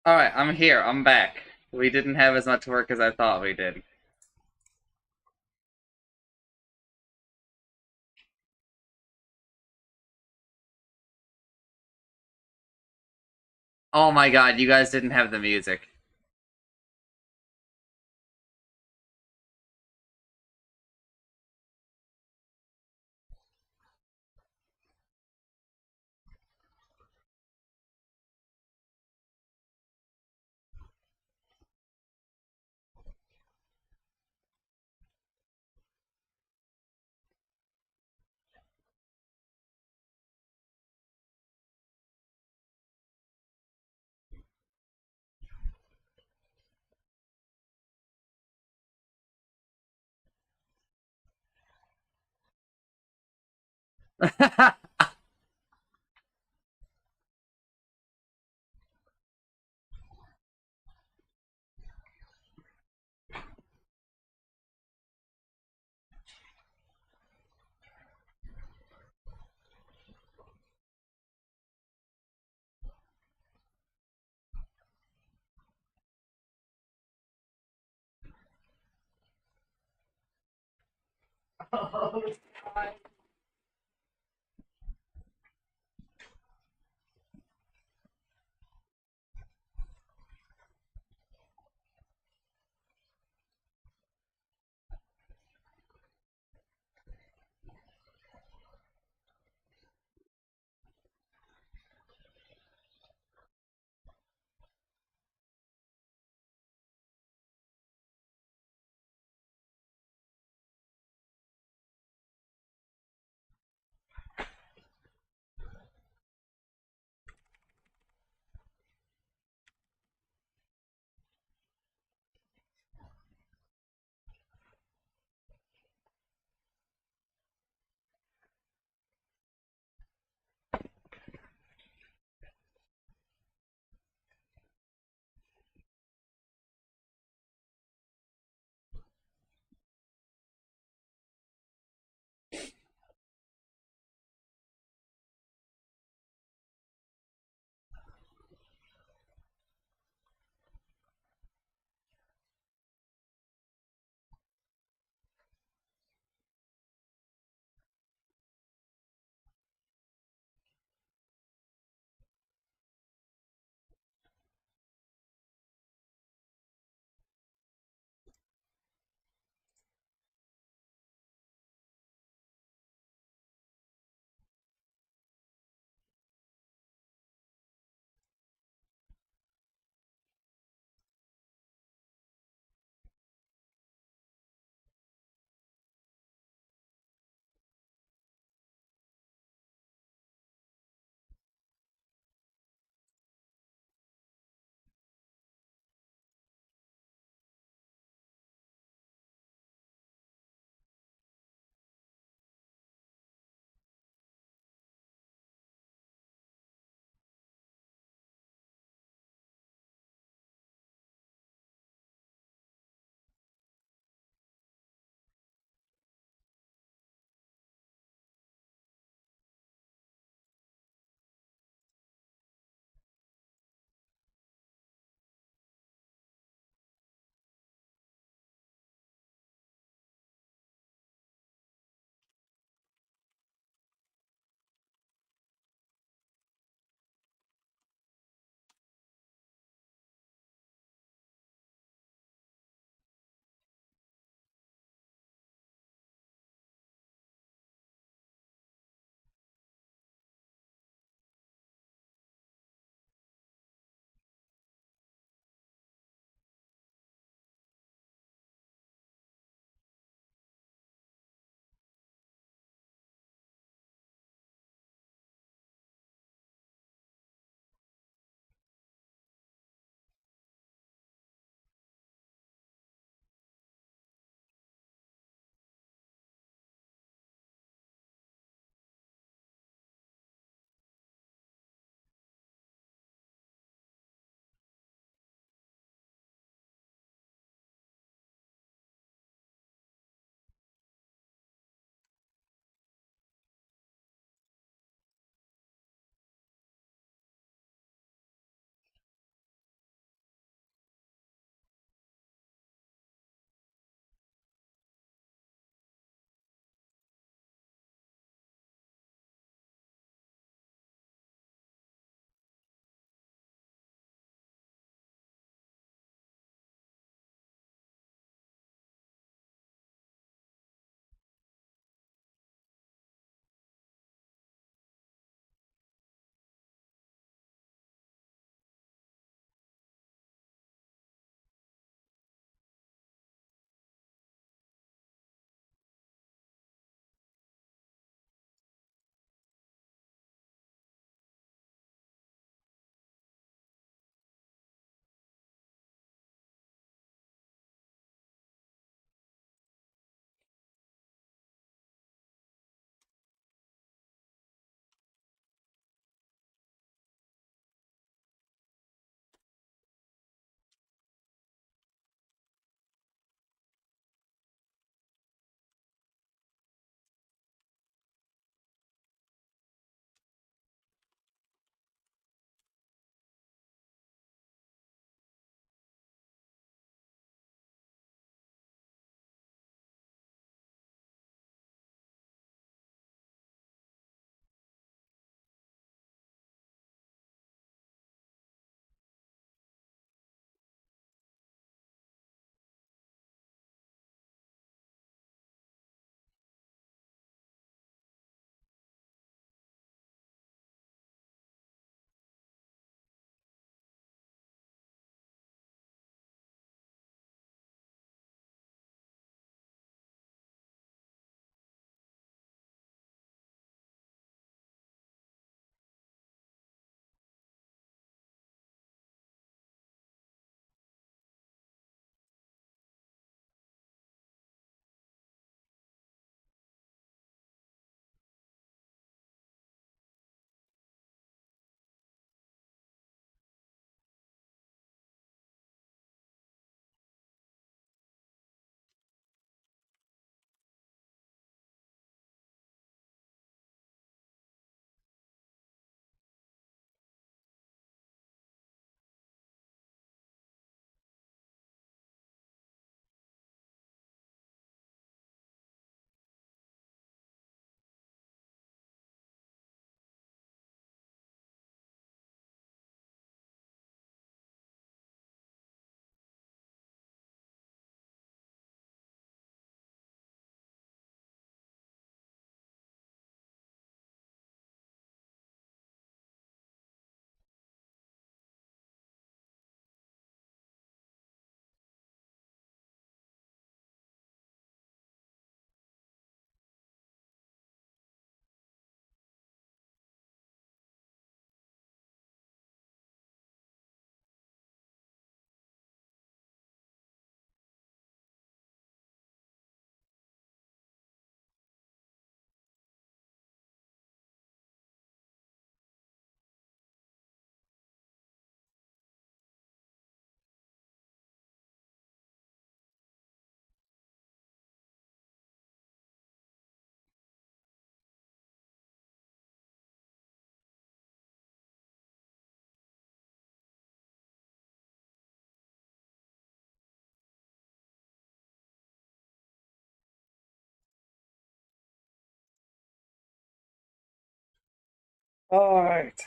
Alright, I'm here. I'm back. We didn't have as much work as I thought we did. Oh my god, you guys didn't have the music. Alright.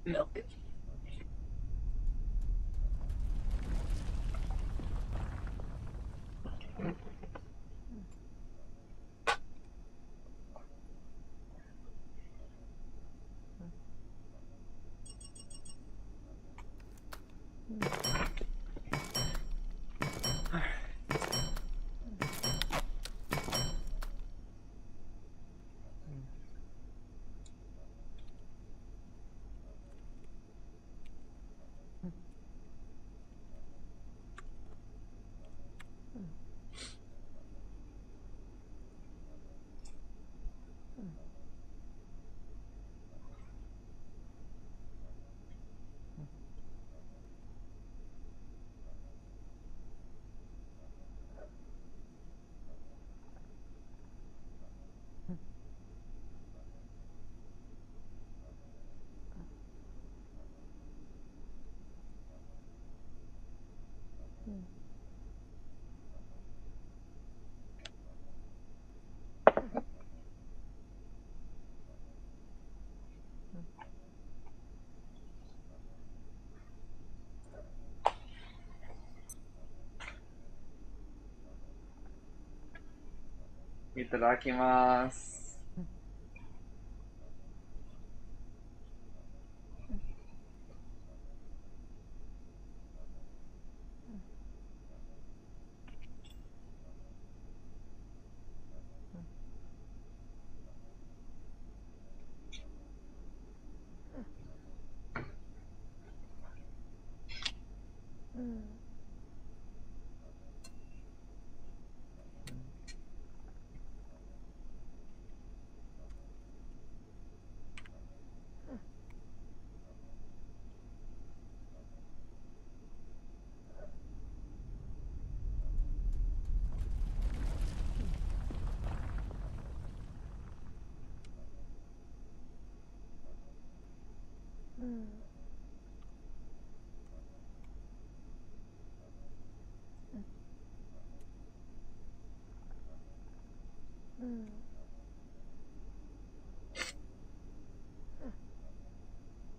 Milk. Itadakimasu.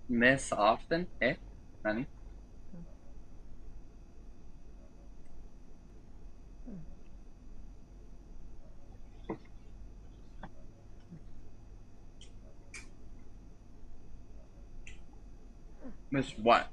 Miss often? Eh? Nani? Miss what?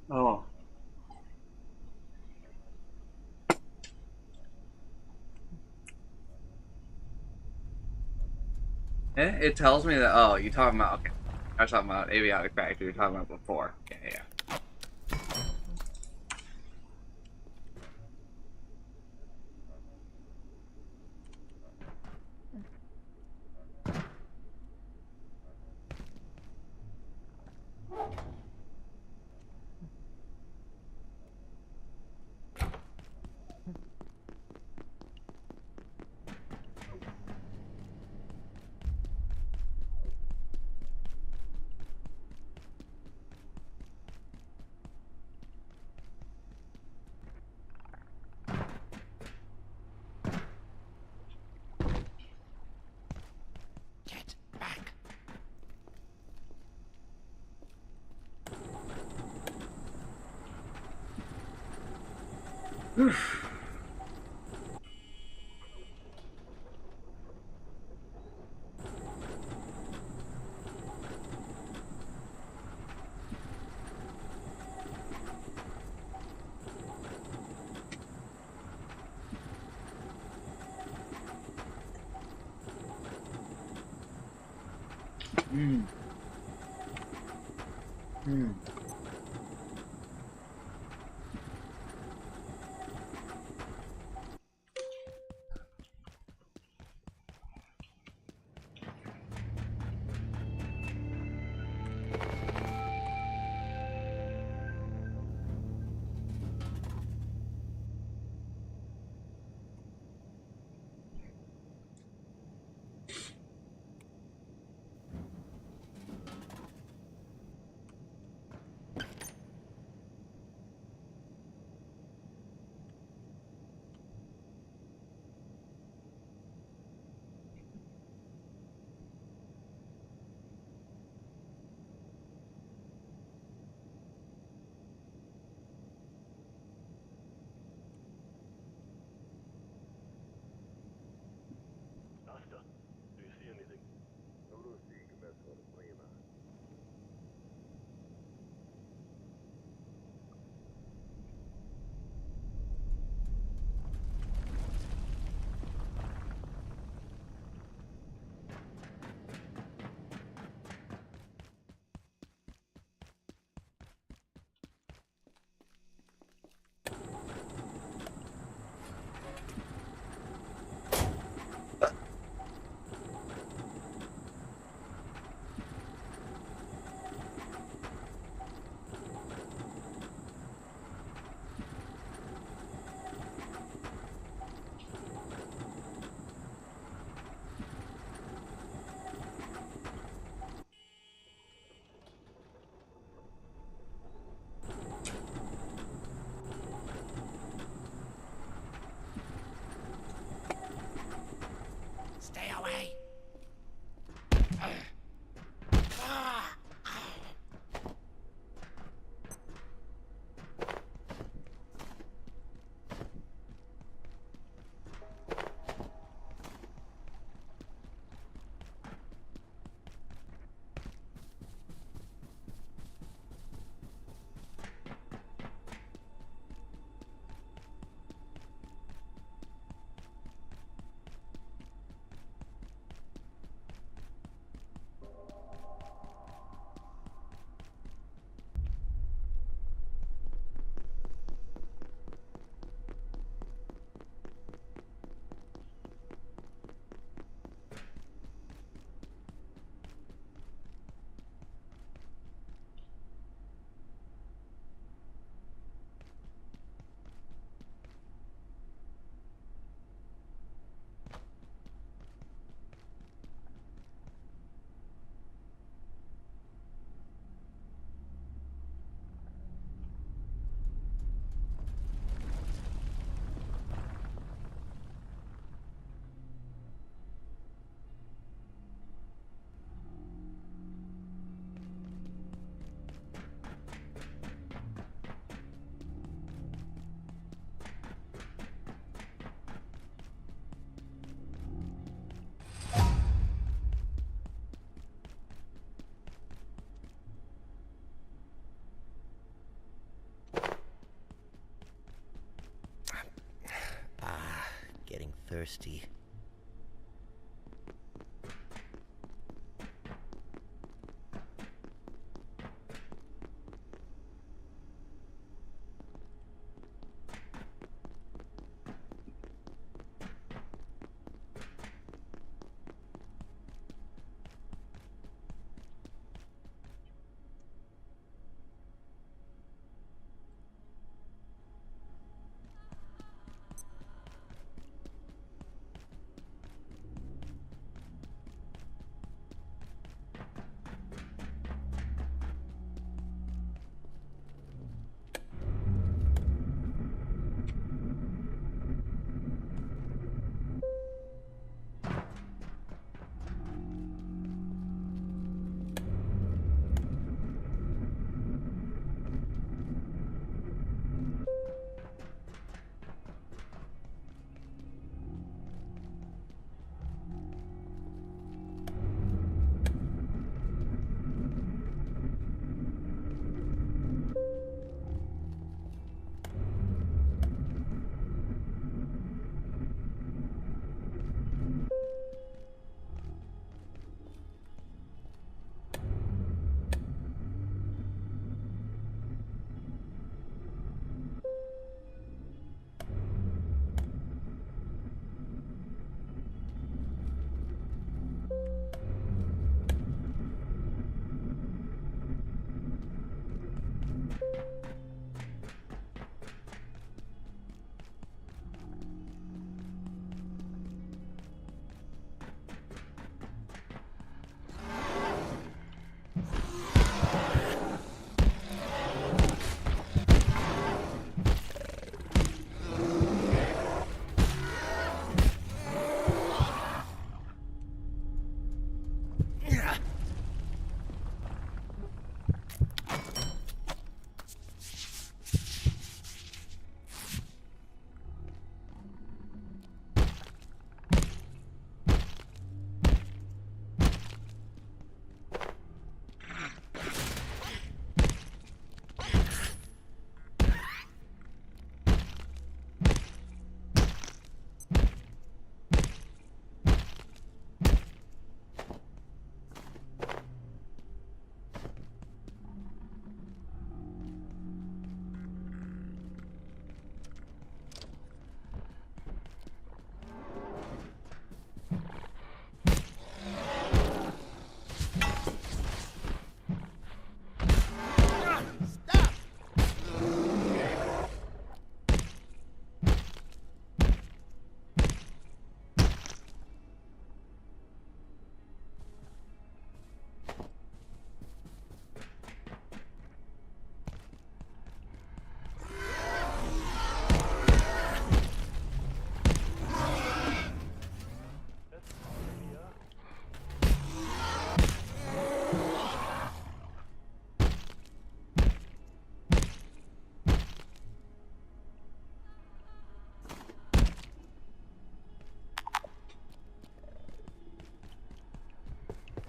Oh. Eh? It tells me that, oh, you're talking about, okay. I was talking about Avionic Factory, you're talking about before. Yeah, yeah. Get back. Mm. Mm. thirsty.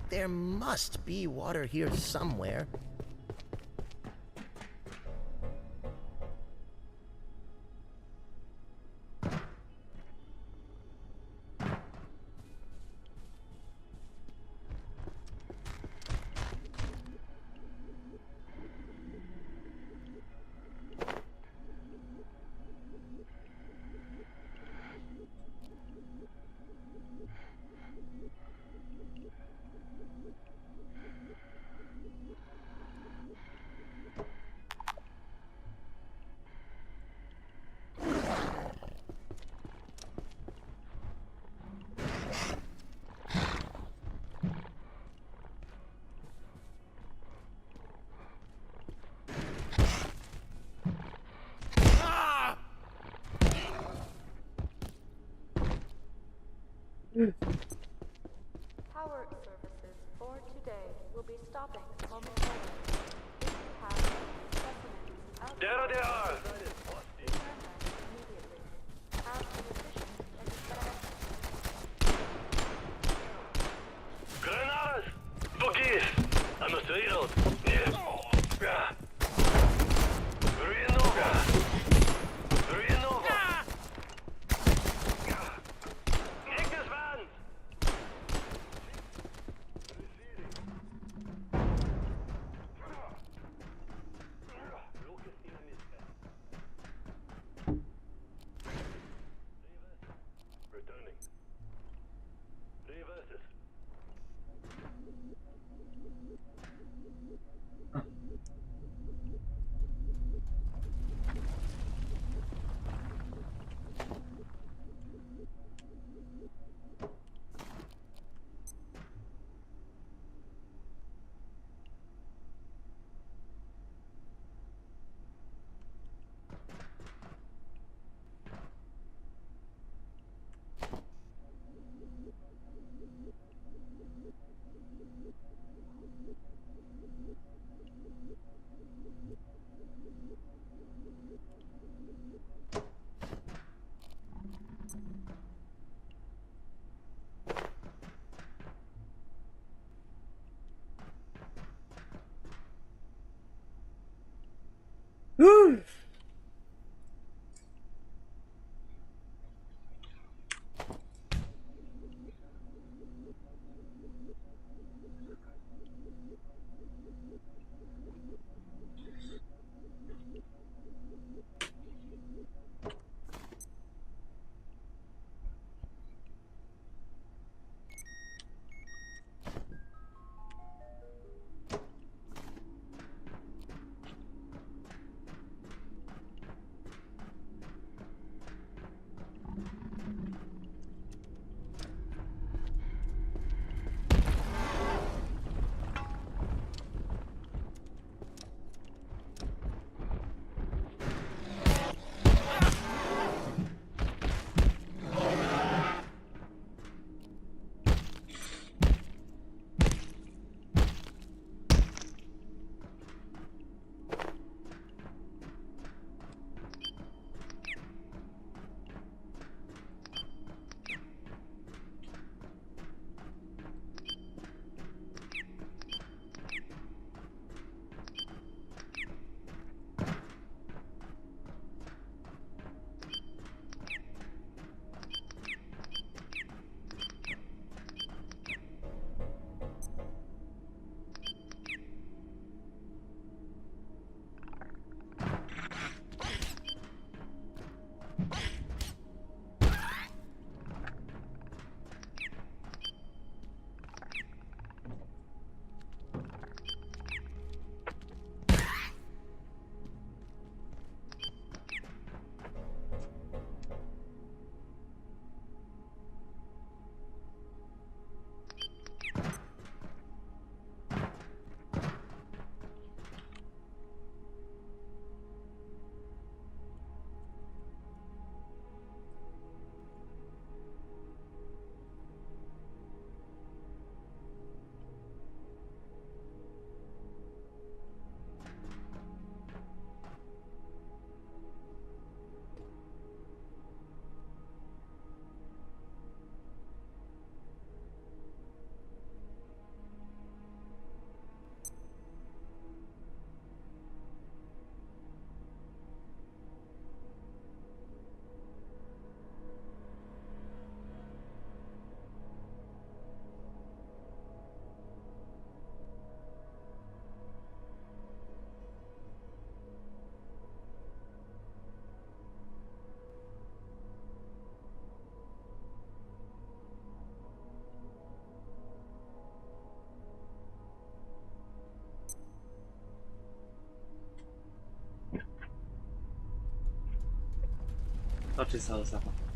There must be water here somewhere. Power services for today will be stopping momentarily. If you have specimens out There they are! return them immediately. Have an efficient and fast Granadas! Boogies! I must reload. Renova! Renova! Whew. Chodźcie cały zapach.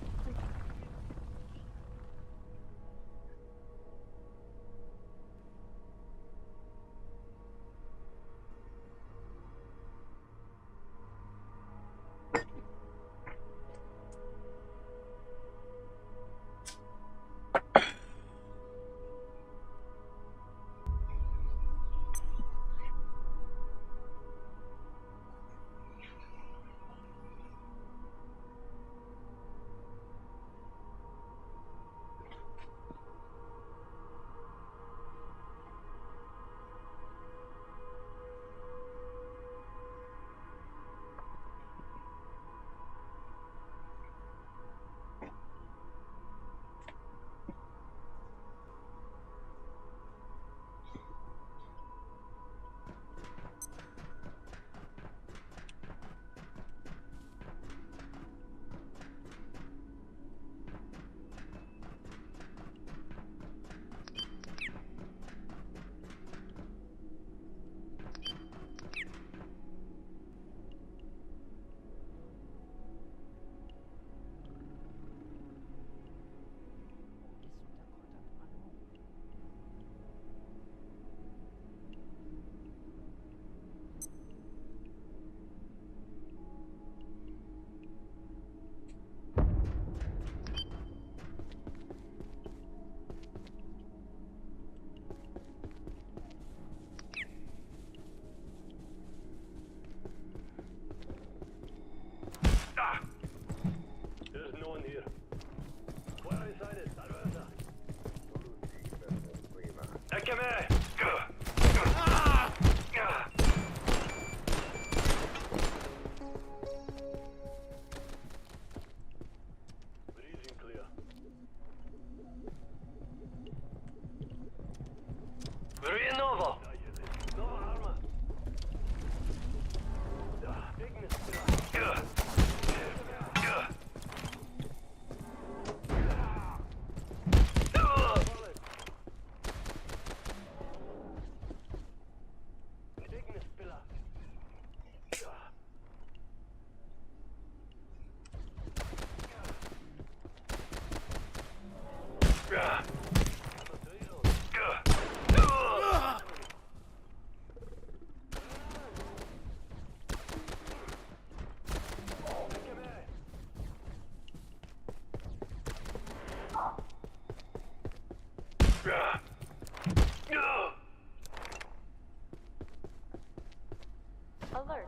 Alert!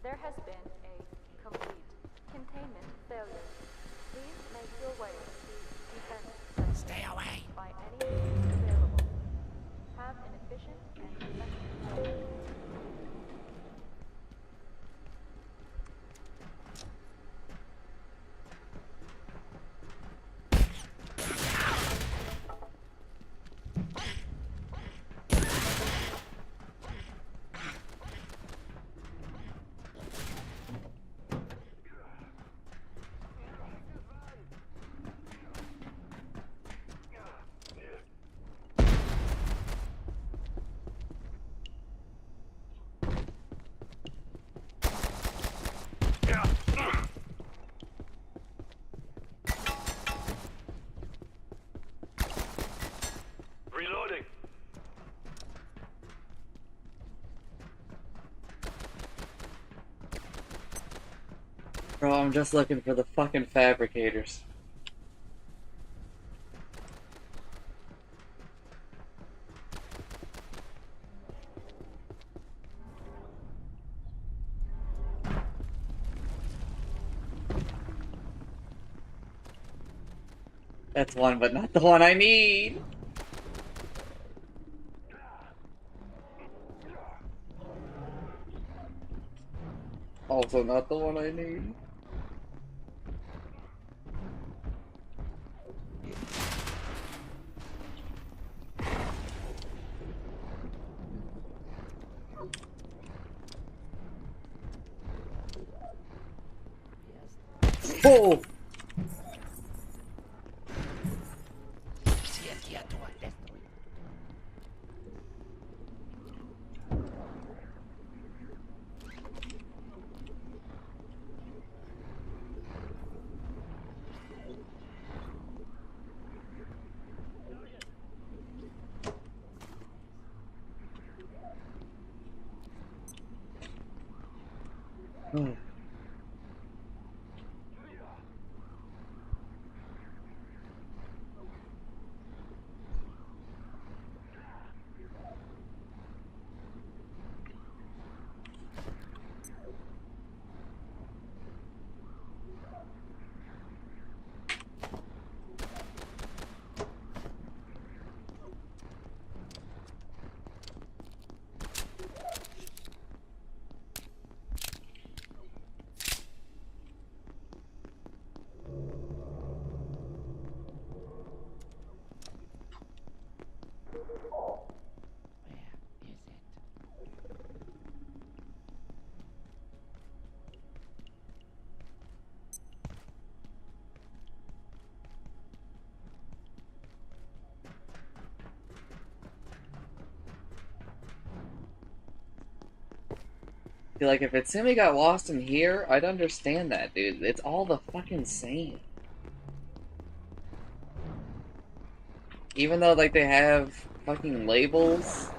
There has been a complete containment failure. Please make your way to defense Stay away. by any means available. Have an efficient and effective day. Reloading. Bro, I'm just looking for the fucking fabricators. That's one, but not the one I need. Also not the one I need. Oh! Oh. Feel like if Itsumi got lost in here, I'd understand that, dude. It's all the fucking same. Even though, like, they have fucking labels.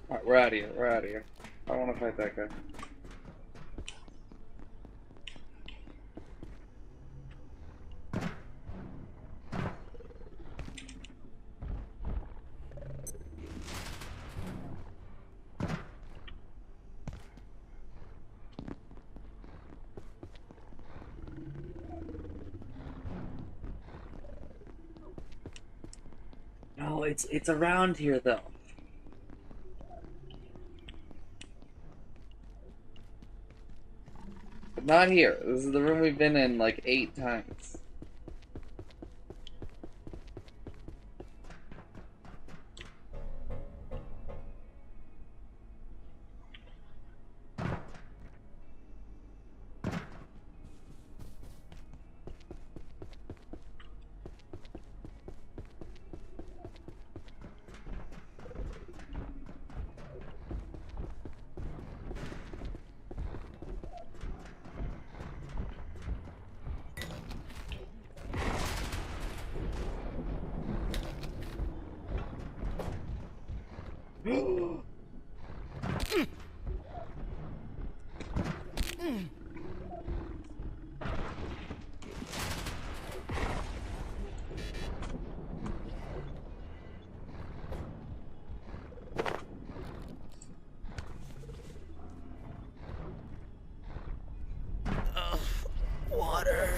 Alright, we're out of here. We're out of here. Oh. don't want to fight that guy. No, it's around here though. But not here. This is the room we've been in like 8 times. Water.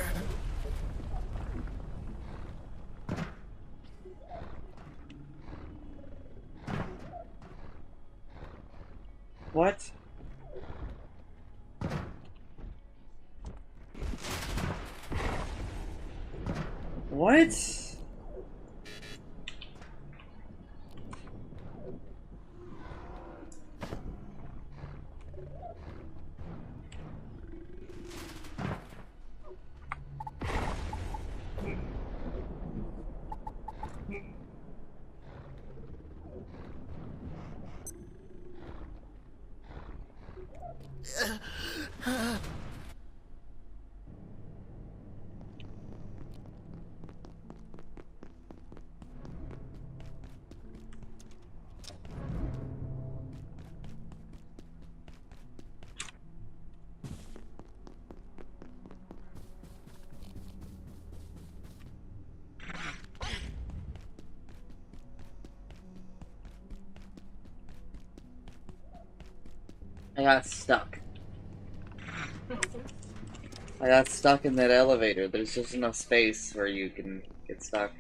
What? What? I got stuck. I got stuck in that elevator. There's just enough space where you can get stuck.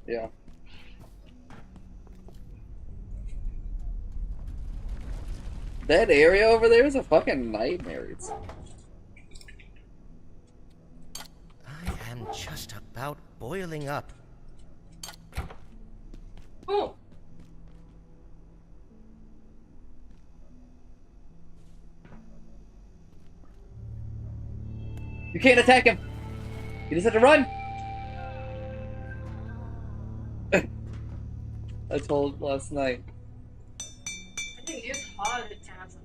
Yeah. That area over there is a fucking nightmare. I am just about boiling up. Oh. You can't attack him! You just have to run! I told last night. I think you caught it, Townsend.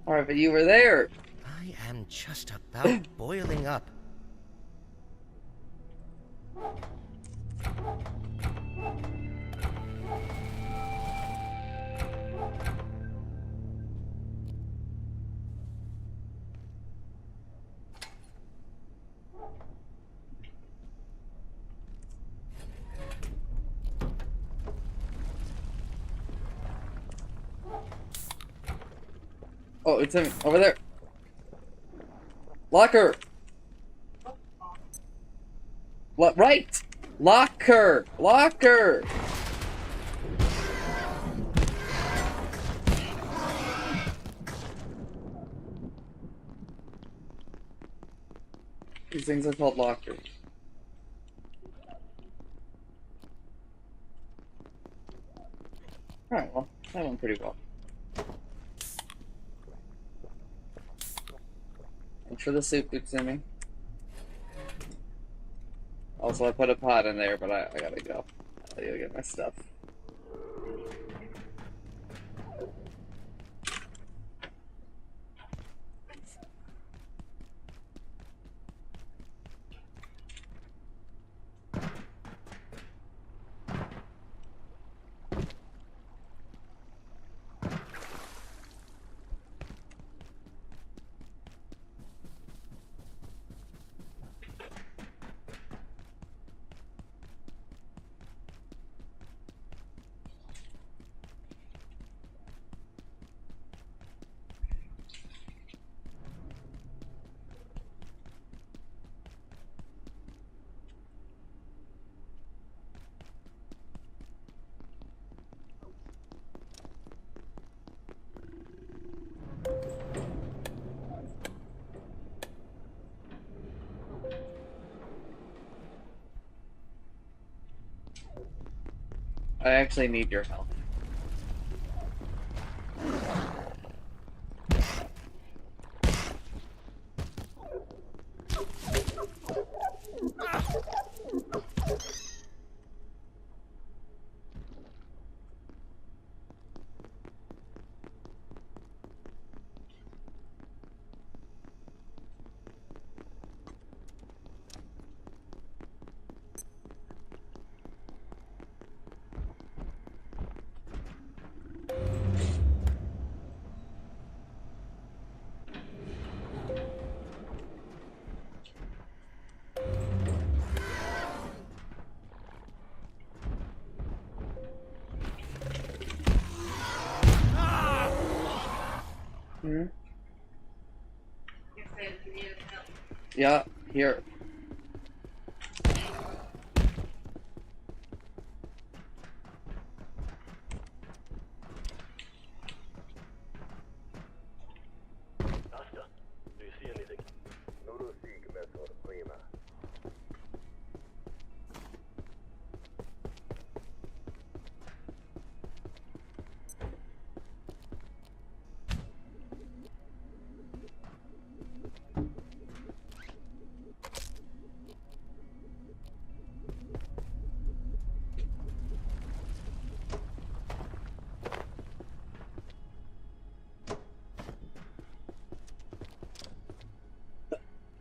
Alright, but you were there! I am just about boiling up. Oh, it's him. Over there. Locker! What? Right! Locker! Locker! These things are called lockers. Alright, well, that went pretty well. Thanks for the soup, Utsumi. Also, I put a pot in there, but I gotta go. I gotta get my stuff. I actually need your help. Hmm? You said you needed help. Yeah, here. Asta, do you see anything? Non lo signo prima.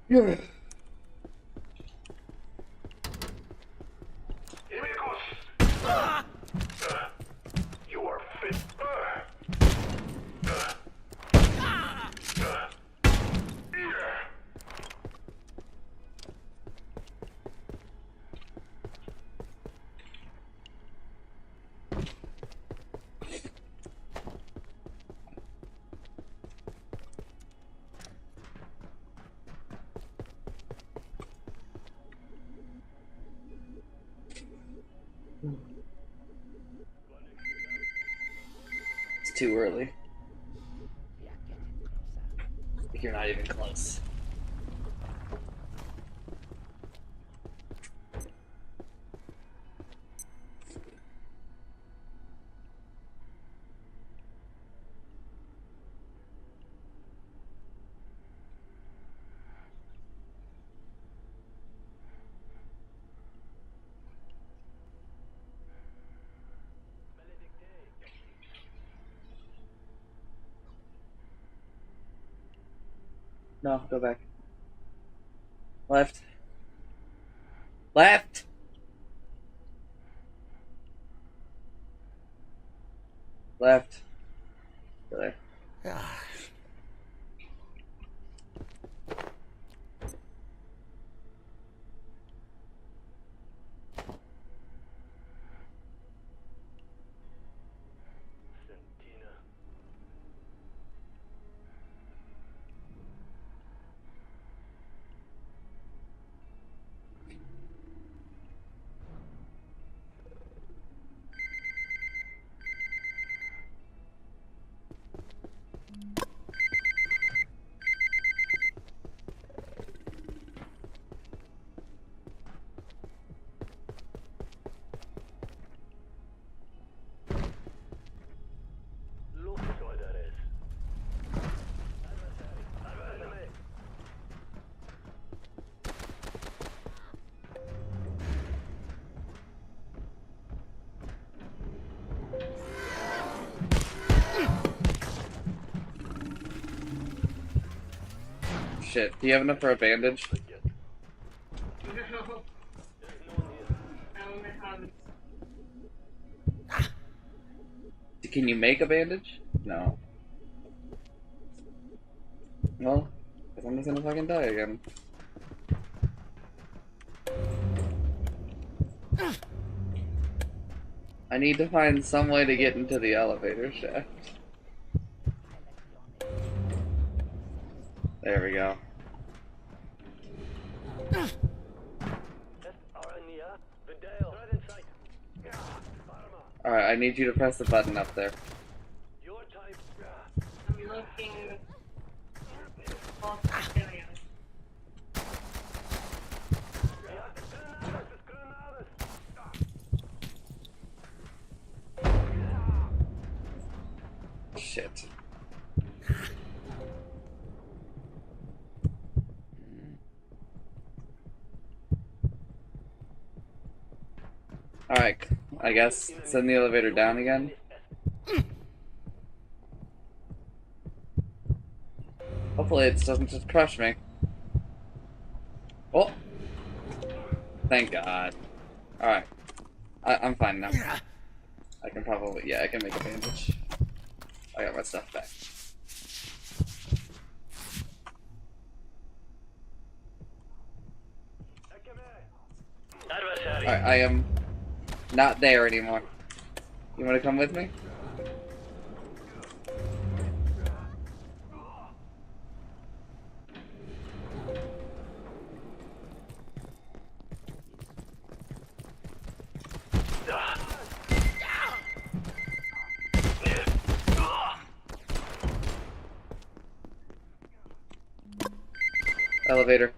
Yeah. Enemigos! You are fit. It's too early. You're not even close. No, go back. Left. Left! Left. Go there. Ah, Sentina. Los soldados. Adversary. Adversary. Shit, do you have enough for a bandage? Yes. No, There's no one here. I only have Can you make a bandage? No. Well, guess I'm just gonna fucking die again. I need to find some way to get into the elevator shaft. There we go. Test are in the air. Vidal. Right in sight. Yeah. Parma. Alright, I need you to press the button up there. Your time. I'm looking for Australia. Granadas. Granadas. shit. Alright, I guess send the elevator down again. Hopefully it doesn't just crush me. Oh! Thank God. Alright. I'm fine now. I can probably, yeah, I can make a bandage. I got my stuff back. Adversary. Alright, I am not there anymore. You wanna come with me? Elevator.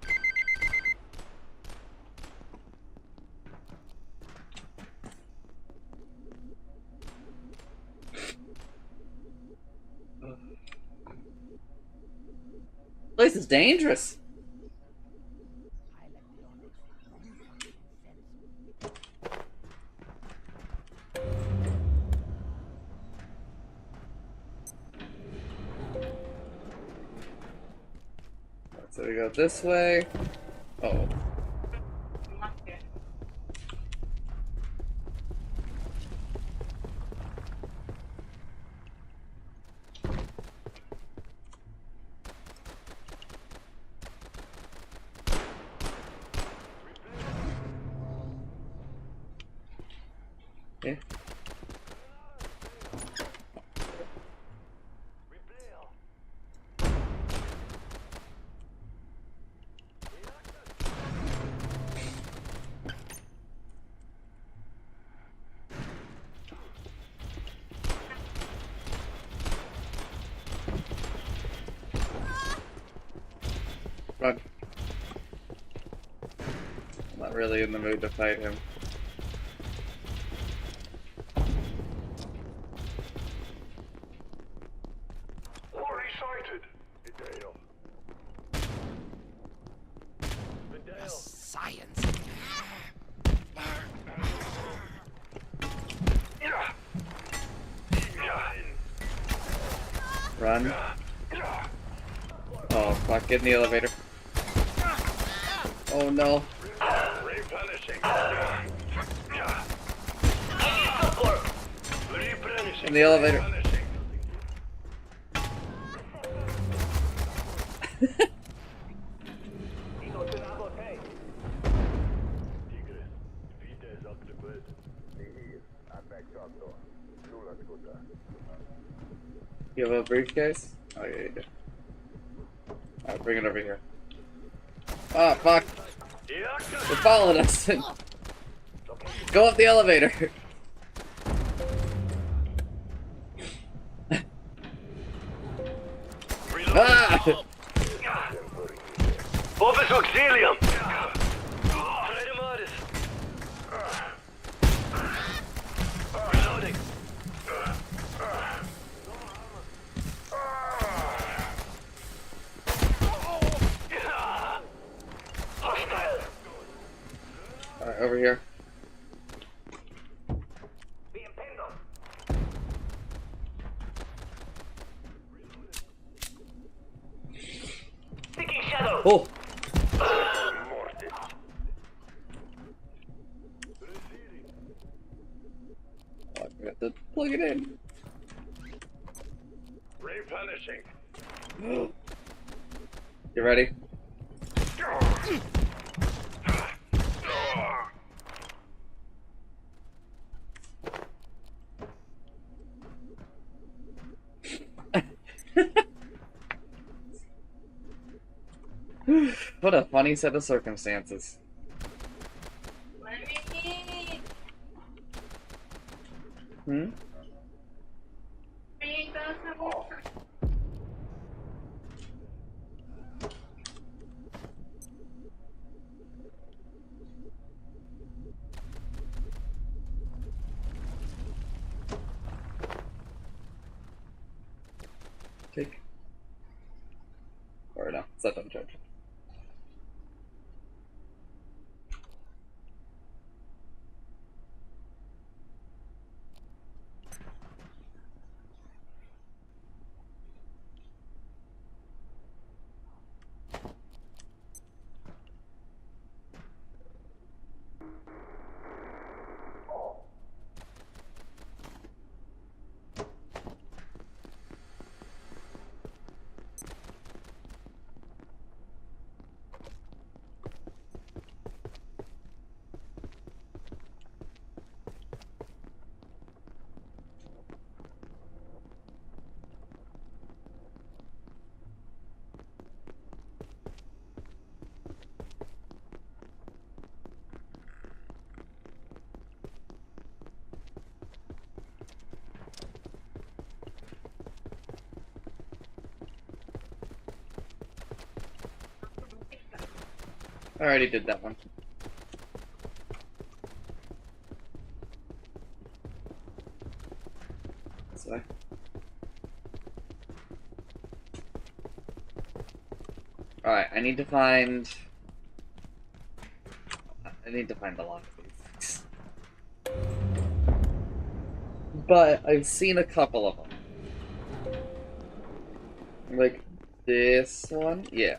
Place is dangerous. So we go this way. Oh. Okay. Run. I'm not really in the mood to fight him. Quarry sighted. Vidal. Vidal. Science. Run. Oh, fuck, get in the elevator. Oh no. Replenishing. Replenishing. In the elevator. Replenishing. Tigre, Vites octopus. You have a briefcase? Oh yeah, you do. Alright, bring it over here. Ah, fuck! They're following us! Go up the elevator! Ah! Opus Auxilium! Fredomatis! Reloading! Hostile! Alright, over here. Seeking shadow! Oh! Oh, we have to plug it in. Replenishing! You ready? What a funny set of circumstances. Hmm? Take. Or no, set on charge. I already did that one. This way. Alright, I need to find the lock of these. But I've seen a couple of them. Like this one? Yeah.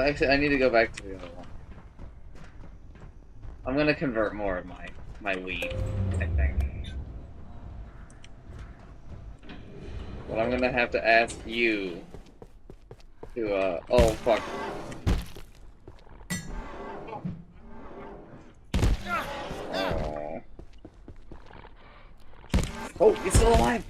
Actually, I need to go back to the other one. I'm gonna convert more of my weed, I think. But I'm gonna have to ask you to, oh, fuck. Oh. Oh, he's still alive!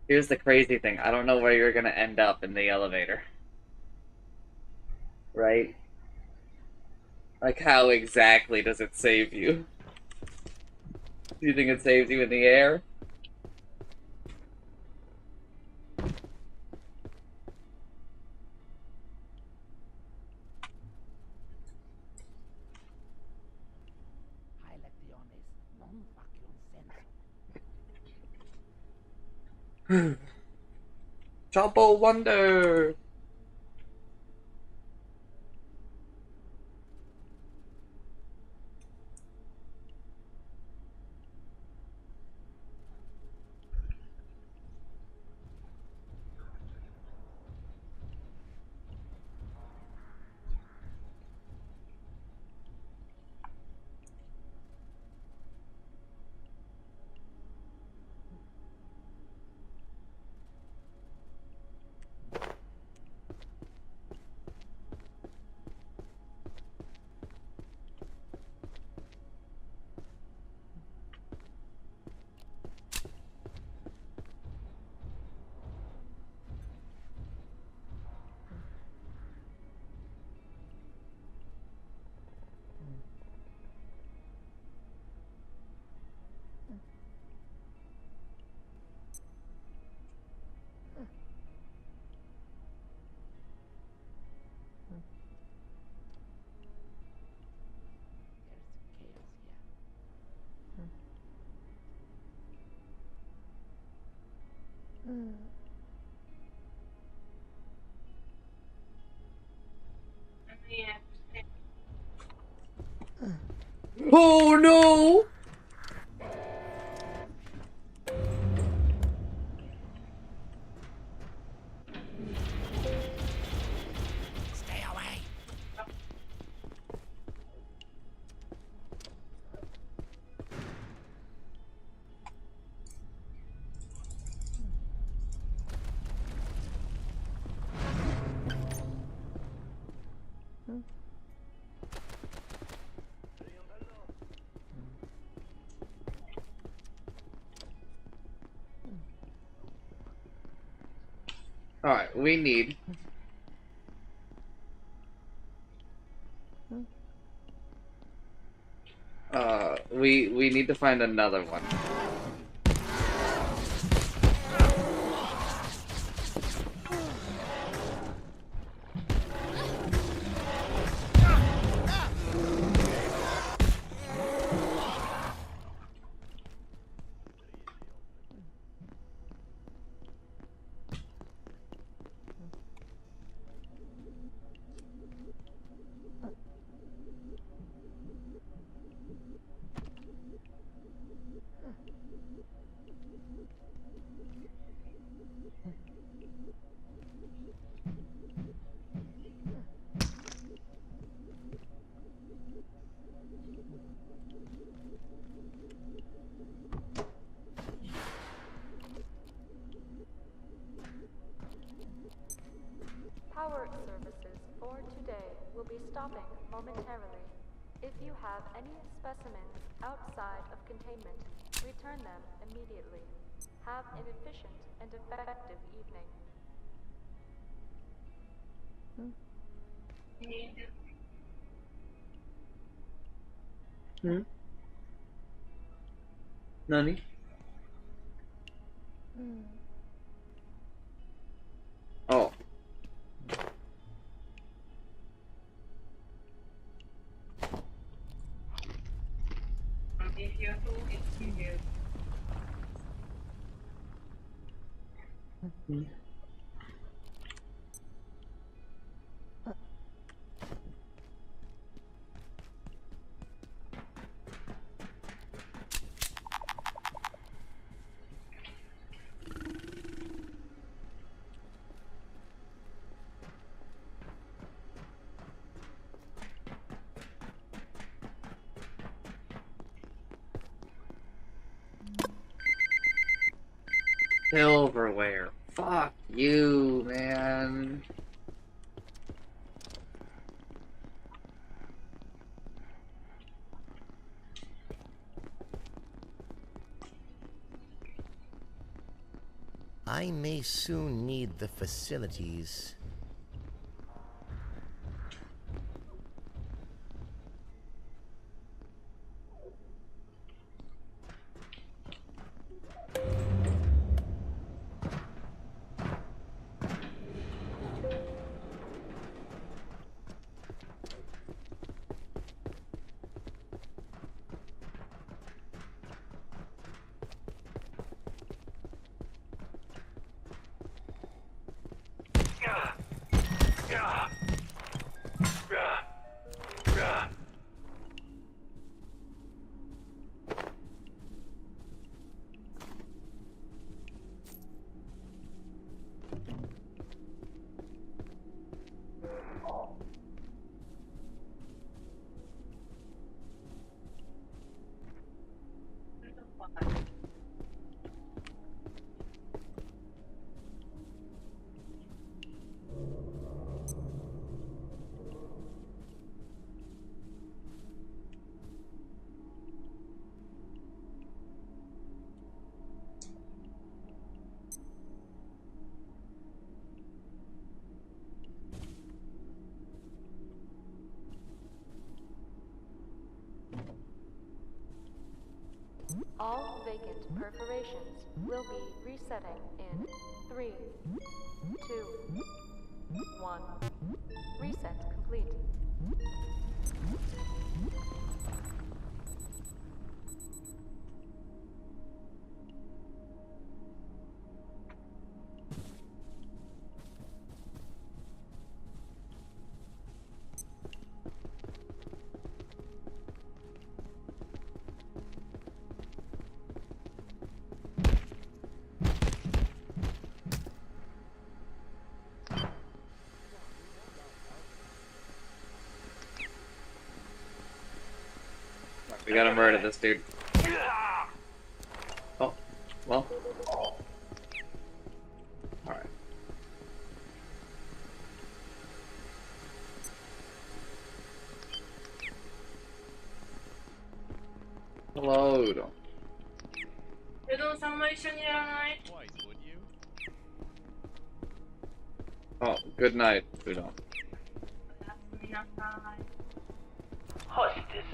Here's the crazy thing. I don't know where you're gonna end up in the elevator. Right? Like, how exactly does it save you? Do you think it saves you in the air? Trouble Wonder! Oh no! Stay away. Alright, we need... we need to find another one. Power services for today will be stopping momentarily. If you have any specimens outside of containment, return them immediately. Have an efficient and effective evening. Hmm? Nani? Oh. If you're told it's you. Silverware. Fuck you, man. I may soon need the facilities. All vacant perforations will be resetting in 3, 2, 1. Reset complete. We gotta murder this dude. Oh, well. Alright. Hello. Udon. うどんさんも一緒にやらない？ Oh, good night, Udon. おやすみなさい。 Hostis.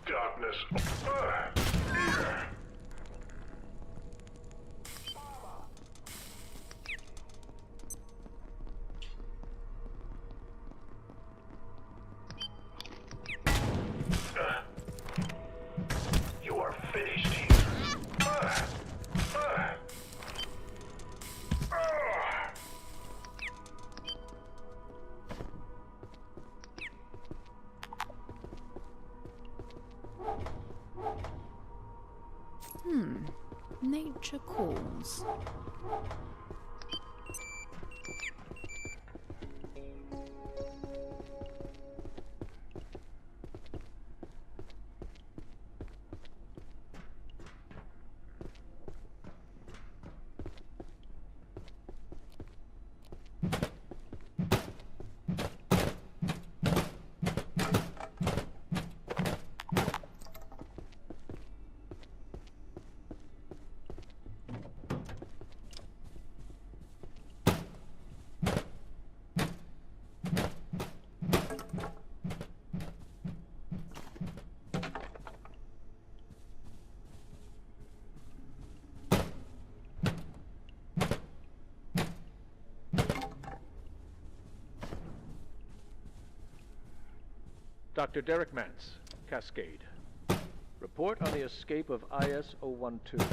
Darkness. You are finished here. Nature calls. Dr. Derek Mance, Cascade. Report on the escape of IS-012.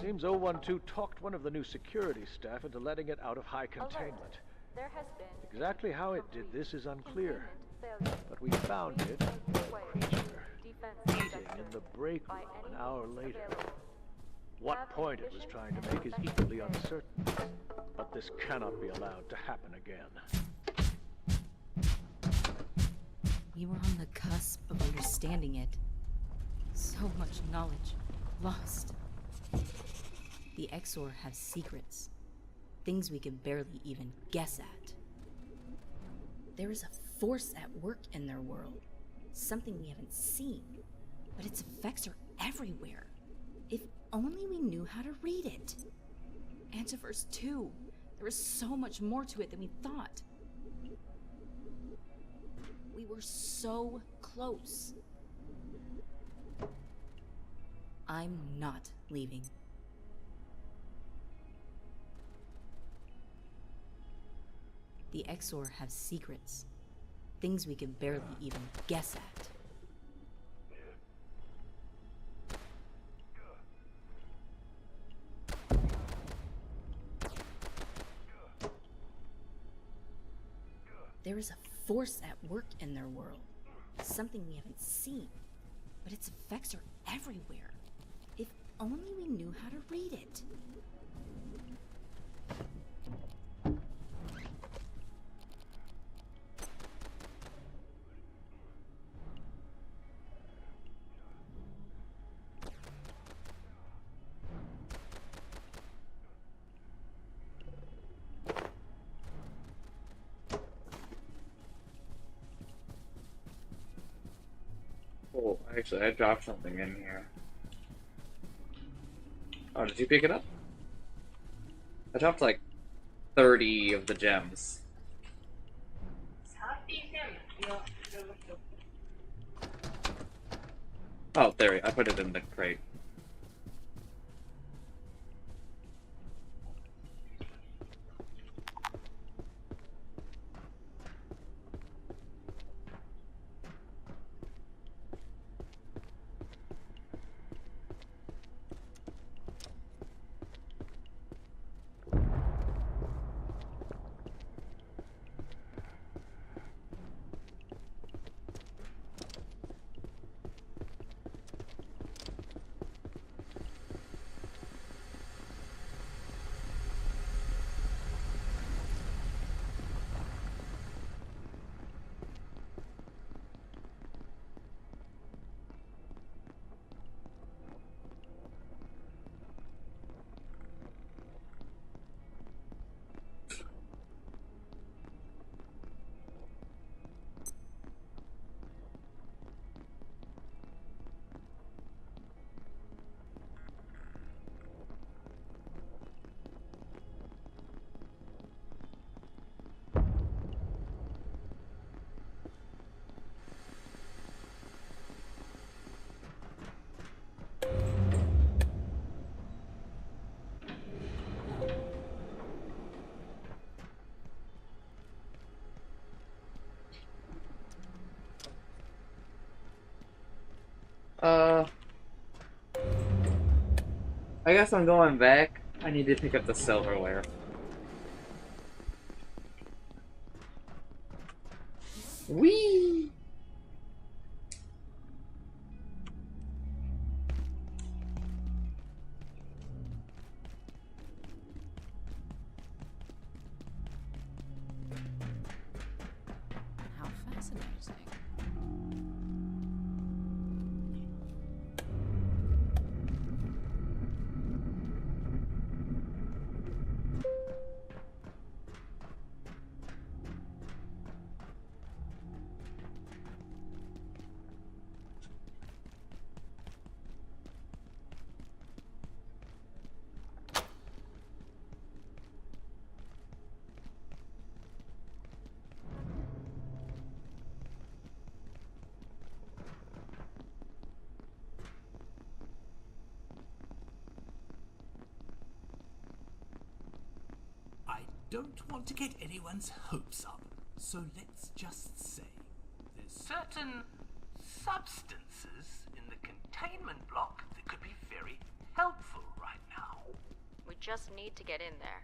Seems 012 talked one of the new security staff into letting it out of high containment. There has been Exactly how it did this is unclear, but we found it, creature, eating in the break room an hour later. What point it was trying to make is equally uncertain, but this cannot be allowed to happen again. We were on the cusp of understanding it. So much knowledge lost. The Exor have secrets. Things we can barely even guess at. There is a force at work in their world. Something we haven't seen. But its effects are everywhere. If only we knew how to read it. Antiverse 2. There is so much more to it than we thought. We were so close. I'm not leaving. The Exor have secrets. Things we can barely even guess at. There is a force at work in their world. Something we haven't seen. But its effects are everywhere. If only we knew how to read it. Oh, actually, I dropped something in here. Oh, did you pick it up? I dropped like 30 of the gems. 30 点。いや、じゃなくて。 Oh, there, I put it in the crate. I guess I'm going back. I need to pick up the silverware. Whee! How fascinating. I don't want to get anyone's hopes up, so let's just say there's certain substances in the containment block that could be very helpful right now. We just need to get in there.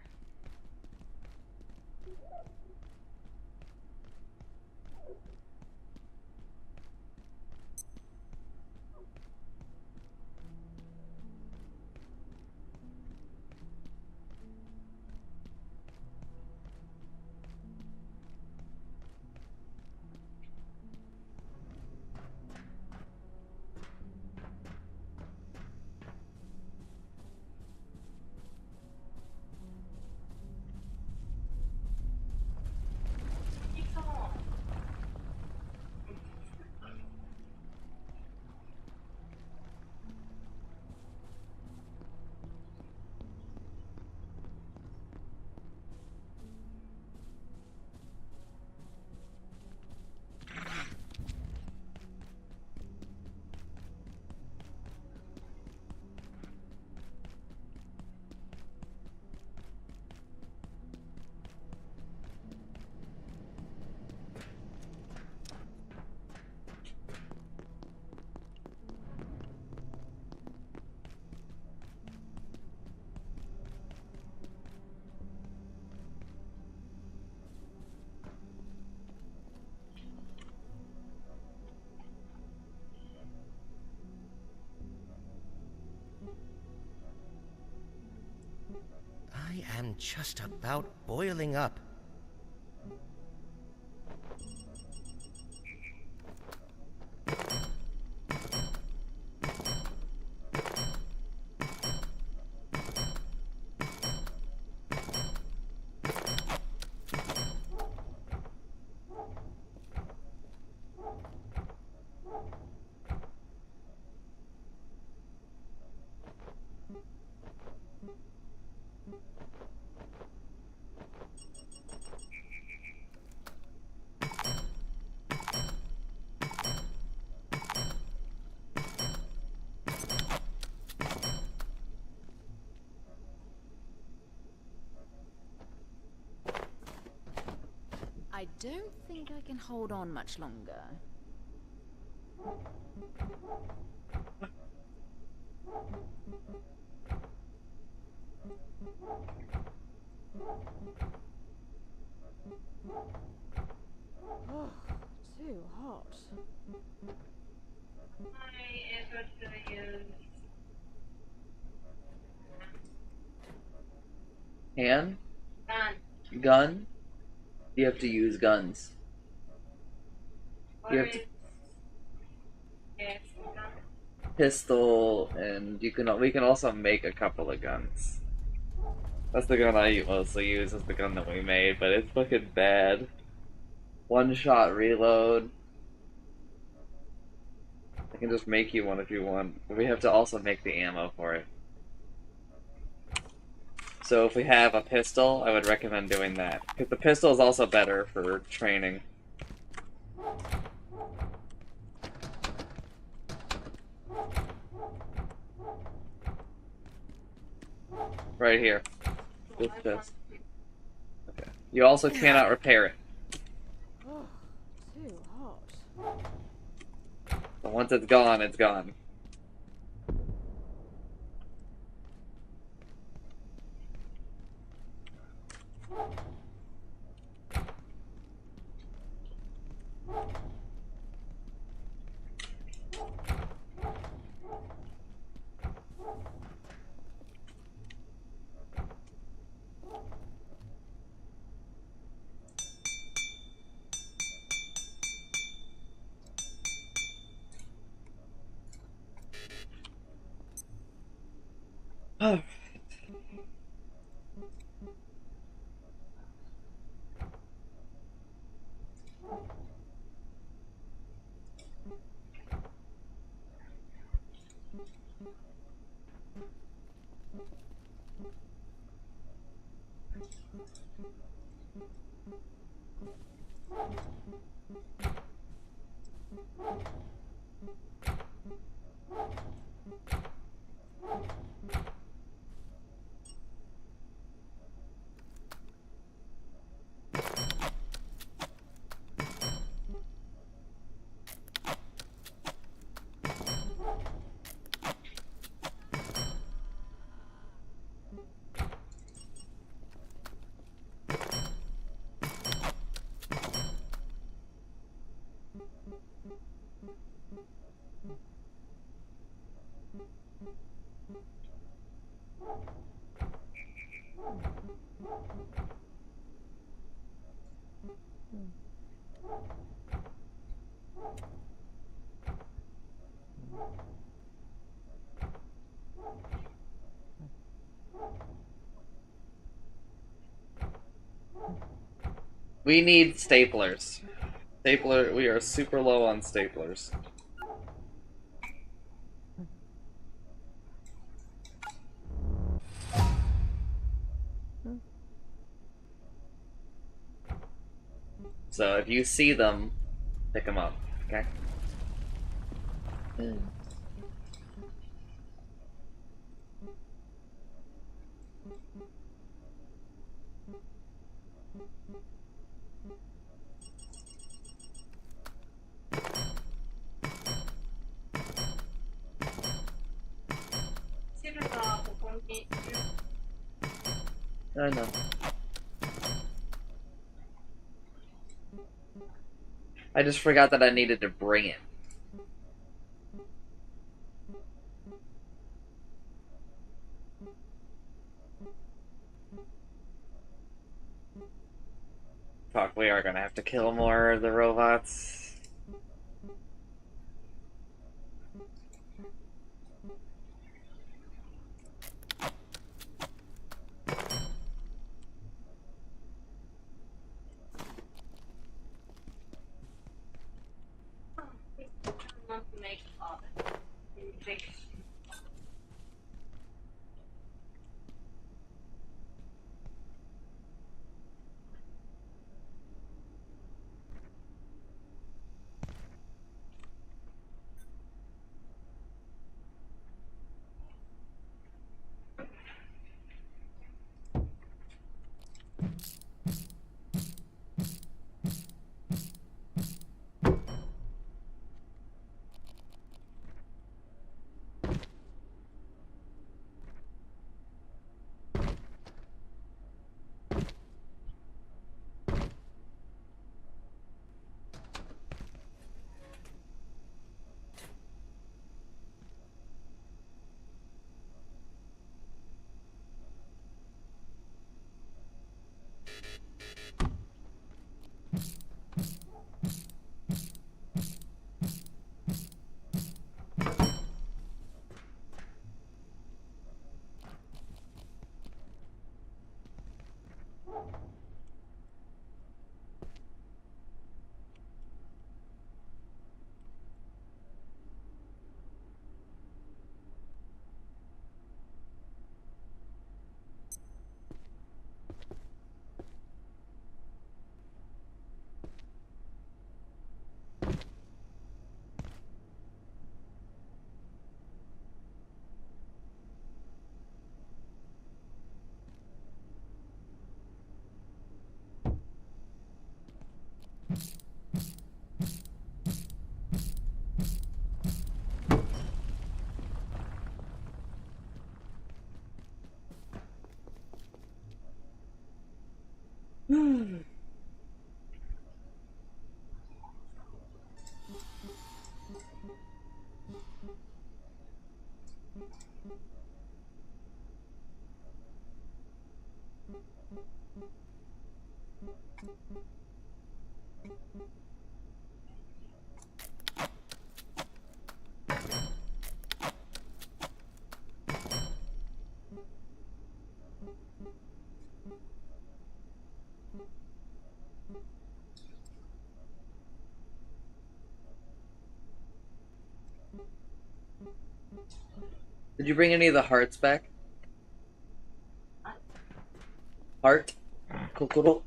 I am just about boiling up. I don't think I can hold on much longer. Oh, too hot. Hand? Gun? You have to use guns. You have to pistol, and we can also make a couple of guns. That's the gun I mostly use. Is the gun that we made, but it's fucking bad. One shot reload. I can just make you one if you want. But we have to also make the ammo for it. So if we have a pistol, I would recommend doing that. Because the pistol is also better for training. Right here. This chest. Okay. You also cannot repair it. Oh, too hot. So once it's gone, it's gone. We need staplers. We are super low on staplers. So if you see them, pick them up, okay? I know. I just forgot that I needed to bring it. Fuck, we are gonna have to kill more of the robots. Did you bring any of the hearts back? Heart? Cool.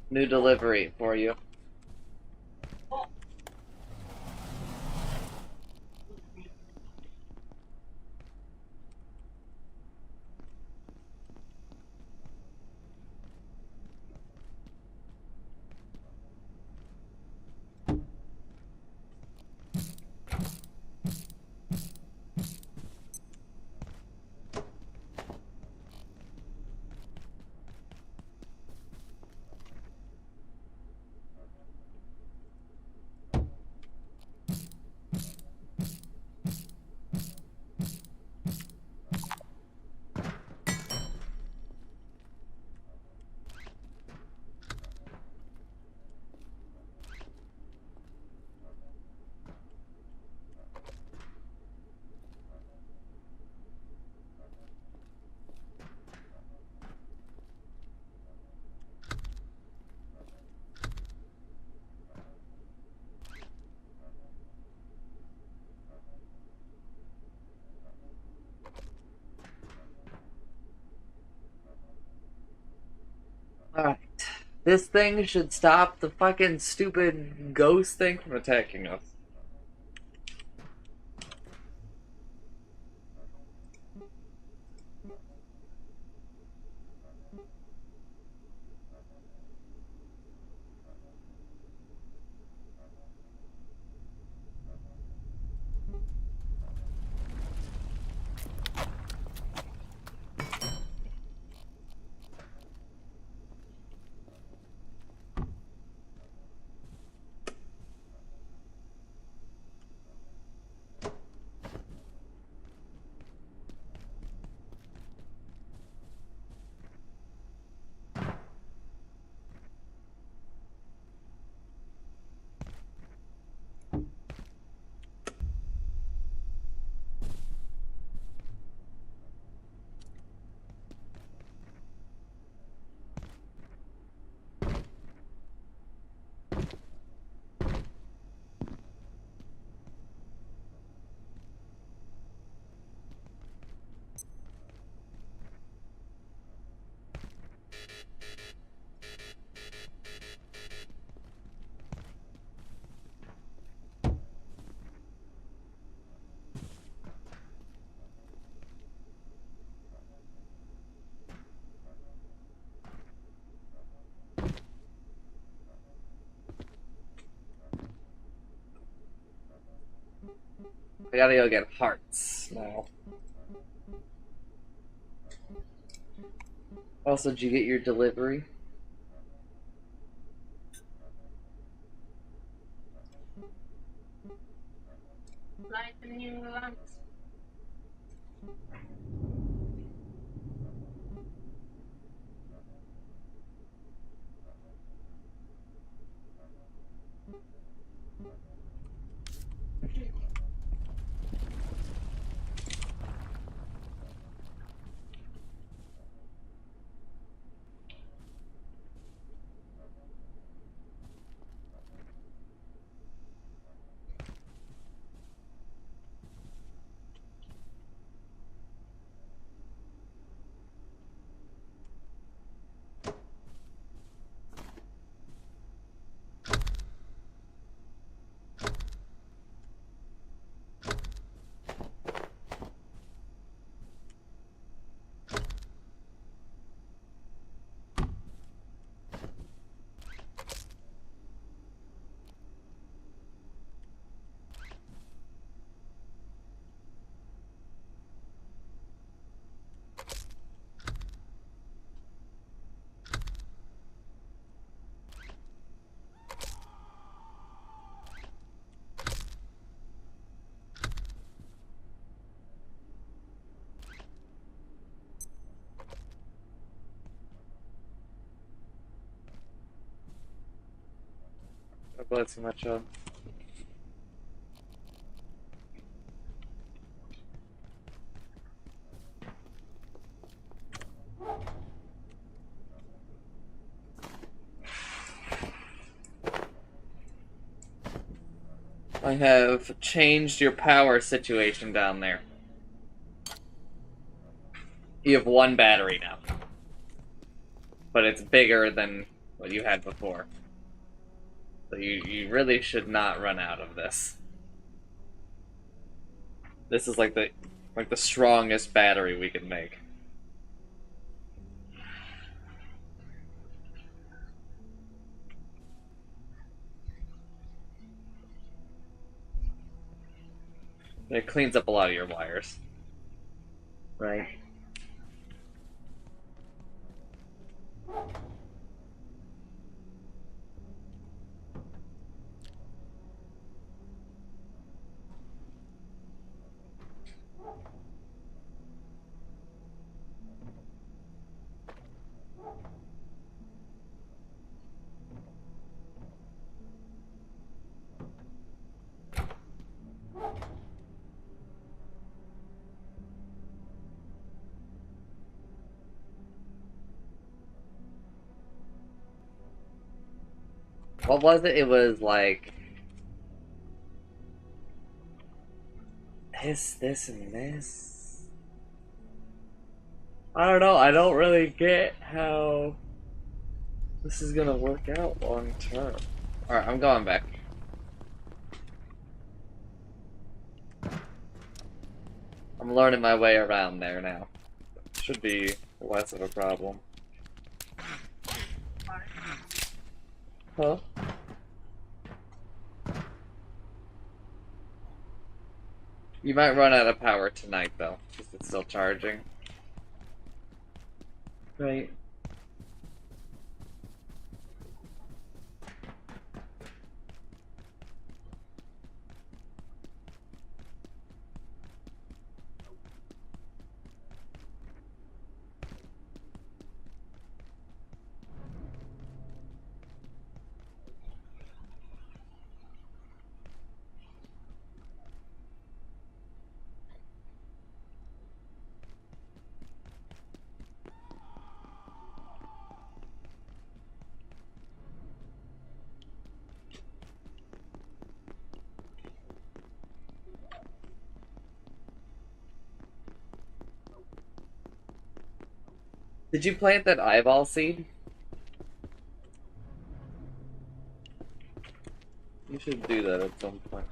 New delivery for you. Alright. This thing should stop the fucking stupid ghost thing from attacking us. I gotta go get hearts now. Also, did you get your delivery? Light the new lamps. God bless you, my child. I have changed your power situation down there. You have one battery now. But it's bigger than what you had before. So you really should not run out of this. This is like the strongest battery we can make. It cleans up a lot of your wires. Right. What was it? It was like this, and this. I don't know. I don't really get how this is gonna work out long term. Alright, I'm going back. I'm learning my way around there now. Should be less of a problem. Huh? You might run out of power tonight, though, because it's still charging. Right. Did you plant that eyeball seed? You should do that at some point.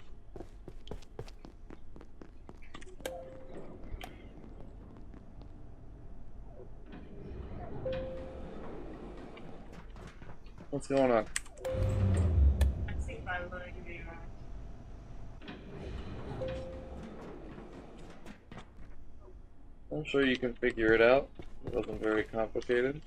What's going on? I think my leg would be wrong. I'm sure you can figure it out. It wasn't very complicated.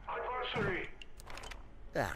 Adversary! Ah.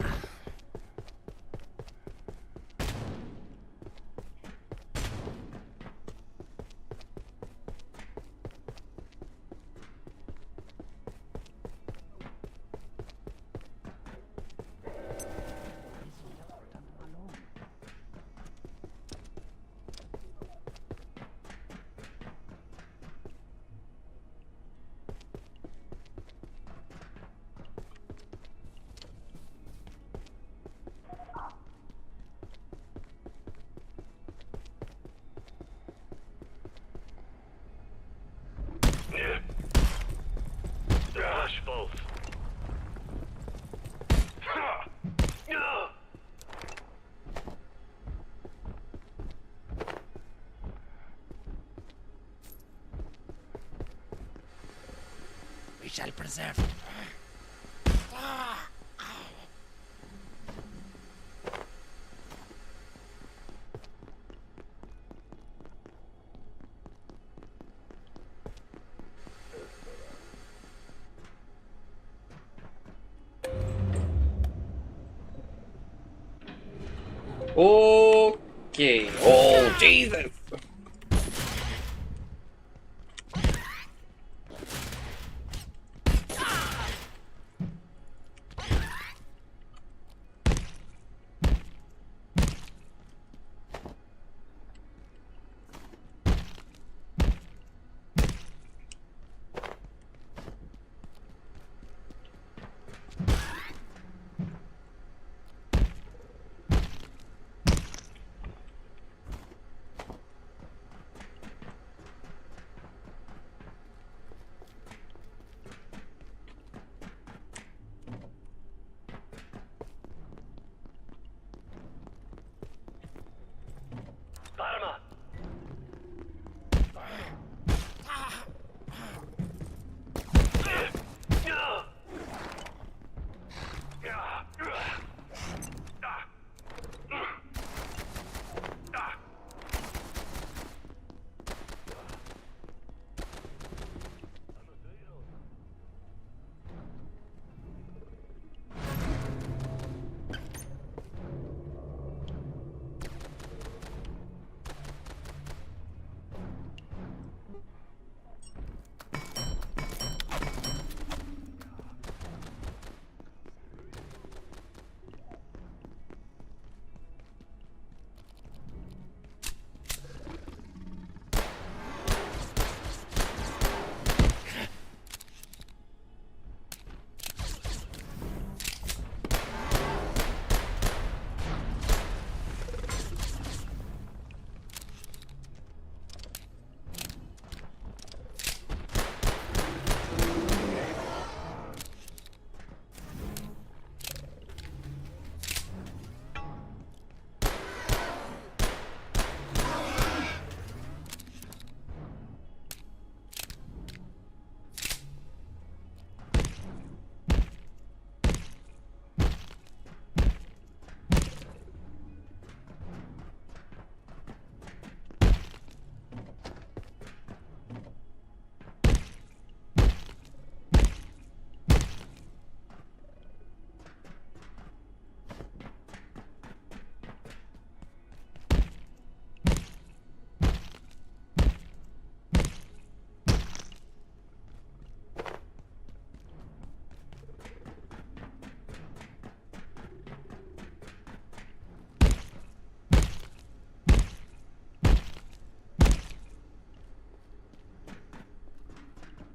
Rush both. We shall preserve it. Okay. Oh, Jesus!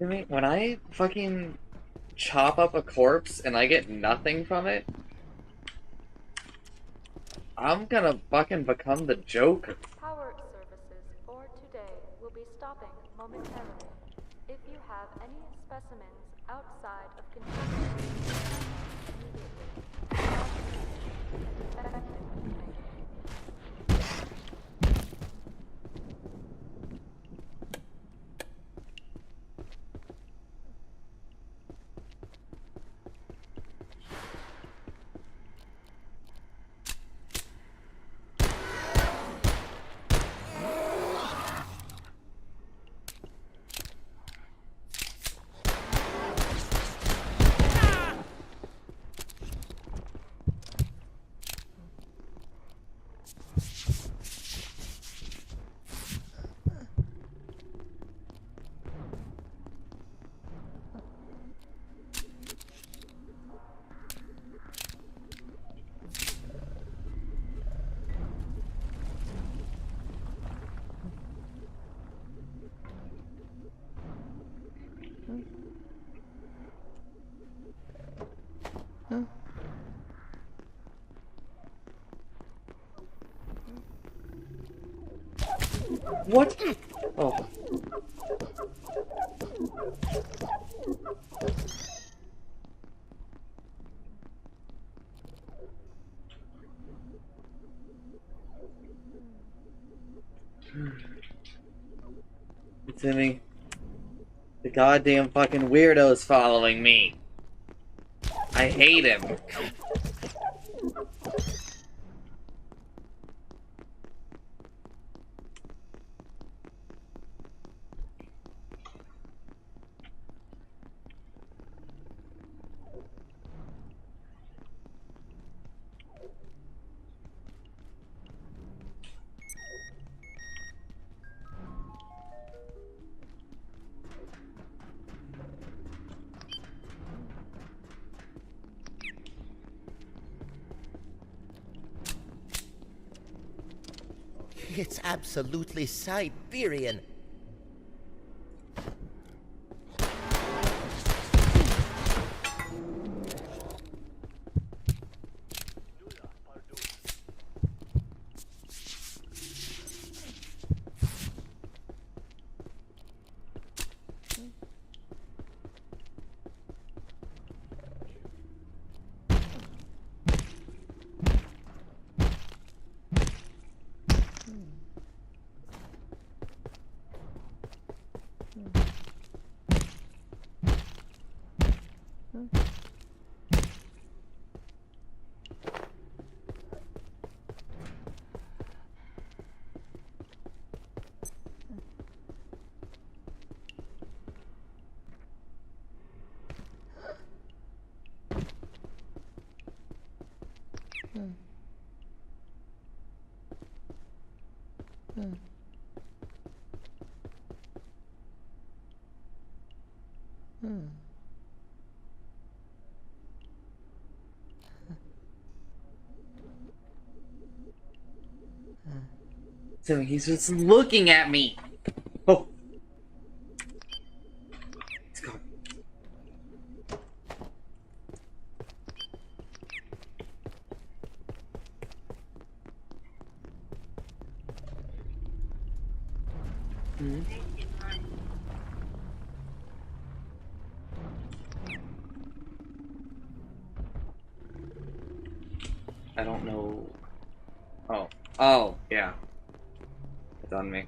I mean, when I fucking chop up a corpse and I get nothing from it, I'm gonna fucking become the Joker. Power services for today will be stopping momentarily. If you have any specimens outside of containment, immediately. What? Oh. Timmy. The goddamn fucking weirdo's following me. I hate him. It's absolutely Siberian. So he's just looking at me. Oh. It's gone. I don't know. Oh. Oh, yeah. It's on me.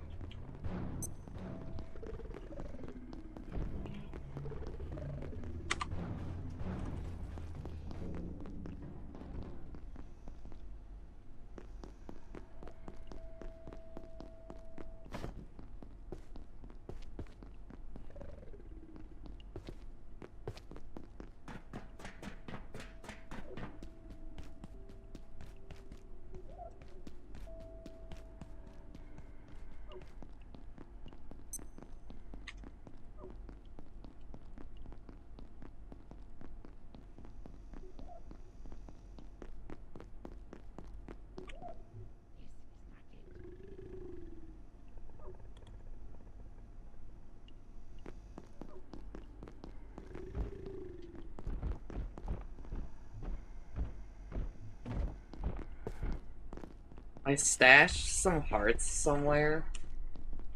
I stashed some hearts somewhere,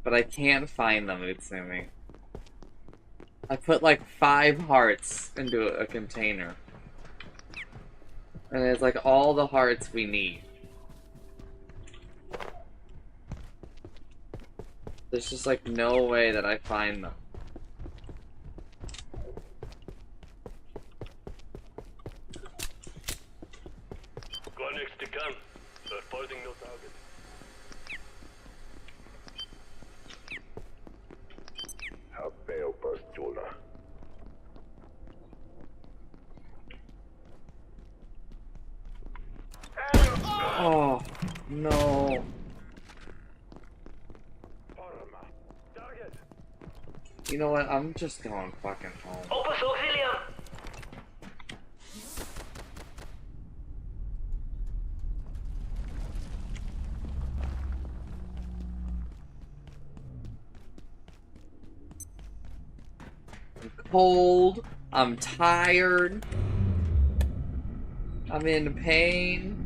but I can't find them, Utsumi. I put like 5 hearts into a container. And it's like all the hearts we need. There's just like no way that I find them. Go next to gun. Reporting no target. Häpeäpäs Juna. Oh, no. Target. You know what? I'm just going fucking home. Opus auxilium. I'm cold. I'm tired. I'm in pain.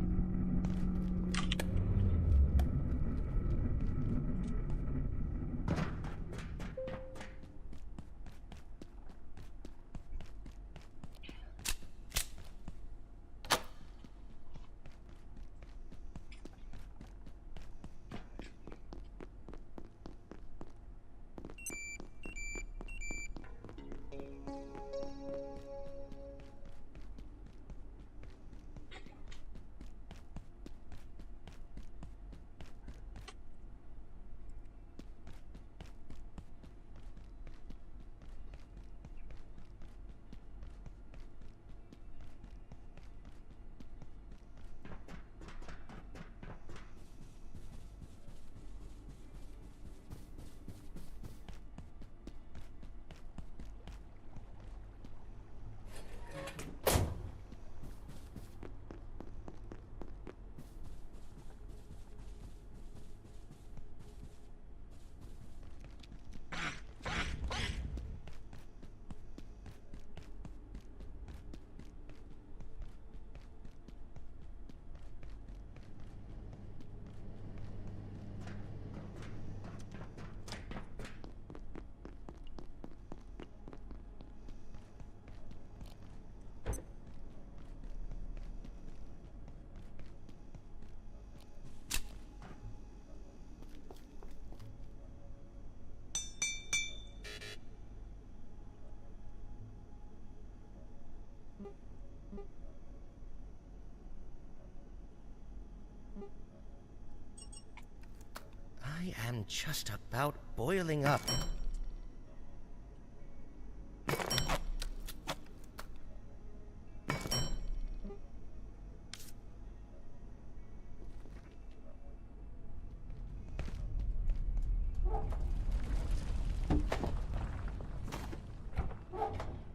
I am just about boiling up.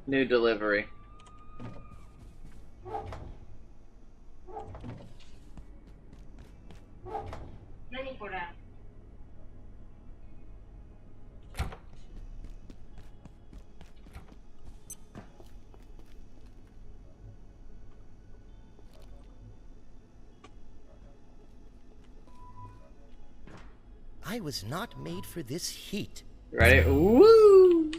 New delivery. I was not made for this heat. Ready? Woo!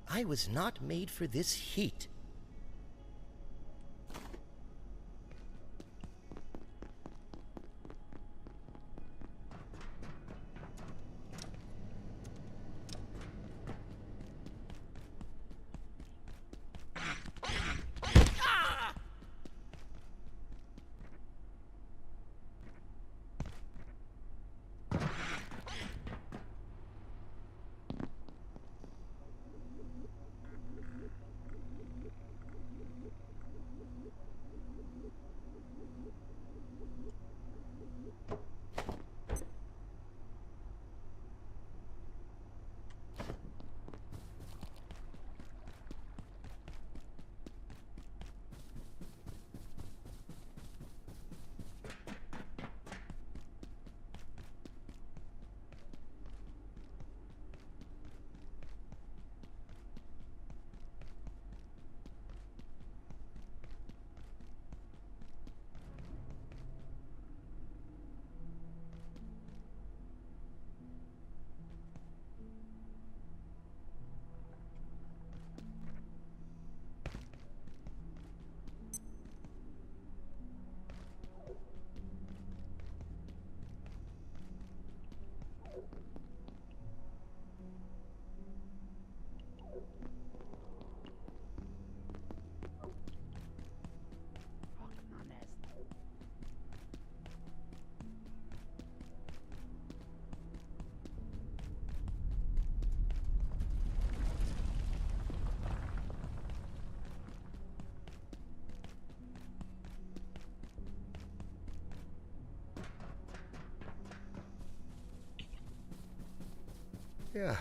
I was not made for this heat. Yeah.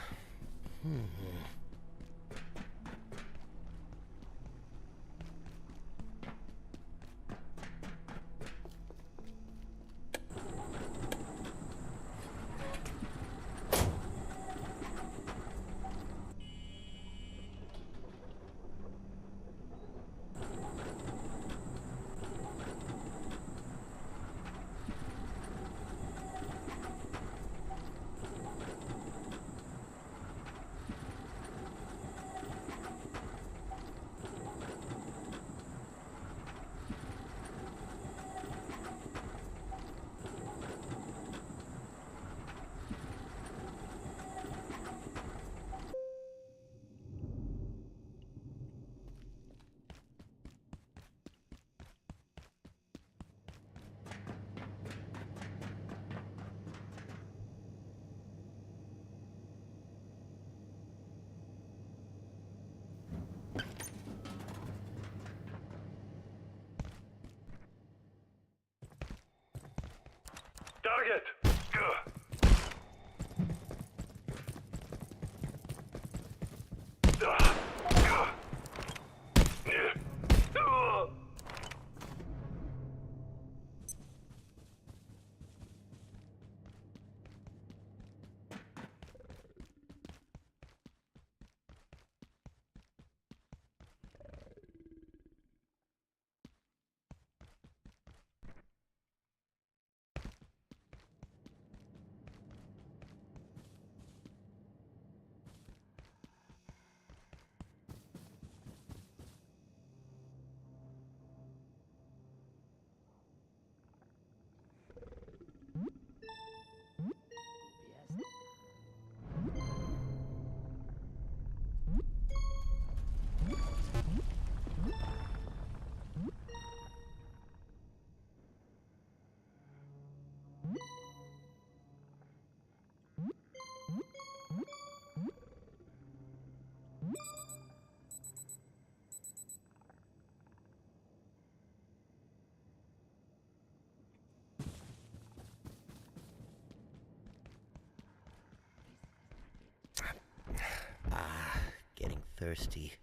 Target! Getting thirsty.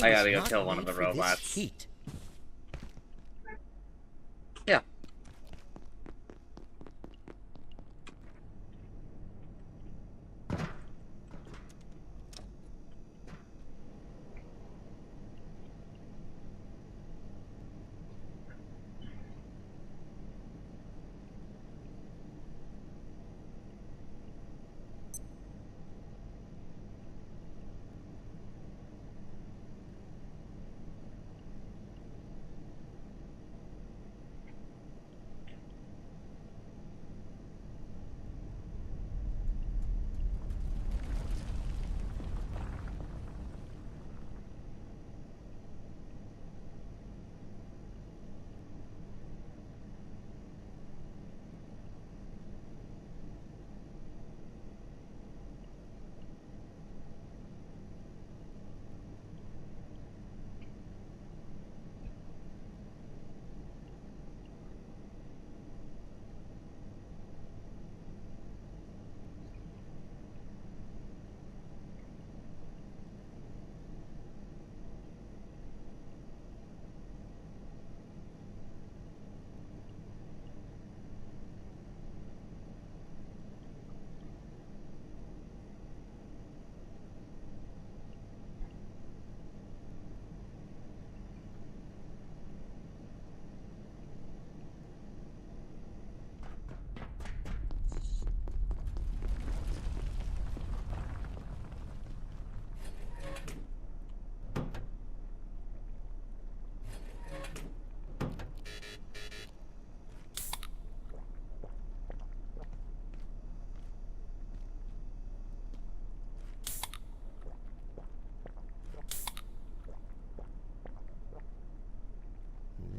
I was gotta go not kill one of made the for this robots. heat. Yeah.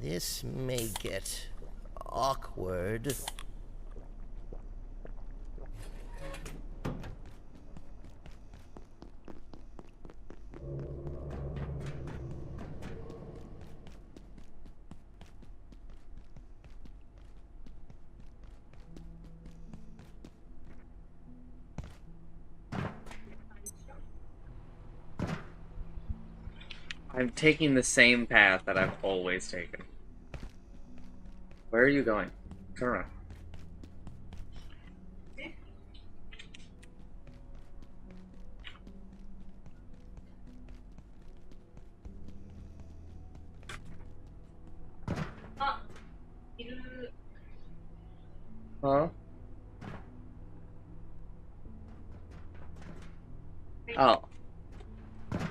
This may get awkward. I'm taking the same path that I've always taken. Where are you going? Turn around. Huh? Oh.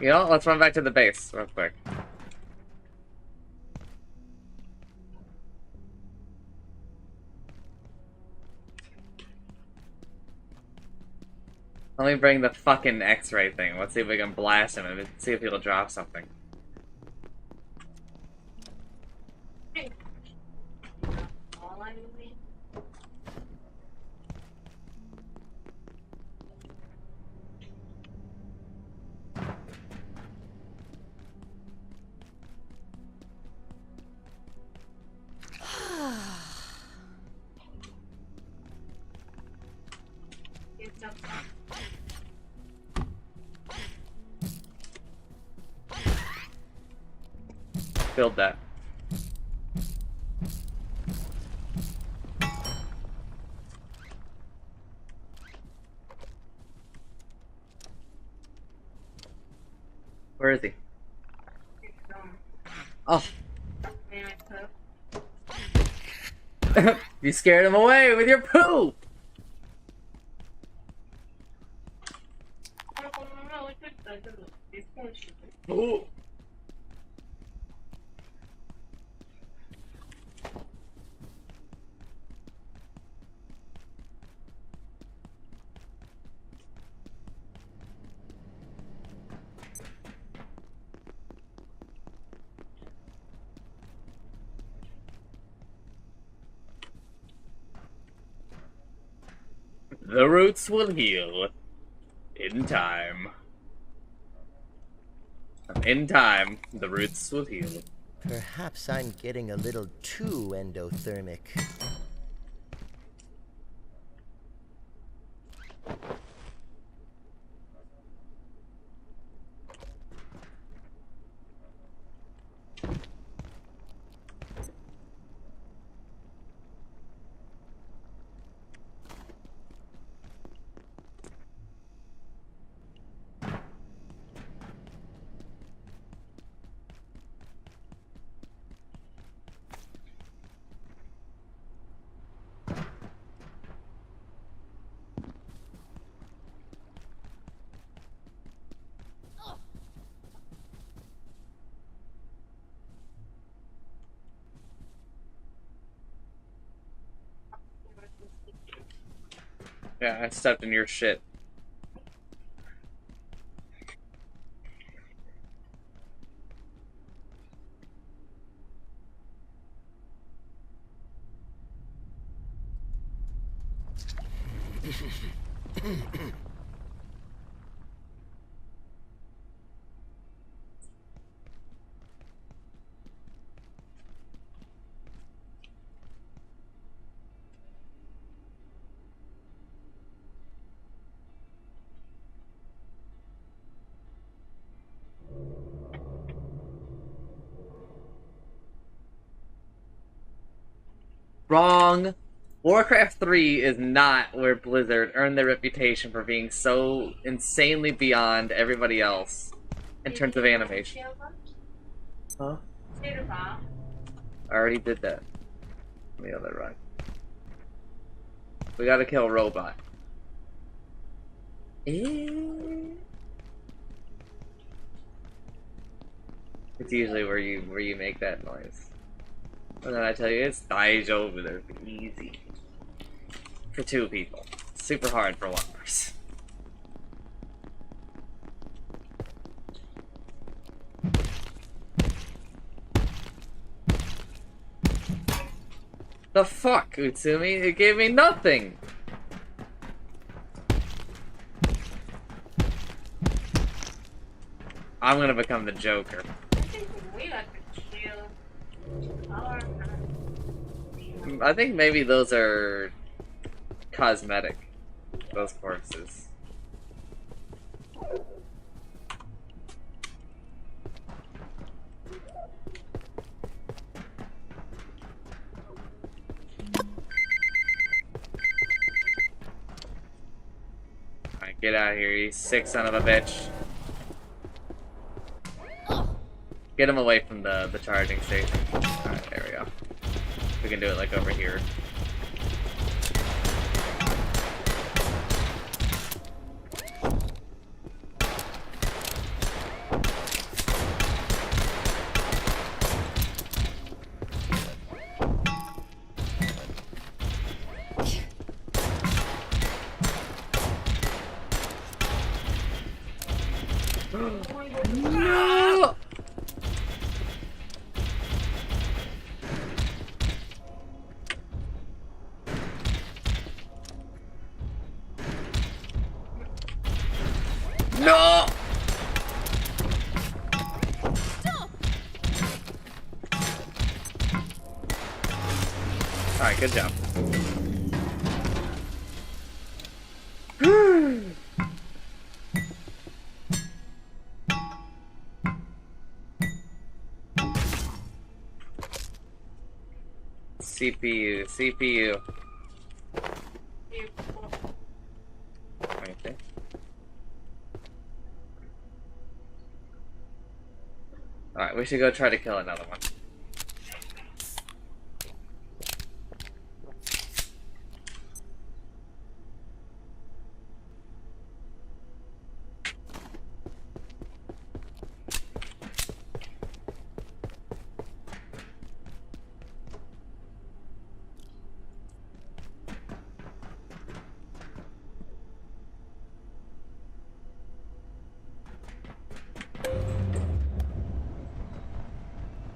You know, let's run back to the base real quick. Let me bring the fucking X-ray thing. Let's see if we can blast him and see if he'll drop something. Build that. Where is he? Oh. You scared him away with your poop! Ooh. The roots will heal. In time. In time, the roots will heal. Perhaps I'm getting a little too endothermic. Yeah, I stepped in your shit. Wrong. Warcraft 3 is not where Blizzard earned their reputation for being so insanely beyond everybody else in terms of animation. Huh? I already did that. On the other run. We gotta kill a robot. It's usually where you make that noise. And then I tell you, it's dies over there. Easy. For 2 people. Super hard for 1 person. The fuck, Utsumi? It gave me nothing! I'm gonna become the Joker. I think maybe those are cosmetic, those corpses. Alright, get out of here, you sick son of a bitch. Get him away from the charging station. Alright, there we go. We can do it like over here. No! No! Alright, good job. CPU. Right there. Alright, we should go try to kill another one.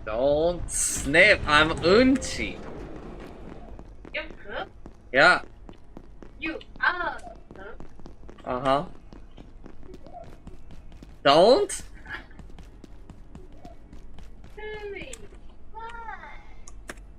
Don't snap, I'm Unchi. You're cook? Yeah. You are cook? Uh-huh. Don't?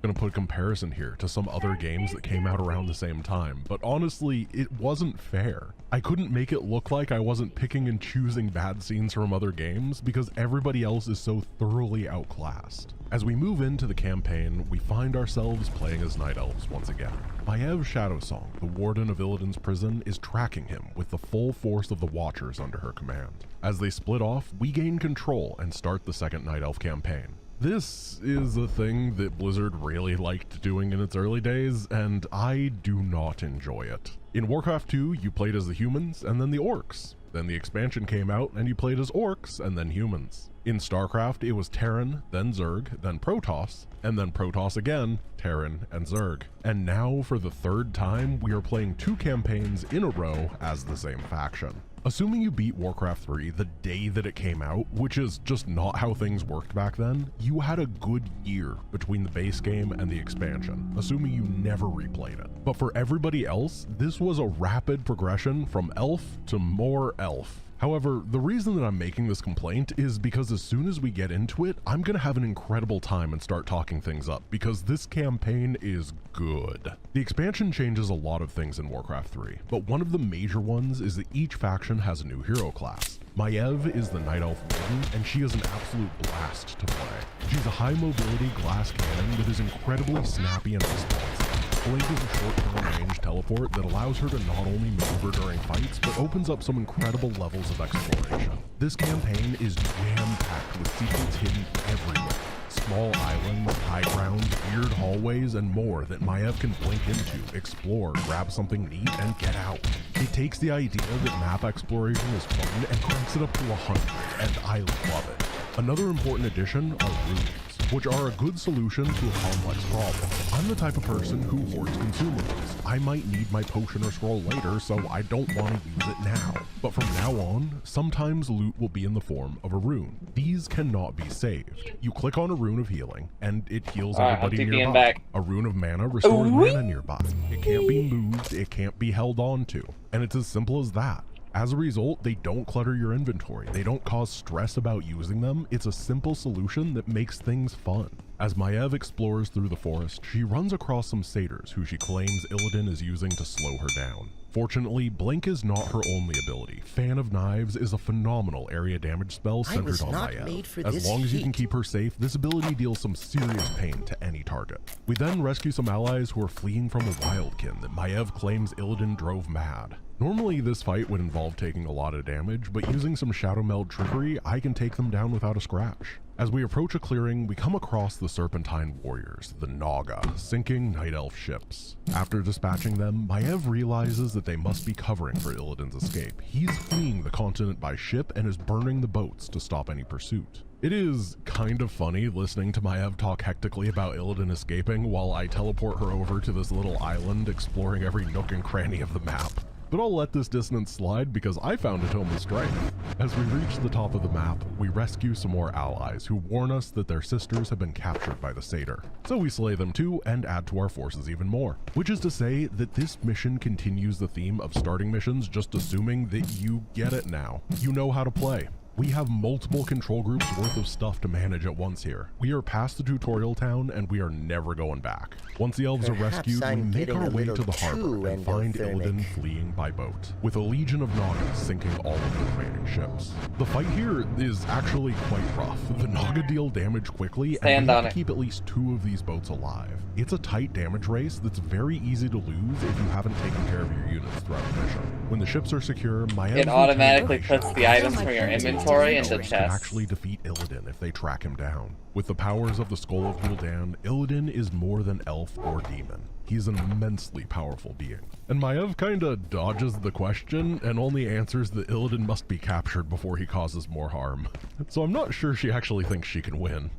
Gonna put a comparison here to some other games that came out around the same time, but honestly, it wasn't fair. I couldn't make it look like I wasn't picking and choosing bad scenes from other games because everybody else is so thoroughly outclassed. As we move into the campaign, we find ourselves playing as Night Elves once again. Bayev Shadowsong, the warden of Illidan's prison, is tracking him with the full force of the Watchers under her command. As they split off, we gain control and start the second Night Elf campaign. This is a thing that Blizzard really liked doing in its early days, and I do not enjoy it. In Warcraft 2, you played as the humans and then the orcs. Then the expansion came out and you played as orcs and then humans. In StarCraft, it was Terran, then Zerg, then Protoss, and then Protoss again, Terran, and Zerg. And now, for the third time, we are playing 2 campaigns in a row as the same faction. Assuming you beat Warcraft 3 the day that it came out, which is just not how things worked back then, you had a good year between the base game and the expansion, assuming you never replayed it. But for everybody else, this was a rapid progression from elf to more elf. However, the reason that I'm making this complaint is because as soon as we get into it, I'm gonna have an incredible time and start talking things up, because this campaign is good. The expansion changes a lot of things in Warcraft 3, but one of the major ones is that each faction has a new hero class. Maiev is the Night Elf Warden, and she is an absolute blast to play. She's a high mobility glass cannon that is incredibly snappy and responsive. Blink is a short-term range teleport that allows her to not only maneuver during fights, but opens up some incredible levels of exploration. This campaign is jam-packed with secrets hidden everywhere. Small islands, high ground, weird hallways, and more that Maiev can blink into, explore, grab something neat, and get out. It takes the idea that map exploration is fun and cranks it up to 100, and I love it. Another important addition are runes, which are a good solution to a complex problem. I'm the type of person who hoards consumables. I might need my potion or scroll later, so I don't want to use it now. But from now on, sometimes loot will be in the form of a rune. These cannot be saved. You click on a rune of healing, and it heals everybody nearby. Back. A rune of mana restores mana nearby. It can't be moved, it can't be held on to. And it's as simple as that. As a result, they don't clutter your inventory, they don't cause stress about using them, it's a simple solution that makes things fun. As Maiev explores through the forest, she runs across some satyrs who she claims Illidan is using to slow her down. Fortunately, Blink is not her only ability. Fan of Knives is a phenomenal area damage spell centered on Maiev. As long as you can keep her safe, this ability deals some serious pain to any target. We then rescue some allies who are fleeing from a wildkin that Maiev claims Illidan drove mad. Normally this fight would involve taking a lot of damage, but using some Shadow Meld trickery, I can take them down without a scratch. As we approach a clearing, we come across the Serpentine Warriors, the Naga, sinking Night Elf ships. After dispatching them, Maiev realizes that they must be covering for Illidan's escape. He's fleeing the continent by ship and is burning the boats to stop any pursuit. It is kind of funny listening to Maiev talk hectically about Illidan escaping while I teleport her over to this little island exploring every nook and cranny of the map. But I'll let this dissonance slide because I found a tome of strength. As we reach the top of the map, we rescue some more allies who warn us that their sisters have been captured by the satyr. So we slay them too and add to our forces even more. Which is to say that this mission continues the theme of starting missions just assuming that you get it now. You know how to play. We have multiple control groups worth of stuff to manage at once here. We are past the tutorial town and we are never going back. Once the elves are rescued, we make our way to the harbor and find Illidan fleeing by boat, with a legion of Naga sinking all of the remaining ships. The fight here is actually quite rough. The Naga deal damage quickly and we have to keep at least 2 of these boats alive. It's a tight damage race that's very easy to lose if you haven't taken care of your units throughout the mission. When the ships are secure, Maiev it automatically puts the items from your inventory into can chests. Actually defeat Illidan if they track him down. With the powers of the Skull of Gul'dan, Illidan is more than elf or demon. He's an immensely powerful being. And Maiev kinda dodges the question and only answers that Illidan must be captured before he causes more harm. So I'm not sure she actually thinks she can win.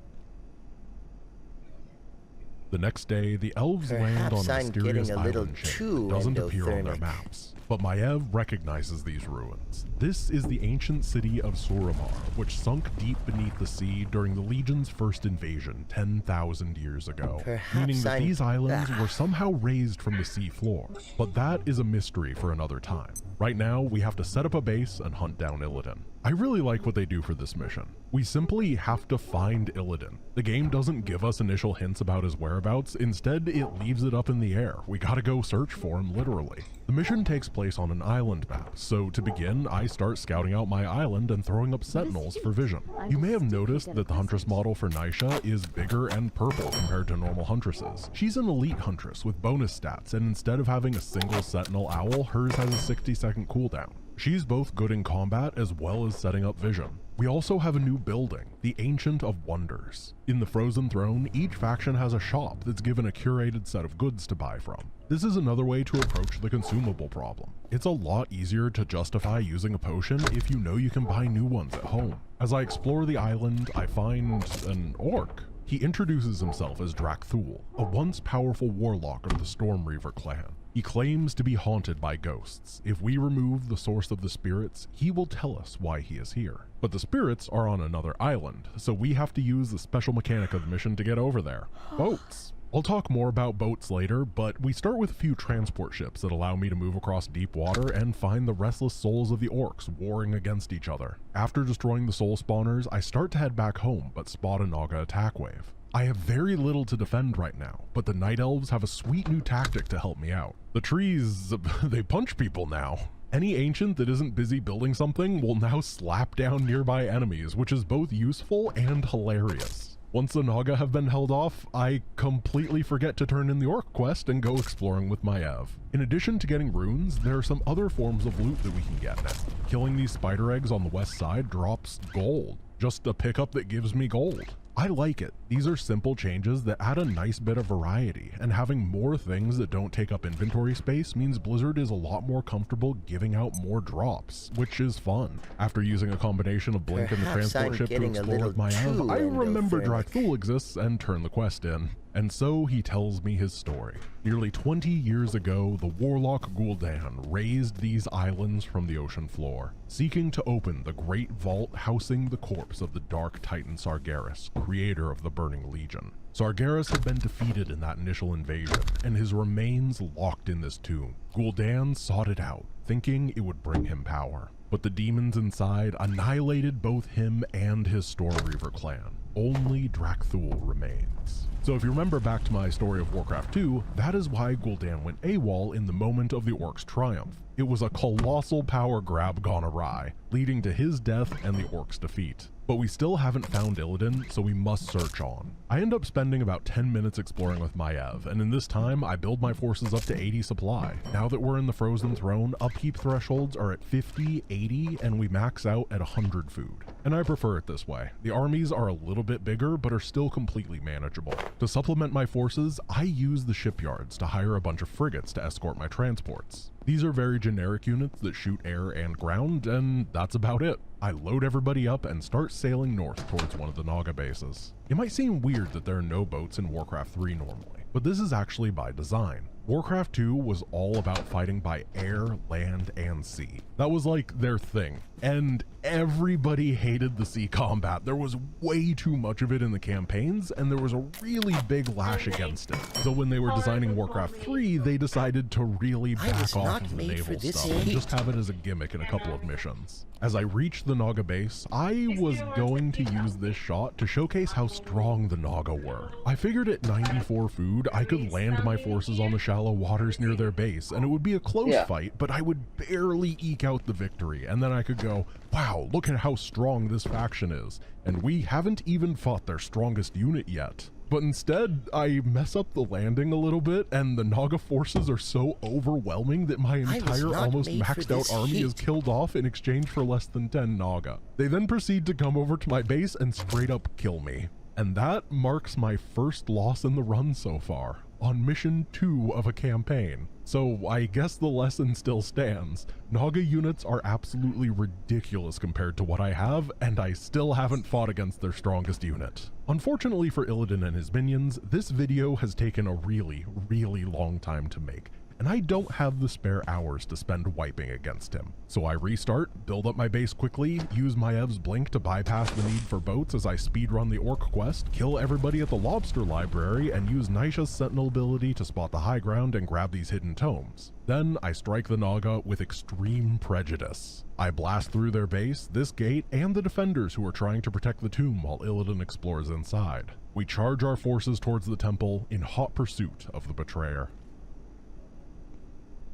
The next day, the elves land on a mysterious island chain that doesn't appear on their maps. But Maiev recognizes these ruins. This is the ancient city of Suramar, which sunk deep beneath the sea during the Legion's first invasion 10,000 years ago, meaning that these islands were somehow raised from the sea floor. But that is a mystery for another time. Right now, we have to set up a base and hunt down Illidan. I really like what they do for this mission. We simply have to find Illidan. The game doesn't give us initial hints about his whereabouts, instead it leaves it up in the air. We gotta go search for him, literally. The mission takes place on an island map, so to begin, I start scouting out my island and throwing up sentinels for vision. You may have noticed that the Huntress model for Naisha is bigger and purple compared to normal Huntresses. She's an elite Huntress with bonus stats, and instead of having a single sentinel owl, hers has a 60-second cooldown. She's both good in combat as well as setting up vision. We also have a new building, the Ancient of Wonders. In the Frozen Throne, each faction has a shop that's given a curated set of goods to buy from. This is another way to approach the consumable problem. It's a lot easier to justify using a potion if you know you can buy new ones at home. As I explore the island, I find an orc. He introduces himself as Drakthul, a once powerful warlock of the Stormreaver clan. He claims to be haunted by ghosts. If we remove the source of the spirits, he will tell us why he is here. But the spirits are on another island, so we have to use the special mechanic of the mission to get over there. Boats. I'll talk more about boats later, but we start with a few transport ships that allow me to move across deep water and find the restless souls of the orcs warring against each other. After destroying the soul spawners, I start to head back home, but spot a Naga attack wave. I have very little to defend right now, but the Night Elves have a sweet new tactic to help me out. The trees, they punch people now. Any ancient that isn't busy building something will now slap down nearby enemies, which is both useful and hilarious. Once the Naga have been held off, I completely forget to turn in the orc quest and go exploring with Maiev. In addition to getting runes, there are some other forms of loot that we can get now. Killing these spider eggs on the west side drops gold. Just a pickup that gives me gold. I like it. These are simple changes that add a nice bit of variety, and having more things that don't take up inventory space means Blizzard is a lot more comfortable giving out more drops, which is fun. After using a combination of Blink and the transport ship to explore with Maiev, I remember Drakthul exists and turn the quest in. And so he tells me his story. Nearly 20 years ago, the warlock Gul'dan raised these islands from the ocean floor, seeking to open the great vault housing the corpse of the Dark Titan Sargeras, creator of the Burning Legion. Sargeras had been defeated in that initial invasion, and his remains locked in this tomb. Gul'dan sought it out, thinking it would bring him power. But the demons inside annihilated both him and his Stormreaver clan. Only Drakthul remains. So if you remember back to my story of Warcraft 2, that is why Gul'dan went AWOL in the moment of the orcs' triumph. It was a colossal power grab gone awry, leading to his death and the orcs' defeat. But we still haven't found Illidan, so we must search on. I end up spending about 10 minutes exploring with Maiev, and in this time, I build my forces up to 80 supply. Now that we're in the Frozen Throne, upkeep thresholds are at 50, 80, and we max out at 100 food. And I prefer it this way. The armies are a little bit bigger, but are still completely manageable. To supplement my forces, I use the shipyards to hire a bunch of frigates to escort my transports. These are very generic units that shoot air and ground, and that's about it. I load everybody up and start sailing north towards one of the Naga bases. It might seem weird that there are no boats in Warcraft 3 normally, but this is actually by design. Warcraft 2 was all about fighting by air, land, and sea. That was like their thing. And everybody hated the sea combat. There was way too much of it in the campaigns, and there was a really big lash against it. So when they were designing Warcraft 3, they decided to really back off of the naval stuff and just have it as a gimmick in a couple of missions. As I reached the Naga base, I was going to use this shot to showcase how strong the Naga were. I figured at 94 food, I could land my forces on the shallow waters near their base, and it would be a close fight, but I would barely eke out the victory, and then I could go, wow, look at how strong this faction is, and we haven't even fought their strongest unit yet. But instead, I mess up the landing a little bit, and the Naga forces are so overwhelming that my entire almost maxed out army is killed off in exchange for less than 10 Naga. They then proceed to come over to my base and straight up kill me. And that marks my first loss in the run so far, on mission 2 of a campaign. So I guess the lesson still stands. Naga units are absolutely ridiculous compared to what I have, and I still haven't fought against their strongest unit. Unfortunately for Illidan and his minions, this video has taken a really, really long time to make, and I don't have the spare hours to spend wiping against him. So I restart, build up my base quickly, use Maiev's Blink to bypass the need for boats as I speedrun the Orc quest, kill everybody at the Lobster Library, and use Nisha's Sentinel ability to spot the high ground and grab these hidden tomes. Then I strike the Naga with extreme prejudice. I blast through their base, this gate, and the defenders who are trying to protect the tomb while Illidan explores inside. We charge our forces towards the temple in hot pursuit of the betrayer.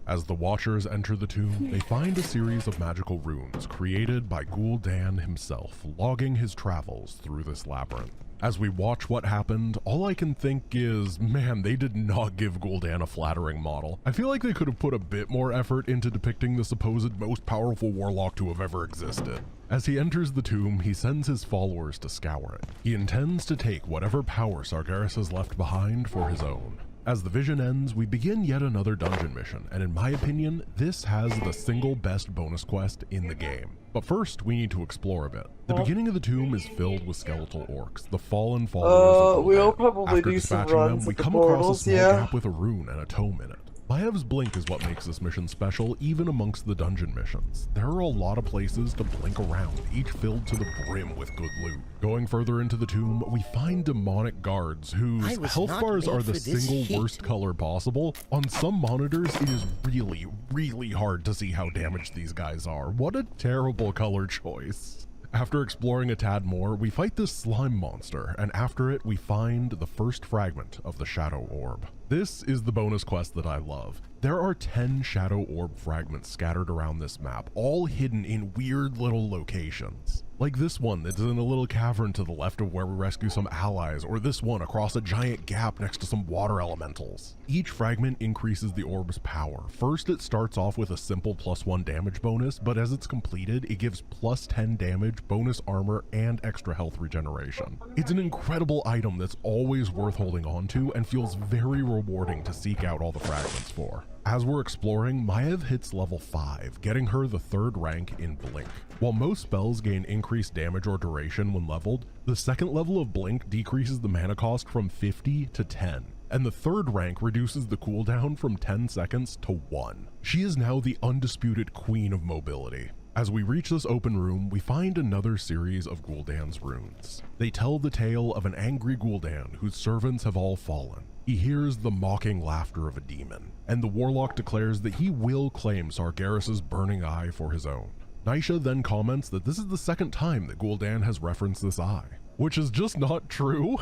As the Watchers enter the tomb, they find a series of magical runes created by Gul'dan himself, logging his travels through this labyrinth. As we watch what happened, all I can think is, man, they did not give Gul'dan a flattering model. I feel like they could have put a bit more effort into depicting the supposed most powerful warlock to have ever existed. As he enters the tomb, he sends his followers to scour it. He intends to take whatever power Sargeras has left behind for his own. As the vision ends, we begin yet another dungeon mission, and in my opinion, this has the single best bonus quest in the game. But first, we need to explore a bit. The beginning of the tomb is filled with skeletal orcs, the fallen followers of we'll Gul'dan. probably After do some dispatching them, runs we at the come across a portals, small yeah. gap with a rune and a tome in it. Maev's Blink is what makes this mission special even amongst the dungeon missions. There are a lot of places to blink around, each filled to the brim with good loot. Going further into the tomb, we find demonic guards whose health bars are the single worst color possible. On some monitors, it is really, really hard to see how damaged these guys are. What a terrible color choice. After exploring a tad more, we fight this slime monster, and after it, we find the first fragment of the Shadow Orb. This is the bonus quest that I love. There are 10 Shadow Orb fragments scattered around this map, all hidden in weird little locations. Like this one that's in a little cavern to the left of where we rescue some allies, or this one across a giant gap next to some water elementals. Each fragment increases the orb's power. First, it starts off with a simple +1 damage bonus, but as it's completed, it gives +10 damage, bonus armor, and extra health regeneration. It's an incredible item that's always worth holding on to and feels very rewarding to seek out all the fragments for. As we're exploring, Maiev hits level 5, getting her the 3rd rank in Blink. While most spells gain increased damage or duration when leveled, the 2nd level of Blink decreases the mana cost from 50 to 10, and the 3rd rank reduces the cooldown from 10 seconds to 1. She is now the undisputed queen of mobility. As we reach this open room, we find another series of Gul'dan's runes. They tell the tale of an angry Gul'dan whose servants have all fallen. He hears the mocking laughter of a demon, and the warlock declares that he will claim Sargeras' burning eye for his own. Naisha then comments that this is the 2nd time that Gul'dan has referenced this eye, which is just not true.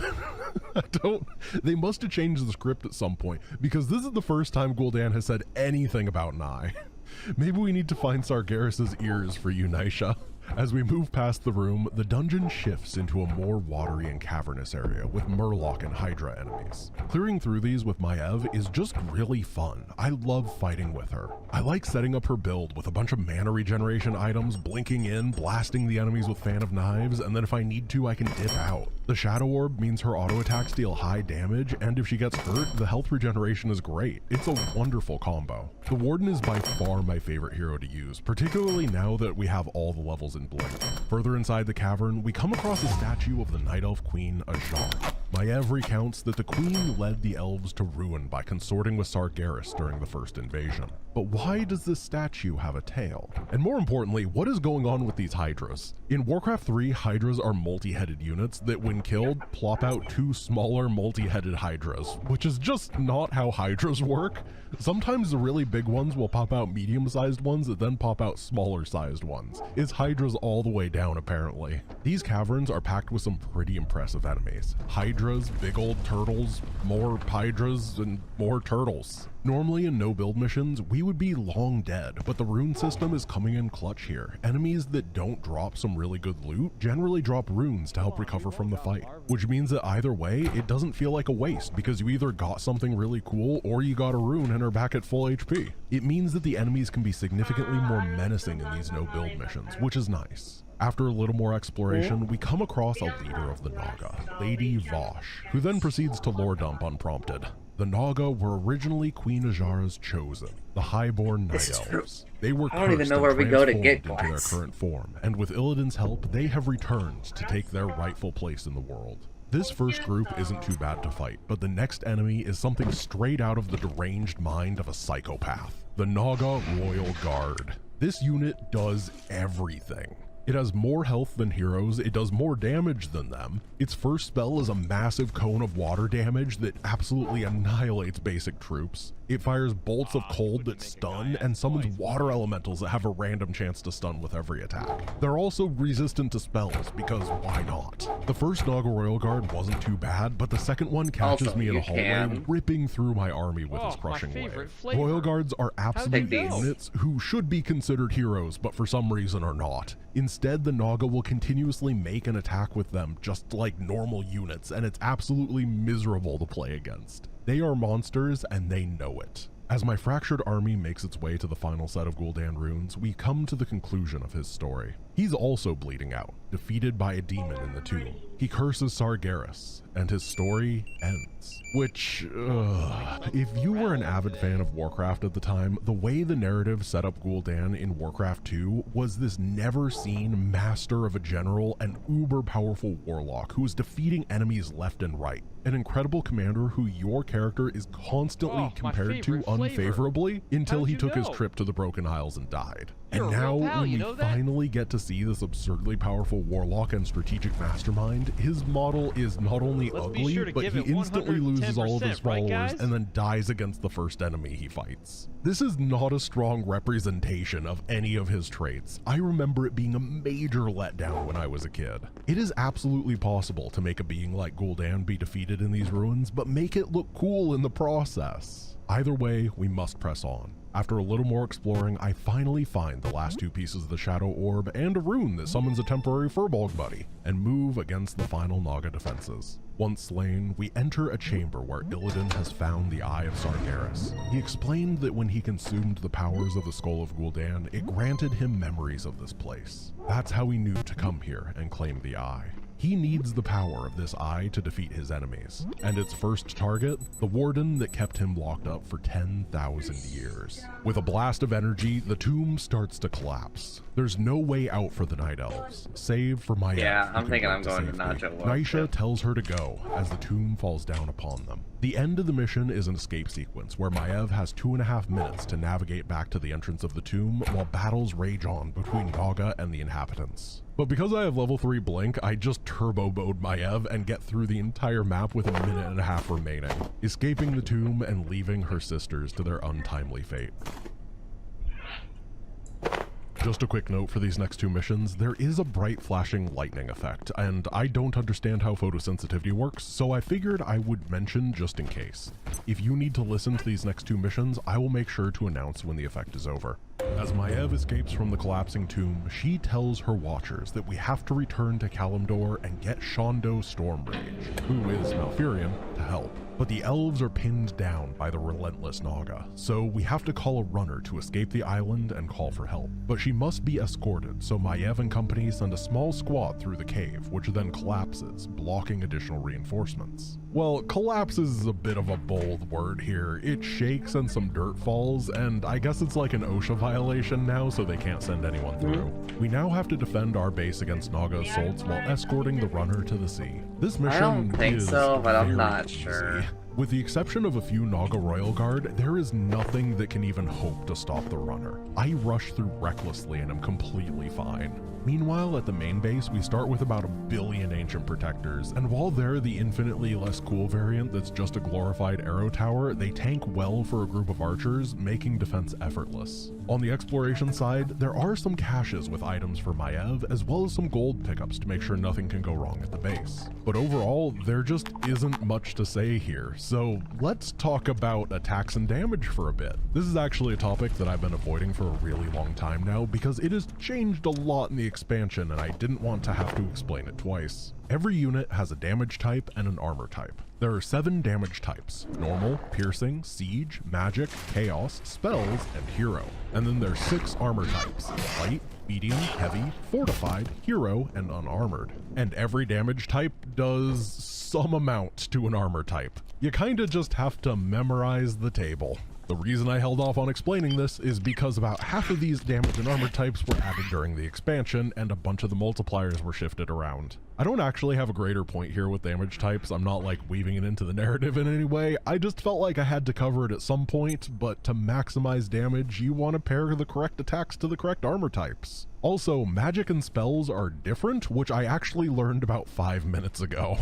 They must have changed the script at some point, because this is the first time Gul'dan has said anything about an eye. Maybe we need to find Sargeras' ears for you, Naisha. As we move past the room, the dungeon shifts into a more watery and cavernous area with Murloc and Hydra enemies. Clearing through these with Maiev is just really fun. I love fighting with her. I like setting up her build with a bunch of mana regeneration items, blinking in, blasting the enemies with Fan of Knives, and then if I need to, I can dip out. The Shadow Orb means her auto attacks deal high damage, and if she gets hurt, the health regeneration is great. It's a wonderful combo. The Warden is by far my favorite hero to use, particularly now that we have all the levels in Blink. Further inside the cavern, we come across a statue of the Night Elf Queen Ajar. Maiev recounts that the queen led the elves to ruin by consorting with Sargeras during the first invasion. But why does this statue have a tail? And more importantly, what is going on with these Hydras? In Warcraft 3, Hydras are multi-headed units that when killed, plop out 2 smaller multi-headed Hydras, which is just not how Hydras work. Sometimes the really big ones will pop out medium-sized ones that then pop out smaller-sized ones. It's Hydras all the way down, apparently. These caverns are packed with some pretty impressive enemies. Hydras, big old turtles, more Hydras, and more turtles. Normally in no-build missions, we would be long dead, but the rune system is coming in clutch here. Enemies that don't drop some really good loot generally drop runes to help recover from the fight, which means that either way, it doesn't feel like a waste because you either got something really cool or you got a rune and are back at full HP. It means that the enemies can be significantly more menacing in these no-build missions, which is nice. After a little more exploration, we come across a leader of the Naga, Lady Vosh, who then proceeds to lore dump unprompted. The Naga were originally Queen Ajara's chosen, the highborn night elves. They were I don't even know where we go to get into their current form, and with Illidan's help, they have returned to take their rightful place in the world. This first group isn't too bad to fight, but the next enemy is something straight out of the deranged mind of a psychopath. The Naga Royal Guard. This unit does everything. It has more health than heroes, it does more damage than them. Its first spell is a massive cone of water damage that absolutely annihilates basic troops. It fires bolts of cold that stun and summons water elementals that have a random chance to stun with every attack. They're also resistant to spells because why not? The first Naga Royal Guard wasn't too bad, but the second one catches Also, me in you a hallway, can. ripping through my army with his crushing wave. flavor. Royal Guards are absolute these? units who should be considered heroes, but for some reason are not. Instead, the Naga will continuously make an attack with them just like normal units, and it's absolutely miserable to play against. They are monsters, and they know it. As my fractured army makes its way to the final set of Gul'dan runes, we come to the conclusion of his story. He's also bleeding out, defeated by a demon in the tomb. He curses Sargeras, and his story ends. Which, if you were an avid fan of Warcraft at the time, the way the narrative set up Gul'dan in Warcraft 2 was this never-seen master of a general and uber-powerful warlock who was defeating enemies left and right. An incredible commander who your character is constantly compared to unfavorably until he took his trip to the Broken Isles and died. And now, when we finally get to see this absurdly powerful warlock and strategic mastermind, his model is not only ugly, but he instantly loses all of his followers and then dies against the first enemy he fights. This is not a strong representation of any of his traits. I remember it being a major letdown when I was a kid. It is absolutely possible to make a being like Gul'dan be defeated in these ruins, but make it look cool in the process. Either way, we must press on. After a little more exploring, I finally find the last two pieces of the Shadow Orb and a rune that summons a temporary Furbolg buddy, and move against the final Naga defenses. Once slain, we enter a chamber where Illidan has found the Eye of Sargeras. He explained that when he consumed the powers of the Skull of Gul'dan, it granted him memories of this place. That's how he knew to come here and claim the Eye. He needs the power of this eye to defeat his enemies, and its first target, the warden that kept him locked up for 10,000 years. With a blast of energy, the tomb starts to collapse. There's no way out for the Night Elves, save for Maiev. Yeah, I'm thinking I'm going to safety. Naja. Naisha tells her to go as the tomb falls down upon them. The end of the mission is an escape sequence where Maiev has 2.5 minutes to navigate back to the entrance of the tomb while battles rage on between Naga and the inhabitants. But because I have level 3 Blink, I just turbo mode Maiev and get through the entire map with 1.5 minutes remaining, escaping the tomb and leaving her sisters to their untimely fate. Just a quick note for these next two missions, there is a bright flashing lightning effect, and I don't understand how photosensitivity works, so I figured I would mention just in case. If you need to listen to these next two missions, I will make sure to announce when the effect is over. As Maiev escapes from the collapsing tomb, she tells her watchers that we have to return to Kalimdor and get Shondo Stormrage, who is Malfurion, to help. But the elves are pinned down by the relentless Naga, so we have to call a runner to escape the island and call for help. But she must be escorted, so Maiev and company send a small squad through the cave, which then collapses, blocking additional reinforcements. Well, collapses is a bit of a bold word here. It shakes and some dirt falls, and I guess it's like an OSHA violation now, so they can't send anyone through. We now have to defend our base against Naga assaults while escorting the runner to the sea. This mission I don't think is so, but I'm very not easy. sure. With the exception of a few Naga Royal Guard, there is nothing that can even hope to stop the runner. I rush through recklessly and am completely fine. Meanwhile, at the main base, we start with about 1 billion ancient protectors, and while they're the infinitely less cool variant that's just a glorified arrow tower, they tank well for a group of archers, making defense effortless. On the exploration side, there are some caches with items for Maiev, as well as some gold pickups to make sure nothing can go wrong at the base. But overall, there just isn't much to say here, so let's talk about attacks and damage for a bit. This is actually a topic that I've been avoiding for a really long time now, because it has changed a lot in the expansion and I didn't want to have to explain it twice. Every unit has a damage type and an armor type. There are 7 damage types: normal, piercing, siege, magic, chaos, spells, and hero. And then there's 6 armor types: light, medium, heavy, fortified, hero, and unarmored. And every damage type does some amount to an armor type. You kinda just have to memorize the table. The reason I held off on explaining this is because about half of these damage and armor types were added during the expansion, and a bunch of the multipliers were shifted around. I don't actually have a greater point here with damage types. I'm not like weaving it into the narrative in any way. I just felt like I had to cover it at some point, but to maximize damage, you want to pair the correct attacks to the correct armor types. Also, magic and spells are different, which I actually learned about 5 minutes ago.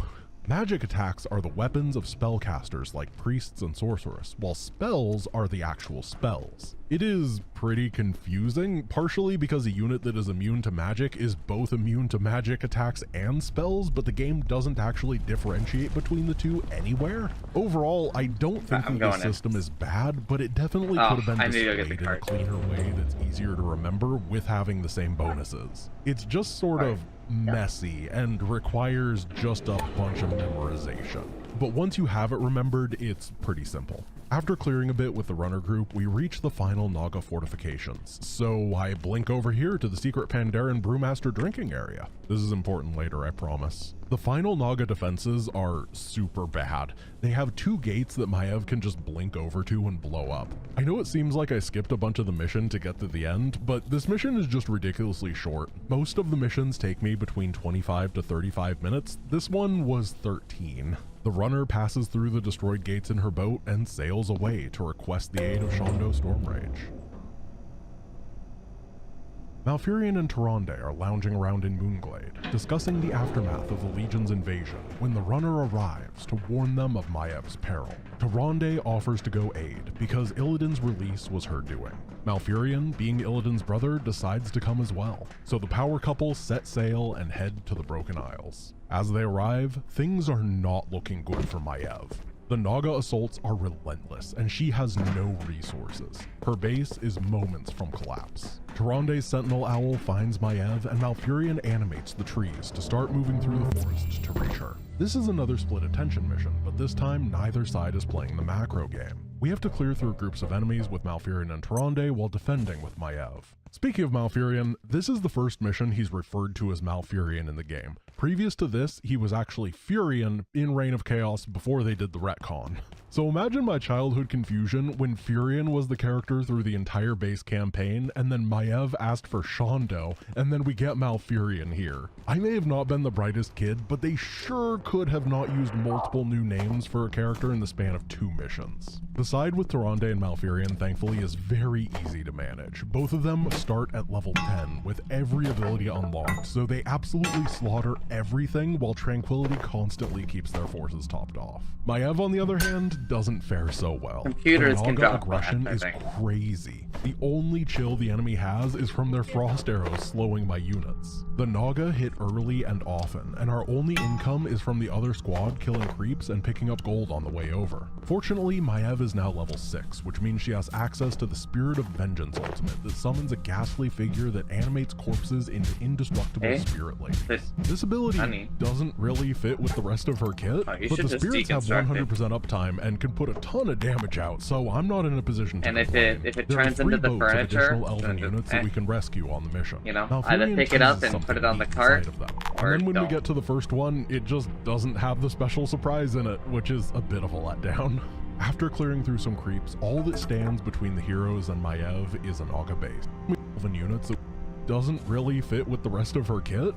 Magic attacks are the weapons of spellcasters like priests and sorcerers, while spells are the actual spells. It is pretty confusing, partially because a unit that is immune to magic is both immune to magic attacks and spells, but the game doesn't actually differentiate between the two anywhere. Overall, I don't think that this system is bad, but it definitely could have been displayed in a cleaner way that's easier to remember with having the same bonuses. It's just sort of messy and requires just a bunch of memorization. But once you have it remembered, it's pretty simple. After clearing a bit with the runner group, we reach the final Naga fortifications, so I blink over here to the secret Pandaren Brewmaster drinking area. This is important later, I promise. The final Naga defenses are super bad. They have 2 gates that Maiev can just blink over to and blow up. I know it seems like I skipped a bunch of the mission to get to the end, but this mission is just ridiculously short. Most of the missions take me between 25 to 35 minutes. This one was 13. The runner passes through the destroyed gates in her boat and sails away to request the aid of Shondo Stormrage. Malfurion and Tyrande are lounging around in Moonglade, discussing the aftermath of the Legion's invasion when the runner arrives to warn them of Maiev's peril. Tyrande offers to go aid because Illidan's release was her doing. Malfurion, being Illidan's brother, decides to come as well, so the power couple set sail and head to the Broken Isles. As they arrive, things are not looking good for Maiev. The Naga assaults are relentless, and she has no resources. Her base is moments from collapse. Tyrande's Sentinel Owl finds Maiev, and Malfurion animates the trees to start moving through the forest to reach her. This is another split attention mission, but this time neither side is playing the macro game. We have to clear through groups of enemies with Malfurion and Tyrande while defending with Maiev. Speaking of Malfurion, this is the first mission he's referred to as Malfurion in the game. Previous to this, he was actually Furion in Reign of Chaos before they did the retcon. So imagine my childhood confusion when Furion was the character through the entire base campaign, and then Maiev asked for Shondo, and then we get Malfurion here. I may have not been the brightest kid, but they sure could have not used multiple new names for a character in the span of 2 missions. The side with Tyrande and Malfurion thankfully is very easy to manage. Both of them start at level 10 with every ability unlocked, so they absolutely slaughter everything while Tranquility constantly keeps their forces topped off. Maiev, on the other hand, doesn't fare so well. Computers the can Naga drop aggression that, is crazy. The only chill the enemy has is from their frost arrows slowing my units. The Naga hit early and often, and our only income is from the other squad killing creeps and picking up gold on the way over. Fortunately, Maiev is now level 6, which means she has access to the Spirit of Vengeance ultimate that summons a ghastly figure that animates corpses into indestructible spirit ladies. This ability doesn't really fit with the rest of her kit, but the spirits have 100% uptime and can put a ton of damage out, so I'm not in a position to complain. if it turns into the furniture, additional elven units that we can rescue on the mission. You know, either pick it up and put it on the cart, or and then when don't. we get to the first one, it just doesn't have the special surprise in it, which is a bit of a letdown. After clearing through some creeps, all that stands between the heroes and Maiev is an Naga base. Elven units that doesn't really fit with the rest of her kit.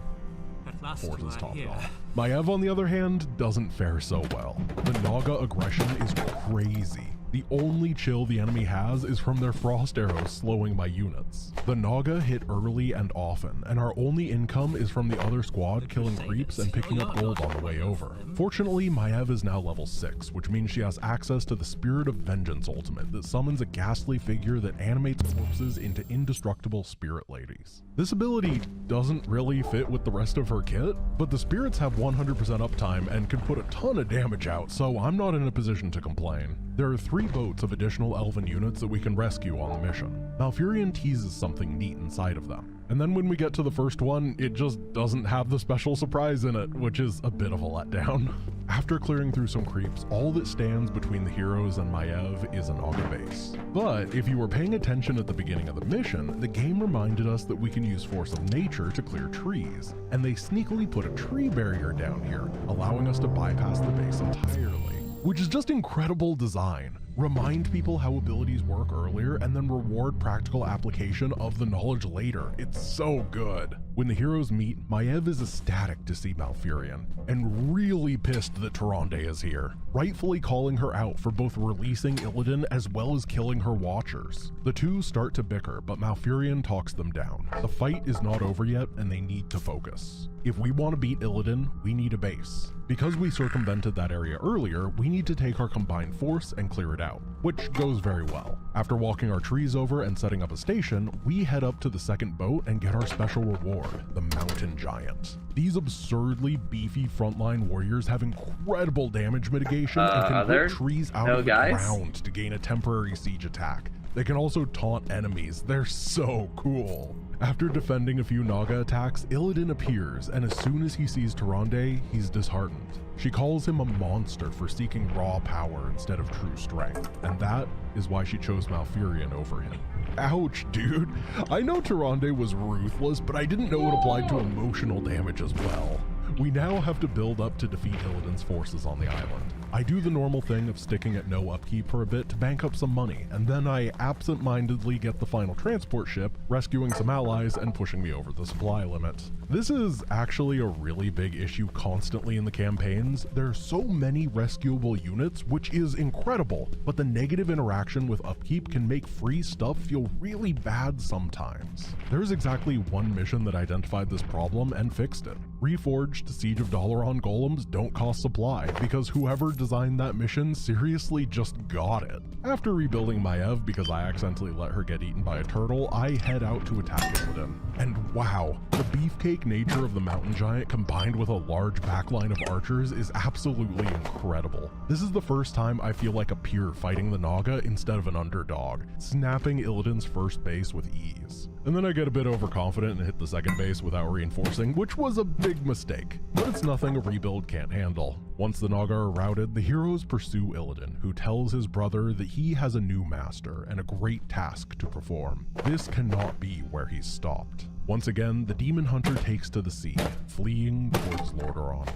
Forces topped off. Maiev, on the other hand, doesn't fare so well. The Naga aggression is crazy. The only chill the enemy has is from their frost arrows slowing my units. The Naga hit early and often, and our only income is from the other squad killing creeps and picking up gold on the way over. Fortunately, Maiev is now level 6, which means she has access to the Spirit of Vengeance ultimate that summons a ghastly figure that animates corpses into indestructible spirit ladies. This ability doesn't really fit with the rest of her kit, but the spirits have 100% uptime and can put a ton of damage out, so I'm not in a position to complain. There are 3 boats of additional elven units that we can rescue on the mission. Malfurion teases something neat inside of them. And then when we get to the first one, it just doesn't have the special surprise in it, which is a bit of a letdown. After clearing through some creeps, all that stands between the heroes and Maiev is an Naga base. But if you were paying attention at the beginning of the mission, the game reminded us that we can use Force of Nature to clear trees, and they sneakily put a tree barrier down here, allowing us to bypass the base entirely. Which is just incredible design. Remind people how abilities work earlier and then reward practical application of the knowledge later. It's so good. When the heroes meet, Maiev is ecstatic to see Malfurion, and really pissed that Tyrande is here, rightfully calling her out for both releasing Illidan as well as killing her watchers. The two start to bicker, but Malfurion talks them down. The fight is not over yet, and they need to focus. If we want to beat Illidan, we need a base. Because we circumvented that area earlier, we need to take our combined force and clear it out, which goes very well. After walking our trees over and setting up a station, we head up to the second boat and get our special reward, the Mountain Giant. These absurdly beefy frontline warriors have incredible damage mitigation and can rip trees out of the ground to gain a temporary siege attack. They can also taunt enemies. They're so cool. After defending a few Naga attacks, Illidan appears, and as soon as he sees Tyrande, he's disheartened. She calls him a monster for seeking raw power instead of true strength, and that is why she chose Malfurion over him. Ouch, dude. I know Tyrande was ruthless, but I didn't know it applied to emotional damage as well. We now have to build up to defeat Illidan's forces on the island. I do the normal thing of sticking at no upkeep for a bit to bank up some money, and then I absent-mindedly get the final transport ship, rescuing some allies and pushing me over the supply limit. This is actually a really big issue constantly in the campaigns. There are so many rescuable units, which is incredible, but the negative interaction with upkeep can make free stuff feel really bad sometimes. There's exactly one mission that identified this problem and fixed it. Reforged Siege of Dalaran golems don't cost supply, because whoever designed that mission seriously just got it. After rebuilding Maiev because I accidentally let her get eaten by a turtle, I head out to attack Illidan. And wow, the beefcake nature of the Mountain Giant combined with a large backline of archers is absolutely incredible. This is the first time I feel like a peer fighting the Naga instead of an underdog, snapping Illidan's first base with ease. And then I get a bit overconfident and hit the second base without reinforcing, which was a big mistake. But it's nothing a rebuild can't handle. Once the Naga are routed, the heroes pursue Illidan, who tells his brother that he has a new master and a great task to perform. This cannot be where he's stopped. Once again, the Demon Hunter takes to the sea, fleeing towards Lordaeron.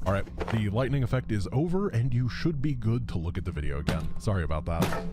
Alright, the lightning effect is over, and you should be good to look at the video again. Sorry about that.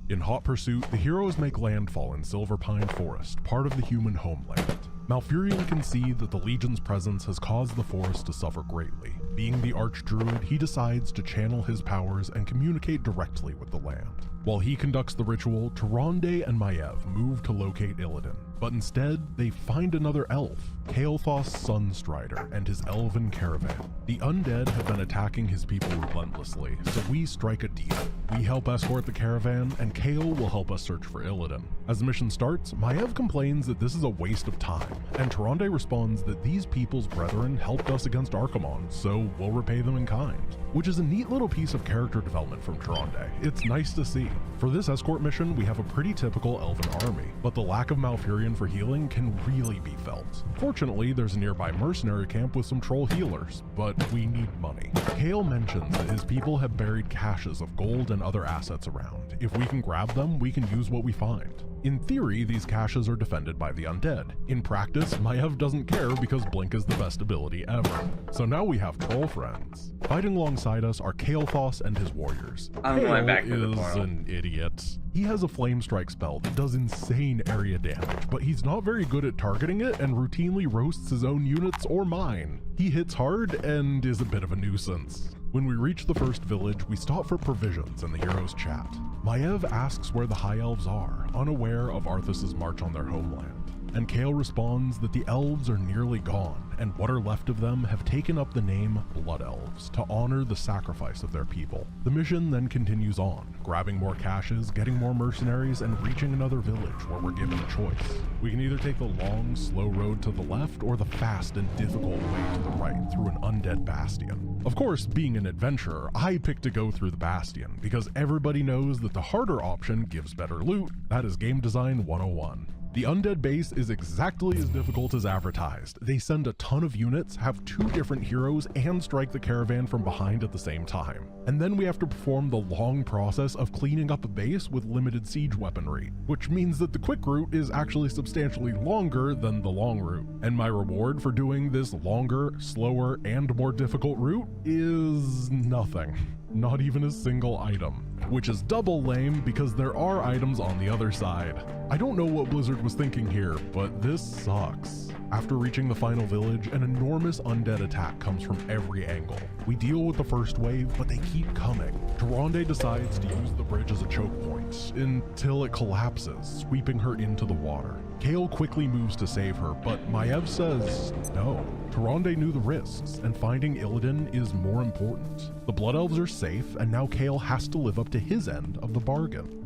In hot pursuit, the heroes make landfall in Silverpine Forest, part of the human homeland. Malfurion can see that the Legion's presence has caused the forest to suffer greatly. Being the Archdruid, he decides to channel his powers and communicate directly with the land. While he conducts the ritual, Tyrande and Maiev move to locate Illidan, but instead, they find another elf, Kael'thas Sunstrider, and his elven caravan. The undead have been attacking his people relentlessly, so we strike a deal. We help escort the caravan, and Kael will help us search for Illidan. As the mission starts, Maiev complains that this is a waste of time, and Tyrande responds that these people's brethren helped us against Archimonde, so we'll repay them in kind. Which is a neat little piece of character development from Tyrande. It's nice to see. For this escort mission, we have a pretty typical elven army, but the lack of Malfurion for healing can really be felt. Fortunately, there's a nearby mercenary camp with some troll healers, but we need money. Kael mentions that his people have buried caches of gold and other assets around. If we can grab them, we can use what we find. In theory, these caches are defended by the undead. In practice, Maiev doesn't care because Blink is the best ability ever. So now we have troll friends. Fighting alongside us are Kael'thas and his warriors. Kael is an idiot. He has a Flame Strike spell that does insane area damage, but he's not very good at targeting it and routinely roasts his own units or mine. He hits hard and is a bit of a nuisance. When we reach the first village, we stop for provisions and the heroes chat. Maiev asks where the High Elves are, unaware of Arthas' march on their homeland. And Kael responds that the elves are nearly gone, and what are left of them have taken up the name Blood Elves to honor the sacrifice of their people. The mission then continues on, grabbing more caches, getting more mercenaries, and reaching another village where we're given a choice. We can either take the long, slow road to the left or the fast and difficult way to the right through an undead bastion. Of course, being an adventurer, I picked to go through the bastion because everybody knows that the harder option gives better loot. That is game design 101. The undead base is exactly as difficult as advertised. They send a ton of units, have 2 different heroes, and strike the caravan from behind at the same time. And then we have to perform the long process of cleaning up a base with limited siege weaponry, which means that the quick route is actually substantially longer than the long route. And my reward for doing this longer, slower, and more difficult route is nothing. Not even a single item. which is double lame because there are items on the other side. I don't know what Blizzard was thinking here, but this sucks. After reaching the final village, an enormous undead attack comes from every angle. We deal with the first wave, but they keep coming. Tyrande decides to use the bridge as a choke point until it collapses, sweeping her into the water. Kael quickly moves to save her, but Maiev says no. Tyrande knew the risks, and finding Illidan is more important. The Blood Elves are safe, and now Kael has to live up to his end of the bargain.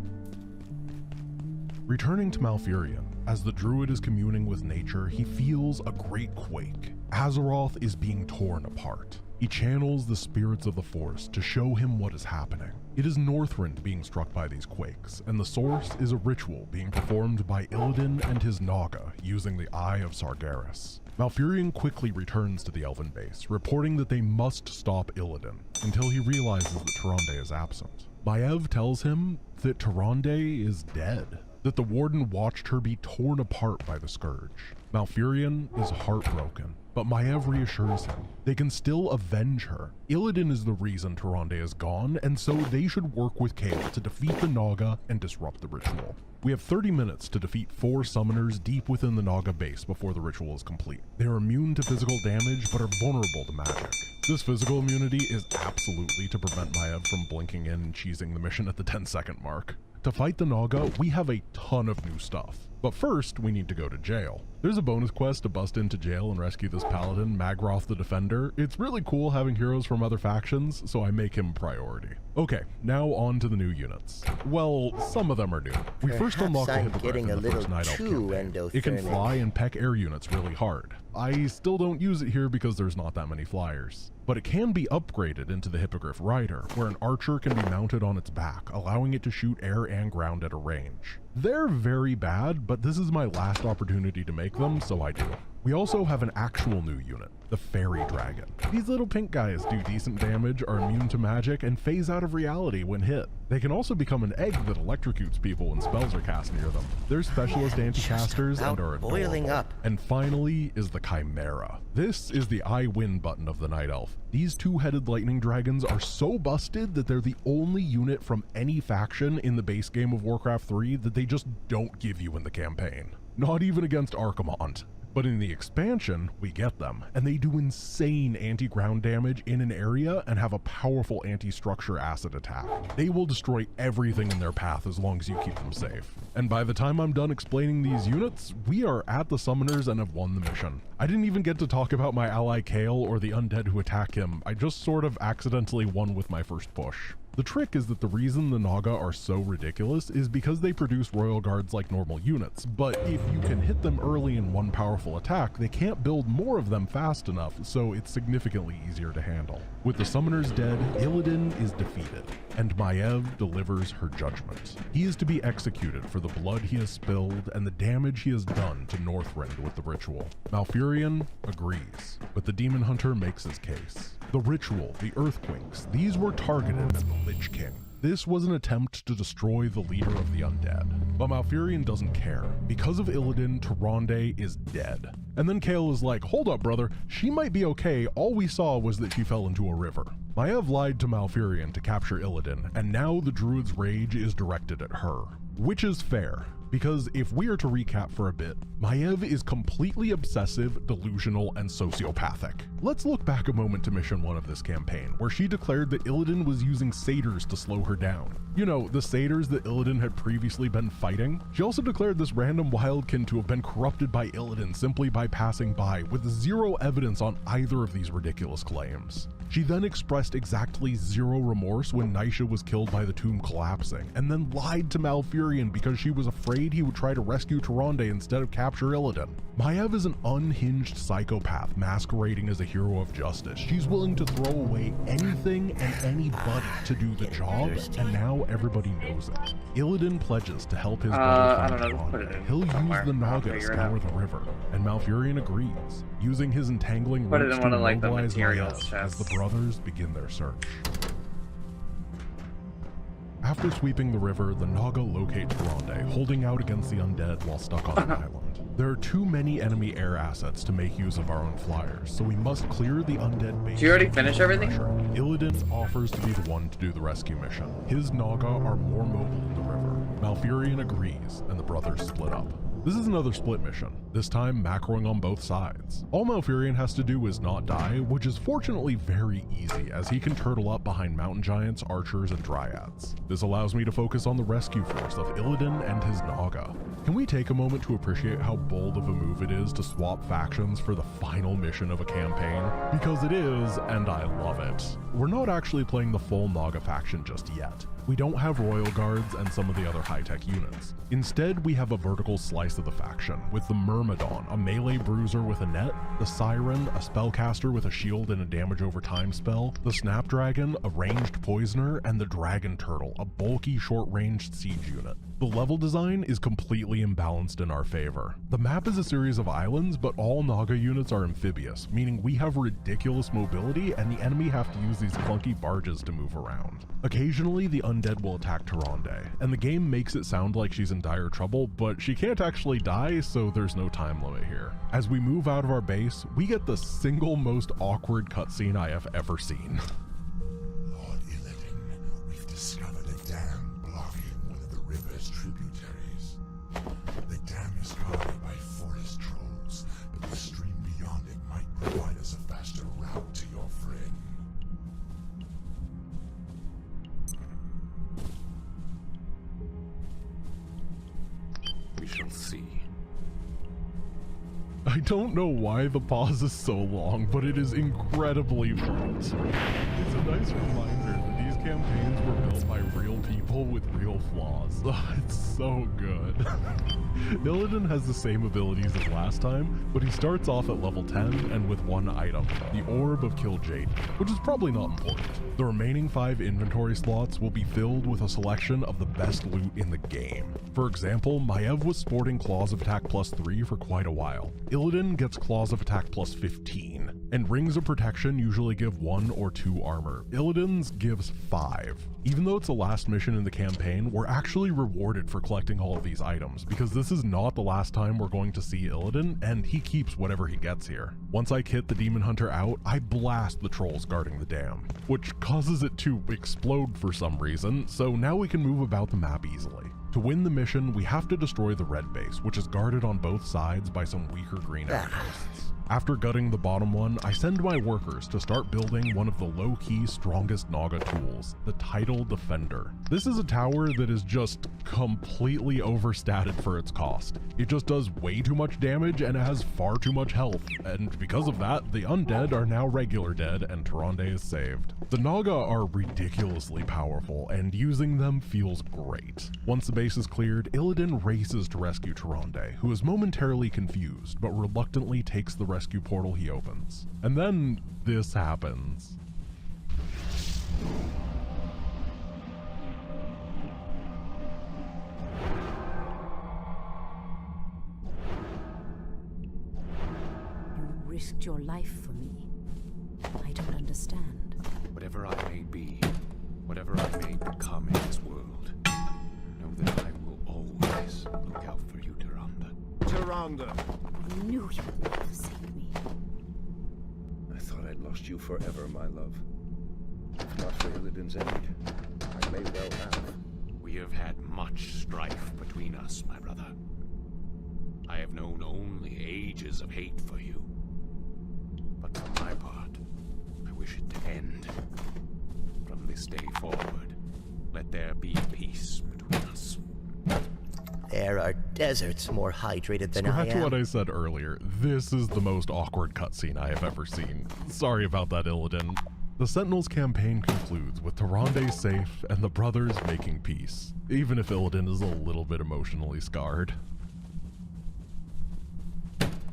Returning to Malfurion, as the druid is communing with nature, he feels a great quake. Azeroth is being torn apart. He channels the spirits of the Force to show him what is happening. It is Northrend being struck by these quakes, and the source is a ritual being performed by Illidan and his Naga using the Eye of Sargeras. Malfurion quickly returns to the Elven base, reporting that they must stop Illidan, until he realizes that Tyrande is absent. Maiev tells him that Tyrande is dead, that the Warden watched her be torn apart by the Scourge. Malfurion is heartbroken, but Maiev reassures him they can still avenge her. Illidan is the reason Tyrande is gone, and so they should work with Kael to defeat the Naga and disrupt the ritual. We have 30 minutes to defeat 4 summoners deep within the Naga base before the ritual is complete. They are immune to physical damage, but are vulnerable to magic. This physical immunity is absolutely to prevent Maiev from blinking in and cheesing the mission at the 10-second mark. To fight the Naga, we have a ton of new stuff. But first, we need to go to jail. There's a bonus quest to bust into jail and rescue this paladin, Magroth the Defender. It's really cool having heroes from other factions, so I make him priority. Okay, now on to the new units. Well, some of them are new. We first unlock the Hippogriff in the first Night Elf campaign. It can fly and peck air units really hard. I still don't use it here because there's not that many flyers. But it can be upgraded into the Hippogriff Rider, where an archer can be mounted on its back, allowing it to shoot air and ground at a range. They're very bad, but this is my last opportunity to make them, so I do. We also have an actual new unit, the Fairy Dragon. These little pink guys do decent damage, are immune to magic, and phase out of reality when hit. They can also become an egg that electrocutes people when spells are cast near them. They're specialist anti-casters and are adorable. And finally is the Chimera. This is the I win button of the Night Elf. These 2-headed lightning dragons are so busted that they're the only unit from any faction in the base game of Warcraft 3 that they just don't give you in the campaign. Not even against Archimonde. But in the expansion, we get them, and they do insane anti-ground damage in an area and have a powerful anti-structure acid attack. They will destroy everything in their path as long as you keep them safe. And by the time I'm done explaining these units, we are at the summoners and have won the mission. I didn't even get to talk about my ally Kael or the undead who attack him. I just sort of accidentally won with my first push. The trick is that the reason the Naga are so ridiculous is because they produce royal guards like normal units, but if you can hit them early in one powerful attack, they can't build more of them fast enough, so it's significantly easier to handle. With the summoners dead, Illidan is defeated, and Maiev delivers her judgment. He is to be executed for the blood he has spilled and the damage he has done to Northrend with the ritual. Malfurion agrees, but the Demon Hunter makes his case. The ritual, the earthquakes, these were targeted at the Lich King. This was an attempt to destroy the leader of the undead. But Malfurion doesn't care. Because of Illidan, Tyrande is dead. And then Kael is like, hold up brother, she might be okay, all we saw was that she fell into a river. Maiev lied to Malfurion to capture Illidan, and now the druid's rage is directed at her. Which is fair, because if we are to recap for a bit, Maiev is completely obsessive, delusional, and sociopathic. Let's look back a moment to mission 1 of this campaign, where she declared that Illidan was using satyrs to slow her down. You know, the satyrs that Illidan had previously been fighting. She also declared this random wildkin to have been corrupted by Illidan simply by passing by, with zero evidence on either of these ridiculous claims. She then expressed exactly zero remorse when Naisha was killed by the tomb collapsing, and then lied to Malfurion because she was afraid he would try to rescue Tyrande instead of capture Illidan. Maiev is an unhinged psychopath masquerading as a hero of justice. She's willing to throw away anything and anybody to do the job, and now everybody knows it. Illidan pledges to help his brother find Tyrande. He'll use the Naga to scour the river, and Malfurion agrees, using his entangling roots to mobilize Maiev as the brothers begin their search. After sweeping the river, the Naga locate Tyrande, holding out against the undead while stuck on an island. There are too many enemy air assets to make use of our own flyers, so we must clear the undead base. Did you already finish everything? Illidan offers to be the one to do the rescue mission. His Naga are more mobile in the river. Malfurion agrees, and the brothers split up. This is another split mission, this time macroing on both sides. All Malfurion has to do is not die, which is fortunately very easy as he can turtle up behind mountain giants, archers, and dryads. This allows me to focus on the rescue force of Illidan and his Naga. Can we take a moment to appreciate how bold of a move it is to swap factions for the final mission of a campaign? Because it is, and I love it. We're not actually playing the full Naga faction just yet. We don't have royal guards and some of the other high-tech units. Instead, we have a vertical slice of the faction, with the Myrmidon, a melee bruiser with a net, the Siren, a spellcaster with a shield and a damage over time spell, the Snapdragon, a ranged poisoner, and the Dragon Turtle, a bulky short-ranged siege unit. The level design is completely imbalanced in our favor. The map is a series of islands, but all Naga units are amphibious, meaning we have ridiculous mobility and the enemy have to use these clunky barges to move around. Occasionally, the undead will attack Tyrande, and the game makes it sound like she's in dire trouble, but she can't actually die, so there's no time limit here. As we move out of our base, we get the single most awkward cutscene I have ever seen. Lord Illidan, we've discovered a dam blocking one of the river's tributaries. The dam is guarded by forest trolls, but the stream beyond it might provide us a faster route to your friend. We shall see. I don't know why the pause is so long, but it is incredibly funny. It's a nice reminder that these campaigns were built by real people with real flaws. It's so good. Illidan has the same abilities as last time, but he starts off at level 10 and with one item, the Orb of Kil'jaeden, which is probably not important. The remaining 5 inventory slots will be filled with a selection of the best loot in the game. For example, Maiev was sporting Claws of Attack plus 3 for quite a while. Illidan gets Claws of Attack plus 15, and Rings of Protection usually give 1 or 2 armor. Illidan's gives 5. Even though it's the last mission in the campaign, we're actually rewarded for collecting all of these items, because this is not the last time we're going to see Illidan, and he keeps whatever he gets here. Once I kit the Demon Hunter out, I blast the trolls guarding the dam, which causes it to explode for some reason, so now we can move about the map easily. To win the mission, we have to destroy the red base, which is guarded on both sides by some weaker green outposts. After gutting the bottom one, I send my workers to start building one of the low-key strongest Naga tools, the Tidal Defender. This is a tower that is just completely overstated for its cost. It just does way too much damage and it has far too much health, and because of that, the undead are now regular dead and Tyrande is saved. The Naga are ridiculously powerful, and using them feels great. Once the base is cleared, Illidan races to rescue Tyrande, who is momentarily confused, but reluctantly takes the rescue portal he opens. And then this happens. You risked your life for me. I don't understand. Whatever I may be, whatever I may become in this world, know that I will always look out for you, Tyrande. Tyrande! I knew you would not forsake me. I thought I'd lost you forever, my love. If not for Illidan's aid, I may well have. We have had much strife between us, my brother. I have known only ages of hate for you. But for my part, I wish it to end. From this day forward, let there be peace between us. There are deserts more hydrated than I Scratch am. what I said earlier. This is the most awkward cutscene I have ever seen. Sorry about that, Illidan. The Sentinels campaign concludes with Tyrande safe and the brothers making peace, even if Illidan is a little bit emotionally scarred.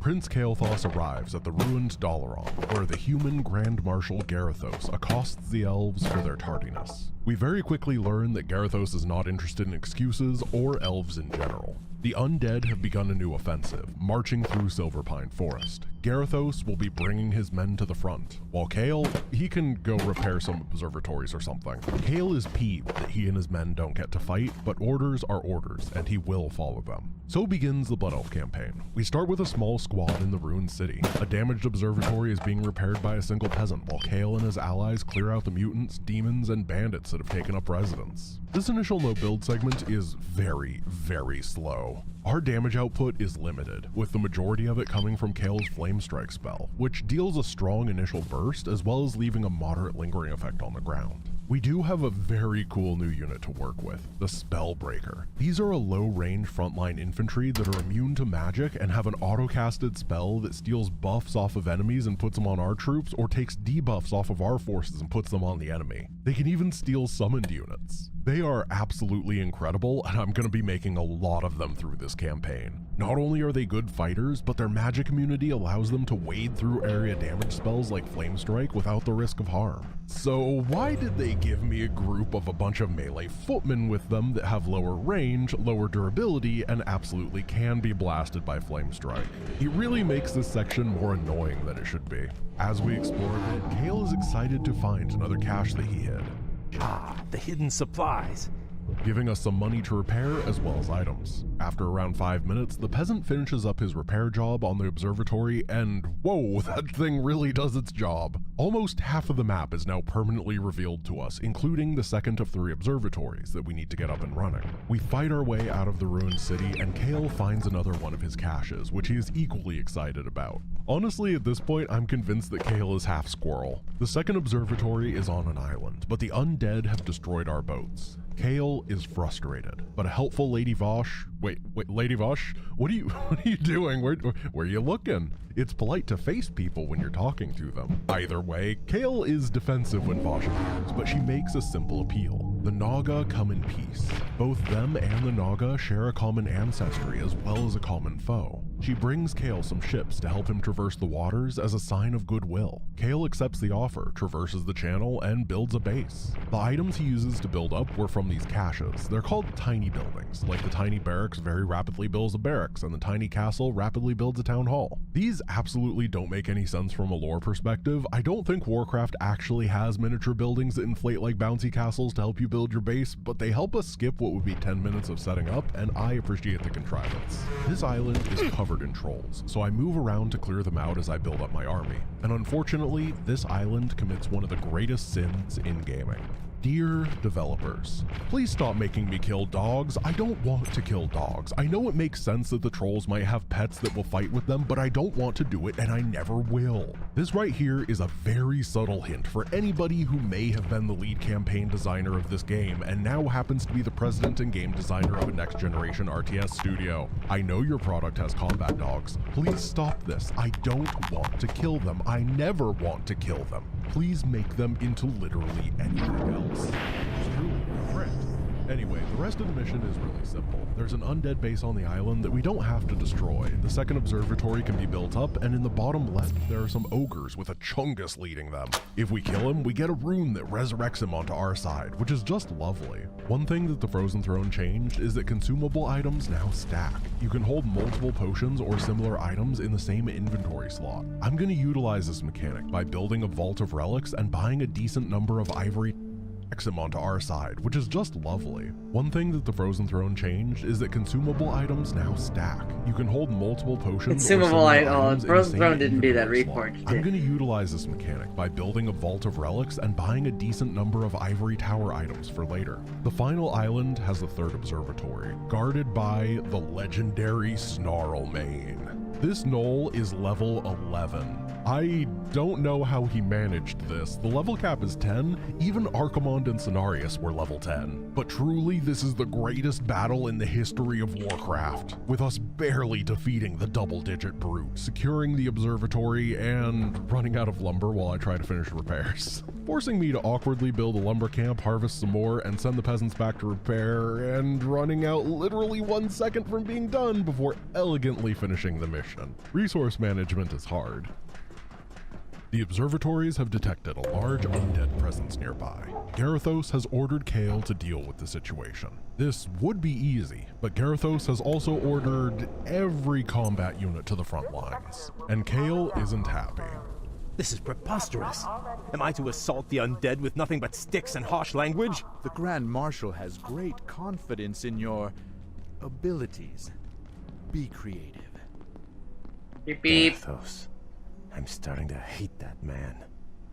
Prince Kael'thas arrives at the ruined Dalaran, where the human Grand Marshal Garithos accosts the elves for their tardiness. We very quickly learn that Garithos is not interested in excuses or elves in general. The undead have begun a new offensive, marching through Silverpine Forest. Garithos will be bringing his men to the front, while Kale, he can go repair some observatories or something. Kale is peeved that he and his men don't get to fight, but orders are orders, and he will follow them. So begins the Blood Elf campaign. We start with a small squad in the ruined city. A damaged observatory is being repaired by a single peasant, while Kale and his allies clear out the mutants, demons, and bandits that have taken up residence. This initial no-build segment is very, very slow. Our damage output is limited, with the majority of it coming from Kale's Flame Strike spell, which deals a strong initial burst as well as leaving a moderate lingering effect on the ground. We do have a very cool new unit to work with, the Spellbreaker. These are a low-range frontline infantry that are immune to magic and have an auto-casted spell that steals buffs off of enemies and puts them on our troops, or takes debuffs off of our forces and puts them on the enemy. They can even steal summoned units. They are absolutely incredible, and I'm going to be making a lot of them through this campaign. Not only are they good fighters, but their magic immunity allows them to wade through area damage spells like Flame Strike without the risk of harm. So why did they give me a group of a bunch of melee footmen with them that have lower range, lower durability, and absolutely can be blasted by Flame Strike? It really makes this section more annoying than it should be. As we explore it, Kale is excited to find another cache that he hid. Ah, the hidden supplies. Giving us some money to repair as well as items. After around 5 minutes, the peasant finishes up his repair job on the observatory, and whoa, that thing really does its job. Almost half of the map is now permanently revealed to us, including the second of 3 observatories that we need to get up and running. We fight our way out of the ruined city, and Kale finds another one of his caches, which he is equally excited about. Honestly, at this point, I'm convinced that Kale is half squirrel. The second observatory is on an island, but the undead have destroyed our boats. Kale is frustrated, but a helpful Lady Vosh, wait, Lady Vosh? What are you doing? Where are you looking? It's polite to face people when you're talking to them. Either way, Kale is defensive when Vosh appears, but she makes a simple appeal. The Naga come in peace. Both them and the Naga share a common ancestry as well as a common foe. She brings Kale some ships to help him traverse the waters as a sign of goodwill. Kale accepts the offer, traverses the channel, and builds a base. The items he uses to build up were from these caches. They're called tiny buildings, like the tiny barracks very rapidly builds a barracks, and the tiny castle rapidly builds a town hall. These absolutely don't make any sense from a lore perspective. I don't think Warcraft actually has miniature buildings that inflate like bouncy castles to help you build your base, but they help us skip what would be 10 minutes of setting up, and I appreciate the contrivance. This island is covered in trolls, so I move around to clear them out as I build up my army. And unfortunately, this island commits one of the greatest sins in gaming. Dear developers, please stop making me kill dogs. I don't want to kill dogs. I know it makes sense that the trolls might have pets that will fight with them, but I don't want to do it, and I never will. This right here is a very subtle hint for anybody who may have been the lead campaign designer of this game and now happens to be the president and game designer of a next generation RTS studio. I know your product has combat dogs. Please stop this. I don't want to kill them. I never want to kill them. Please make them into literally anything else. Anyway, the rest of the mission is really simple. There's an undead base on the island that we don't have to destroy. The second observatory can be built up, and in the bottom left, there are some ogres with a Chungus leading them. If we kill him, we get a rune that resurrects him onto our side, which is just lovely. One thing that the Frozen Throne changed is that consumable items now stack. You can hold multiple potions or similar items in the same inventory slot. I'm going to utilize this mechanic by building a vault of relics and buying a decent number of ivory him onto our side, which is just lovely. One thing that the Frozen Throne changed is that consumable items now stack. You can hold multiple potions. Frozen Throne didn't do that. Reforged did. I'm going to utilize this mechanic by building a vault of relics and buying a decent number of ivory tower items for later. The final island has the third observatory, guarded by the legendary Snarlmane. This knoll is level 11. I don't know how he managed this. The level cap is 10. Even Archimonde and Cenarius were level 10. But truly, this is the greatest battle in the history of Warcraft, with us barely defeating the double-digit brute, securing the observatory, and running out of lumber while I try to finish repairs, forcing me to awkwardly build a lumber camp, harvest some more, and send the peasants back to repair, and running out literally 1 second from being done before elegantly finishing the mission. Resource management is hard. The observatories have detected a large undead presence nearby. Garithos has ordered Kale to deal with the situation. This would be easy, but Garithos has also ordered every combat unit to the front lines, and Kale isn't happy. This is preposterous. Am I to assault the undead with nothing but sticks and harsh language? The Grand Marshal has great confidence in your abilities. Be creative. Beep beep. Garithos. I'm starting to hate that man.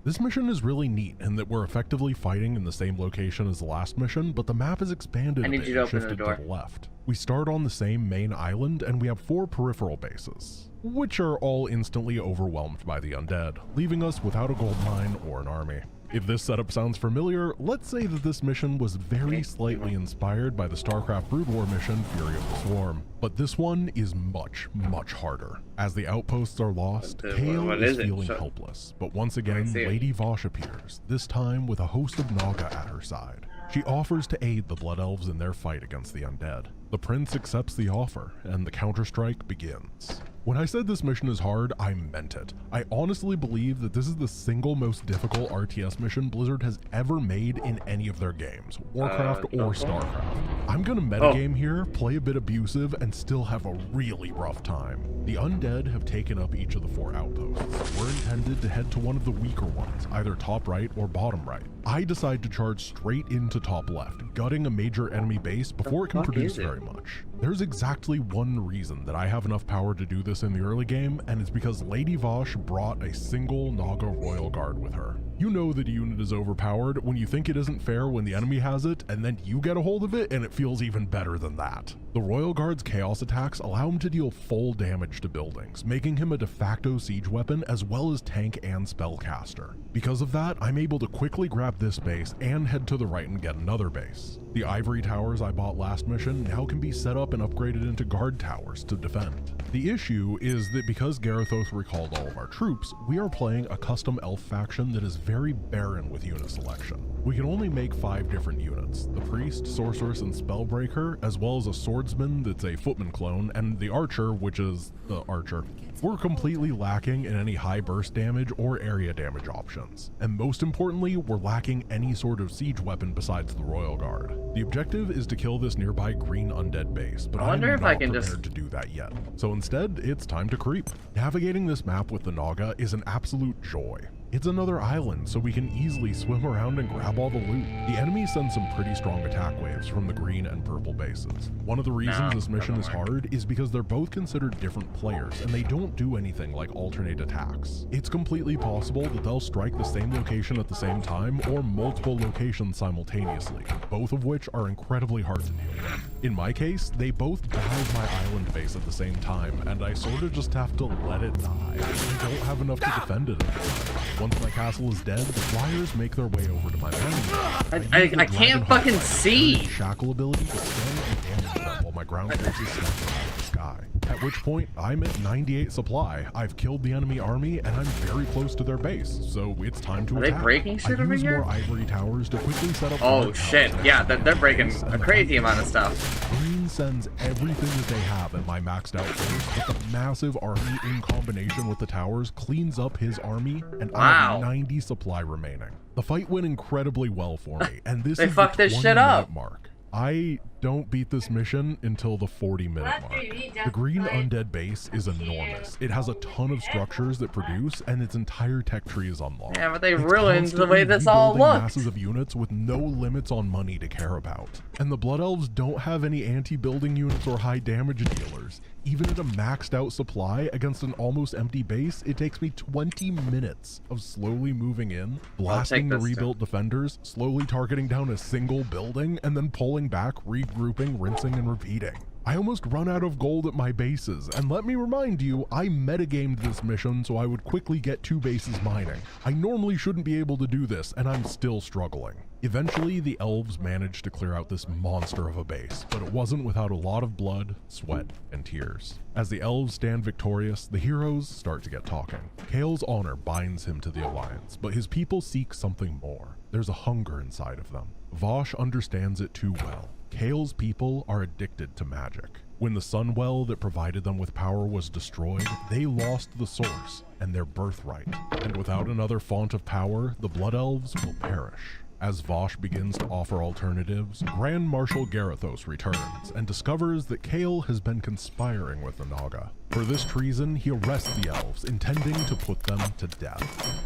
This mission is really neat in that we're effectively fighting in the same location as the last mission, but the map is expanded I a need bit you to and open the shifted door. to the left. We start on the same main island, and we have 4 peripheral bases, which are all instantly overwhelmed by the undead, leaving us without a gold mine or an army. If this setup sounds familiar, let's say that this mission was very slightly inspired by the StarCraft Brood War mission, Fury of the Swarm, but this one is much, much harder. As the outposts are lost, Kale what is is it? feeling So- helpless, but once again, see it. Lady Vosh appears, this time with a host of Naga at her side. She offers to aid the Blood Elves in their fight against the undead. The prince accepts the offer, and the counterstrike begins. When I said this mission is hard, I meant it. I honestly believe that this is the single most difficult RTS mission Blizzard has ever made in any of their games, Warcraft or StarCraft. I'm gonna metagame here, play a bit abusive, and still have a really rough time. The undead have taken up each of the 4 outposts. We're intended to head to one of the weaker ones, either top right or bottom right. I decide to charge straight into top left, gutting a major enemy base before it can produce very much. There's exactly one reason that I have enough power to do this in the early game, and it's because Lady Vosh brought a single Naga Royal Guard with her. You know that a unit is overpowered when you think it isn't fair when the enemy has it, and then you get a hold of it and it feels even better than that. The Royal Guard's chaos attacks allow him to deal full damage to buildings, making him a de facto siege weapon as well as tank and spellcaster. Because of that, I'm able to quickly grab this base and head to the right and get another base. The ivory towers I bought last mission now can be set up and upgraded into guard towers to defend. The issue is that because Garithos recalled all of our troops, we are playing a custom elf faction that is very barren with unit selection. We can only make 5 different units: the priest, sorceress, and spellbreaker, as well as a swordsman that's a footman clone, and the archer, which is the archer. We're completely lacking in any high burst damage or area damage options, and most importantly, we're lacking any sort of siege weapon besides the Royal Guard. The objective is to kill this nearby green undead base, but I I'm wonder if not I can prepared to do that yet. So instead, it's time to creep. Navigating this map with the Naga is an absolute joy. It's another island, so we can easily swim around and grab all the loot. The enemy sends some pretty strong attack waves from the green and purple bases. One of the reasons this mission is hard is because they're both considered different players, and they don't do anything like alternate attacks. It's completely possible that they'll strike the same location at the same time, or multiple locations simultaneously, both of which are incredibly hard to deal with. In my case, they both dive my island base at the same time, and I sort of just have to let it die. I don't have enough to defend it anymore. Once my castle is dead, the flyers make their way over to my mountain. I can't fucking see! Shackle ability to stun and damage them while my ground forces snap them out of the sky. At which point, I'm at 98 supply. I've killed the enemy army, and I'm very close to their base, so it's time to attack. Are they breaking shit I over use here? more ivory towers to quickly set up. Oh shit, yeah, they're breaking a crazy amount of stuff. Green sends everything that they have at my maxed out force, but the massive army in combination with the towers cleans up his army, and I have 90 supply remaining. The fight went incredibly well for me, and this They is fucked the this shit up. 20-minute mark. I don't beat this mission until the 40-minute mark. The green undead base is enormous. It has a ton of structures that produce, and its entire tech tree is unlocked. Yeah, but they It's ruined the way constantly this all rebuilding looked. masses of units with no limits on money to care about. And the Blood Elves don't have any anti-building units or high damage dealers. Even at a maxed out supply against an almost empty base, it takes me 20 minutes of slowly moving in, blasting the rebuilt defenders, slowly targeting down a single building, and then pulling back, regrouping, rinsing, and repeating. I almost run out of gold at my bases, and let me remind you, I metagamed this mission so I would quickly get 2 bases mining. I normally shouldn't be able to do this, and I'm still struggling. Eventually, the elves managed to clear out this monster of a base, but it wasn't without a lot of blood, sweat, and tears. As the elves stand victorious, the heroes start to get talking. Kale's honor binds him to the Alliance, but his people seek something more. There's a hunger inside of them. Vosh understands it too well. Kale's people are addicted to magic. When the Sunwell that provided them with power was destroyed, they lost the source and their birthright. And without another font of power, the Blood Elves will perish. As Vosh begins to offer alternatives, Grand Marshal Garithos returns and discovers that Kael has been conspiring with the Naga. For this treason, he arrests the elves, intending to put them to death.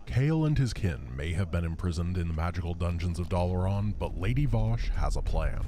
Kael and his kin may have been imprisoned in the magical dungeons of Dalaran, but Lady Vosh has a plan.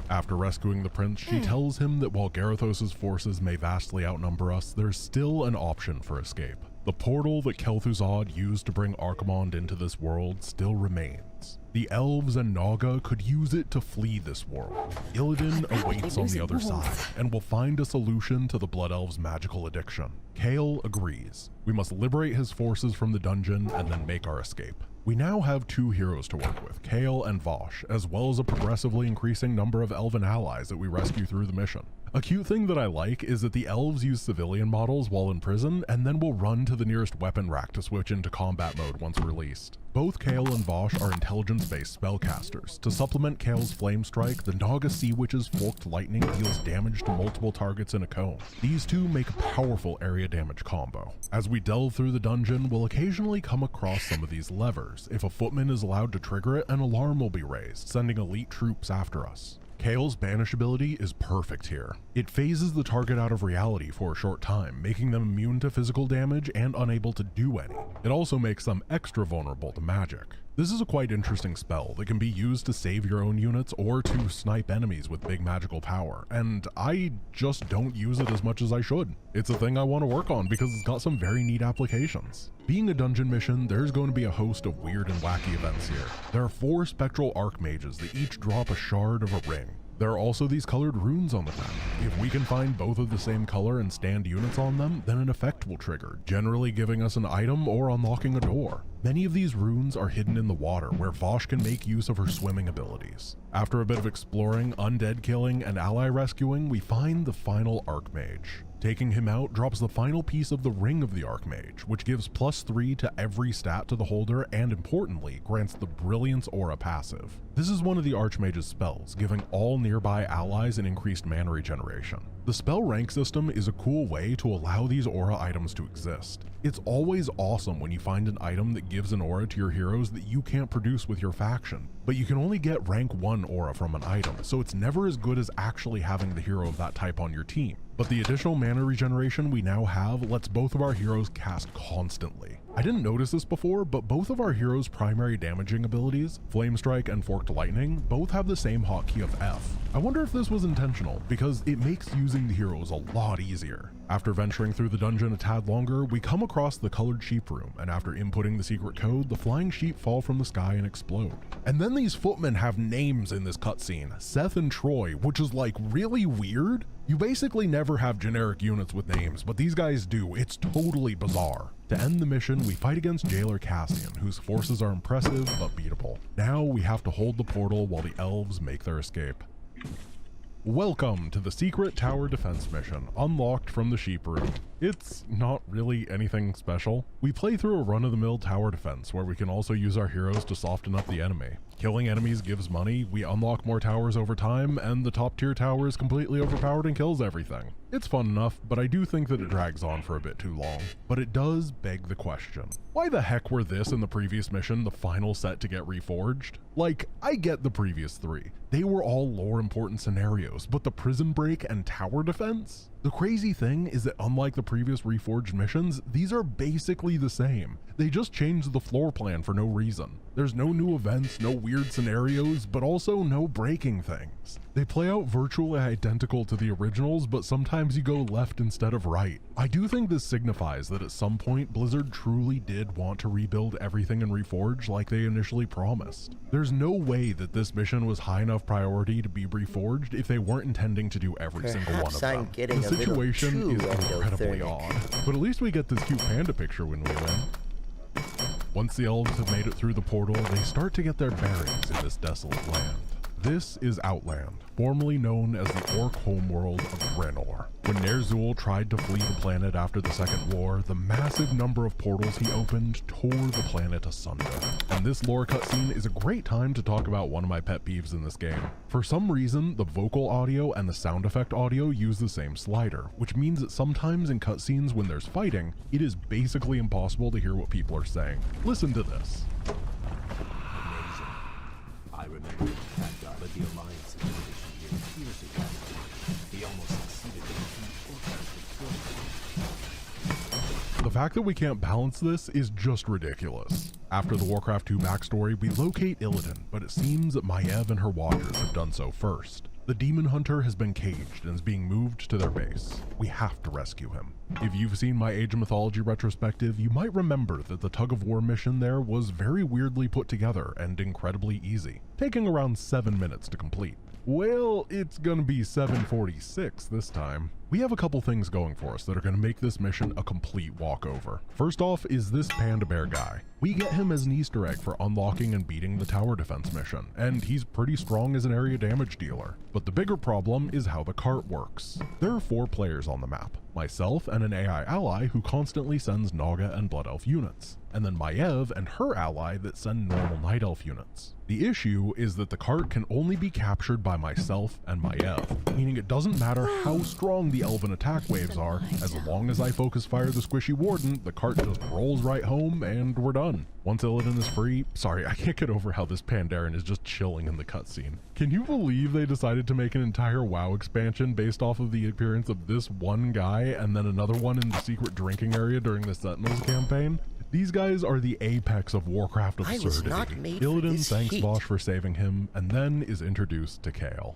After rescuing the prince, she tells him that while Garithos' forces may vastly outnumber us, there's still an option for escape. The portal that Kel'Thuzad used to bring Archimonde into this world still remains. The elves and Naga could use it to flee this world. Illidan awaits on the other side and will find a solution to the Blood Elves' magical addiction. Kael agrees. We must liberate his forces from the dungeon and then make our escape. We now have two heroes to work with, Kael and Vosh, as well as a progressively increasing number of elven allies that we rescue through the mission. A cute thing that I like is that the elves use civilian models while in prison and then will run to the nearest weapon rack to switch into combat mode once released. Both Kael and Vosh are intelligence-based spellcasters. To supplement Kael's Flame Strike, the Naga Sea Witch's Forked Lightning deals damage to multiple targets in a cone. These two make a powerful area damage combo. As we delve through the dungeon, we'll occasionally come across some of these levers. If a footman is allowed to trigger it, an alarm will be raised, sending elite troops after us. Kael's Banish ability is perfect here. It phases the target out of reality for a short time, making them immune to physical damage and unable to do any. It also makes them extra vulnerable to magic. This is a quite interesting spell that can be used to save your own units or to snipe enemies with big magical power, and I just don't use it as much as I should. It's a thing I want to work on because it's got some very neat applications. Being a dungeon mission, there's going to be a host of weird and wacky events here. There are 4 spectral archmages that each drop a shard of a ring. There are also these colored runes on the ground. If we can find both of the same color and stand units on them, then an effect will trigger, generally giving us an item or unlocking a door. Many of these runes are hidden in the water, where Vosh can make use of her swimming abilities. After a bit of exploring, undead killing, and ally rescuing, we find the final Archmage. Taking him out drops the final piece of the Ring of the Archmage, which gives +3 to every stat to the holder and, importantly, grants the Brilliance Aura passive. This is one of the Archmage's spells, giving all nearby allies an increased mana regeneration. The spell rank system is a cool way to allow these aura items to exist. It's always awesome when you find an item that gives an aura to your heroes that you can't produce with your faction, but you can only get rank 1 aura from an item, so it's never as good as actually having the hero of that type on your team. But the additional mana regeneration we now have lets both of our heroes cast constantly. I didn't notice this before, but both of our heroes' primary damaging abilities, Flame Strike and Forked Lightning, both have the same hotkey of F. I wonder if this was intentional, because it makes using the heroes a lot easier. After venturing through the dungeon a tad longer, we come across the Colored Sheep room, and after inputting the secret code, the flying sheep fall from the sky and explode. And then these footmen have names in this cutscene, Seth and Troy, which is like really weird. You basically never have generic units with names, but these guys do. It's totally bizarre. To end the mission, we fight against Jailer Cassian, whose forces are impressive but beatable. Now we have to hold the portal while the elves make their escape. Welcome to the Secret Tower Defense mission, unlocked from the Sheep Room. It's not really anything special. We play through a run-of-the-mill tower defense where we can also use our heroes to soften up the enemy. Killing enemies gives money, we unlock more towers over time, and the top tier tower is completely overpowered and kills everything. It's fun enough, but I do think that it drags on for a bit too long. But it does beg the question. Why the heck were this and the previous mission the final set to get reforged? Like, I get the previous 3. They were all lore important scenarios, but the prison break and tower defense? The crazy thing is that unlike the previous reforged missions, these are basically the same. They just changed the floor plan for no reason. There's no new events, no weird scenarios, but also no breaking things. They play out virtually identical to the originals, but sometimes you go left instead of right. I do think this signifies that at some point Blizzard truly did want to rebuild everything in Reforged like they initially promised. There's no way that this mission was high enough priority to be reforged if they weren't intending to do every single one of them. The situation is incredibly odd, but at least we get this cute panda picture when we win. Once the elves have made it through the portal, they start to get their bearings in this desolate land. This is Outland, formerly known as the Orc homeworld of Draenor. When Ner'zhul tried to flee the planet after the Second War, the massive number of portals he opened tore the planet asunder. And this lore cutscene is a great time to talk about one of my pet peeves in this game. For some reason, the vocal audio and the sound effect audio use the same slider, which means that sometimes in cutscenes when there's fighting, it is basically impossible to hear what people are saying. Listen to this. Amazing. I remember Khadgar led the Alliance expedition here years ago. He almost succeeded in defeating Orcus with killing. The fact that we can't balance this is just ridiculous. After the Warcraft 2 backstory, we locate Illidan, but it seems that Maiev and her Watchers have done so first. The Demon Hunter has been caged and is being moved to their base. We have to rescue him. If you've seen my Age of Mythology retrospective, you might remember that the tug-of-war mission there was very weirdly put together and incredibly easy, taking around 7 minutes to complete. Well, it's gonna be 7:46 this time. We have a couple things going for us that are gonna make this mission a complete walkover. First off is this Panda Bear guy. We get him as an Easter egg for unlocking and beating the tower defense mission, and he's pretty strong as an area damage dealer. But the bigger problem is how the cart works. There are 4 players on the map, myself and an AI ally who constantly sends Naga and Blood Elf units, and then Maiev and her ally that send normal Night Elf units. The issue is that the cart can only be captured by myself and Maiev, meaning it doesn't matter how strong the elven attack waves are, as long as I focus fire the squishy warden, the cart just rolls right home and we're done. Once Illidan is free, sorry, I can't get over how this Pandaren is just chilling in the cutscene. Can you believe they decided to make an entire WoW expansion based off of the appearance of this one guy and then another one in the secret drinking area during the Sentinels campaign? These guys are the apex of Warcraft absurdity. Illidan thanks Vaush for saving him, and then is introduced to Kael.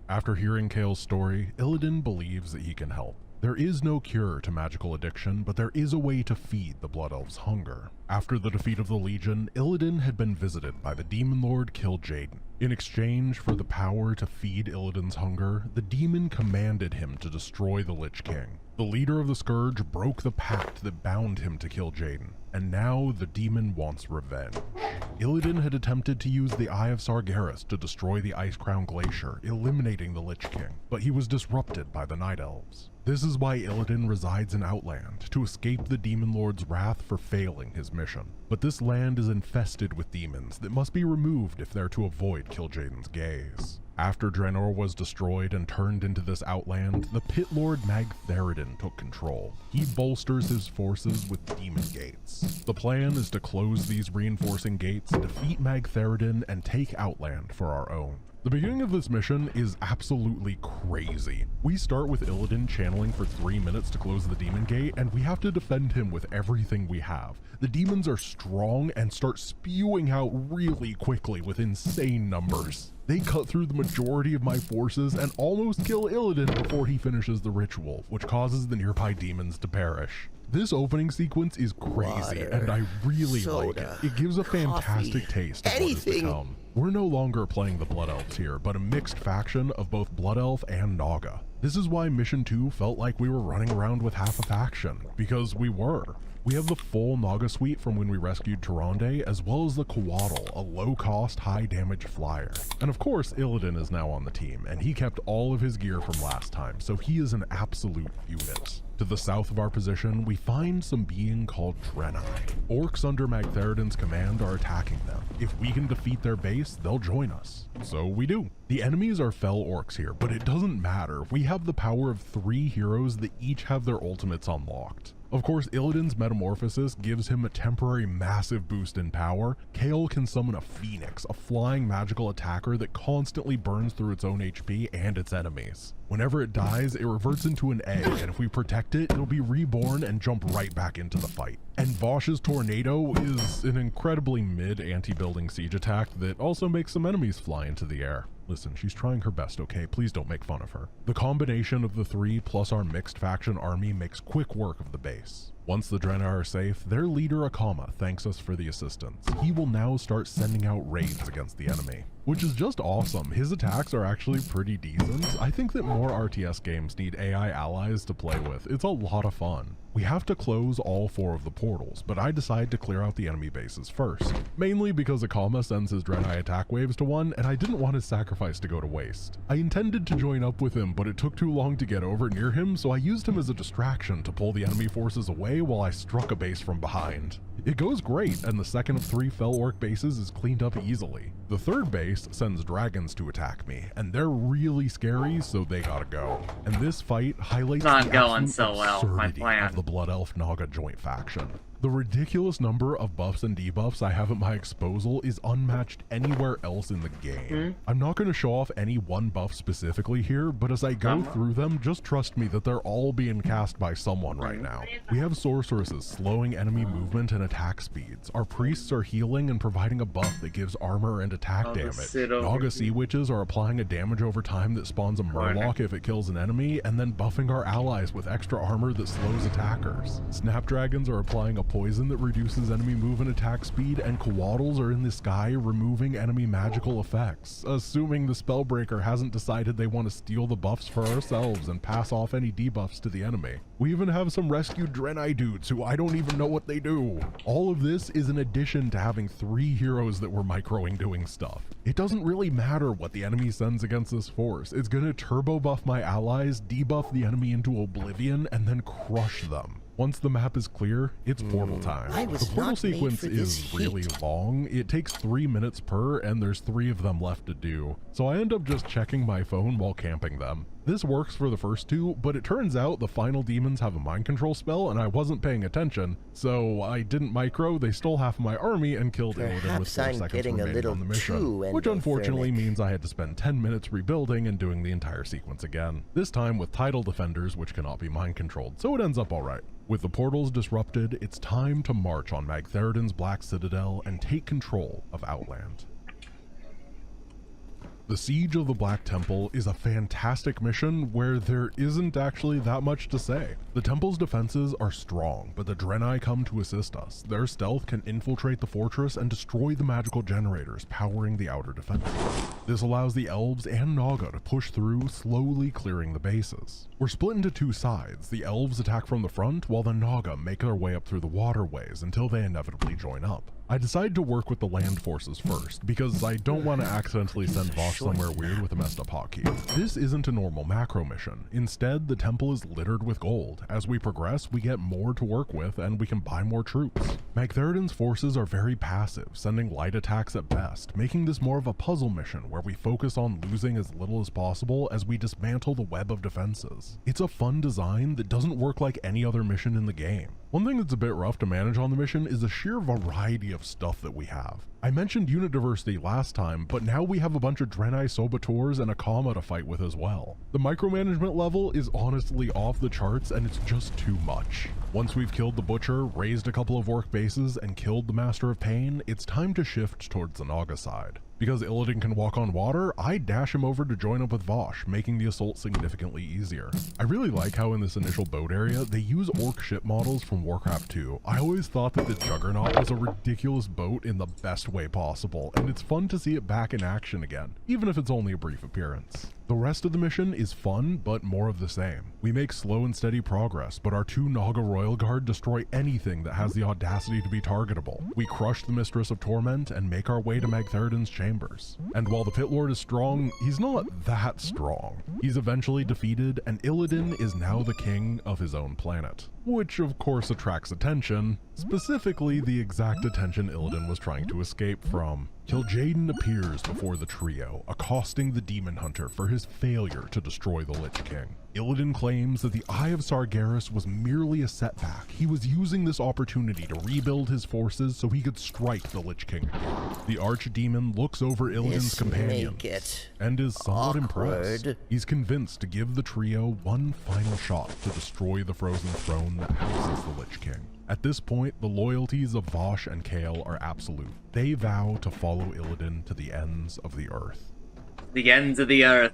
After hearing Kael's story, Illidan believes that he can help. There is no cure to magical addiction, but there is a way to feed the Blood Elves' hunger. After the defeat of the Legion, Illidan had been visited by the Demon Lord Kil'jaeden. In exchange for the power to feed Illidan's hunger, the demon commanded him to destroy the Lich King. The leader of the Scourge broke the pact that bound him to Kil'jaeden, and now the demon wants revenge. Illidan had attempted to use the Eye of Sargeras to destroy the Icecrown Glacier, eliminating the Lich King, but he was disrupted by the Night Elves. This is why Illidan resides in Outland, to escape the Demon Lord's wrath for failing his mission. But this land is infested with demons that must be removed if they're to avoid Kil'jaeden's gaze. After Draenor was destroyed and turned into this Outland, the Pit Lord Magtheridon took control. He bolsters his forces with demon gates. The plan is to close these reinforcing gates, defeat Magtheridon, and take Outland for our own. The beginning of this mission is absolutely crazy. We start with Illidan channeling for 3 minutes to close the demon gate, and we have to defend him with everything we have. The demons are strong and start spewing out really quickly with insane numbers. They cut through the majority of my forces and almost kill Illidan before he finishes the ritual, which causes the nearby demons to perish. This opening sequence is crazy, and I really like it. It gives a fantastic taste of what is to come. We're no longer playing the Blood Elves here, but a mixed faction of both Blood Elf and Naga. This is why Mission 2 felt like we were running around with half a faction, because we were. We have the full Naga suite from when we rescued Tyrande, as well as the Coatl, a low-cost, high-damage flyer. And of course, Illidan is now on the team, and he kept all of his gear from last time, so he is an absolute unit. To the south of our position, we find some being called Draenei. Orcs under Magtheridon's command are attacking them. If we can defeat their base, they'll join us. So we do. The enemies are fell orcs here, but it doesn't matter. We have the power of 3 heroes that each have their ultimates unlocked. Of course, Illidan's metamorphosis gives him a temporary massive boost in power. Kael can summon a Phoenix, a flying magical attacker that constantly burns through its own HP and its enemies. Whenever it dies, it reverts into an egg, and if we protect it, it'll be reborn and jump right back into the fight. And Vaush's Tornado is an incredibly mid anti-building siege attack that also makes some enemies fly into the air. Listen, she's trying her best, okay? Please don't make fun of her. The combination of the 3 plus our mixed faction army makes quick work of the base. Once the Draenei are safe, their leader Akama thanks us for the assistance. He will now start sending out raids against the enemy, which is just awesome. His attacks are actually pretty decent. I think that more RTS games need AI allies to play with. It's a lot of fun. We have to close all 4 of the portals, but I decide to clear out the enemy bases first. Mainly because Akama sends his Draenei attack waves to one, and I didn't want his sacrifice to go to waste. I intended to join up with him, but it took too long to get over near him, so I used him as a distraction to pull the enemy forces away while I struck a base from behind. It goes great, and the second of 3 Fel Orc bases is cleaned up easily. The third base sends dragons to attack me, and they're really scary, so they gotta go. And this fight highlights Not the going absolute so well, my absurdity plan. of the Blood Elf Naga joint faction. The ridiculous number of buffs and debuffs I have at my disposal is unmatched anywhere else in the game. I'm not going to show off any one buff specifically here, but as I go through them, just trust me that they're all being cast by someone right now. We have sorceresses slowing enemy movement and attack speeds. Our priests are healing and providing a buff that gives armor and attack damage. Naga Sea Witches are applying a damage over time that spawns a Murloc if it kills an enemy, and then buffing our allies with extra armor that slows attackers. Snapdragons are applying a poison that reduces enemy move and attack speed, and Coatls are in the sky removing enemy magical effects, assuming the Spellbreaker hasn't decided they want to steal the buffs for ourselves and pass off any debuffs to the enemy. We even have some rescued Draenei dudes who I don't even know what they do. All of this is in addition to having 3 heroes that were microing doing stuff. It doesn't really matter what the enemy sends against this force. It's gonna turbo buff my allies, debuff the enemy into oblivion, and then crush them. Once the map is clear, it's portal time. The portal sequence is really long. It takes 3 minutes per, and there's 3 of them left to do. So I end up just checking my phone while camping them. This works for the first 2, but it turns out the final demons have a mind control spell, and I wasn't paying attention, so I didn't micro. They stole half of my army and killed Illidan with 4 seconds remaining on the mission, which unfortunately means I had to spend 10 minutes rebuilding and doing the entire sequence again. This time with title defenders, which cannot be mind controlled, so it ends up alright. With the portals disrupted, it's time to march on Magtheridon's Black Citadel and take control of Outland. The Siege of the Black Temple is a fantastic mission where there isn't actually that much to say. The temple's defenses are strong, but the Draenei come to assist us. Their stealth can infiltrate the fortress and destroy the magical generators powering the outer defenses. This allows the elves and Naga to push through, slowly clearing the bases. We're split into 2 sides. The elves attack from the front, while the Naga make their way up through the waterways until they inevitably join up. I decide to work with the land forces first, because I don't want to accidentally send Vosh somewhere weird with a messed up hotkey. This isn't a normal macro mission. Instead, the temple is littered with gold. As we progress, we get more to work with, and we can buy more troops. Magtheridon's forces are very passive, sending light attacks at best, making this more of a puzzle mission where we focus on losing as little as possible as we dismantle the web of defenses. It's a fun design that doesn't work like any other mission in the game. One thing that's a bit rough to manage on the mission is the sheer variety of stuff that we have. I mentioned unit diversity last time, but now we have a bunch of Draenei Saboteurs and Akama to fight with as well. The micromanagement level is honestly off the charts, and it's just too much. Once we've killed the Butcher, raised a couple of Orc bases, and killed the Master of Pain, it's time to shift towards the Naga side. Because Illidan can walk on water, I dash him over to join up with Vosh, making the assault significantly easier. I really like how in this initial boat area, they use Orc ship models from Warcraft 2. I always thought that the Juggernaut was a ridiculous boat in the best way possible, and it's fun to see it back in action again, even if it's only a brief appearance. The rest of the mission is fun, but more of the same. We make slow and steady progress, but our 2 Naga Royal Guard destroy anything that has the audacity to be targetable. We crush the Mistress of Torment and make our way to Magtheridon's chambers. And while the Pit Lord is strong, he's not that strong. He's eventually defeated, and Illidan is now the king of his own planet. Which of course attracts attention, specifically the exact attention Illidan was trying to escape from. Kil'jaeden appears before the trio, accosting the Demon Hunter for his failure to destroy the Lich King. Illidan claims that the Eye of Sargeras was merely a setback. He was using this opportunity to rebuild his forces so he could strike the Lich King again. The Archdemon looks over Illidan's companions and is somewhat impressed. He's convinced to give the trio one final shot to destroy the frozen throne that houses the Lich King. At this point, the loyalties of Vosh and Kael are absolute. They vow to follow Illidan to the ends of the earth. The ends of the earth.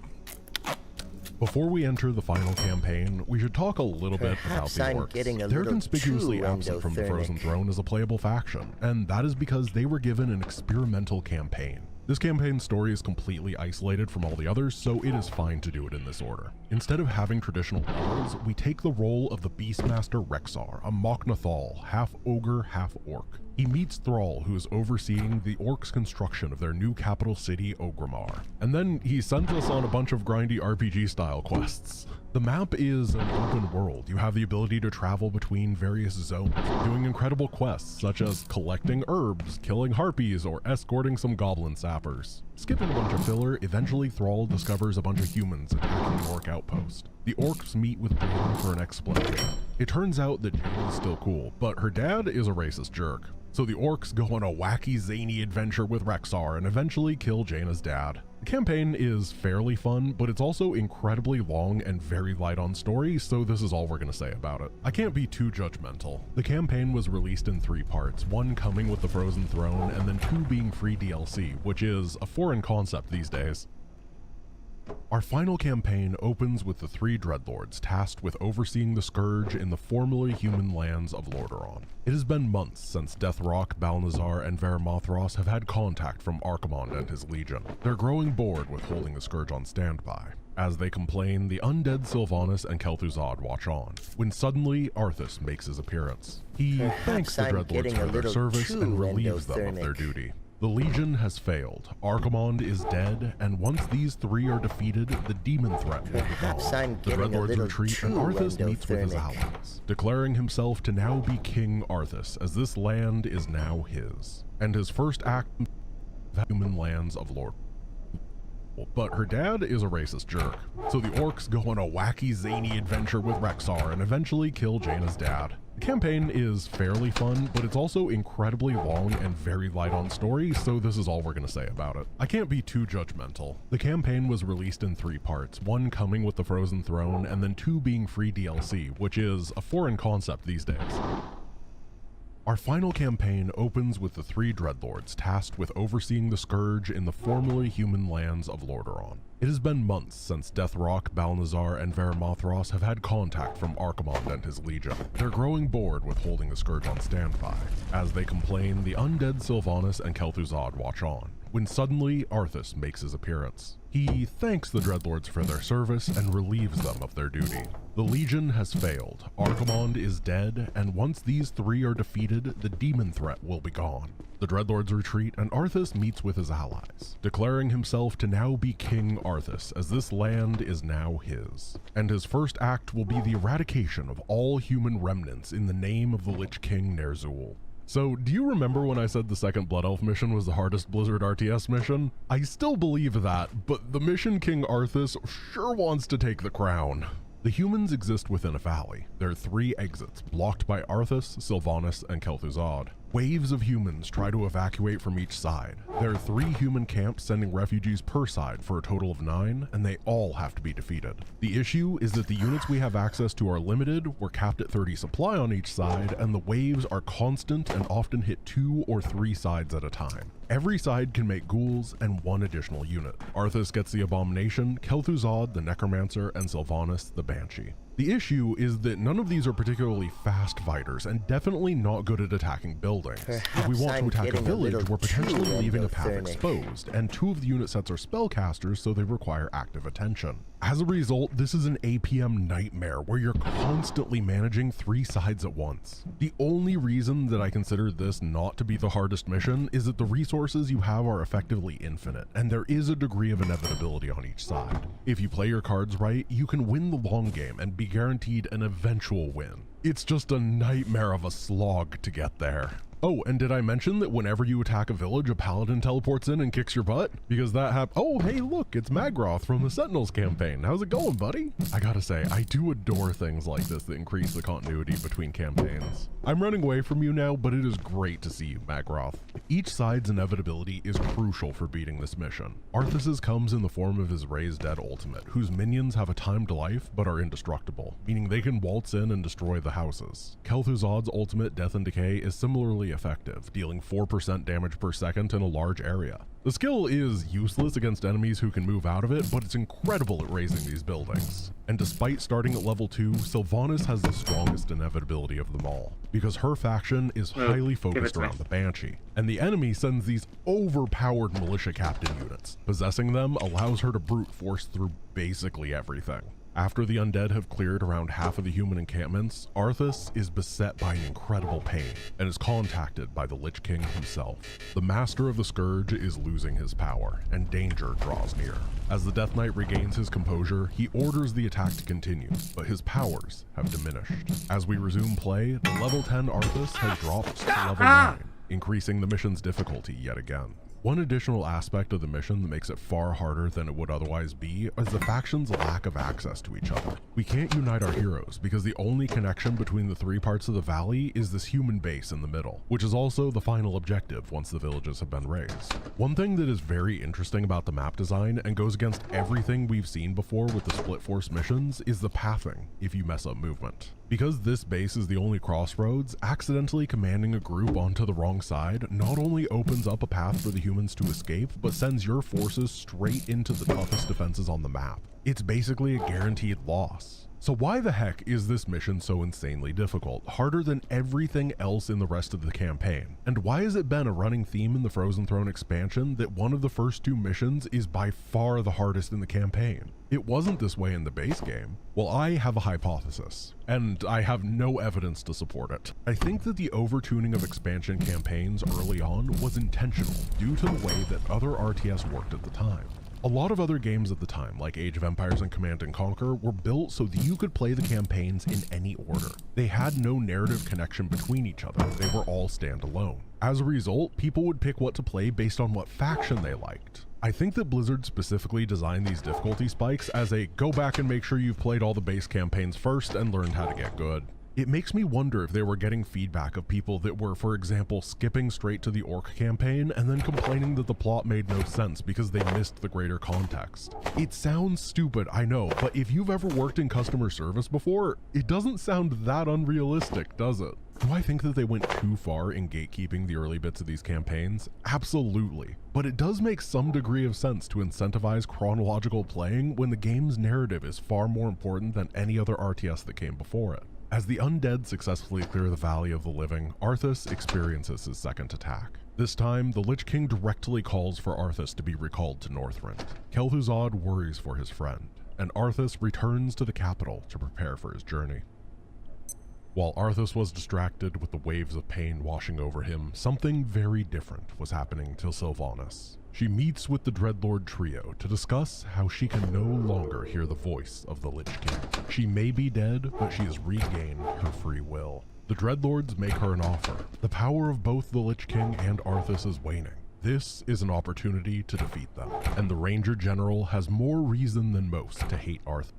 Before we enter the final campaign, we should talk a little bit about the I'm orcs. getting a They're little conspicuously too absent from the Frozen endothermic. Throne as a playable faction, and that is because they were given an experimental campaign. This campaign's story is completely isolated from all the others, so it is fine to do it in this order. Instead of having traditional levels, we take the role of the Beastmaster Rexxar, a Mok'Nathal, half ogre, half orc. He meets Thrall, who is overseeing the orcs' construction of their new capital city, Orgrimmar. And then he sends us on a bunch of grindy RPG-style quests. The map is an open world. You have the ability to travel between various zones, doing incredible quests such as collecting herbs, killing harpies, or escorting some goblin sappers. Skipping a bunch of filler, eventually Thrall discovers a bunch of humans attacking the orc outpost. The orcs meet with Jaina for an explanation. It turns out that Jaina is still cool, but her dad is a racist jerk. So the orcs go on a wacky, zany adventure with Rexxar and eventually kill Jaina's dad. The campaign is fairly fun, but it's also incredibly long and very light on story, so this is all we're going to say about it. I can't be too judgmental. The campaign was released in 3 parts, 1 coming with the Frozen Throne, and then 2 being free DLC, which is a foreign concept these days. Our final campaign opens with the 3 Dreadlords tasked with overseeing the Scourge in the formerly human lands of Lordaeron. It has been months since Deathrock, Balnazzar, and Varimathros have had contact from Archimonde and his legion. They're growing bored with holding the Scourge on standby. As they complain, the undead Sylvanas and Kel'Thuzad watch on, when suddenly Arthas makes his appearance. He thanks the Dreadlords for their service and relieves them of their duty. The Legion has failed, Archimonde is dead, and once these 3 are defeated, the demon threat will be gone. The Dreadlords retreat and Arthas meets with his allies, declaring himself to now be King Arthas, as this land is now his. And his first act the human lands of Lord. But her dad is a racist jerk, so the orcs go on a wacky, zany adventure with Rexxar and eventually kill Jaina's dad. The campaign is fairly fun, but it's also incredibly long and very light on story, so this is all we're going to say about it. I can't be too judgmental. The campaign was released in 3 parts, 1 coming with the Frozen Throne, and then 2 being free DLC, which is a foreign concept these days. Our final campaign opens with the 3 Dreadlords tasked with overseeing the Scourge in the formerly human lands of Lordaeron. It has been months since Deathrock, Balnazzar, and Varimathros have had contact from Archimonde and his legion. They're growing bored with holding the Scourge on standby. As they complain, the undead Sylvanas and Kel'Thuzad watch on, when suddenly Arthas makes his appearance. He thanks the Dreadlords for their service and relieves them of their duty. The Legion has failed, Archimonde is dead, and once these 3 are defeated, the demon threat will be gone. The Dreadlords retreat and Arthas meets with his allies, declaring himself to now be King Arthas, as this land is now his. And his first act will be the eradication of all human remnants in the name of the Lich King Ner'zhul. So, do you remember when I said the second Blood Elf mission was the hardest Blizzard RTS mission? I still believe that, but the mission King Arthas sure wants to take the crown. The humans exist within a valley. There are 3 exits, blocked by Arthas, Sylvanas, and Kel'Thuzad. Waves of humans try to evacuate from each side. There are 3 human camps sending refugees per side for a total of 9, and they all have to be defeated. The issue is that the units we have access to are limited, we're capped at 30 supply on each side, and the waves are constant and often hit 2 or 3 sides at a time. Every side can make ghouls and 1 additional unit. Arthas gets the Abomination, Kel'Thuzad the Necromancer, and Sylvanas the Banshee. The issue is that none of these are particularly fast fighters and definitely not good at attacking buildings. If we want to attack a village, we're potentially leaving a path exposed, and 2 of the unit sets are spellcasters, so they require active attention. As a result, this is an APM nightmare where you're constantly managing 3 sides at once. The only reason that I consider this not to be the hardest mission is that the resources you have are effectively infinite, and there is a degree of inevitability on each side. If you play your cards right, you can win the long game and be guaranteed an eventual win. It's just a nightmare of a slog to get there. Oh, and did I mention that whenever you attack a village, a paladin teleports in and kicks your butt? Because that oh, hey look, it's Magroth from the Sentinels campaign. How's it going, buddy? I gotta say, I do adore things like this that increase the continuity between campaigns. I'm running away from you now, but it is great to see you, Magroth. Each side's inevitability is crucial for beating this mission. Arthas's comes in the form of his Raise Dead ultimate, whose minions have a timed life but are indestructible, meaning they can waltz in and destroy the houses. Kel'Thuzad's ultimate, Death and Decay, is similarly very effective, dealing 4% damage per second in a large area. The skill is useless against enemies who can move out of it, but it's incredible at raising these buildings. And despite starting at level 2, Sylvanas has the strongest inevitability of them all, because her faction is highly focused around the Banshee, and the enemy sends these overpowered militia captain units. Possessing them allows her to brute force through basically everything. After the undead have cleared around half of the human encampments, Arthas is beset by an incredible pain and is contacted by the Lich King himself. The Master of the Scourge is losing his power, and danger draws near. As the Death Knight regains his composure, he orders the attack to continue, but his powers have diminished. As we resume play, the level 10 Arthas has dropped to level 9, increasing the mission's difficulty yet again. One additional aspect of the mission that makes it far harder than it would otherwise be is the faction's lack of access to each other. We can't unite our heroes because the only connection between the 3 parts of the valley is this human base in the middle, which is also the final objective once the villages have been raised. One thing that is very interesting about the map design and goes against everything we've seen before with the Split Force missions is the pathing if you mess up movement. Because this base is the only crossroads, accidentally commanding a group onto the wrong side not only opens up a path for the humans to escape, but sends your forces straight into the toughest defenses on the map. It's basically a guaranteed loss. So why the heck is this mission so insanely difficult, harder than everything else in the rest of the campaign? And why has it been a running theme in the Frozen Throne expansion that one of the first 2 missions is by far the hardest in the campaign? It wasn't this way in the base game. Well, I have a hypothesis, and I have no evidence to support it. I think that the overtuning of expansion campaigns early on was intentional due to the way that other RTS worked at the time. A lot of other games at the time, like Age of Empires and Command & Conquer, were built so that you could play the campaigns in any order. They had no narrative connection between each other, they were all standalone. As a result, people would pick what to play based on what faction they liked. I think that Blizzard specifically designed these difficulty spikes as a go back and make sure you've played all the base campaigns first and learned how to get good. It makes me wonder if they were getting feedback of people that were, for example, skipping straight to the Orc campaign and then complaining that the plot made no sense because they missed the greater context. It sounds stupid, I know, but if you've ever worked in customer service before, it doesn't sound that unrealistic, does it? Do I think that they went too far in gatekeeping the early bits of these campaigns? Absolutely. But it does make some degree of sense to incentivize chronological playing when the game's narrative is far more important than any other RTS that came before it. As the undead successfully clear the Valley of the Living, Arthas experiences his second attack. This time, the Lich King directly calls for Arthas to be recalled to Northrend. Kel'Thuzad worries for his friend, and Arthas returns to the capital to prepare for his journey. While Arthas was distracted with the waves of pain washing over him, something very different was happening to Sylvanas. She meets with the Dreadlord trio to discuss how she can no longer hear the voice of the Lich King. She may be dead, but she has regained her free will. The Dreadlords make her an offer. The power of both the Lich King and Arthas is waning. This is an opportunity to defeat them, and the Ranger General has more reason than most to hate Arthas.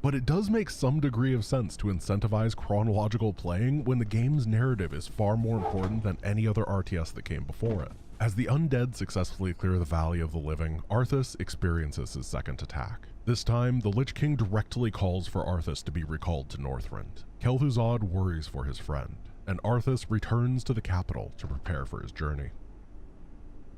But it does make some degree of sense to incentivize chronological playing when the game's narrative is far more important than any other RTS that came before it. As the undead successfully clear the Valley of the Living, Arthas experiences his second attack. This time, the Lich King directly calls for Arthas to be recalled to Northrend. Kel'Thuzad worries for his friend, and Arthas returns to the capital to prepare for his journey.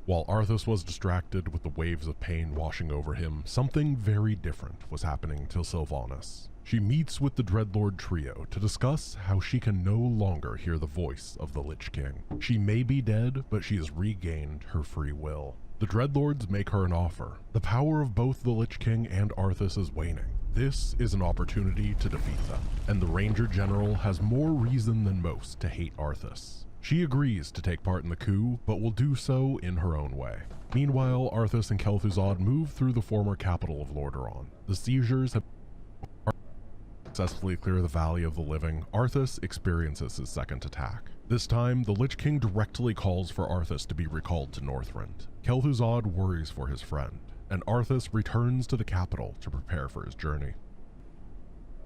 While Arthas was distracted with the waves of pain washing over him, something very different was happening to Sylvanas. She meets with the Dreadlord trio to discuss how she can no longer hear the voice of the Lich King. She may be dead, but she has regained her free will. The Dreadlords make her an offer. The power of both the Lich King and Arthas is waning. This is an opportunity to defeat them, and the Ranger General has more reason than most to hate Arthas. She agrees to take part in the coup, but will do so in her own way. Meanwhile, Arthas and Kel'Thuzad move through the former capital of Lordaeron. The seizures have successfully clear the Valley of the Living. Arthas experiences his second attack. This time, the Lich King directly calls for Arthas to be recalled to Northrend. Kel'Thuzad worries for his friend, and Arthas returns to the capital to prepare for his journey.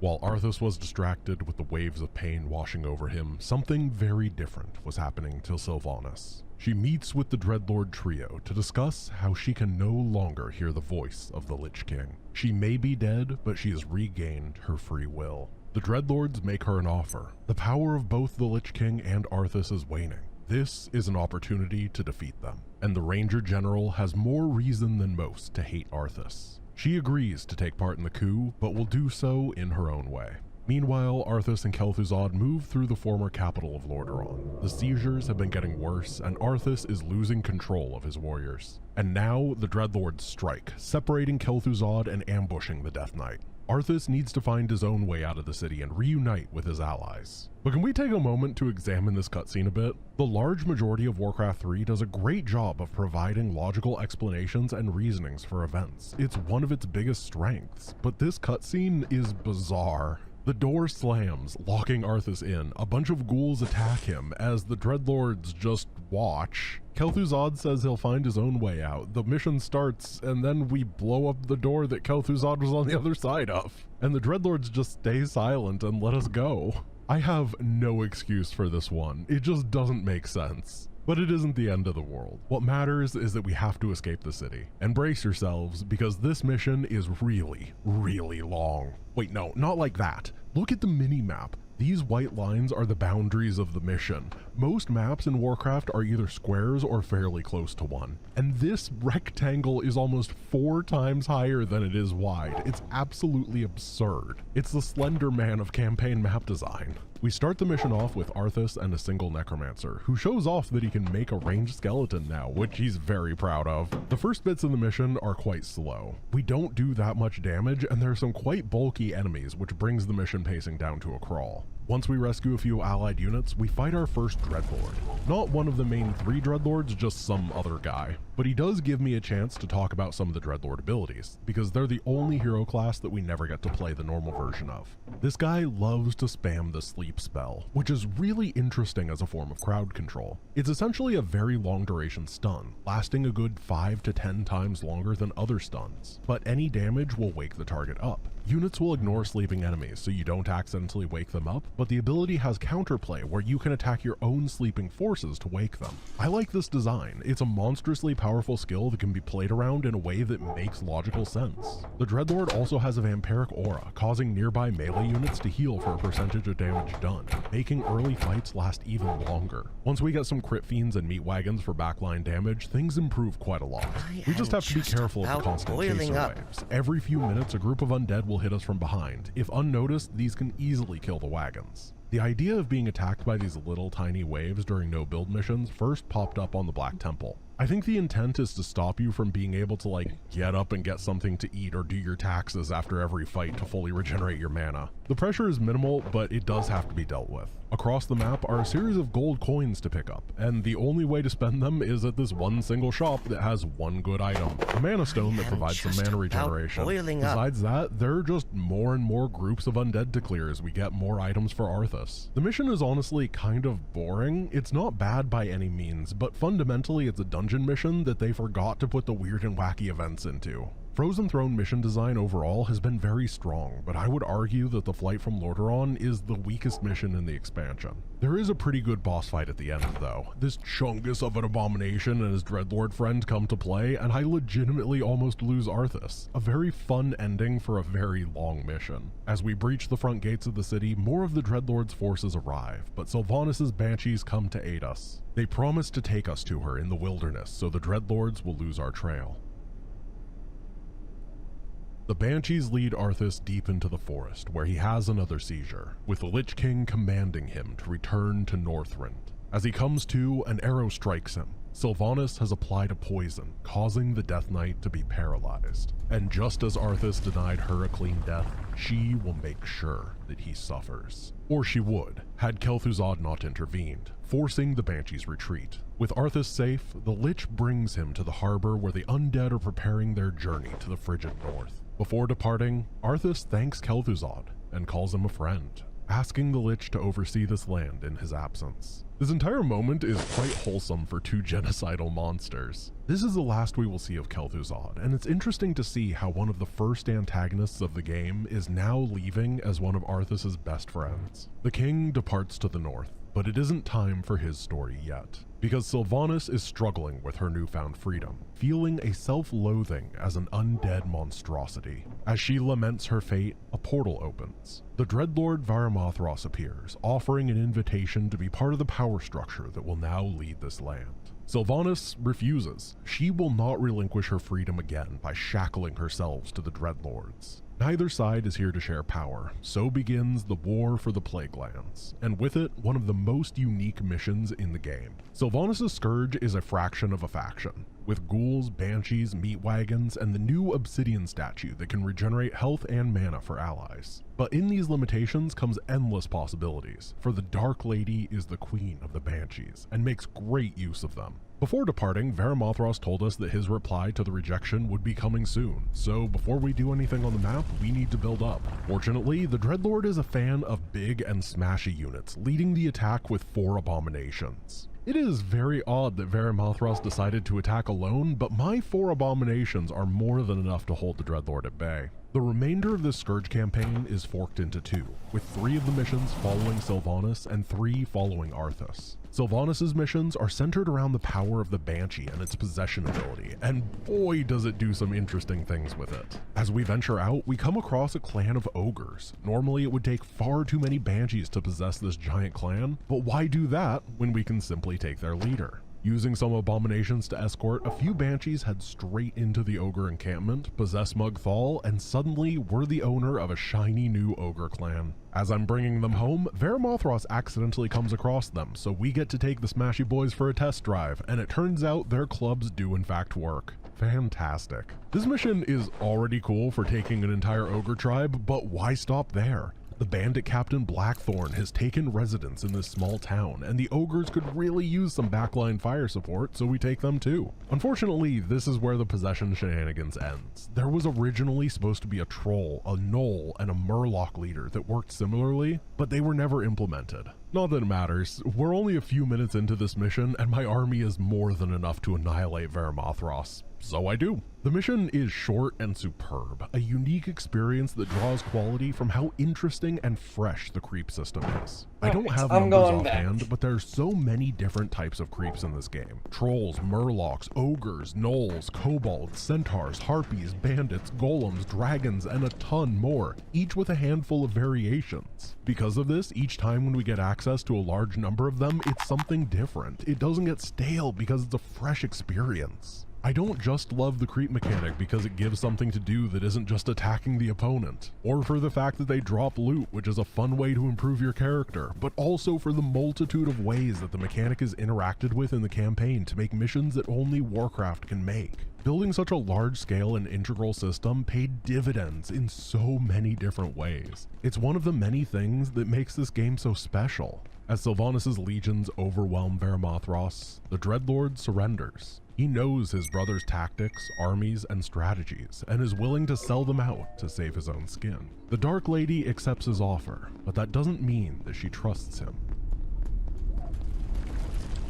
While Arthas was distracted with the waves of pain washing over him, something very different was happening to Sylvanas. She meets with the Dreadlord trio to discuss how she can no longer hear the voice of the Lich King. She may be dead, but she has regained her free will. The Dreadlords make her an offer. The power of both the Lich King and Arthas is waning. This is an opportunity to defeat them, and the Ranger General has more reason than most to hate Arthas. She agrees to take part in the coup, but will do so in her own way. Meanwhile, Arthas and Kel'Thuzad move through the former capital of Lordaeron. The seizures have been getting worse, and Arthas is losing control of his warriors. And now, the Dreadlords strike, separating Kel'Thuzad and ambushing the Death Knight. Arthas needs to find his own way out of the city and reunite with his allies. But can we take a moment to examine this cutscene a bit? The large majority of Warcraft 3 does a great job of providing logical explanations and reasonings for events. It's one of its biggest strengths, but this cutscene is bizarre. The door slams, locking Arthas in. A bunch of ghouls attack him as the Dreadlords just watch. Kel'Thuzad says he'll find his own way out. The mission starts, and then we blow up the door that Kel'Thuzad was on the other side of. And the Dreadlords just stay silent and let us go. I have no excuse for this one. It just doesn't make sense. But it isn't the end of the world. What matters is that we have to escape the city. And brace yourselves, because this mission is really, really long. Wait, no, not like that. Look at the mini-map. These white lines are the boundaries of the mission. Most maps in Warcraft are either squares or fairly close to one. And this rectangle is almost 4 times higher than it is wide. It's absolutely absurd. It's the Slender Man of campaign map design. We start the mission off with Arthas and a single necromancer, who shows off that he can make a ranged skeleton now, which he's very proud of. The first bits of the mission are quite slow. We don't do that much damage, and there are some quite bulky enemies, which brings the mission pacing down to a crawl. Once we rescue a few allied units, we fight our first Dreadlord. Not one of the main 3 Dreadlords, just some other guy. But he does give me a chance to talk about some of the Dreadlord abilities, because they're the only hero class that we never get to play the normal version of. This guy loves to spam the sleep spell, which is really interesting as a form of crowd control. It's essentially a very long duration stun, lasting a good 5 to 10 times longer than other stuns, but any damage will wake the target up. Units will ignore sleeping enemies so you don't accidentally wake them up, but the ability has counterplay where you can attack your own sleeping forces to wake them. I like this design. It's a monstrously powerful skill that can be played around in a way that makes logical sense. The Dreadlord also has a vampiric aura, causing nearby melee units to heal for a percentage of damage done, making early fights last even longer. Once we get some crit fiends and meat wagons for backline damage, things improve quite a lot. We just have to be careful of the constant chaser waves. Every few minutes, a group of undead will hit us from behind. If unnoticed, these can easily kill the wagons. The idea of being attacked by these little tiny waves during no-build missions first popped up on the Black Temple. I think the intent is to stop you from being able to get up and get something to eat or do your taxes after every fight to fully regenerate your mana. The pressure is minimal, but it does have to be dealt with. Across the map are a series of gold coins to pick up, and the only way to spend them is at this one single shop that has one good item, a mana stone that provides some mana regeneration. Besides that, there are just more and more groups of undead to clear as we get more items for Arthas. The mission is honestly kind of boring. It's not bad by any means, but fundamentally it's a dungeon mission that they forgot to put the weird and wacky events into. Frozen Throne mission design overall has been very strong, but I would argue that the Flight from Lordaeron is the weakest mission in the expansion. There is a pretty good boss fight at the end though. This Chungus of an abomination and his Dreadlord friend come to play, and I legitimately almost lose Arthas. A very fun ending for a very long mission. As we breach the front gates of the city, more of the Dreadlord's forces arrive, but Sylvanas' banshees come to aid us. They promise to take us to her in the wilderness, so the Dreadlords will lose our trail. The Banshees lead Arthas deep into the forest, where he has another seizure, with the Lich King commanding him to return to Northrend. As he comes to, an arrow strikes him. Sylvanas has applied a poison, causing the Death Knight to be paralyzed. And just as Arthas denied her a clean death, she will make sure that he suffers. Or she would, had Kel'Thuzad not intervened, forcing the Banshee's retreat. With Arthas safe, the Lich brings him to the harbor where the undead are preparing their journey to the frigid north. Before departing, Arthas thanks Kel'Thuzad and calls him a friend, asking the Lich to oversee this land in his absence. This entire moment is quite wholesome for 2 genocidal monsters. This is the last we will see of Kel'Thuzad, and it's interesting to see how one of the first antagonists of the game is now leaving as one of Arthas' best friends. The king departs to the north, but it isn't time for his story yet, because Sylvanas is struggling with her newfound freedom, feeling a self-loathing as an undead monstrosity. As she laments her fate, a portal opens. The Dreadlord Varimathros appears, offering an invitation to be part of the power structure that will now lead this land. Sylvanas refuses. She will not relinquish her freedom again by shackling herself to the Dreadlords. Neither side is here to share power, so begins the War for the Plaguelands, and with it, one of the most unique missions in the game. Sylvanas' Scourge is a fraction of a faction, with ghouls, banshees, meat wagons, and the new obsidian statue that can regenerate health and mana for allies. But in these limitations comes endless possibilities, for the Dark Lady is the queen of the banshees, and makes great use of them. Before departing, Varimathros told us that his reply to the rejection would be coming soon, so before we do anything on the map, we need to build up. Fortunately, the Dreadlord is a fan of big and smashy units, leading the attack with 4 abominations. It is very odd that Varimathros decided to attack alone, but my 4 abominations are more than enough to hold the Dreadlord at bay. The remainder of this Scourge campaign is forked into 2, with 3 of the missions following Sylvanas and 3 following Arthas. Sylvanas' missions are centered around the power of the Banshee and its possession ability, and boy does it do some interesting things with it. As we venture out, we come across a clan of ogres. Normally it would take far too many Banshees to possess this giant clan, but why do that when we can simply take their leader? Using some abominations to escort, a few banshees head straight into the ogre encampment, possess Mugthal, and suddenly we're the owner of a shiny new ogre clan. As I'm bringing them home, Varimathros accidentally comes across them, so we get to take the Smashy Boys for a test drive, and it turns out their clubs do in fact work. Fantastic. This mission is already cool for taking an entire ogre tribe, but why stop there? The bandit captain Blackthorn has taken residence in this small town, and the ogres could really use some backline fire support, so we take them too. Unfortunately, this is where the possession shenanigans ends. There was originally supposed to be a troll, a gnoll, and a murloc leader that worked similarly, but they were never implemented. Not that it matters, we're only a few minutes into this mission, and my army is more than enough to annihilate Varimathros. So I do. The mission is short and superb, a unique experience that draws quality from how interesting and fresh the creep system is. I don't have numbers offhand, but there's so many different types of creeps in this game. Trolls, murlocs, ogres, gnolls, kobolds, centaurs, harpies, bandits, golems, dragons, and a ton more, each with a handful of variations. Because of this, each time when we get access to a large number of them, it's something different. It doesn't get stale because it's a fresh experience. I don't just love the creep mechanic because it gives something to do that isn't just attacking the opponent, or for the fact that they drop loot, which is a fun way to improve your character, but also for the multitude of ways that the mechanic is interacted with in the campaign to make missions that only Warcraft can make. Building such a large-scale and integral system paid dividends in so many different ways. It's one of the many things that makes this game so special. As Sylvanas' legions overwhelm Varimathros, the Dreadlord surrenders. He knows his brother's tactics, armies, and strategies, and is willing to sell them out to save his own skin. The Dark Lady accepts his offer, but that doesn't mean that she trusts him.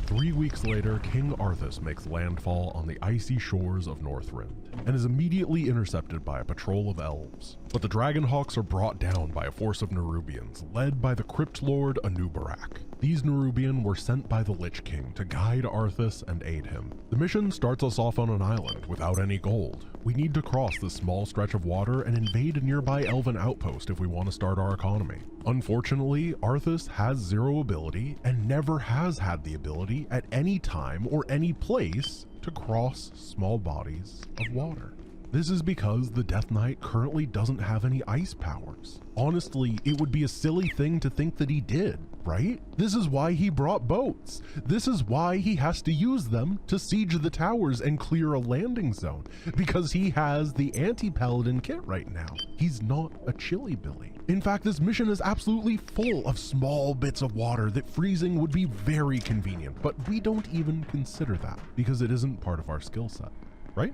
3 weeks later, King Arthas makes landfall on the icy shores of Northrend, and is immediately intercepted by a patrol of elves. But the Dragonhawks are brought down by a force of Nerubians, led by the Crypt Lord Anubarak. These Nerubian were sent by the Lich King to guide Arthas and aid him. The mission starts us off on an island without any gold. We need to cross this small stretch of water and invade a nearby elven outpost if we want to start our economy. Unfortunately, Arthas has 0 ability and never has had the ability at any time or any place to cross small bodies of water. This is because the Death Knight currently doesn't have any ice powers. Honestly, it would be a silly thing to think that he did, right? This is why he brought boats. This is why he has to use them to siege the towers and clear a landing zone, because he has the anti-paladin kit right now. He's not a chilly Billy. In fact, this mission is absolutely full of small bits of water that freezing would be very convenient, but we don't even consider that because it isn't part of our skill set, right?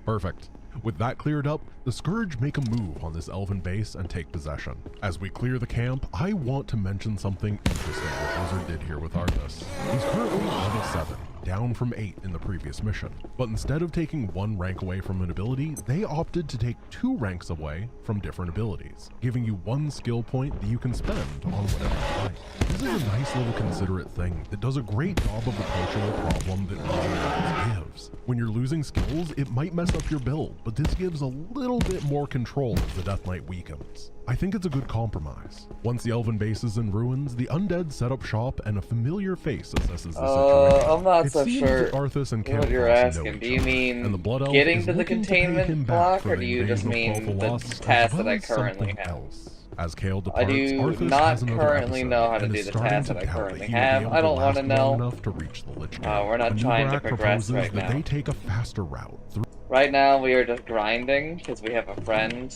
Perfect. With that cleared up, the Scourge make a move on this elven base and take possession. As we clear the camp, I want to mention something interesting that Blizzard did here with Arthas. He's currently level 7, down from 8 in the previous mission. But instead of taking 1 rank away from an ability, they opted to take 2 ranks away from different abilities, giving you 1 skill point that you can spend on whatever you like. This is a nice little considerate thing that does a great job of approaching a problem that Borderlands gives. When you're losing skills, it might mess up your build, but this gives a little bit more control as the Death Knight weakens. I think it's a good compromise. Once the Elven base is in ruins, the undead set up shop and a familiar face assesses the situation. I'm not so seems sure that Arthas and what you're Kael'thas know asking. each Do you other, mean and the Blood Elf getting is to the looking to pay him containment back block, for or do you just invasion of mean the Quel'Thalas, task as that well I as currently something have? else. As Kael I departs, do Arthas not has another currently episode, know how to and do is the starting task to that I doubt currently he will be have. able I to don't want to last long know. enough to reach the Lich King. We're not trying to Anub'arak progress proposes right that now. they take a faster route through. Right now, we are just grinding because we have a friend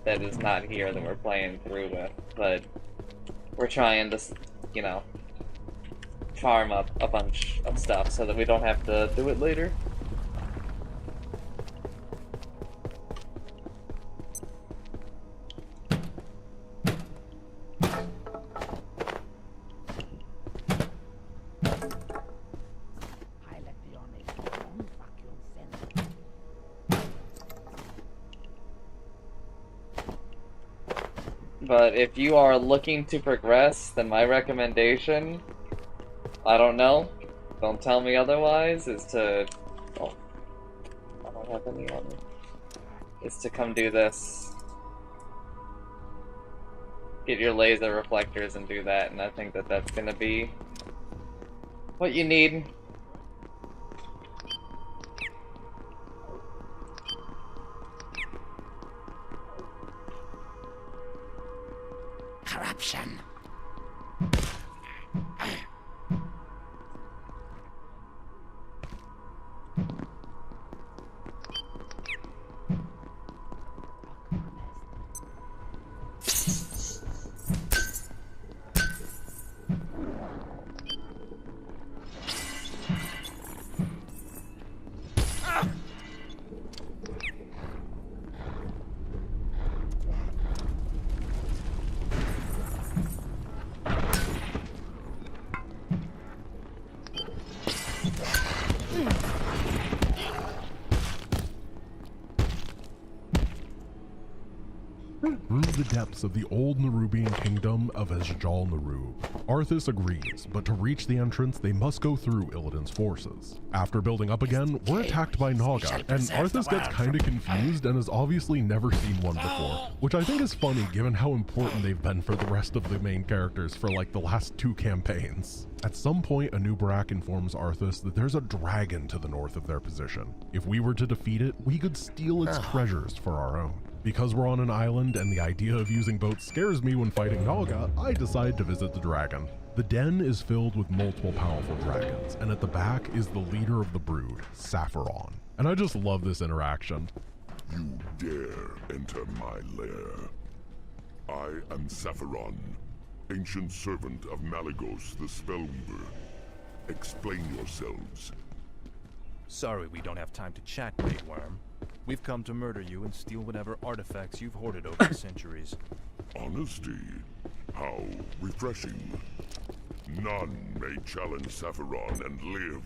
that is not here that we're playing through with, but we're trying to, you know, farm up a bunch of stuff so that we don't have to do it later. But if you are looking to progress, then my recommendation, I don't know, don't tell me otherwise, is to, oh, I don't have any on me, is to come do this. Get your laser reflectors and do that, and I think that that's gonna be what you need. Corruption. Through the depths of the old Nerubian kingdom of Esjal Nerub, Arthas agrees, but to reach the entrance, they must go through Illidan's forces. After building up again, we're attacked by Naga, and Arthas gets kinda confused and has obviously never seen one before, which I think is funny given how important they've been for the rest of the main characters for like the last 2 campaigns. At some point, Anub'arak informs Arthas that there's a dragon to the north of their position. If we were to defeat it, we could steal its treasures for our own. Because we're on an island and the idea of using boats scares me when fighting Naga, I decide to visit the dragon. The den is filled with multiple powerful dragons, and at the back is the leader of the brood, Sapphiron. And I just love this interaction. You dare enter my lair. I am Sapphiron, ancient servant of Malygos the Spellweaver. Explain yourselves. Sorry we don't have time to chat, Great Worm. We've come to murder you and steal whatever artifacts you've hoarded over the centuries. Honesty? How refreshing. None may challenge Sapphiron and live.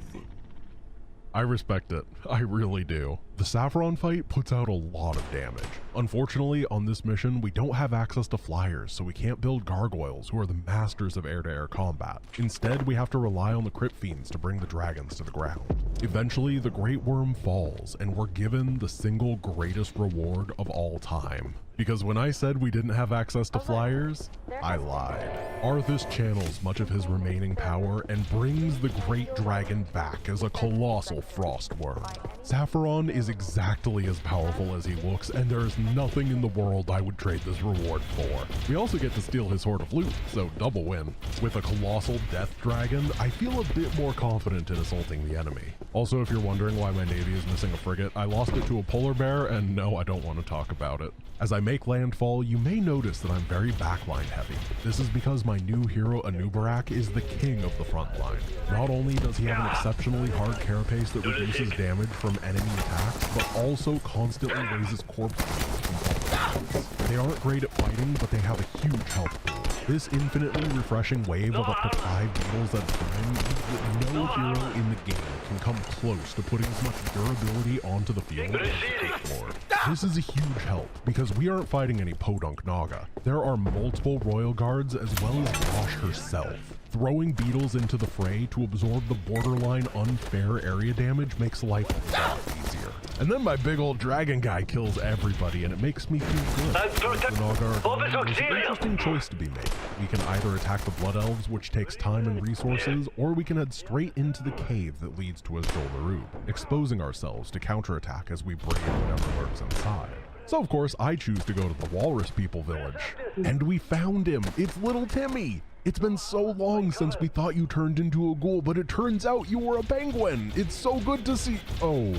I respect it. I really do. The Sapphiron fight puts out a lot of damage. Unfortunately, on this mission, we don't have access to flyers, so we can't build gargoyles, who are the masters of air-to-air combat. Instead, we have to rely on the Crypt Fiends to bring the dragons to the ground. Eventually, the Great Worm falls, and we're given the single greatest reward of all time. Because when I said we didn't have access to flyers, I lied. Arthas channels much of his remaining power and brings the Great Dragon back as a colossal frost worm. Sapphiron is exactly as powerful as he looks, and there is nothing in the world I would trade this reward for. We also get to steal his Hoard of Loot, so double win. With a colossal death dragon, I feel a bit more confident in assaulting the enemy. Also, if you're wondering why my navy is missing a frigate, I lost it to a polar bear, and no, I don't want to talk about it. As I make landfall, you may notice that I'm very backline heavy. This is because my new hero Anub'arak is the king of the front line. Not only does he have an exceptionally hard carapace that reduces damage from enemy attacks, but also constantly raises corpse from all sides. They aren't great at fighting, but they have a huge health pool. This infinitely refreshing wave of up to 5 beetles at a time means that no hero in the game can come close to putting as much durability onto the field as the Fifth Lord. This is a huge help, because we aren't fighting any podunk Naga. There are multiple royal guards as well as Vosh herself. Throwing beetles into the fray to absorb the borderline unfair area damage makes life a lot easier. And then my big old dragon guy kills everybody, and it makes me feel good. The Naga are there's an interesting choice to be made. We can either attack the Blood Elves, which takes time and resources, or we can head straight into the cave that leads to Azjol Nerub, exposing ourselves to counterattack as we brave whatever lurks inside. So of course, I choose to go to the Walrus People village. And we found him! It's little Timmy! It's been so long since we thought you turned into a ghoul, but it turns out you were a penguin! It's so good to see— Oh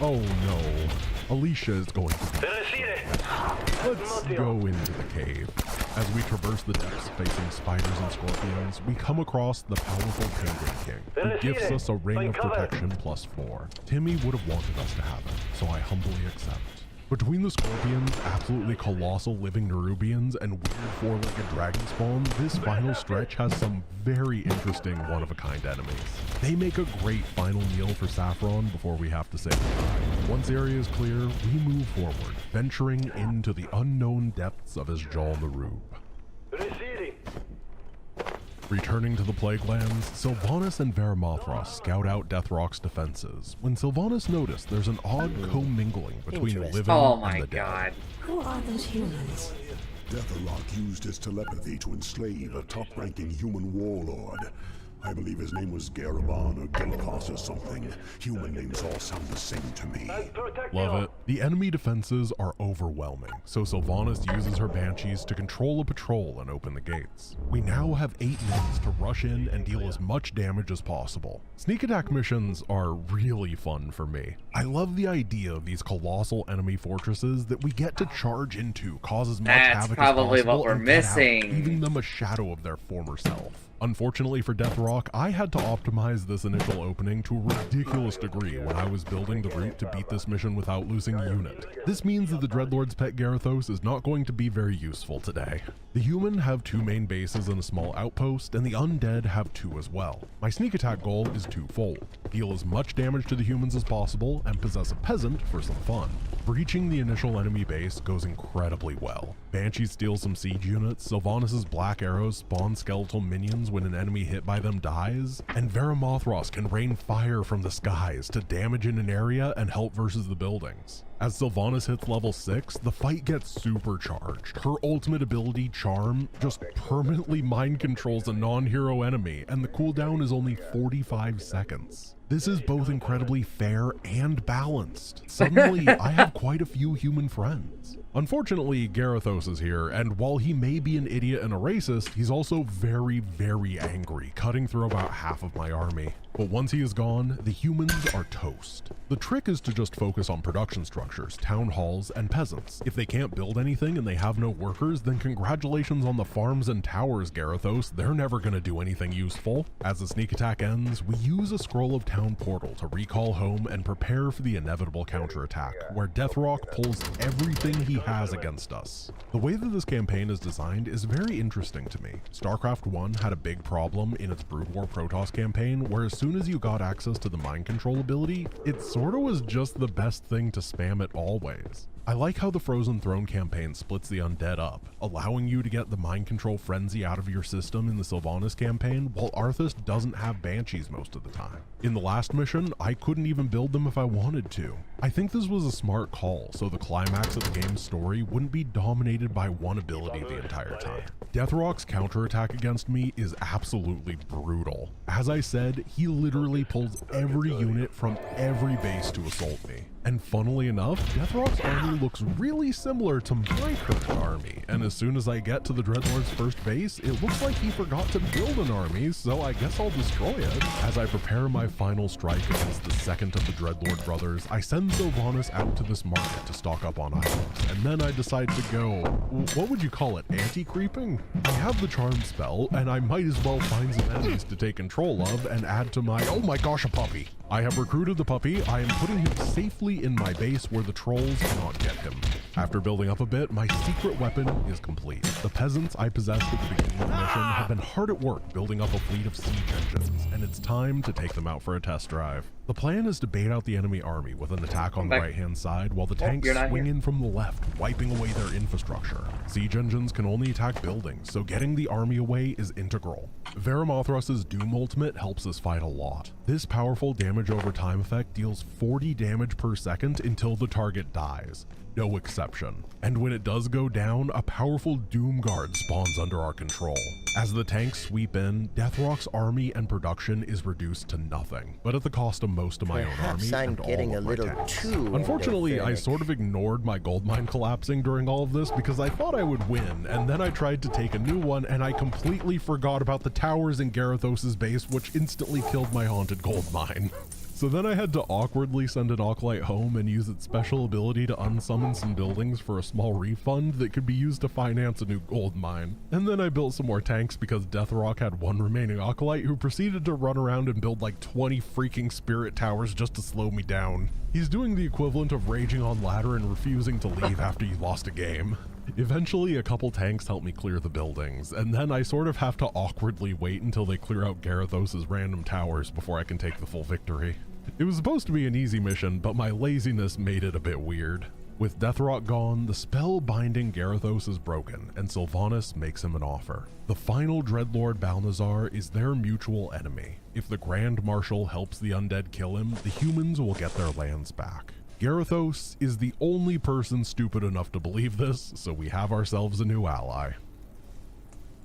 no. Alicia is going to be— Let's go into the cave. As we traverse the depths facing spiders and scorpions, we come across the powerful Penguin King, who gifts us a ring of protection +4. Timmy would have wanted us to have it, so I humbly accept. Between the scorpions, absolutely colossal living Nerubians, and weird four-legged dragon spawn, this final stretch has some very interesting one-of-a-kind enemies. They make a great final meal for Saffron before we have to say goodbye. Once the area is clear, we move forward, venturing into the unknown depths of Azjol Nerub. Returning to the Plaguelands, Sylvanas and Varamothras scout out Deathrock's defenses, when Sylvanas noticed there's an odd commingling between the living and the dead. Who are those humans? Deathrock used his telepathy to enslave a top-ranking human warlord. I believe his name was Garabon or Gilakos or something. Human names all sound the same to me. Love it. The enemy defenses are overwhelming, so Sylvanas uses her banshees to control a patrol and open the gates. We now have 8 minutes to rush in and deal as much damage as possible. Sneak attack missions are really fun for me. I love the idea of these colossal enemy fortresses that we get to charge into, cause as much havoc as possible, probably what we're missing, leaving them a shadow of their former self. Unfortunately for Deathrock, I had to optimize this initial opening to a ridiculous degree when I was building the route to beat this mission without losing a unit. This means that the Dreadlord's pet Garithos is not going to be very useful today. The human have 2 main bases and a small outpost, and the undead have 2 as well. My sneak attack goal is twofold: deal as much damage to the humans as possible, and possess a peasant for some fun. Breaching the initial enemy base goes incredibly well. Banshee steals some siege units, Sylvanas' black arrows spawn skeletal minions when an enemy hit by them dies, and Varamothras can rain fire from the skies to damage in an area and help versus the buildings. As Sylvanas hits level 6, the fight gets supercharged. Her ultimate ability, Charm, just permanently mind controls a non-hero enemy, and the cooldown is only 45 seconds. This is both incredibly fair and balanced. Suddenly, I have quite a few human friends. Unfortunately, Garithos is here, and while he may be an idiot and a racist, he's also very, very angry, cutting through about half of my army. But once he is gone, the humans are toast. The trick is to just focus on production structures, town halls, and peasants. If they can't build anything and they have no workers, then congratulations on the farms and towers, Garithos. They're never gonna do anything useful. As the sneak attack ends, we use a Scroll of Town portal to recall home and prepare for the inevitable counterattack, where Deathrock pulls everything he has against us. The way that this campaign is designed is very interesting to me. StarCraft 1 had a big problem in its Brood War Protoss campaign, where as soon as you got access to the mind control ability, it sorta was just the best thing to spam it always. I like how the Frozen Throne campaign splits the undead up, allowing you to get the mind control frenzy out of your system in the Sylvanas campaign, while Arthas doesn't have banshees most of the time. In the last mission, I couldn't even build them if I wanted to. I think this was a smart call, so the climax of the game's story wouldn't be dominated by one ability the entire time. Deathrock's counterattack against me is absolutely brutal. As I said, he literally pulls every unit from every base to assault me. And funnily enough, Deathrock's army looks really similar to my current army, and as soon as I get to the Dreadlord's first base, it looks like he forgot to build an army, so I guess I'll destroy it. As I prepare my final strike against the second of the Dreadlord brothers, I send Sylvanas out to this market to stock up on items, and then I decide to go, what would you call it, anti-creeping? I have the charm spell, and I might as well find some enemies to take control of and add to my— oh my gosh, a puppy! I have recruited the puppy, I am putting him safely directly in my base where the trolls cannot get him. After building up a bit, my secret weapon is complete. The peasants I possessed at the beginning of the mission have been hard at work building up a fleet of siege engines, and it's time to take them out for a test drive. The plan is to bait out the enemy army with an attack on the right-hand side while the tanks swing in from the left, wiping away their infrastructure. Siege engines can only attack buildings, so getting the army away is integral. Varimathros's Doom ultimate helps us fight a lot. This powerful damage over time effect deals 40 damage per second until the target dies. No exception. And when it does go down, a powerful Doom Guard spawns under our control. As the tanks sweep in, Deathrock's army and production is reduced to nothing, but at the cost of most of my own army and all of my tanks. Unfortunately, I sort of ignored my gold mine collapsing during all of this because I thought I would win, and then I tried to take a new one and I completely forgot about the towers in Garithos' base, which instantly killed my haunted gold mine. So then I had to awkwardly send an Acolyte home and use its special ability to unsummon some buildings for a small refund that could be used to finance a new gold mine. And then I built some more tanks because Deathrock had one remaining Acolyte who proceeded to run around and build like 20 freaking spirit towers just to slow me down. He's doing the equivalent of raging on ladder and refusing to leave after you lost a game. Eventually, a couple tanks help me clear the buildings, and then I sort of have to awkwardly wait until they clear out Garithos' random towers before I can take the full victory. It was supposed to be an easy mission, but my laziness made it a bit weird. With Deathrock gone, the spell binding Garithos is broken, and Sylvanas makes him an offer. The final Dreadlord Balnazzar is their mutual enemy. If the Grand Marshal helps the undead kill him, the humans will get their lands back. Garithos is the only person stupid enough to believe this, so we have ourselves a new ally.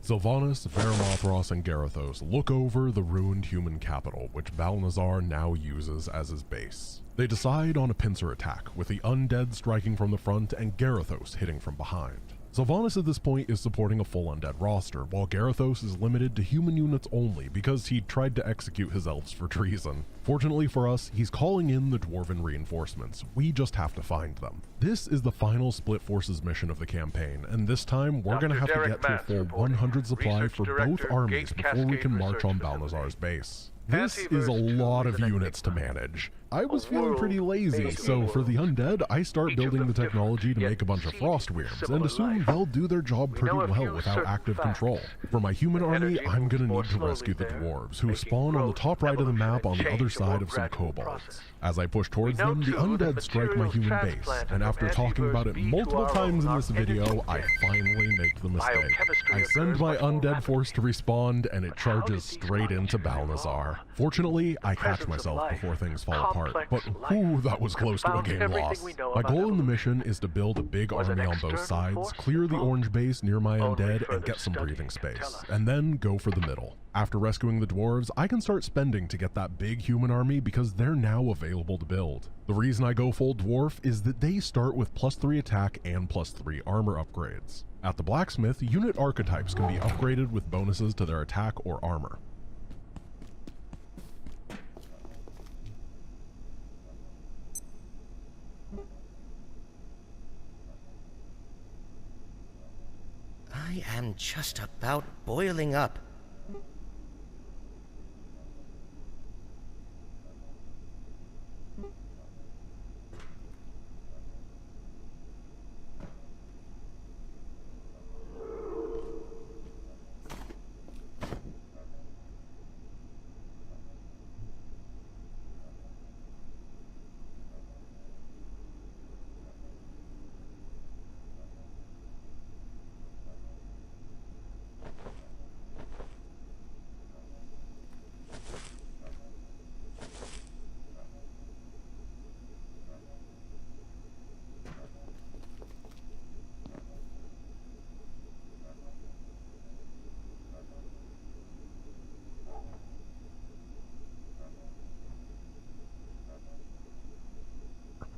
Sylvanas, Varimathros, and Garithos look over the ruined human capital, which Balnazzar now uses as his base. They decide on a pincer attack, with the undead striking from the front and Garithos hitting from behind. Sylvanas at this point is supporting a full undead roster, while Garithos is limited to human units only because he tried to execute his elves for treason. Fortunately for us, he's calling in the dwarven reinforcements. We just have to find them. This is the final Split Forces mission of the campaign, and this time we're going to have to get to a full 100 supply for both armies before we can march on Balnazzar's base. This is a lot of units to manage. I was feeling pretty lazy, so for the undead, I start building the technology to make a bunch of frost wyrms, and assume they'll do their job pretty well without active control. For my human army, I'm gonna need to rescue the dwarves, who spawn on the top right of the map on the other side of some kobolds. As I push towards them, the undead strike my human base, and after talking about it multiple times in this video, I finally make the mistake. I send my undead force to respawn, and it charges straight into Balnazzar. Fortunately, I catch myself before things fall apart. But whew, that was close to a game loss. My goal in the mission is to build a big army on both sides, clear the orange base near my undead, and get some breathing space, and then go for the middle. After rescuing the dwarves, I can start spending to get that big human army because they're now available to build. The reason I go full dwarf is that they start with +3 attack and +3 armor upgrades. At the blacksmith, unit archetypes can be upgraded with bonuses to their attack or armor. I am just about boiling up.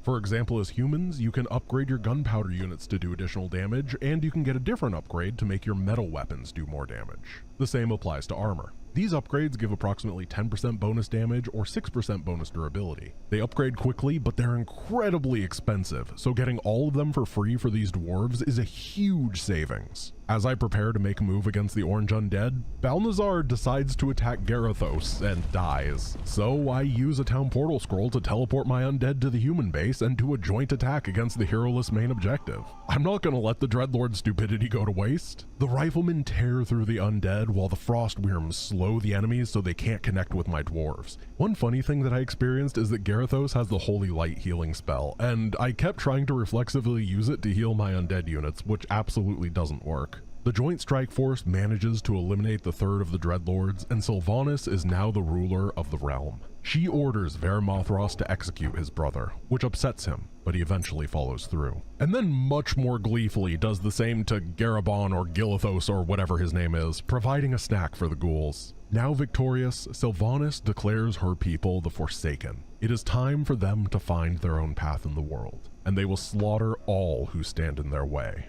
For example, as humans, you can upgrade your gunpowder units to do additional damage, and you can get a different upgrade to make your metal weapons do more damage. The same applies to armor. These upgrades give approximately 10% bonus damage or 6% bonus durability. They upgrade quickly, but they're incredibly expensive, so getting all of them for free for these dwarves is a huge savings. As I prepare to make a move against the Orange Undead, Balnazar decides to attack Garithos and dies. So I use a town portal scroll to teleport my undead to the human base and do a joint attack against the heroless main objective. I'm not gonna let the Dreadlord's stupidity go to waste. The riflemen tear through the undead while the frost wyrms slow the enemies so they can't connect with my dwarves. One funny thing that I experienced is that Garithos has the Holy Light healing spell, and I kept trying to reflexively use it to heal my undead units, which absolutely doesn't work. The Joint Strike Force manages to eliminate the third of the Dreadlords, and Sylvanas is now the ruler of the realm. She orders Ver-Mothros to execute his brother, which upsets him, but he eventually follows through. And then much more gleefully does the same to Garabon or Gilithos or whatever his name is, providing a snack for the ghouls. Now victorious, Sylvanas declares her people the Forsaken. It is time for them to find their own path in the world, and they will slaughter all who stand in their way.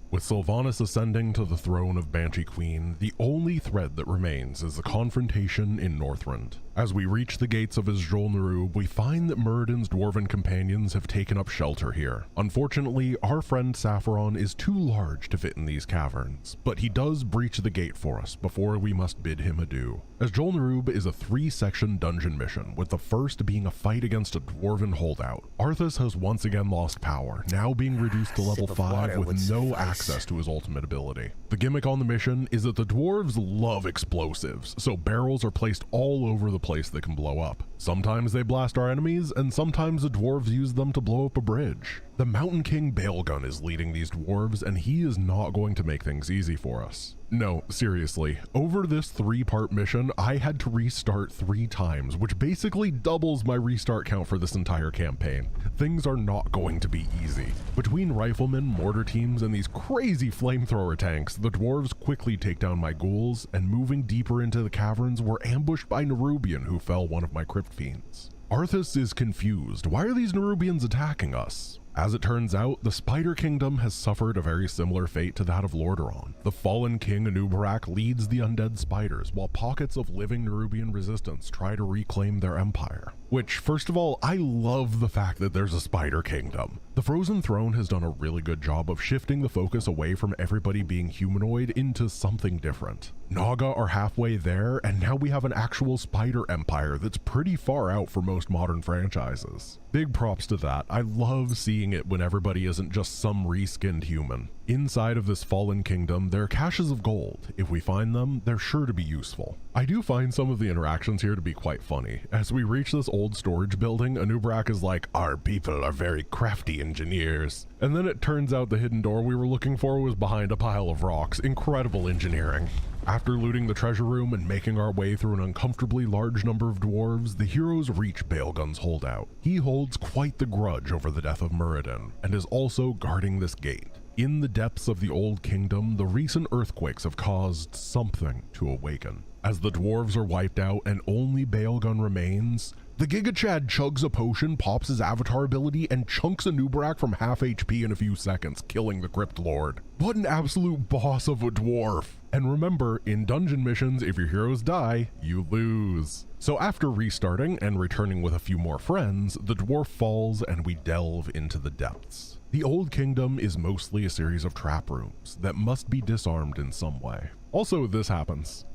With Sylvanas ascending to the throne of Banshee Queen, the only thread that remains is the confrontation in Northrend. As we reach the gates of Isjol-Nerub, we find that Muradin's dwarven companions have taken up shelter here. Unfortunately, our friend Sapphiron is too large to fit in these caverns, but he does breach the gate for us before we must bid him adieu. Isjol-Nerub is a 3-section dungeon mission, with the first being a fight against a dwarven holdout. Arthas has once again lost power, now being reduced to level 5 with no access to his ultimate ability. The gimmick on the mission is that the dwarves love explosives, so barrels are placed all over the place that can blow up. Sometimes they blast our enemies, and sometimes the dwarves use them to blow up a bridge. The Mountain King Bailgun is leading these dwarves, and he is not going to make things easy for us. No, seriously, over this 3-part mission, I had to restart 3 times, which basically doubles my restart count for this entire campaign. Things are not going to be easy. Between riflemen, mortar teams, and these crazy flamethrower tanks, the dwarves quickly take down my ghouls, and moving deeper into the caverns, were ambushed by Nerubian, who fell one of my crypt fiends. Arthas is confused. Why are these Nerubians attacking us? As it turns out, the Spider Kingdom has suffered a very similar fate to that of Lordaeron. The fallen king Anub'arak leads the undead spiders, while pockets of living Nerubian resistance try to reclaim their empire. Which, first of all, I love the fact that there's a Spider Kingdom. The Frozen Throne has done a really good job of shifting the focus away from everybody being humanoid into something different. Naga are halfway there, and now we have an actual spider empire that's pretty far out for most modern franchises. Big props to that. I love seeing it when everybody isn't just some reskinned human. Inside of this fallen kingdom, there are caches of gold. If we find them, they're sure to be useful. I do find some of the interactions here to be quite funny. As we reach this old storage building, Anub'arak is like, "Our people are very crafty engineers." And then it turns out the hidden door we were looking for was behind a pile of rocks. Incredible engineering. After looting the treasure room and making our way through an uncomfortably large number of dwarves, the heroes reach Bailgun's holdout. He holds quite the grudge over the death of Muradin, and is also guarding this gate. In the depths of the Old Kingdom, the recent earthquakes have caused something to awaken. As the dwarves are wiped out and only Bailgun remains, the Giga Chad chugs a potion, pops his avatar ability, and chunks Anub'arak from half HP in a few seconds, killing the Crypt Lord. What an absolute boss of a dwarf! And remember, in dungeon missions, if your heroes die, you lose. So after restarting and returning with a few more friends, the dwarf falls and we delve into the depths. The Old Kingdom is mostly a series of trap rooms that must be disarmed in some way. Also, this happens.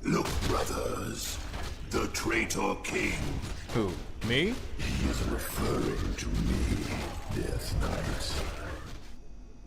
Look, brothers, the traitor king. Who, me? He is referring to me, Death Knight.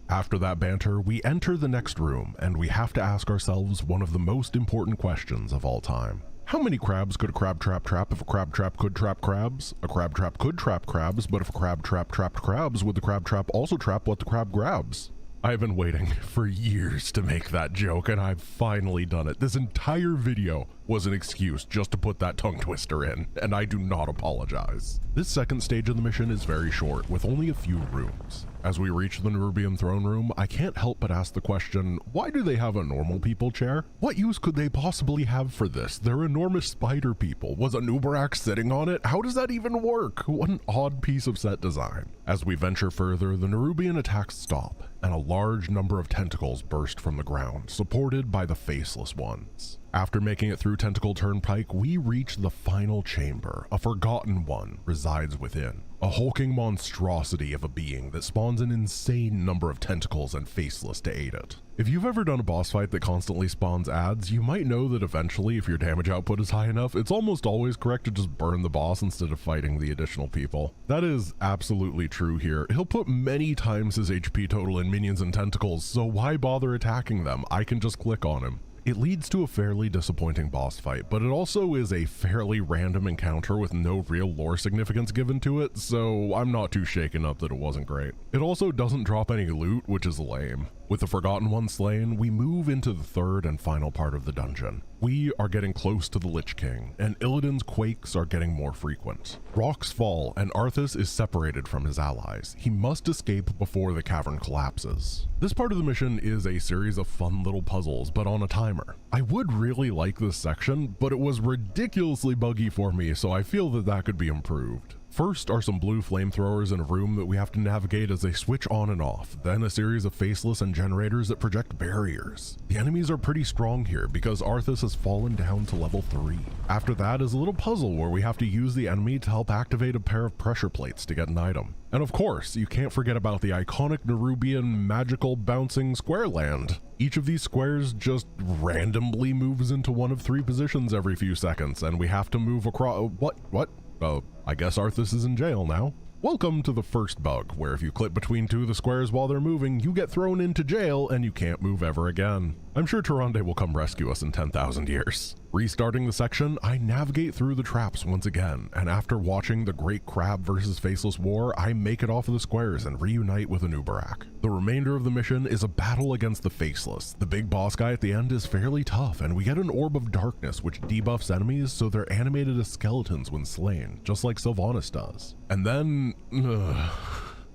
After that banter, we enter the next room, and we have to ask ourselves one of the most important questions of all time. How many crabs could a crab trap trap if a crab trap could trap crabs? A crab trap could trap crabs, but if a crab trap trapped crabs, would the crab trap also trap what the crab grabs? I've been waiting for years to make that joke, and I've finally done it. This entire video was an excuse just to put that tongue twister in, and I do not apologize. This second stage of the mission is very short, with only a few rooms. As we reach the Nerubian throne room, I can't help but ask the question, why do they have a normal people chair? What use could they possibly have for this? They're enormous spider people. Was Anub'arak sitting on it? How does that even work? What an odd piece of set design. As we venture further, the Nerubian attacks stop, and a large number of tentacles burst from the ground, supported by the Faceless Ones. After making it through Tentacle Turnpike, we reach the final chamber. A Forgotten One resides within. A hulking monstrosity of a being that spawns an insane number of tentacles and faceless to aid it. If you've ever done a boss fight that constantly spawns ads, you might know that eventually, if your damage output is high enough, it's almost always correct to just burn the boss instead of fighting the additional people. That is absolutely true here. He'll put many times his HP total in minions and tentacles, so why bother attacking them? I can just click on him. It leads to a fairly disappointing boss fight, but it also is a fairly random encounter with no real lore significance given to it, so I'm not too shaken up that it wasn't great. It also doesn't drop any loot, which is lame. With the Forgotten One slain, we move into the third and final part of the dungeon. We are getting close to the Lich King, and Illidan's quakes are getting more frequent. Rocks fall, and Arthas is separated from his allies. He must escape before the cavern collapses. This part of the mission is a series of fun little puzzles, but on a timer. I would really like this section, but it was ridiculously buggy for me, so I feel that that could be improved. First are some blue flamethrowers in a room that we have to navigate as they switch on and off, then a series of faceless and generators that project barriers. The enemies are pretty strong here because Arthas has fallen down to level 3. After that is a little puzzle where we have to use the enemy to help activate a pair of pressure plates to get an item. And of course, you can't forget about the iconic Nerubian magical bouncing square land. Each of these squares just randomly moves into one of 3 positions every few seconds, and we have to move across— what? Oh, I guess Arthas is in jail now. Welcome to the first bug, where if you clip between 2 of the squares while they're moving, you get thrown into jail and you can't move ever again. I'm sure Tyrande will come rescue us in 10,000 years. Restarting the section, I navigate through the traps once again, and after watching the Great Crab vs. Faceless War, I make it off of the squares and reunite with Anub'arak. The remainder of the mission is a battle against the Faceless. The big boss guy at the end is fairly tough, and we get an Orb of Darkness which debuffs enemies so they're animated as skeletons when slain, just like Sylvanas does. And then—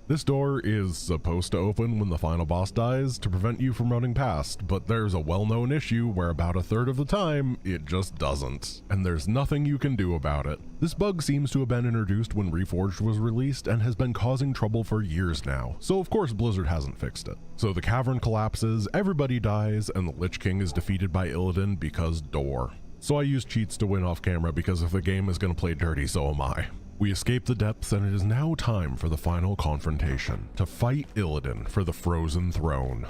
this door is supposed to open when the final boss dies to prevent you from running past, but there's a well-known issue where about 1/3 of the time, it just doesn't, and there's nothing you can do about it. This bug seems to have been introduced when Reforged was released and has been causing trouble for years now, so of course Blizzard hasn't fixed it. So the cavern collapses, everybody dies, and the Lich King is defeated by Illidan because door. So I use cheats to win off camera because if the game is going to play dirty, so am I. We escape the depths, and it is now time for the final confrontation, to fight Illidan for the Frozen Throne.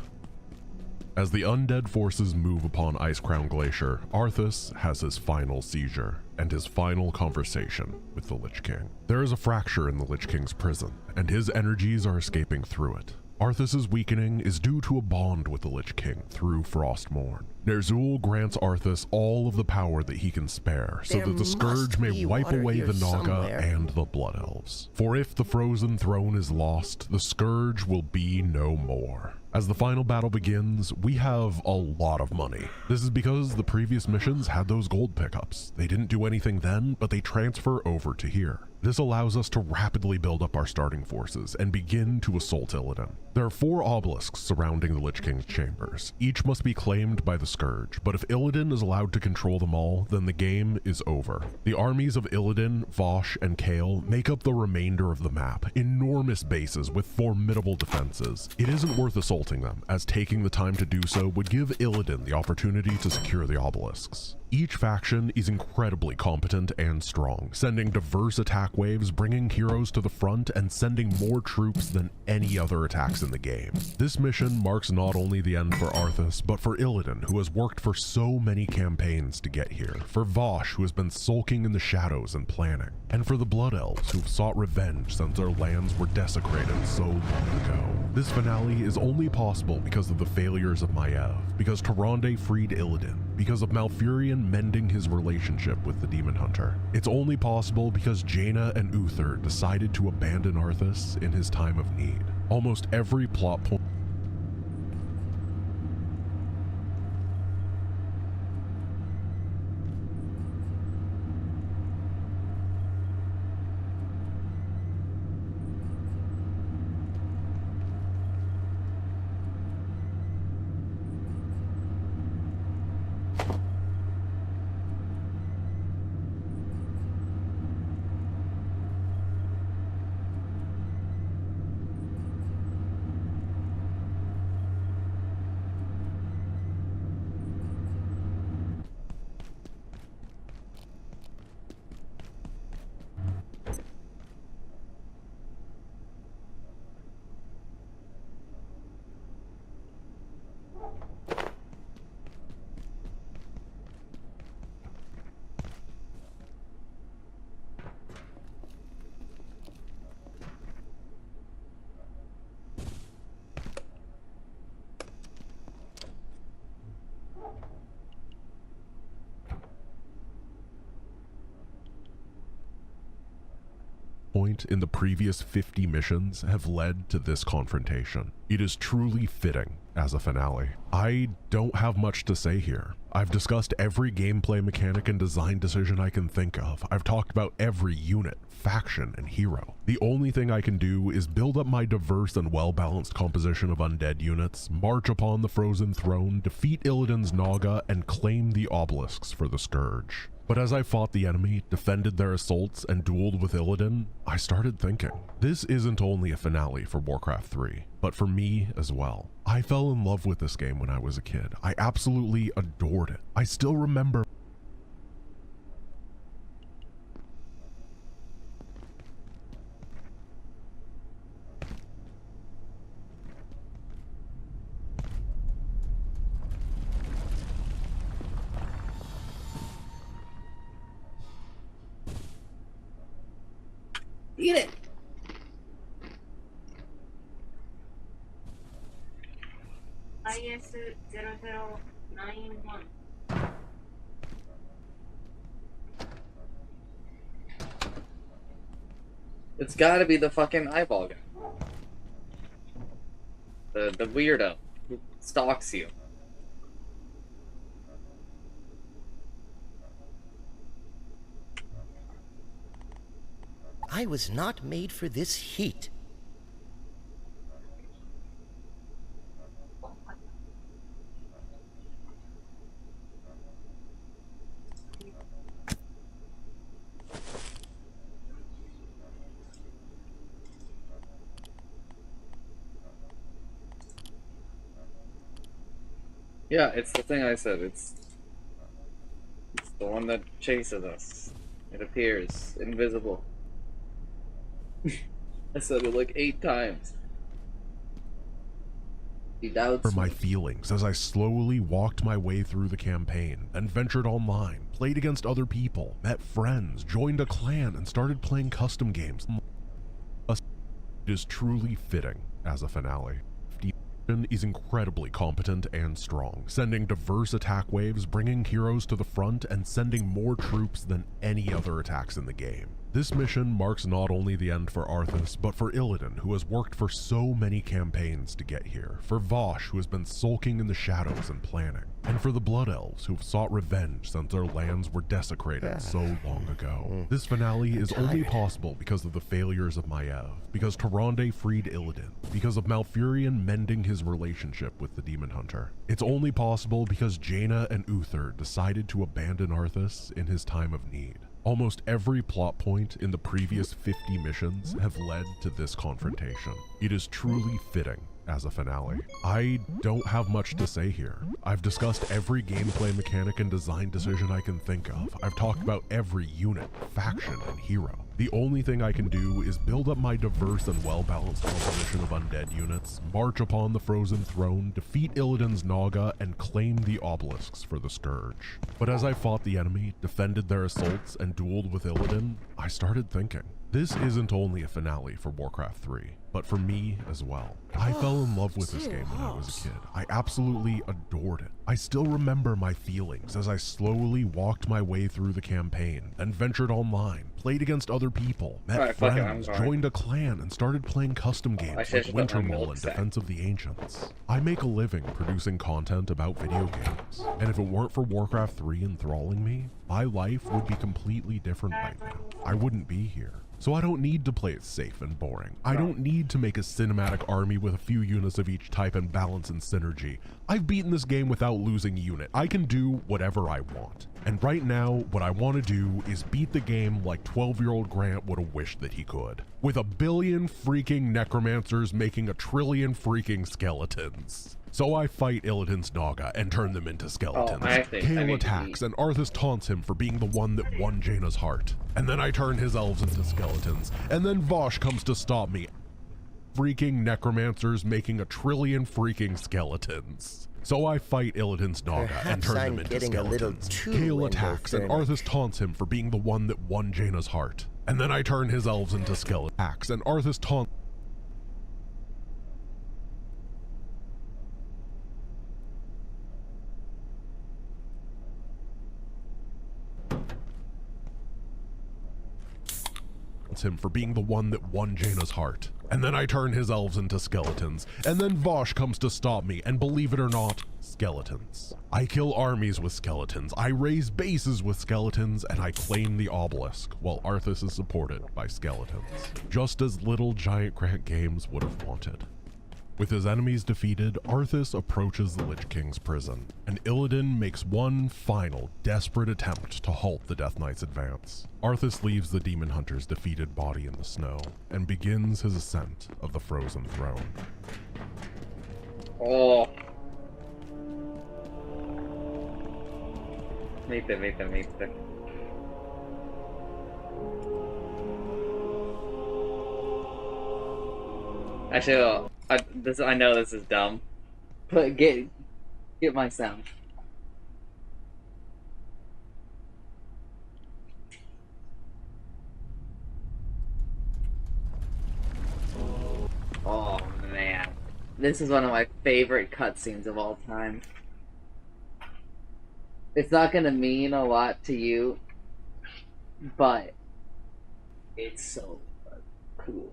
As the undead forces move upon Icecrown Glacier, Arthas has his final seizure, and his final conversation with the Lich King. There is a fracture in the Lich King's prison, and his energies are escaping through it. Arthas' weakening is due to a bond with the Lich King through Frostmourne. Ner'zhul grants Arthas all of the power that he can spare, so that the Scourge may wipe away the Naga and the Blood Elves. For if the Frozen Throne is lost, the Scourge will be no more. As the final battle begins, we have a lot of money. This is because the previous missions had those gold pickups. They didn't do anything then, but they transfer over to here. This allows us to rapidly build up our starting forces and begin to assault Illidan. There are 4 obelisks surrounding the Lich King's chambers. Each must be claimed by the Scourge, but if Illidan is allowed to control them all, then the game is over. The armies of Illidan, Vaush, and Kael make up the remainder of the map, enormous bases with formidable defenses. It isn't worth assaulting them, as taking the time to do so would give Illidan the opportunity to secure the obelisks. Each faction is incredibly competent and strong, sending diverse attack waves, bringing heroes to the front, and sending more troops than any other attacks in the game. This mission marks not only the end for Arthas, but for Illidan, who has worked for so many campaigns to get here, for Vaush, who has been sulking in the shadows and planning, and for the Blood Elves, who have sought revenge since their lands were desecrated so long ago. This finale is only possible because of the failures of Maiev, because Tyrande freed Illidan, because of Malfurion mending his relationship with the Demon Hunter. It's only possible because Jaina and Uther decided to abandon Arthas in his time of need. Almost every plot point point in the previous 50 missions have led to this confrontation. It is truly fitting as a finale. I don't have much to say here. I've discussed every gameplay mechanic and design decision I can think of. I've talked about every unit, faction, and hero. The only thing I can do is build up my diverse and well-balanced composition of undead units, march upon the Frozen Throne, defeat Illidan's Naga, and claim the obelisks for the Scourge. But as I fought the enemy, defended their assaults, and dueled with Illidan, I started thinking, this isn't only a finale for Warcraft 3, but for me as well. I fell in love with this game when I was a kid. I absolutely adored it. I still remember Eat it! IS-0091. It's gotta be the fucking eyeball guy. The weirdo who stalks you. I was not made for this heat. Yeah, it's the thing I said. It's the one that chases us. It appears invisible. I said it like 8 times. He doubts for my me. feelings as I slowly walked my way through the campaign, then ventured online, played against other people, met friends, joined a clan, and started playing custom games. It is truly fitting as a finale. Is incredibly competent and strong, sending diverse attack waves, bringing heroes to the front, and sending more troops than any other attacks in the game. This mission marks not only the end for Arthas, but for Illidan, who has worked for so many campaigns to get here, for Vaush, who has been sulking in the shadows and planning, and for the Blood Elves, who have sought revenge since their lands were desecrated so long ago. This finale is only possible because of the failures of Maiev, because Tyrande freed Illidan, because of Malfurion mending his relationship with the Demon Hunter. It's only possible because Jaina and Uther decided to abandon Arthas in his time of need. Almost every plot point in the previous 50 missions have led to this confrontation. It is truly fitting as a finale. I don't have much to say here. I've discussed every gameplay mechanic and design decision I can think of. I've talked about every unit, faction, and hero. The only thing I can do is build up my diverse and well-balanced composition of undead units, march upon the Frozen Throne, defeat Illidan's Naga, and claim the obelisks for the Scourge. But as I fought the enemy, defended their assaults, and dueled with Illidan, I started thinking, this isn't only a finale for Warcraft 3, but for me as well. I fell in love with this game when I was a kid. I absolutely adored it. I still remember my feelings as I slowly walked my way through the campaign, then ventured online, played against other people, met friends, joined a clan, and started playing custom games like Wintermull and Defense of the Ancients. I make a living producing content about video games, and if it weren't for Warcraft 3 enthralling me, my life would be completely different right now. I wouldn't be here. So I don't need to play it safe and boring. I don't need to make a cinematic army with a few units of each type and balance and synergy. I've beaten this game without losing a unit. I can do whatever I want. And right now, what I want to do is beat the game like 12-year-old Grant would have wished that he could. With 1 billion freaking necromancers making 1 trillion freaking skeletons. So I fight Illidan's Naga and turn them into skeletons. Kael attacks and Arthas taunts him for being the one that won Jaina's heart. And then I turn his elves into skeletons. And then Vaush comes to stop me. Freaking necromancers making 1 trillion freaking skeletons. So I fight Illidan's Naga and turn them into skeletons. Kael attacks and Arthas taunts him for being the one that won Jaina's heart. And then I turn his elves into skeletons. And Arthas taunts him for being the one that won Jaina's heart. And then I turn his elves into skeletons. And then Vosh comes to stop me, and believe it or not, skeletons. I kill armies with skeletons, I raise bases with skeletons, and I claim the obelisk, while Arthas is supported by skeletons. Just as little Giant Grant Games would have wanted. With his enemies defeated, Arthas approaches the Lich King's prison, and Illidan makes one final, desperate attempt to halt the Death Knight's advance. Arthas leaves the Demon Hunter's defeated body in the snow, and begins his ascent of the Frozen Throne. Oh. Meet them. Actually, I know this is dumb, but get my sound. Oh man, this is one of my favorite cutscenes of all time. It's not gonna mean a lot to you, but it's so cool.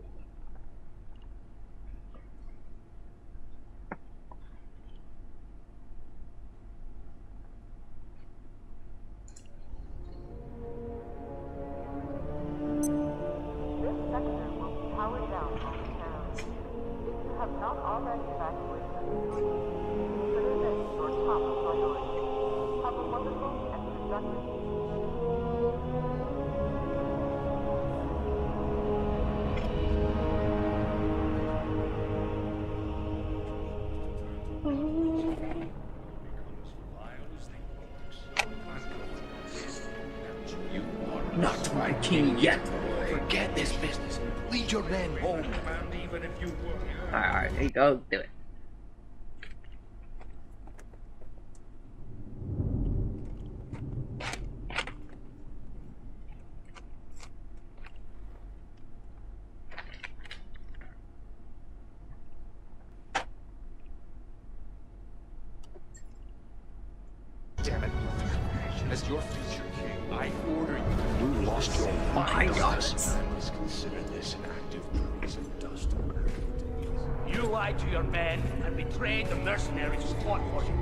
Not my king yet. Forget this business. Lead your men home. Alright, here you go, do it. Damn it. As your future king, I order you. You lost your mind. Consider this an act of treason, dust. You lied to your men and betrayed the mercenaries who fought for you.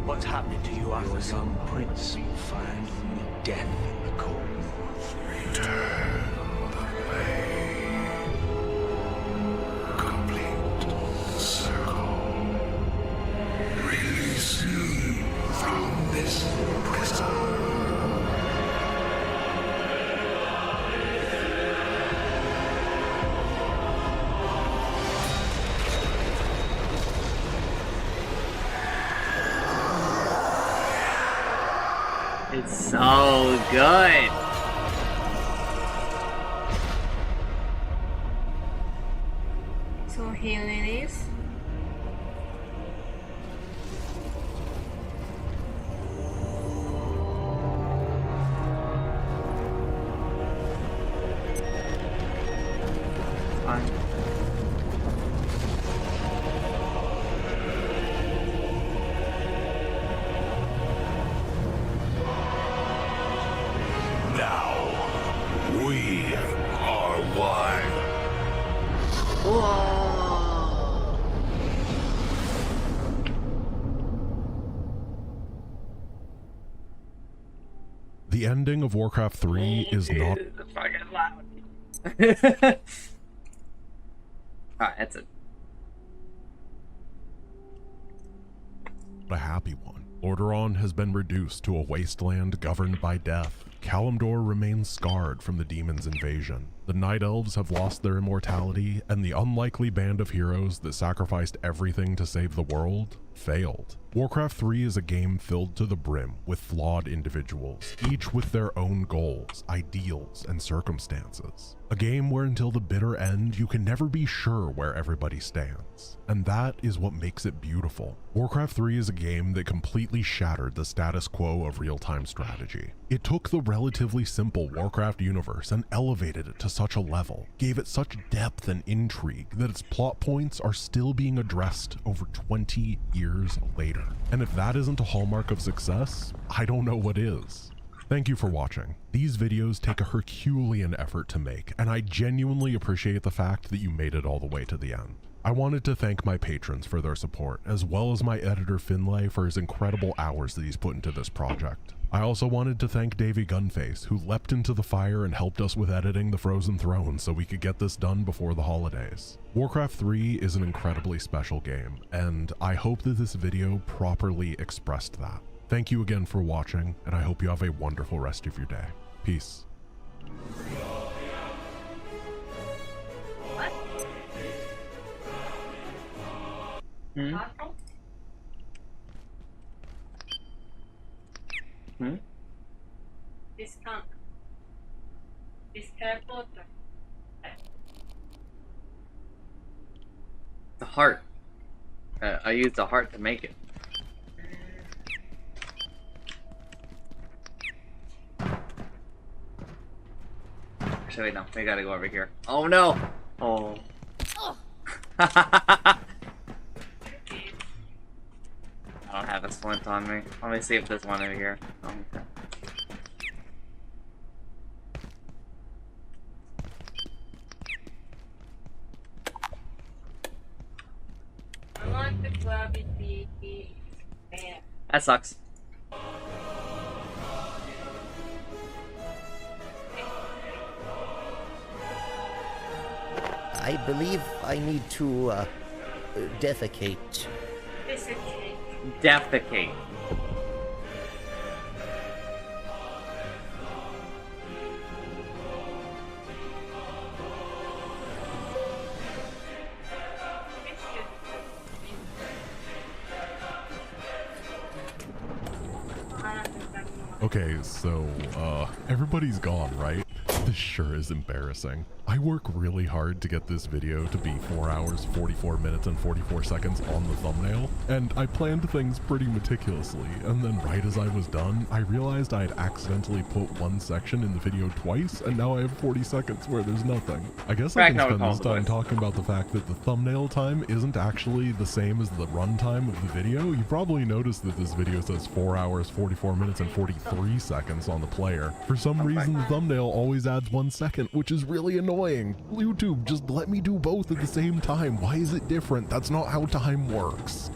What's happening to you, Arthas? Your young prince will find only death in the cold north. Return the way. Complete the circle. Release me from this prison. It's so good. So here it is. Fine. We are one. Whoa. The ending of Warcraft 3 is not fucking loud. Alright, that's it. a happy one. Lordaeron has been reduced to a wasteland governed by death. Kalimdor remains scarred from the demon's invasion. The Night Elves have lost their immortality, and the unlikely band of heroes that sacrificed everything to save the world failed. Warcraft 3 is a game filled to the brim with flawed individuals, each with their own goals, ideals, and circumstances. A game where until the bitter end, you can never be sure where everybody stands. And that is what makes it beautiful. Warcraft 3 is a game that completely shattered the status quo of real-time strategy. It took the relatively simple Warcraft universe and elevated it to such a level, gave it such depth and intrigue that its plot points are still being addressed over 20 years later. And if that isn't a hallmark of success, I don't know what is. Thank you for watching. These videos take a Herculean effort to make, and I genuinely appreciate the fact that you made it all the way to the end. I wanted to thank my patrons for their support, as well as my editor Finlay for his incredible hours that he's put into this project. I also wanted to thank Davey Gunface, who leapt into the fire and helped us with editing the Frozen Throne so we could get this done before the holidays. Warcraft 3 is an incredibly special game, and I hope that this video properly expressed that. Thank you again for watching, and I hope you have a wonderful rest of your day. Peace. What? Hmm? Hmm? This tank. This teleporter. The heart. I used the heart to make it. Actually, wait, no. We gotta go over here. Oh no! Oh. I don't have a splint on me. Let me see if there's one over here. Oh, okay. I want the gravity. That sucks. I believe I need to, defecate. Defecate. Okay, so, everybody's gone, right? This sure is embarrassing. I work really hard to get this video to be 4 hours, 44 minutes, and 44 seconds on the thumbnail, and I planned things pretty meticulously, and then right as I was done, I realized I had accidentally put one section in the video twice, and now I have 40 seconds where there's nothing. I guess I can spend this time talking about the fact that the thumbnail time isn't actually the same as the runtime of the video. You probably noticed that this video says 4 hours, 44 minutes, and 43 seconds on the player. For some reason, the thumbnail always adds 1 second, which is really annoying. YouTube, just let me do both at the same time. Why is it different? That's not how time works.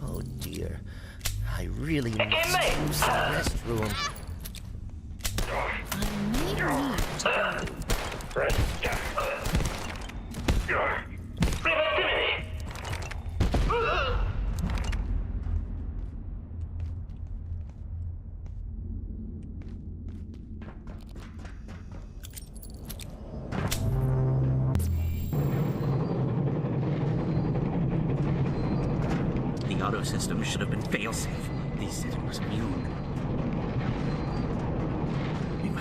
Oh dear. I really need to use the restroom. The auto system should have been failsafe. These said it was immune.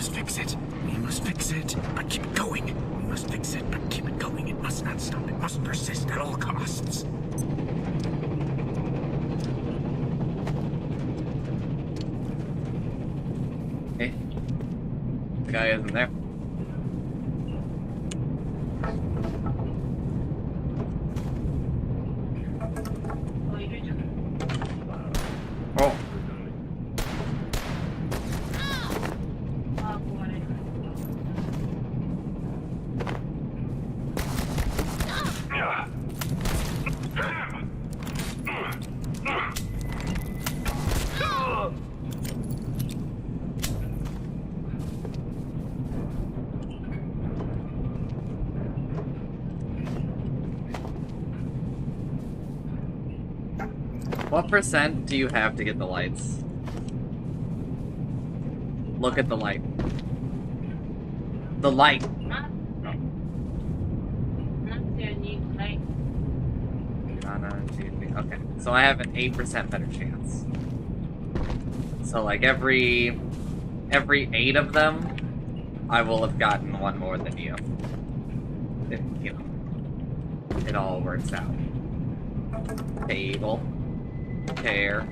must fix it. We must fix it, but keep it going. We must fix it, but keep it going. It must not stop. It must persist at all costs. Hey. The guy isn't there. Oh. What percent do you have to get the lights? Look at the light. The light. Okay, so I have an 8% better chance. So like every 8 of them, I will have gotten one more than you. If, you know, it all works out. Table. Chair.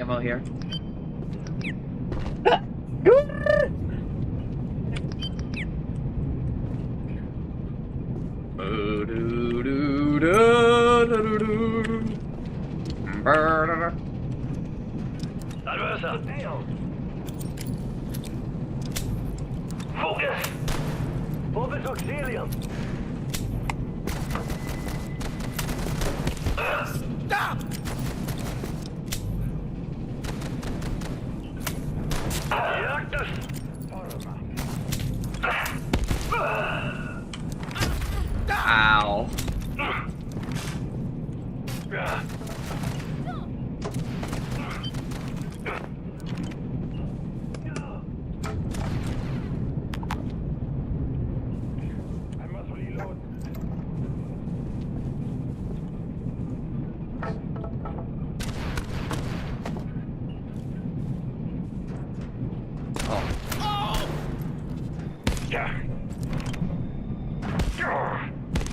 Ammo here. Adversa. Focus. Open to Auxilium. Stop! Ow.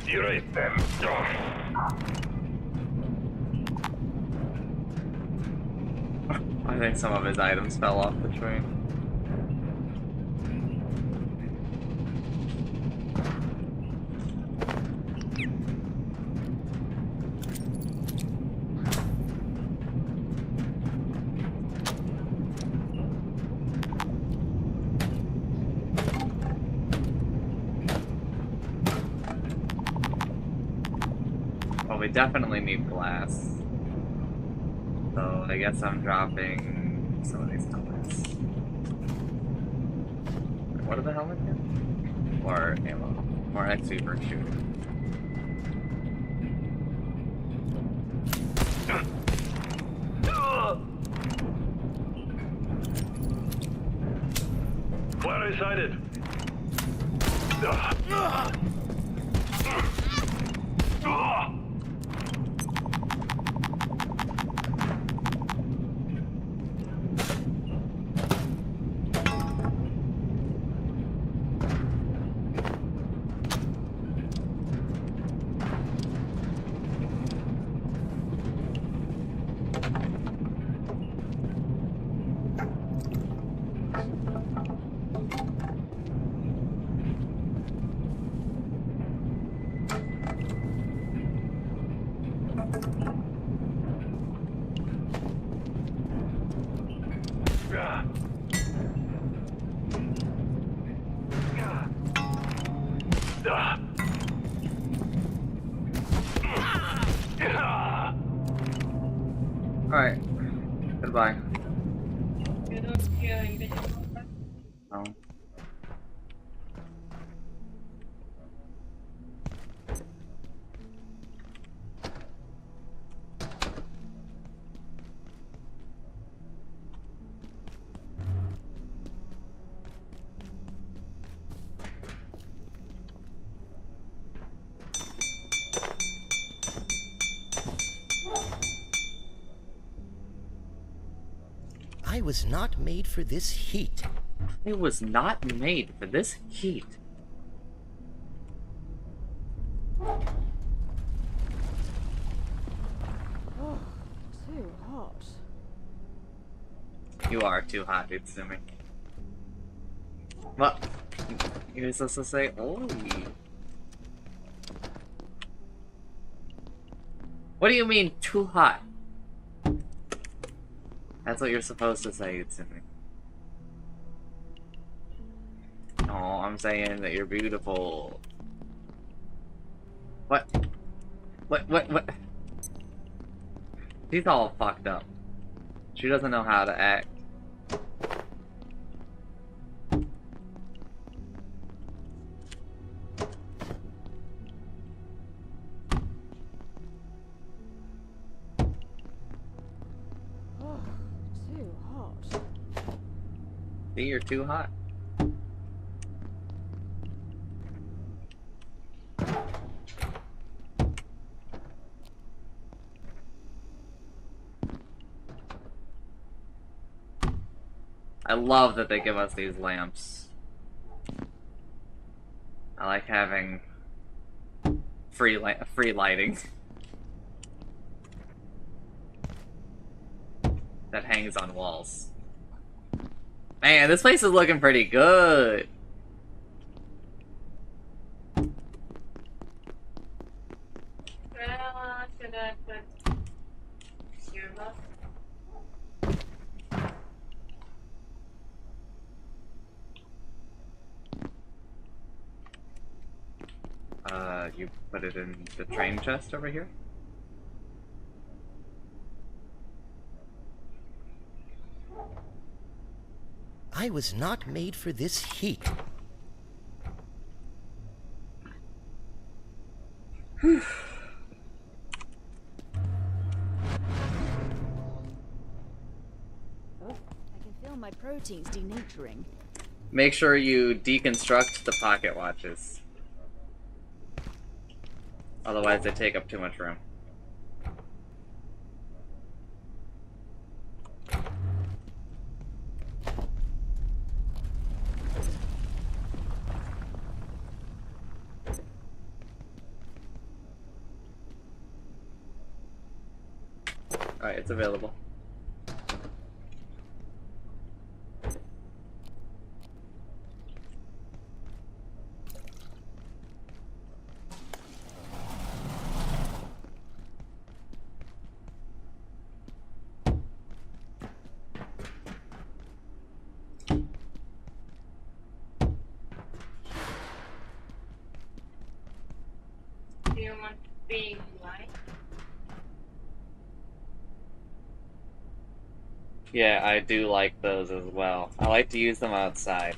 Erase them. I think some of his items fell off the train. Well, we definitely need glass. So I guess I'm dropping some of these helmets. What are the helmets again? More ammo. More XP for shooting. Where are you sighted? Alright. Goodbye. Oh. I was not made for this heat. It was not made for this heat. Oh, too hot. You are too hot, Utsumi. What? You're supposed to say, "Oi." What do you mean, too hot? That's what you're supposed to say, Utsumi. No, I'm saying that you're beautiful. What? What? She's all fucked up. She doesn't know how to act. See, you're too hot. I love that they give us these lamps. I like having free lighting that hangs on walls. Man, this place is looking pretty good. You put it in the train chest over here? I was not made for this heat. Oh, I can feel my proteins denaturing. Make sure you deconstruct the pocket watches. Otherwise they take up too much room. Alright, it's available. Do you want being light? Yeah, I do like those as well. I like to use them outside.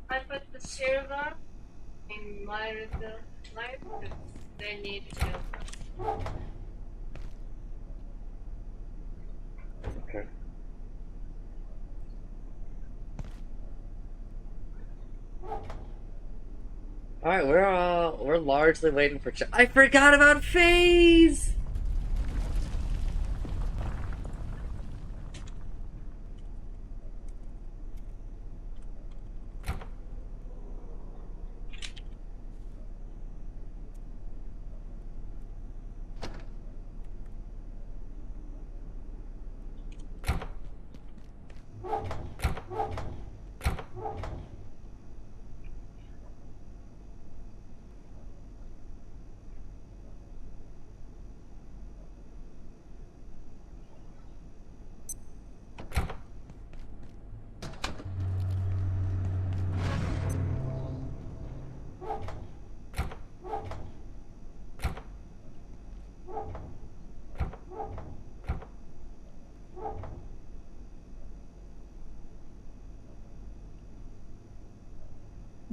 I put the server in my refill life because they need help. Okay. Alright, we're largely waiting for I forgot about FaZe!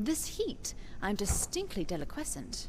This heat, I'm distinctly deliquescent.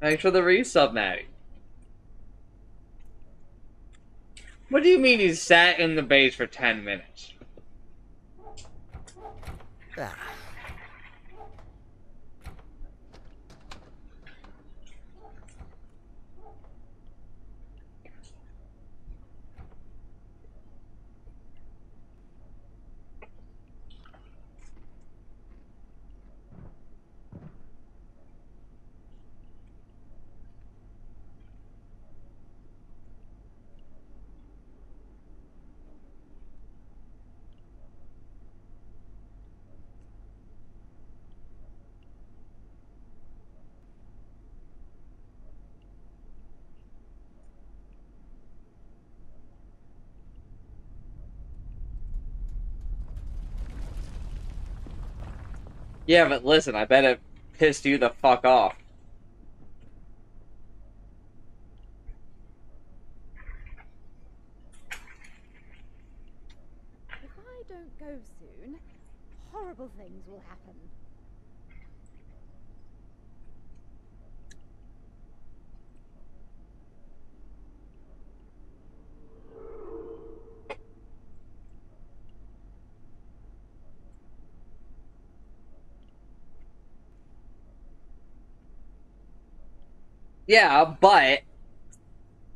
Thanks for the resub, Maddie. What do you mean he sat in the base for 10 minutes? Ah. Yeah, but listen, I bet it pissed you the fuck off. If I don't go soon, horrible things will happen. Yeah, but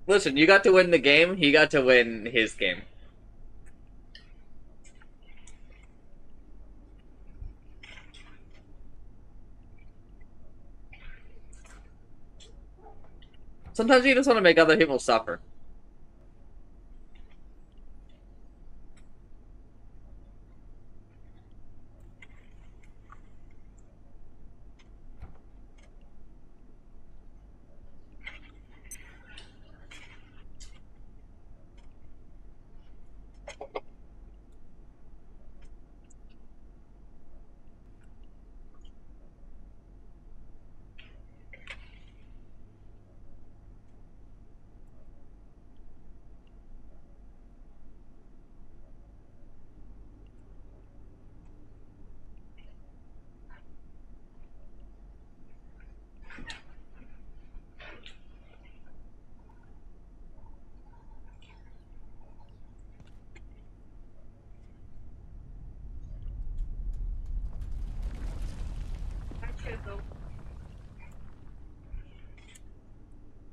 listen, you got to win the game, he got to win his game. Sometimes you just want to make other people suffer.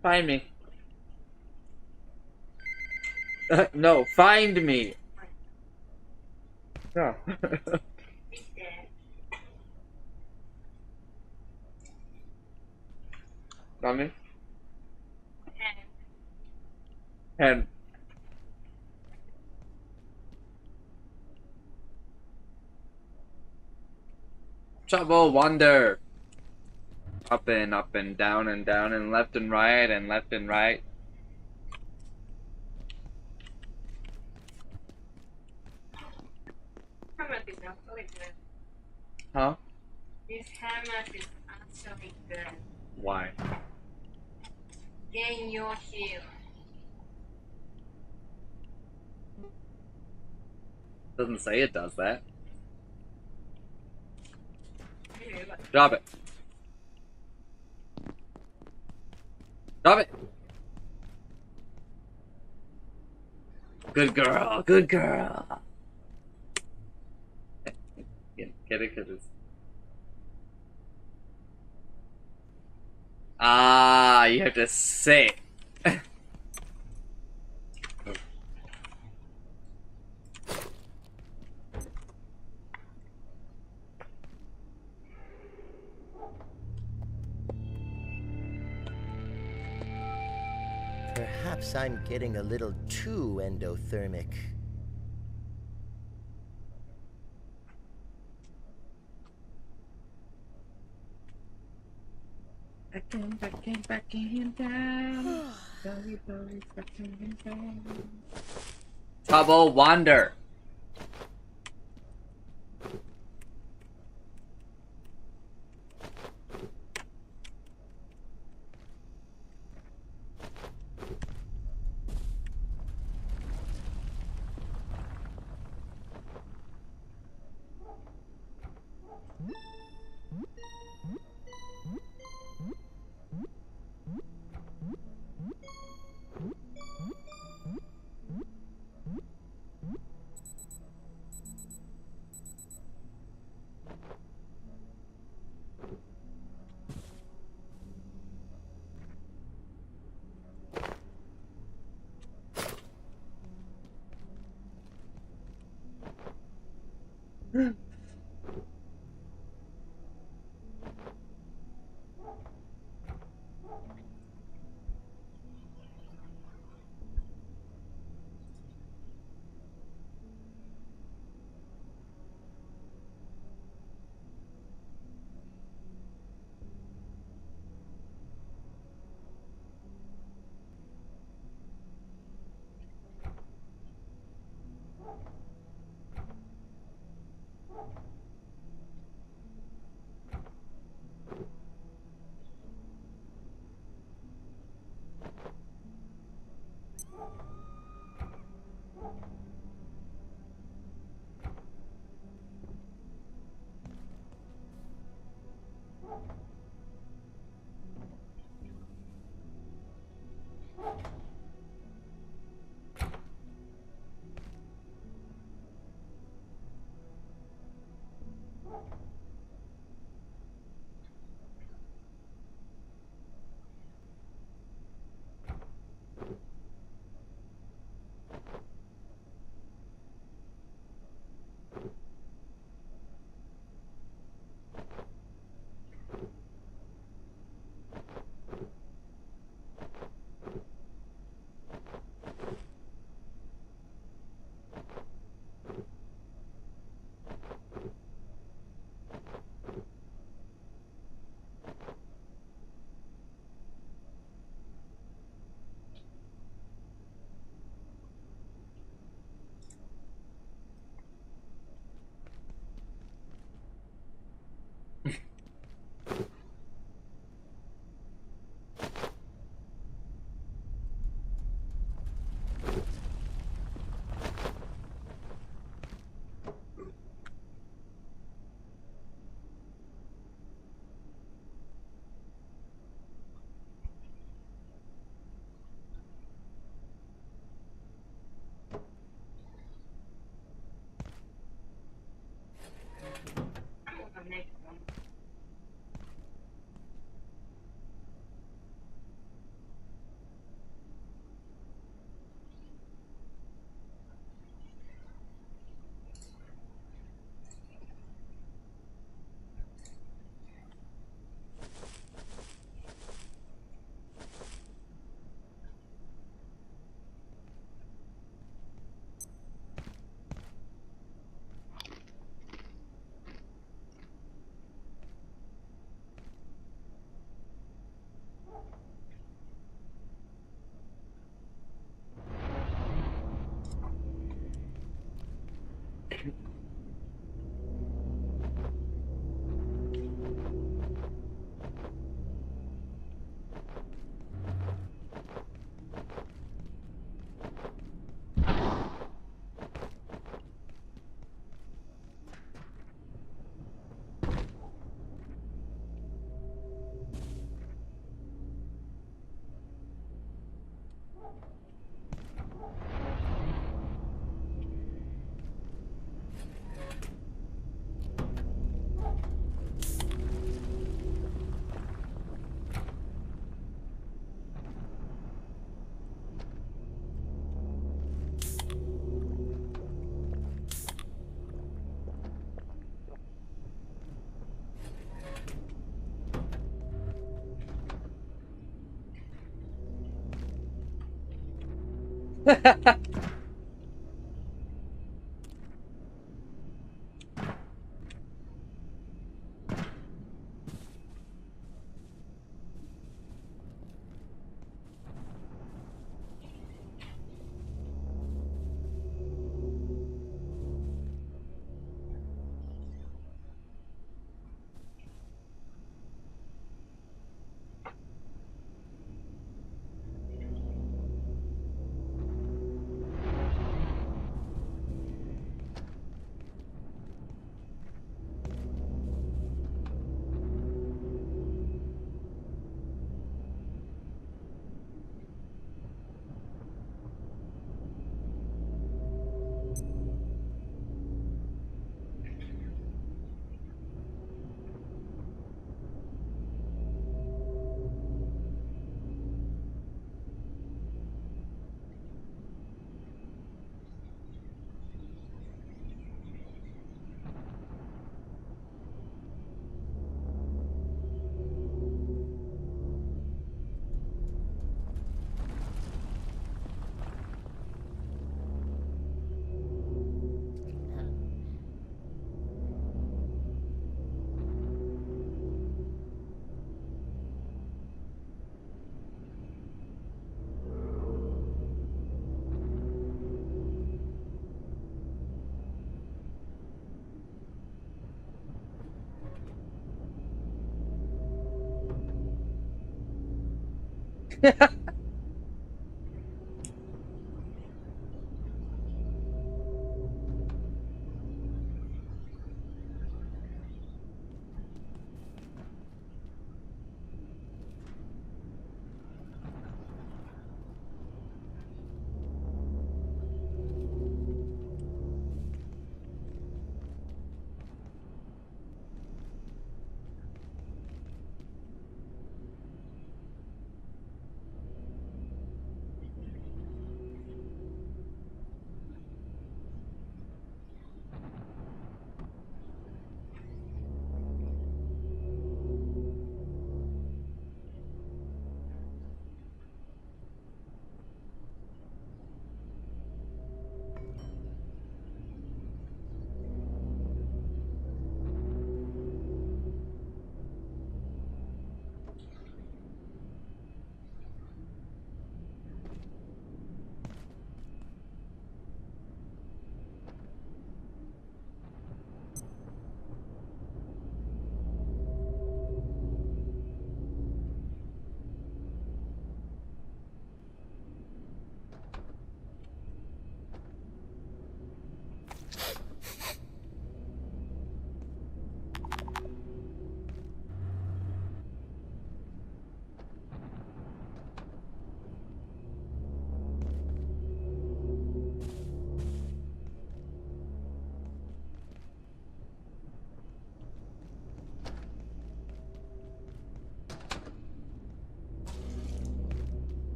Find me. No, find me. No. Got me? And trouble wonder. Up and down and left and right and left and right. Huh? This hammer is actually good. Why? Gain your heal. Doesn't say it does that. Drop it. Drop it. Good girl. Good girl. Get it? Cause it's... Ah, you have to say it. Perhaps I'm getting a little too endothermic. Backing down. Backing down. Trouble wander.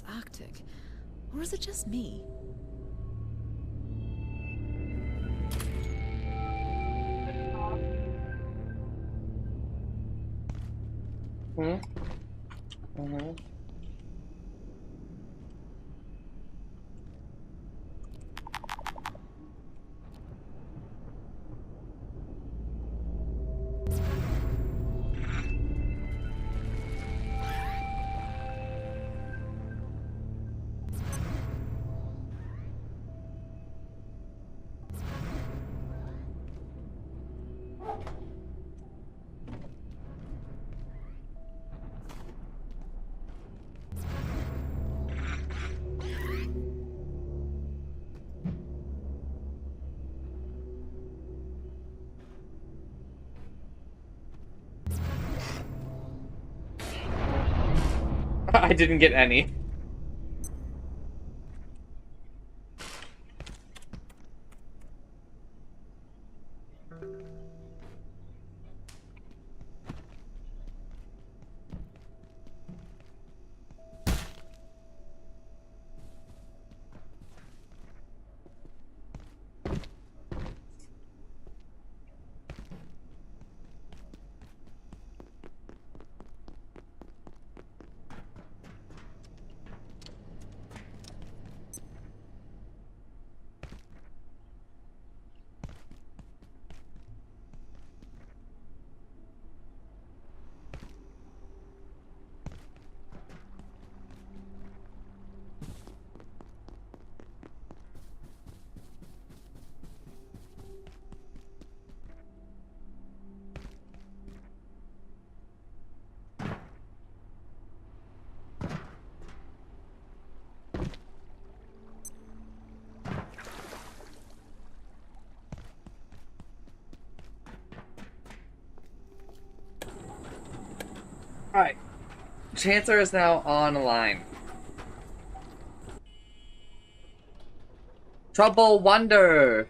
it's Arctic. Or is it just me? I didn't get any. Alright. Chancellor is now online. Trouble Wonder!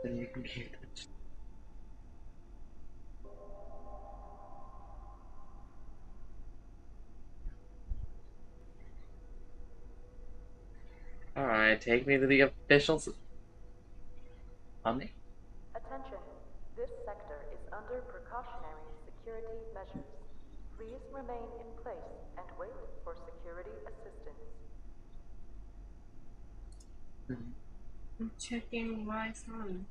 Then you can keep it. Alright. it take me to the officials? Omni? Attention. This sector is under precautionary security measures. Please remain in place and wait for security assistance. I'm checking my phone.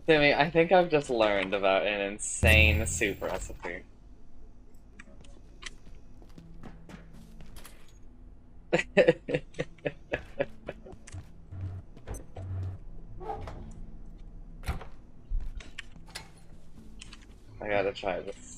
Timmy, I think I've just learned about an insane soup recipe. I gotta try this.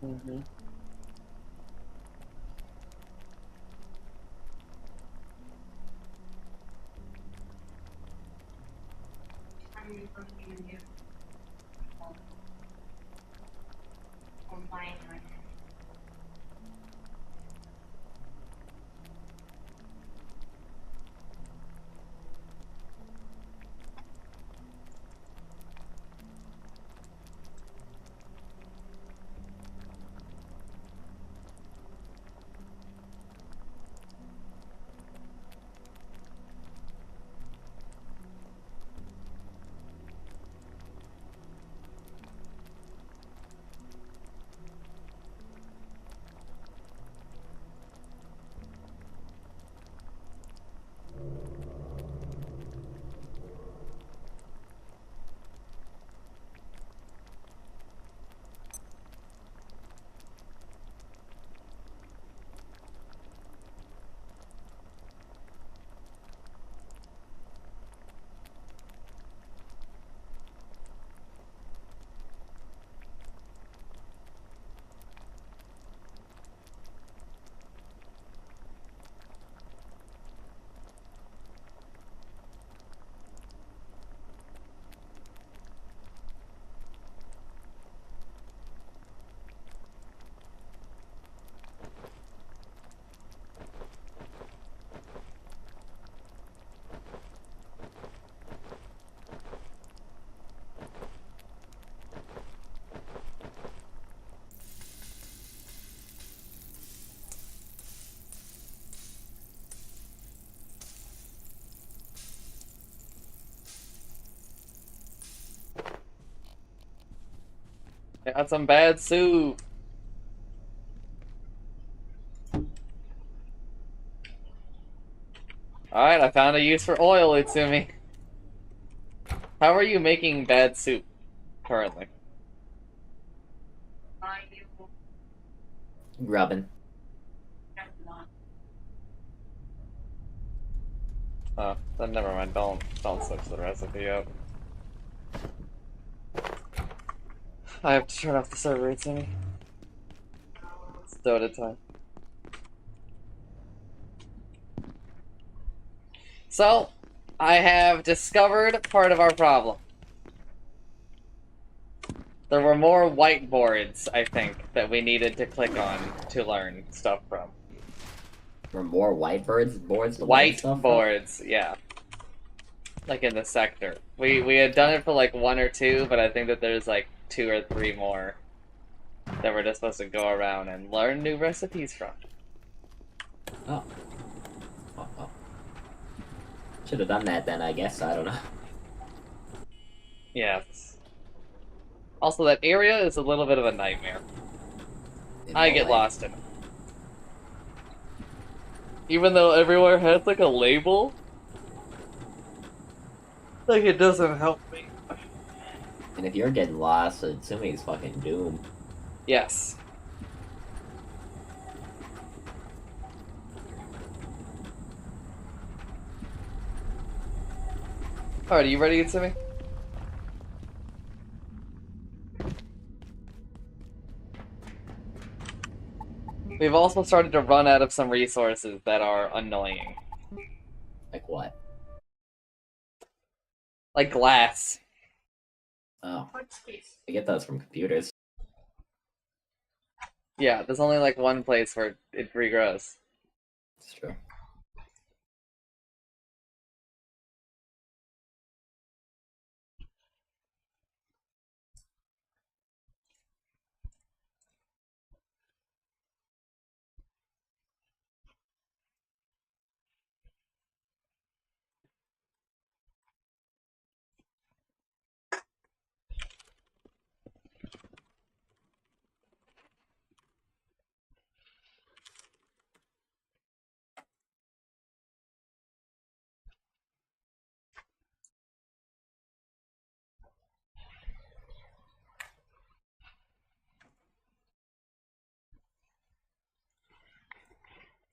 Mm-hmm. I'm looking at you. Combine right now. I got some bad soup. Alright, I found a use for oil, Itsumi. How are you making bad soup currently? Grubbin. Oh, then never mind. Don't switch the recipe up. I have to turn off the server, Itsumi. It's Dota time. So, I have discovered part of our problem. There were more whiteboards, I think, that we needed to click on to learn stuff from. There were more boards to learn stuff from? Whiteboards, yeah. Like in the sector. We had done it for like 1 or 2, but I think that there's like 2 or 3 more that we're just supposed to go around and learn new recipes from. Oh. Should have done that then, I guess. I don't know. Yes. Also, that area is a little bit of a nightmare. I get lost in it. Even though everywhere has like a label, like it doesn't help me. And if you're getting lost, Itsumi's fucking doomed. Yes. Alright, are you ready, Itsumi? We've also started to run out of some resources that are annoying. Like what? Like glass. Oh. I get those from computers. Yeah, there's only like one place where it regrows. It's true.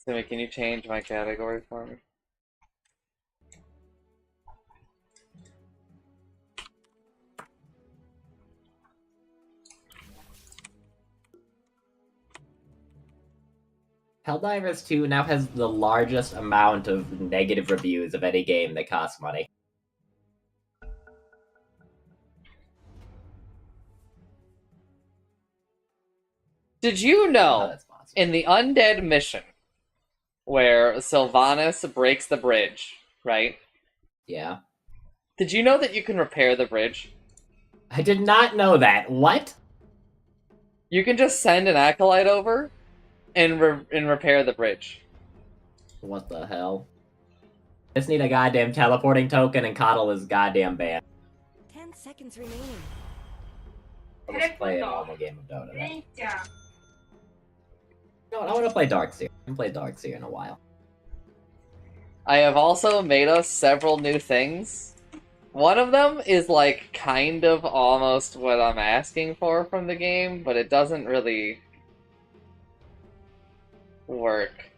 Itsumi, can you change my category for me? Helldivers 2 now has the largest amount of negative reviews of any game that costs money. Did you know, in the Undead mission, where Sylvanas breaks the bridge, right? Yeah. Did you know that you can repair the bridge? I did not know that. What? You can just send an acolyte over and repair the bridge. What the hell? Just need a goddamn teleporting token and Coddle is goddamn bad. 10 seconds remaining. I'll just play a normal game of Dota then. No, I want to play Darkseer. I haven't played Darkseer in a while. I have also made us several new things. One of them is like kind of almost what I'm asking for from the game, but it doesn't really work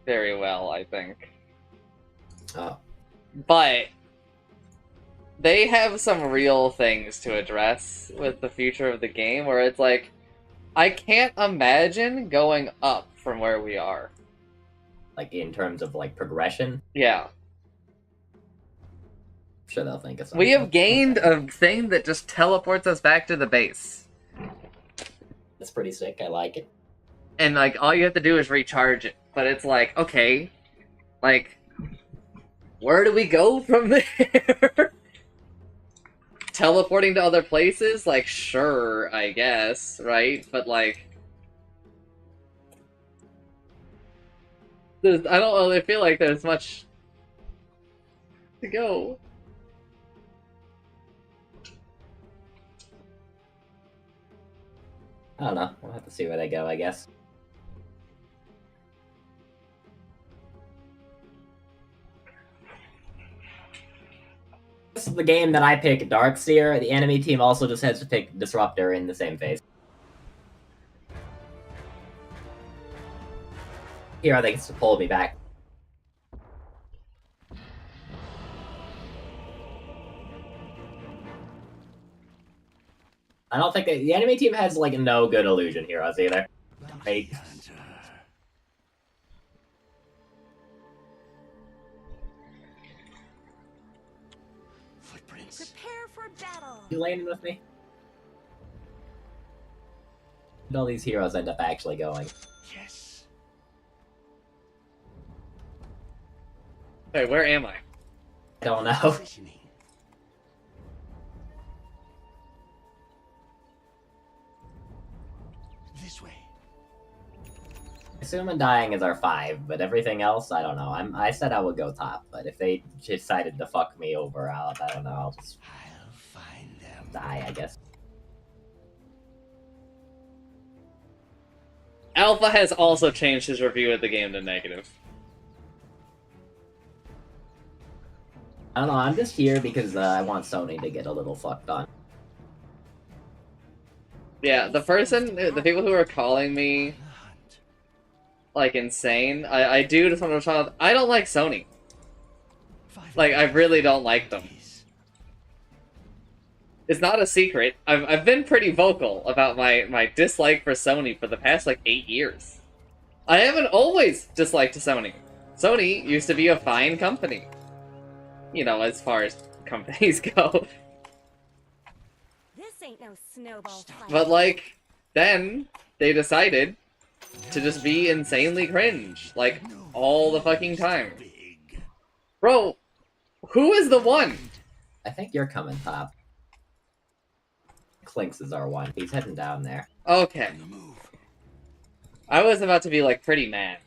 very well, I think. Oh. But they have some real things to address with the future of the game where it's like, I can't imagine going up from where we are. Like, in terms of, like, progression? Yeah. I'm sure they'll think of something. We have gained a thing that just teleports us back to the base. That's pretty sick, I like it. And, like, all you have to do is recharge it. But it's like, okay, like, where do we go from there? Teleporting to other places? Like, sure, I guess, right? But, like, I don't really feel like there's much to go. I don't know. We'll have to see where they go, I guess. This is the game that I pick Darkseer. The enemy team also just has to pick Disruptor in the same phase. Here, I think it's to pull me back. I don't think the enemy team has, like, no good illusion heroes either. Right? Prepare for battle. You landing with me? And all these heroes end up actually going. Yes. Wait, where am I? I don't know. This way. Assume Undying is our 5, but everything else, I don't know. I said I would go top, but if they decided to fuck me over, I don't know. I'll just find them. Die, I guess. Alpha has also changed his review of the game to negative. I don't know. I'm just here because I want Sony to get a little fucked on. Yeah, the people who are calling me like insane, I do just want to I don't like Sony. Like, I really don't like them. It's not a secret. I've been pretty vocal about my dislike for Sony for the past, like, 8 years. I haven't always disliked Sony. Sony used to be a fine company. You know, as far as companies go. This ain't no snowball fight. But, like, then they decided to just be insanely cringe. Like, all the fucking time. Bro, who is the one? I think you're coming top. Clinks is our one. He's heading down there. Okay. I was about to be, like, pretty mad.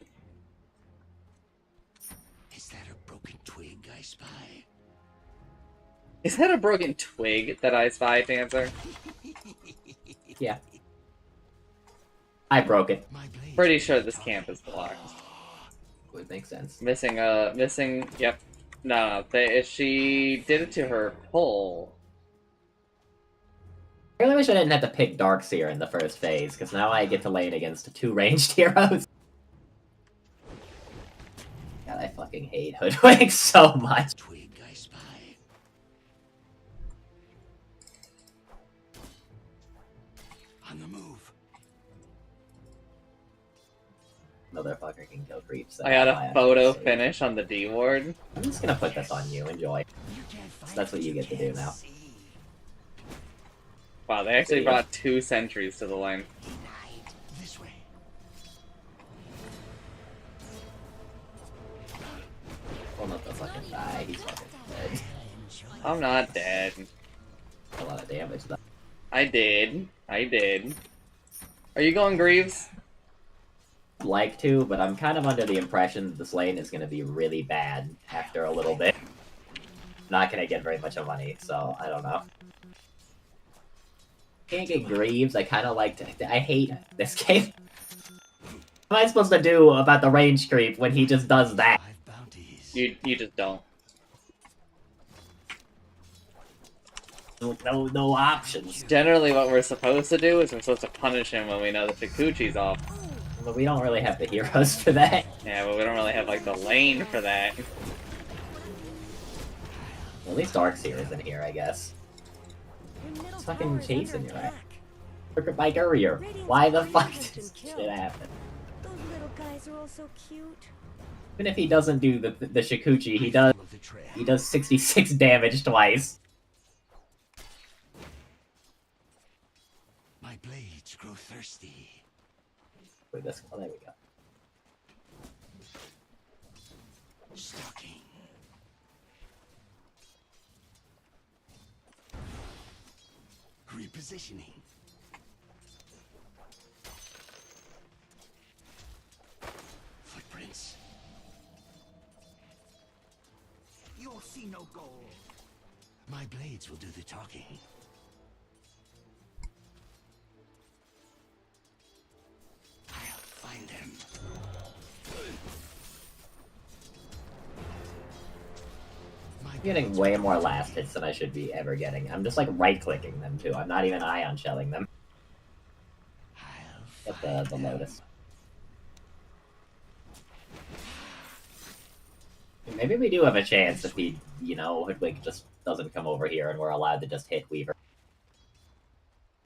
Is that a broken twig I spy? Is that a broken twig that I spy, Dancer? Yeah. I broke it. Pretty sure this camp is blocked. Would make sense. Missing, yep. No, she did it to her pull. I really wish I didn't have to pick Darkseer in the first phase, because now I get to lane against 2 ranged heroes. God, I fucking hate Hoodwink so much. Twig I spy. On the move. Motherfucker can kill creeps. I got a photo finish on the D ward. I'm just gonna put this on you. Enjoy. So that's what you get to do now. Wow, they actually brought 2 sentries to the lane. This way. Well, not the fucking die. He's fucking dead. I'm not dead. A lot of damage though. I did. Are you going Greaves? Like to, but I'm kind of under the impression that this lane is going to be really bad after a little bit. Not going to get very much of money, so I don't know. Can't get Greaves. I kind of like to. I hate this game. What am I supposed to do about the range creep when he just does that? You just don't. No options. Generally, what we're supposed to do is we're supposed to punish him when we know the Shikuchi's off. But we don't really have the heroes for that. Yeah, but we don't really have, like, the lane for that. Well, at least Darkseer isn't here, I guess. It's fucking chasing you, right? Look at my courier. Why the fuck did this shit happen? Those little guys are all so cute. Even if he doesn't do the Shikuchi, he does 66 damage twice. My blades grow thirsty. Wait, this one. There we go. Stalking. Repositioning. Footprints. You'll see no gold. My blades will do the talking. getting way more last hits than I should be ever getting. I'm just like right-clicking them too. I'm not even ion shelling them. Get the Lotus. Maybe we do have a chance if he, you know, Hoodwink just doesn't come over here and we're allowed to just hit Weaver.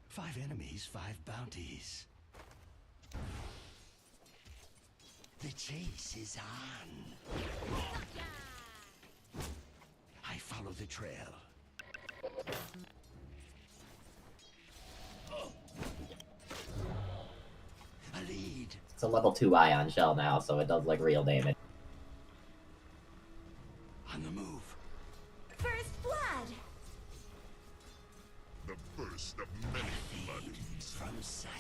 5 enemies, 5 bounties. The chase is on. I follow the trail. A lead. It's a level 2 ion shell now, so it does like real damage. On the move. First blood. The first of many bloodies. From sight.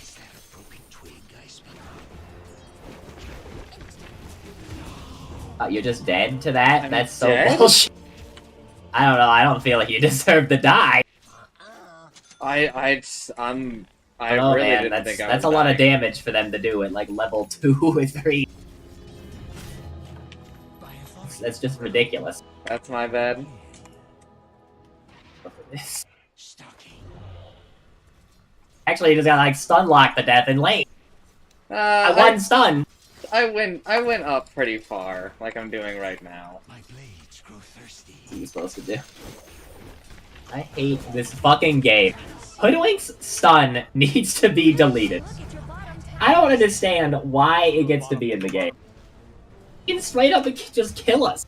Is that a broken twig I smell? You're just dead to that? I'm That's so dead? bullshit. I don't know, I don't feel like you deserve to die. I Oh, really man, didn't think I that's was a lot of dying. damage for them to do at like level 2 or 3. That's just ridiculous. That's my bad. Actually, you just gotta like stun lock the death and lane. I one stun. I went up pretty far, like I'm doing right now. My blades grow thirsty. What are you supposed to do? I hate this fucking game. Hoodwink's stun needs to be deleted. I don't understand why it gets to be in the game. You can straight up just kill us.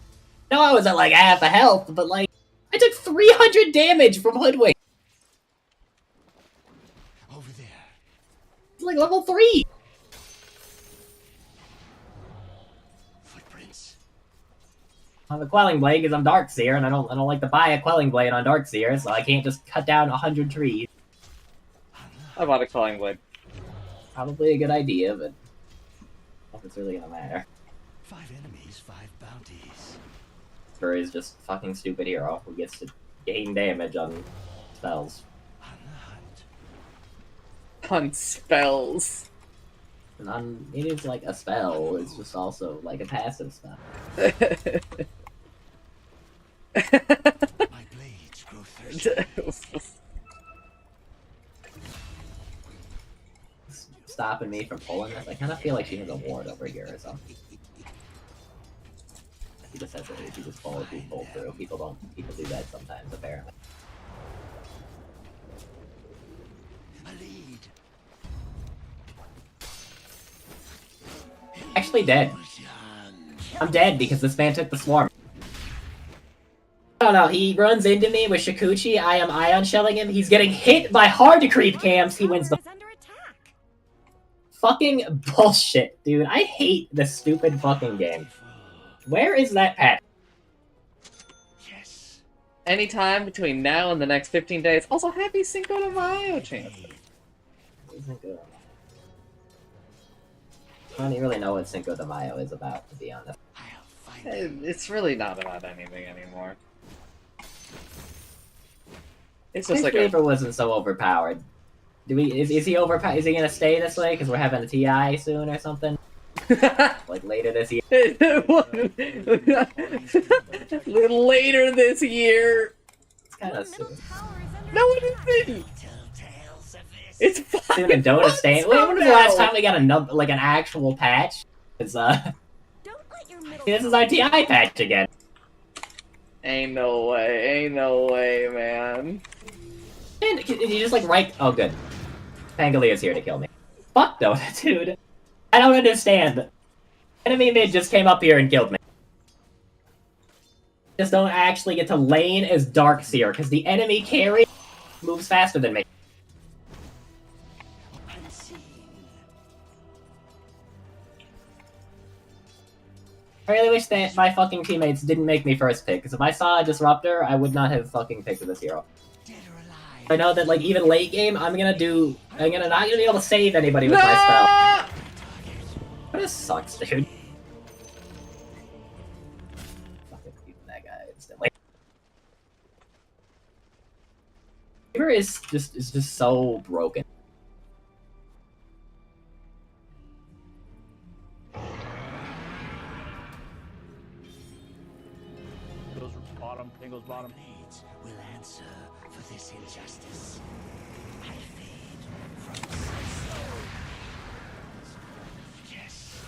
No, I was at like half a health, but like, I took 300 damage from Hoodwink. Over there. It's like level 3. Footprints. I have a Quelling Blade because I'm Darkseer, and I don't like to buy a Quelling Blade on Darkseer, so I can't just cut down 100 trees. I bought a Quelling Blade. Probably a good idea, but I don't know if it's really gonna matter. 5 enemies, 5 bounties. Furry's just a fucking stupid hero who gets to gain damage on spells. On spells. It is like a spell, it's just also like a passive spell. My blades grow thirsty. Stopping me from pulling this. I kind of feel like she has a ward over here or something. She just has a, she just pull through. People do that sometimes, apparently. A lead. Actually dead. I'm dead because this man took the swarm. I don't know, he runs into me with Shikuchi, I am ion shelling him, he's getting hit by hard creep cams, he wins the fucking bullshit, dude. I hate this stupid fucking game. Where is that patch? Yes. Anytime between now and the next 15 days. Also, happy Cinco de Mayo, chance. Isn't good. I don't really know what Cinco de Mayo is about, to be honest. It's really not about anything anymore. It's just like Reaper wasn't so overpowered. Is he overpowered? Is he gonna stay this way because we're having a TI soon or something? Like later this year. Later this year. It's kind of soon. No, it isn't. It's Soon in Dota Stain. When was the last time we got an actual patch? It's this is our TI patch again. Ain't no way, man. And you just like right. Oh, good. Pangolia's here to kill me. Fuck Dota, dude. I don't understand. Enemy mid just came up here and killed me. Just don't actually get to lane as Darkseer because the enemy carry moves faster than me. I really wish that my fucking teammates didn't make me first pick, because if I saw a Disruptor, I would not have fucking picked this hero. I know that, like, even late game, I'm not gonna be able to save anybody with my spell. This sucks, dude. Fucking beating that guy instantly. Reaper is just so broken. bottom. Blades will answer for this injustice. I fade from yes.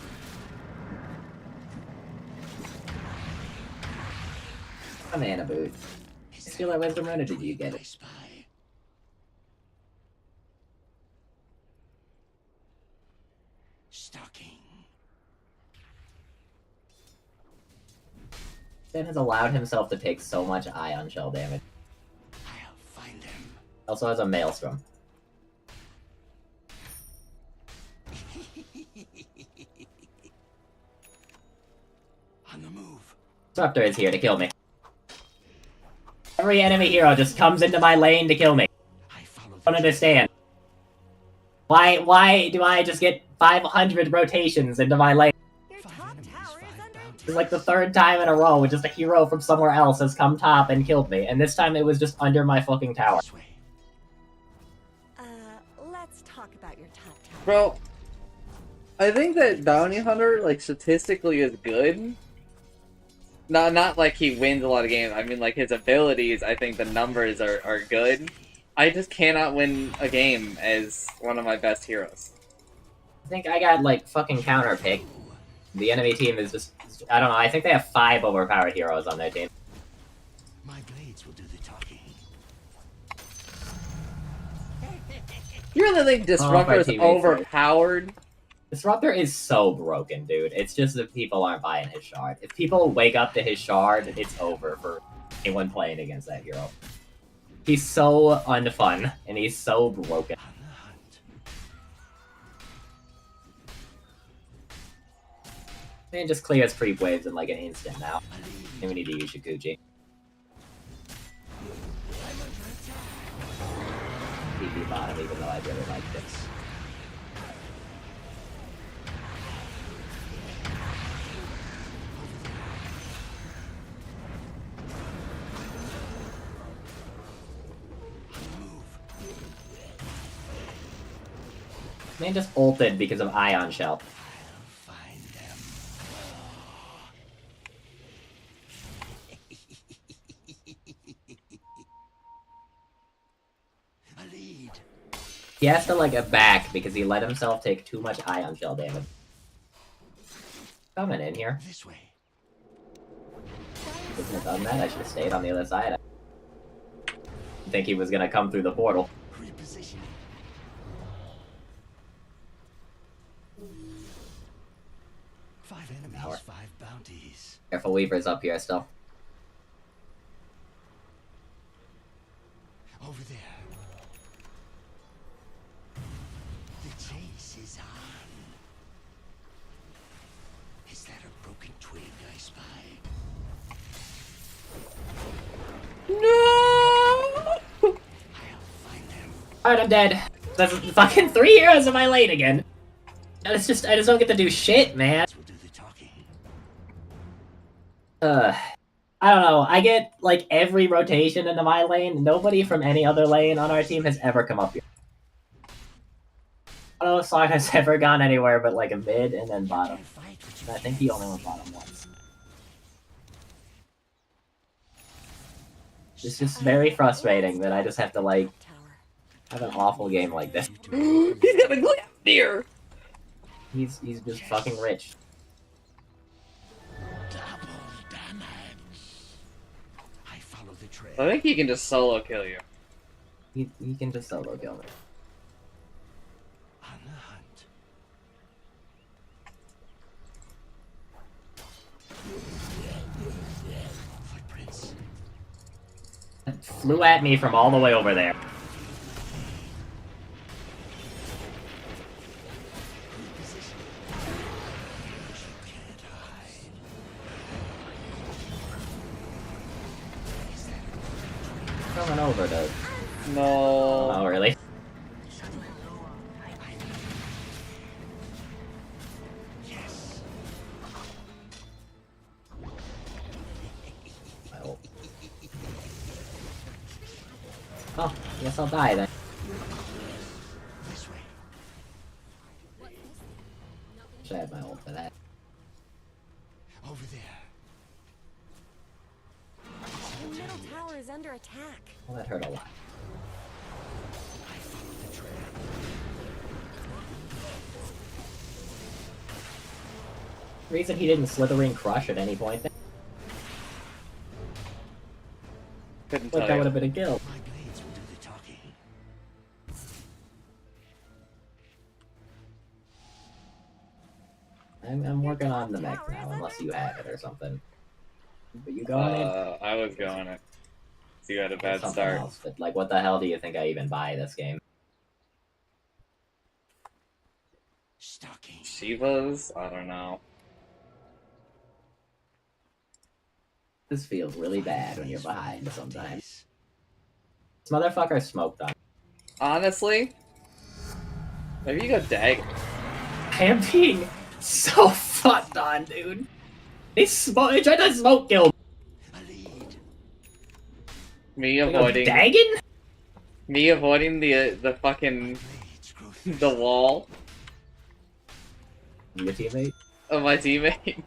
A mana boot. Steal that wisdom run, or did you get it? Stalking. Finn has allowed himself to take so much ion shell damage. I'll find them. Also has a maelstrom. On the move. Disruptor is here to kill me. Every enemy hero just comes into my lane to kill me. I don't understand. Why do I just get 500 rotations into my lane? This is like the third time in a row where just a hero from somewhere else has come top and killed me, and this time it was just under my fucking tower. Let's talk about your top tower. Bro, I think that Bounty Hunter, like, statistically is good. Not like he wins a lot of games. I mean, like, his abilities, I think the numbers are good. I just cannot win a game as one of my best heroes. I think I got, like, fucking counter-picked. The enemy team is just... I don't know, I think they have 5 overpowered heroes on their team. My blades will do the talking. You really think Disruptor is overpowered? Disruptor is so broken, dude. It's just that people aren't buying his shard. If people wake up to his shard, it's over for anyone playing against that hero. He's so unfun, and he's so broken. Man just clears creep waves in like an instant now. And we need to use Shikuchi. TP bottom, even though I really like this. Man just ulted because of Ion Shell. He has to like get back because he let himself take too much Ion Shell damage. Coming in here. This way. Shouldn't have done that. I should have stayed on the other side. I didn't think he was gonna come through the portal. Repositioning. 5 enemies, 5 bounties. Careful, Weaver's up here still. Over there. The chase is on. Is that a broken twig I spy? No! Alright, I'm dead. That's fucking 3 heroes in my lane again. I just don't get to do shit, man. I don't know. I get like every rotation into my lane. Nobody from any other lane on our team has ever come up here. I don't know if Song has ever gone anywhere but like a mid and then bottom. I think he only went bottom once. It's just very frustrating that I just have to like have an awful game like this. He's got a Glamdir! He's just fucking rich. I think he can just solo kill you. He can just solo kill me. On the hunt. Footprints. Flew at me from all the way over there. Coming over, dude. No. Oh, really? Oh, I guess I'll die then. Should have my ult for that. Over there. The middle tower Reason he didn't Slithering Crush at any point. Couldn't Like tell that you. would have been a kill. My blades will do the talking. I'm working on the mech now, unless you have it or something. But you going in? I was going it. So you had a bad Something start. else, but like, what the hell do you think I even buy this game? Shivas? I don't know. This feels really bad when you're behind sometimes. This motherfucker smoked on. Honestly, maybe you go Dag. I am being so fucked on, dude. They tried to smoke kill Me avoiding Daggin? Me avoiding the fucking the wall Your teammate? of my teammate.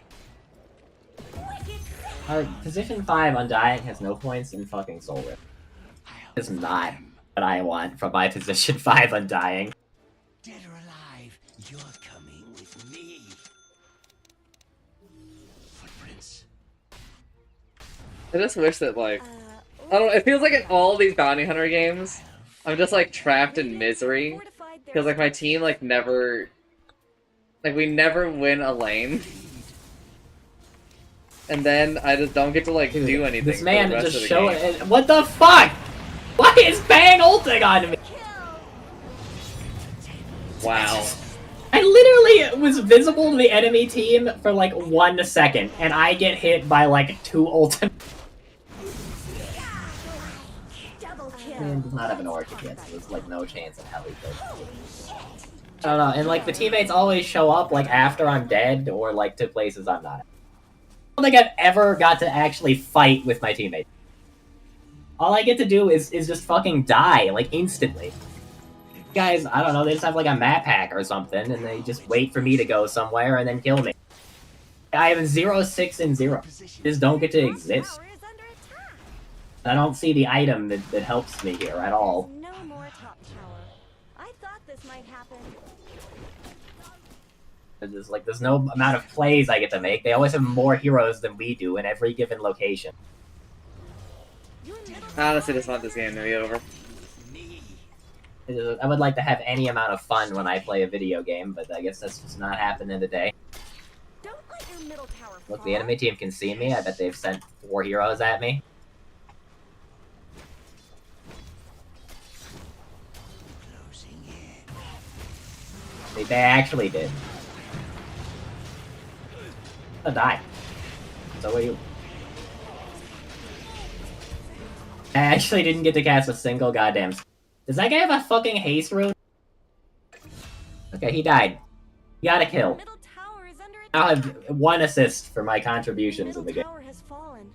Position 5 Undying has no points in fucking Soul Rift. It's not what I want from my Position 5 Undying. Dead or alive, you're coming with me. Footprints. I just wish that like I don't know, it feels like in all these bounty hunter games, I'm just like trapped in misery. Because like my team like never we never win a lane. And then I just don't get to like do anything. This man for the rest just of the showing. game. What the fuck? Why is Bang ulting on me? Wow. I literally was visible to the enemy team for like 1 second, and I get hit by like 2 ultimates. Man does not have an orchid yet, so there's like no chance in hell he kills me. I don't know, and like the teammates always show up like after I'm dead or like to places I'm not. I don't think I've ever got to actually fight with my teammates. All I get to do is just fucking die, like instantly. Guys, I don't know, they just have like a map hack or something, and they just wait for me to go somewhere and then kill me. I have 0, 6, and 0. Just don't get to exist. I don't see the item that helps me here at all. No more top tower. I thought this might happen. There's like there's no amount of plays I get to make. They always have more heroes than we do in every given location. Honestly, just want this game to be over. I would like to have any amount of fun when I play a video game, but I guess that's just not happening today. Don't let your middle tower Look, fall. the enemy team can see me. I bet they've sent 4 heroes at me. They actually did. I'll die. So are you. I actually didn't get to cast a single goddamn. Does that guy have a fucking haste rune? Okay, he died. He got a kill. I'll have 1 assist for my contributions in the game. Tower has fallen.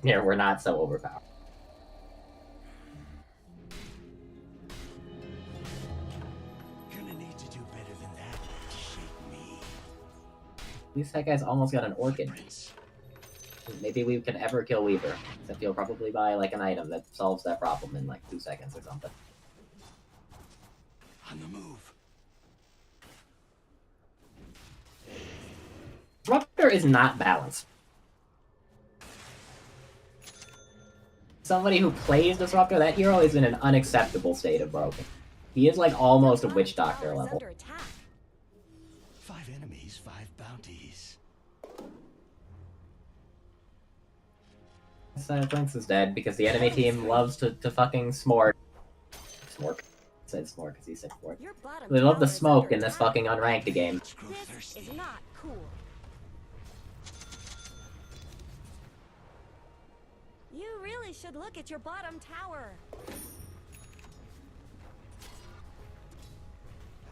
Here, we're not so overpowered. Gonna need to do better than that to shake me. At least that guy's almost got an orchid. Maybe we can ever kill Weaver. Except he'll probably buy like an item that solves that problem in like 2 seconds or something. On the move. Disruptor is not balanced. Somebody who plays Disruptor, that hero is in an unacceptable state of broken. He is like almost a Witch Doctor level. 5 enemies, 5 bounties. Prince is dead because the enemy team loves to fucking smork. Smork. I said smork because he said smork. They love the smoke in this fucking unranked game. This is not cool. You really should look at your bottom tower.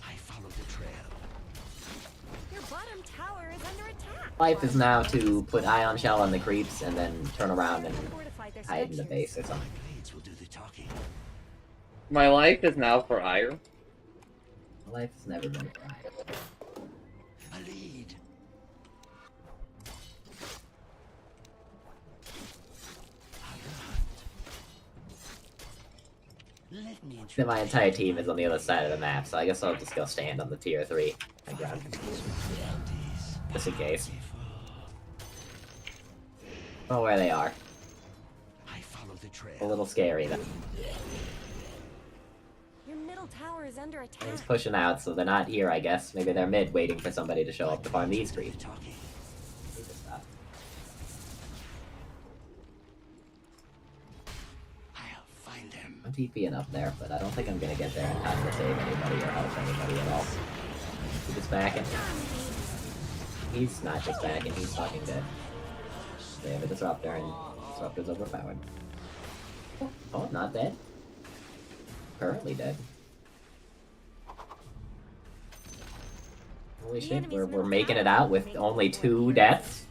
I follow the trail. Your bottom tower is under attack. Life is now to put Ion Shell on the creeps and then turn around and hide in the base or something. Blades will do the talking. My life is now for Ire. Life has never been for Ion. A lead. Then my entire team is on the other side of the map, so I guess I'll just go stand on the tier 3 ground. Just in case. Oh, where they are. A little scary, though. Your middle tower is under attack. He's pushing out, so they're not here, I guess. Maybe they're mid, waiting for somebody to show up to farm these creeps. I'm TPing up there, but I don't think I'm gonna get there in time to save anybody or help anybody at all. He's just backing. He's not just backing, he's fucking dead. They have a disruptor, and disruptor's overpowered. Oh, not dead. Currently dead. Holy shit, we're making it out with only 2 deaths?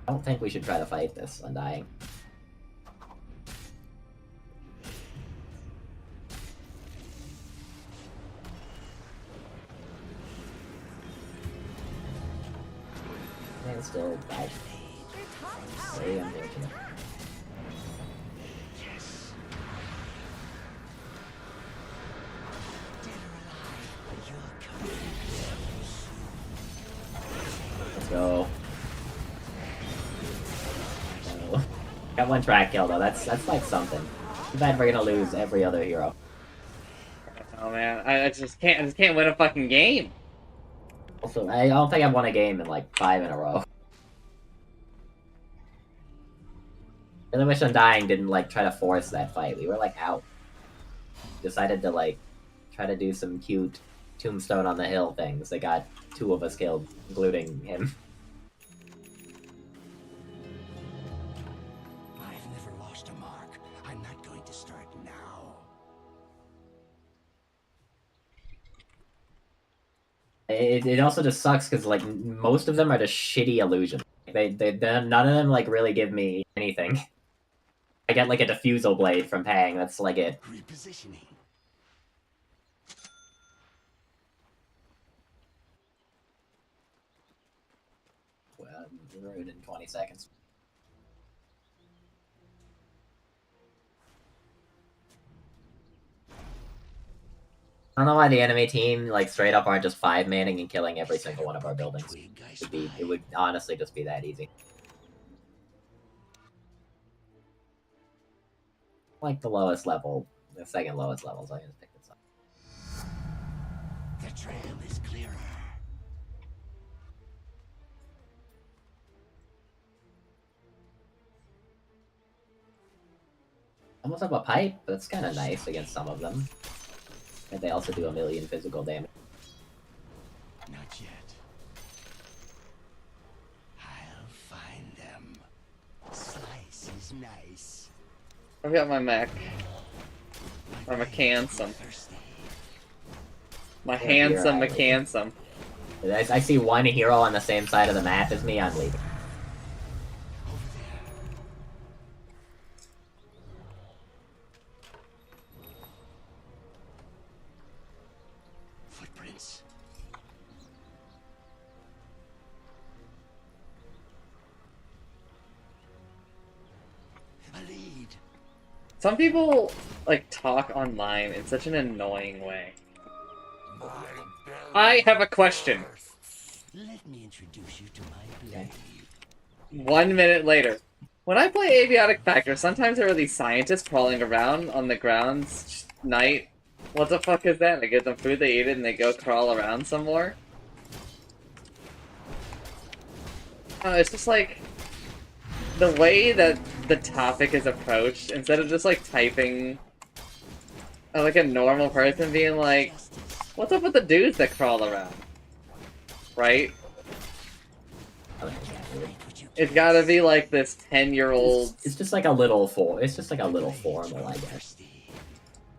I don't think we should try to fight this Undying. And still died. Very unfortunate. Let's go. Oh. Got 1 track kill though, that's like something. Too bad we're gonna lose every other hero. Oh man, I just can't win a fucking game. Also, I don't think I've won a game in like 5 in a row. I really wish Undying didn't like try to force that fight. We were like out. Decided to like try to do some cute Tombstone on the Hill things. They got 2 of us killed, including him. I've never lost a mark. I'm not going to start now. It also just sucks because like most of them are just shitty illusions. They none of them like really give me anything. I get like a diffusal blade from Pang. That's like it. Repositioning. Well, rude in 20 seconds. I don't know why the enemy team, like, straight up aren't just 5-manning and killing every single one of our buildings. It would honestly just be that easy. Like the lowest level, the second lowest level, so I can just pick this up. The trail is clearer. Almost have a pipe, but it's kind of nice against some of them. And they also do 1,000,000 physical damage. Not yet. I'll find them. Slice is nice. I've got my mech. Or McCansome. My handsome McCansome. I see 1 hero on the same side of the map as me, I'm leaving. Footprints. A lead. Some people, like, talk online in such an annoying way. I have a question. Let me introduce you to my blade. 1 minute later. When I play Avionic Factor, sometimes there are these scientists crawling around on the grounds night. What the fuck is that? I give them food, they eat it, and they go crawl around some more? It's just like... the way that the topic is approached, instead of just like typing like a normal person being like, what's up with the dudes that crawl around? Right? It's gotta be like this 10-year-old... It's just like a little it's just like a little formal, I guess.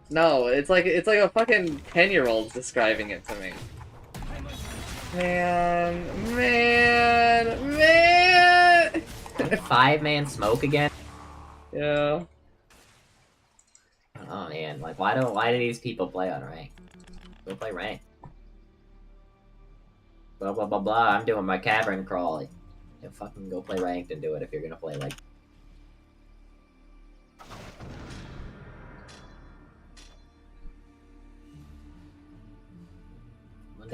No, it's like a fucking 10-year-old describing it to me. Man. 5-man smoke again? Yeah. Oh man, like why do these people play on rank? Go play rank. Blah blah blah blah, I'm doing my cavern crawl. Like, yeah, fucking go play ranked and do it if you're gonna play like...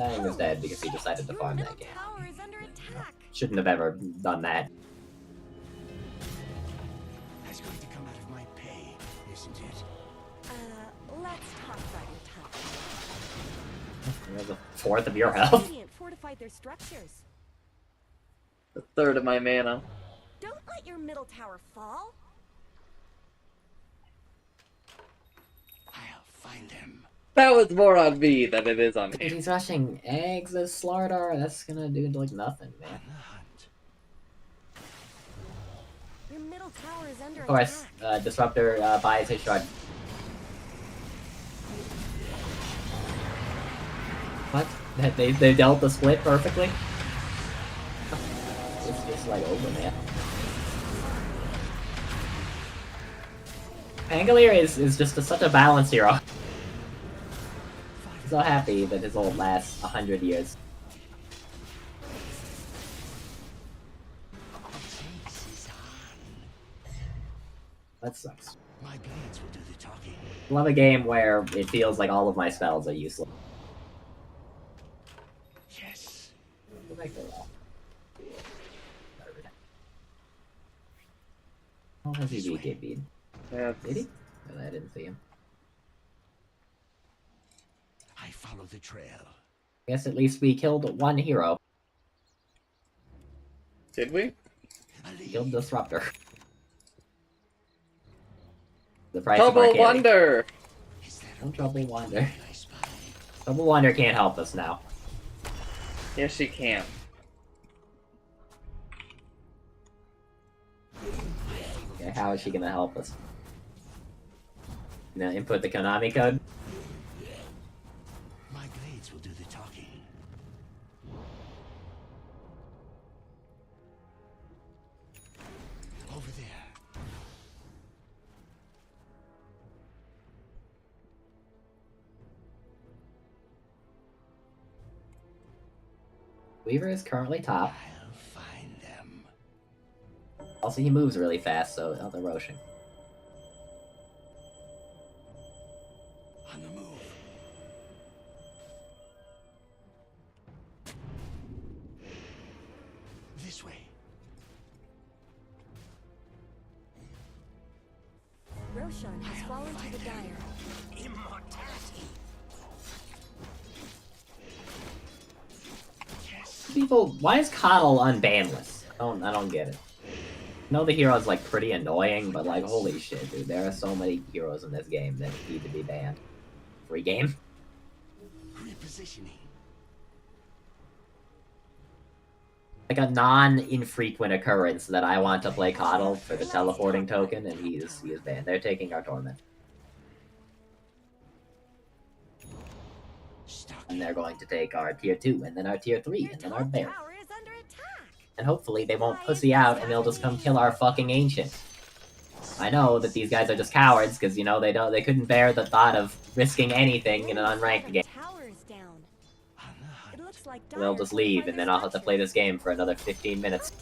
Dying is dead because he decided to farm that game. Tower is under attack. Shouldn't have ever done that. That's going to come out of my pay, isn't it? Let's talk about your You're the fourth of your health. Radiant fortified their structures. The third of my mana. Don't let your middle tower fall. I'll find him. That was more on me than it is on If him. he's rushing eggs as Slardar, that's gonna do like nothing, man. Your middle tower is under Of course, Disruptor buys his shard. What? They dealt the split perfectly? It's just like over, man. Pangolier is just such a balanced hero. So happy that his ult lasts 100 years. That sucks. My blades will do the talking. Love a game where it feels like all of my spells are useless. Yes. Go back to that. Oh, has he beat beat? Yeah, Did he? No, I didn't see him. I follow the trail. Guess at least we killed one hero. Did we? We killed Disruptor. The price Trouble of Arcadia. Wonder! No Trouble Wonder. Trouble Wonder can't help us now. Yes, she can. Okay, how is she gonna help us? Gonna input the Konami code? My blades will do the talking. Over there. Weaver is currently top. I'll find them. Also, he moves really fast, so they're rushing. On the move. This way. Roshan has fallen to the dire. Immortality. People, why is Coddle unbanless? I don't get it. I know the hero's like pretty annoying, but like holy shit, dude, there are so many heroes in this game that need to be banned. Free game? Repositioning. Like a non-infrequent occurrence that I want to play Coddle for the teleporting token, and he is banned. They're taking our Torment. And they're going to take our tier 2, and then our tier 3, and then our bear. And hopefully they won't pussy out and they'll just come kill our fucking ancient. I know that these guys are just cowards, because you know they couldn't bear the thought of risking anything in an unranked game. They'll just leave, and then I'll have to play this game for another 15 minutes.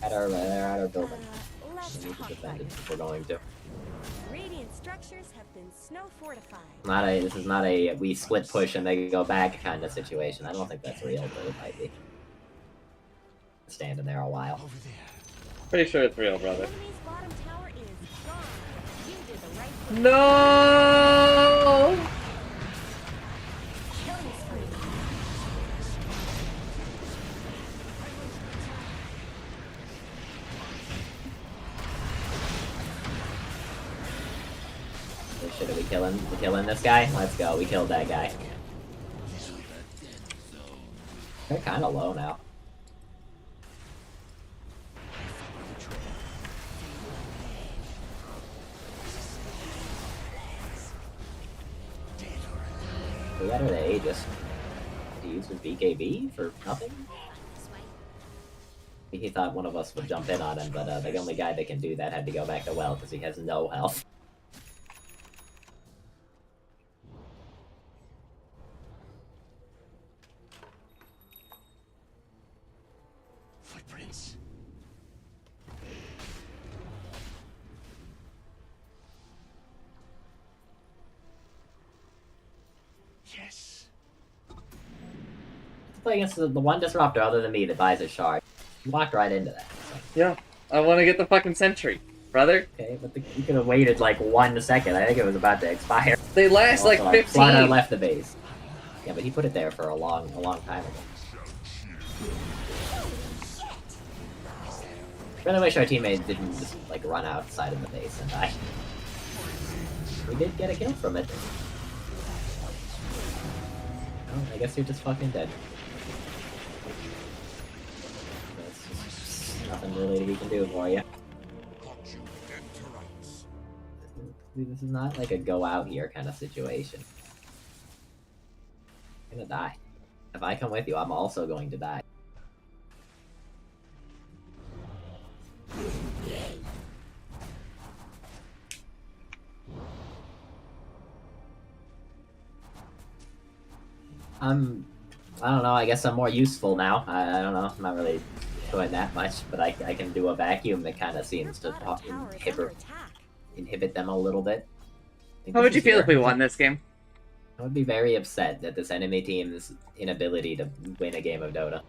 They're at our building. We need to defend it if we're going to. Radiant structures have been snow fortified. This is not a we split push and they go back kind of situation. I don't think that's real, but it might be. Standing there a while. Pretty sure it's real, brother. Enemy's bottom tower is gone. You did the right thing. No! Killing spree. Shit, are we killing this guy? Let's go, we killed that guy. They're kind of low now. We got her to Aegis. To use with BKB for nothing? He thought one of us would jump in on him, but the only guy that can do that had to go back to well because he has no health. Footprints. Yes. To play against the one disruptor other than me that buys a shard. You walked right into that. So. Yeah, I want to get the fucking sentry, brother. Okay, but you could have waited like 1 second. I think it was about to expire. They last also, like 15. Flutter left the base. Yeah, but he put it there for a long time ago. Really wish our teammate didn't just like run outside of the base and die. We did get a kill from it. Oh, I guess you're just fucking dead. There's nothing really we can do for you. This is not like a go out here kind of situation. I'm gonna die. If I come with you, I'm also going to die. I don't know, I guess I'm more useful now. I don't know, I'm not really doing that much, but I can do a vacuum that kind of seems to inhibit them a little bit. How would you feel if we won this game? I would be very upset at this enemy team's inability to win a game of Dota.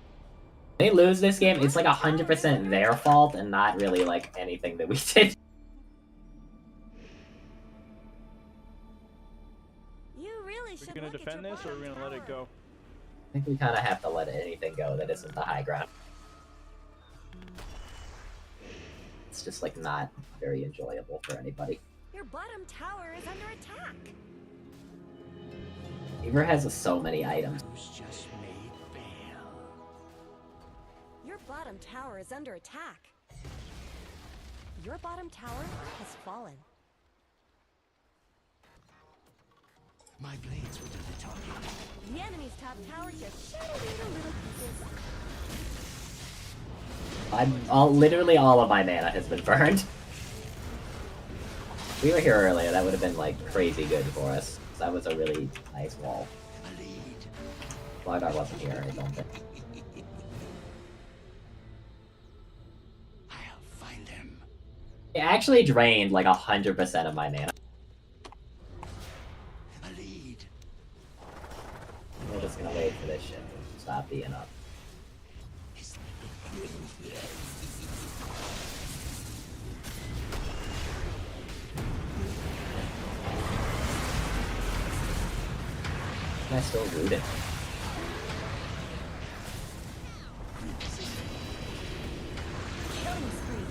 If they lose this game, it's like 100% their fault and not really like anything that we did. Are we gonna defend this, or are we gonna let it go? I think we kind of have to let anything go that isn't the high ground. It's just like not very enjoyable for anybody. Your bottom tower is under attack. Weaver has so many items. Your bottom tower is under attack. Your bottom tower has fallen. My blades will do the talking. The enemy's top tower just shattered into little pieces. Literally all of my mana has been burned. If we were here earlier, that would have been like crazy good for us. That was a really nice wall. Blargar wasn't here, I don't think. I'll find them. It actually drained like 100% of my mana. We're just gonna wait for this shit to stop being up. Am I still rooted?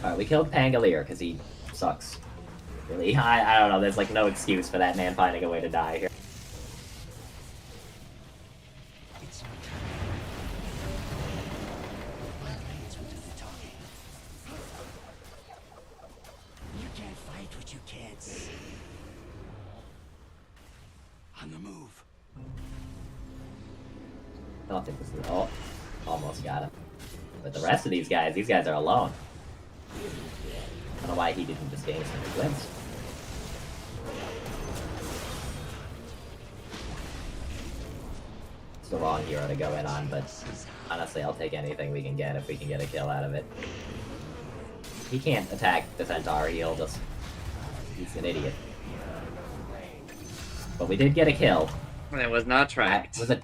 Alright, we killed Pangolier because he sucks. Really, I don't know, there's like no excuse for that man finding a way to die here. On the move. I don't think this is... Oh, almost got him. But the rest of these guys are alone. I don't know why he didn't just gain some wins. It's the wrong hero to go in on, but honestly, I'll take anything we can get if we can get a kill out of it. He can't attack the Centaur, he'll just... He's an idiot. But we did get a kill. And it was not tracked. Was it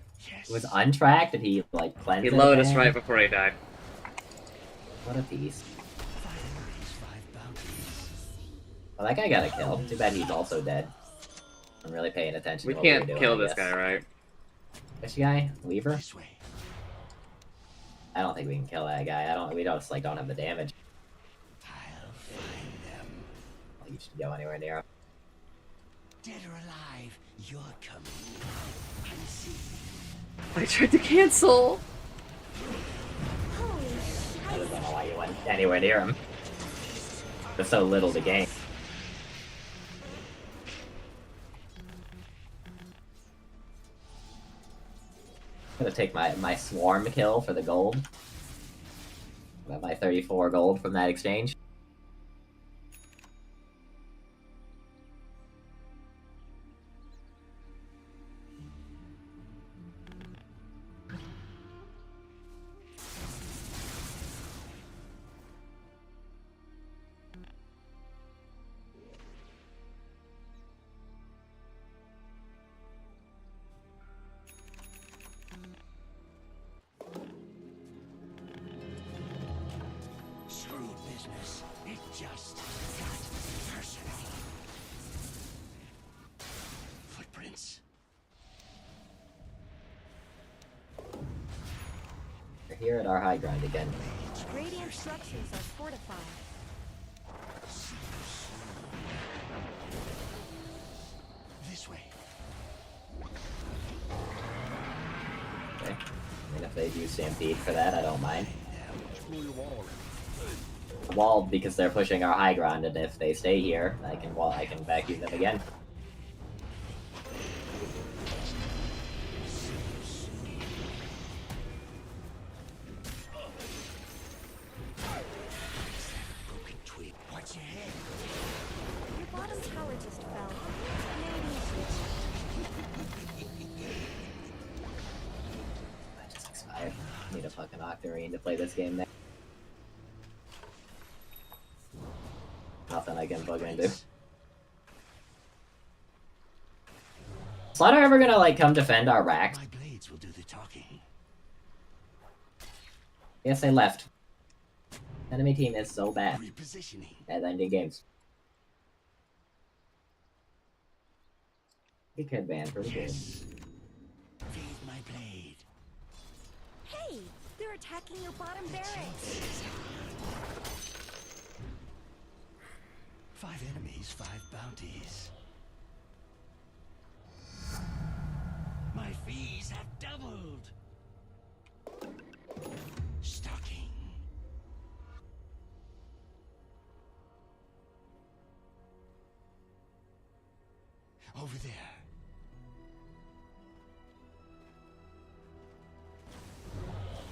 was untracked? Did he like cleanse He it loaded us again? right before he died. What a piece. Well, that guy got a kill. Too bad he's also dead. I'm really paying attention We to what we're can't doing, kill I this guess. guy, right? Which guy? Weaver? I don't think we can kill that guy. We don't have the damage. Well, you should go anywhere near him. Dead or alive, you're coming. I tried to cancel. I don't know why you went anywhere near him. There's so little to gain. I'm gonna take my swarm kill for the gold. Got my 34 gold from that exchange. just got personal. Footprints. We're here at our high ground again. Radiant structures are fortified. This way. Okay. I mean, if they do Stampede for that, I don't mind. Walled because they're pushing our high ground, and if they stay here, I can vacuum them again. Broken twig. Watch your head. Your bottom tower just fell. That just expired. Need a fucking Octarine to play this game now. Nothing I can fucking do. Slaughter ever gonna like come defend our racks? My blades will do the talking. Yes, they left. Enemy team is so bad Repositioning. at ending games. Big headband, pretty good. Feed my blade. Hey, they're attacking your bottom barracks. 5 enemies, 5 bounties. My fees have doubled. Stalking. Over there.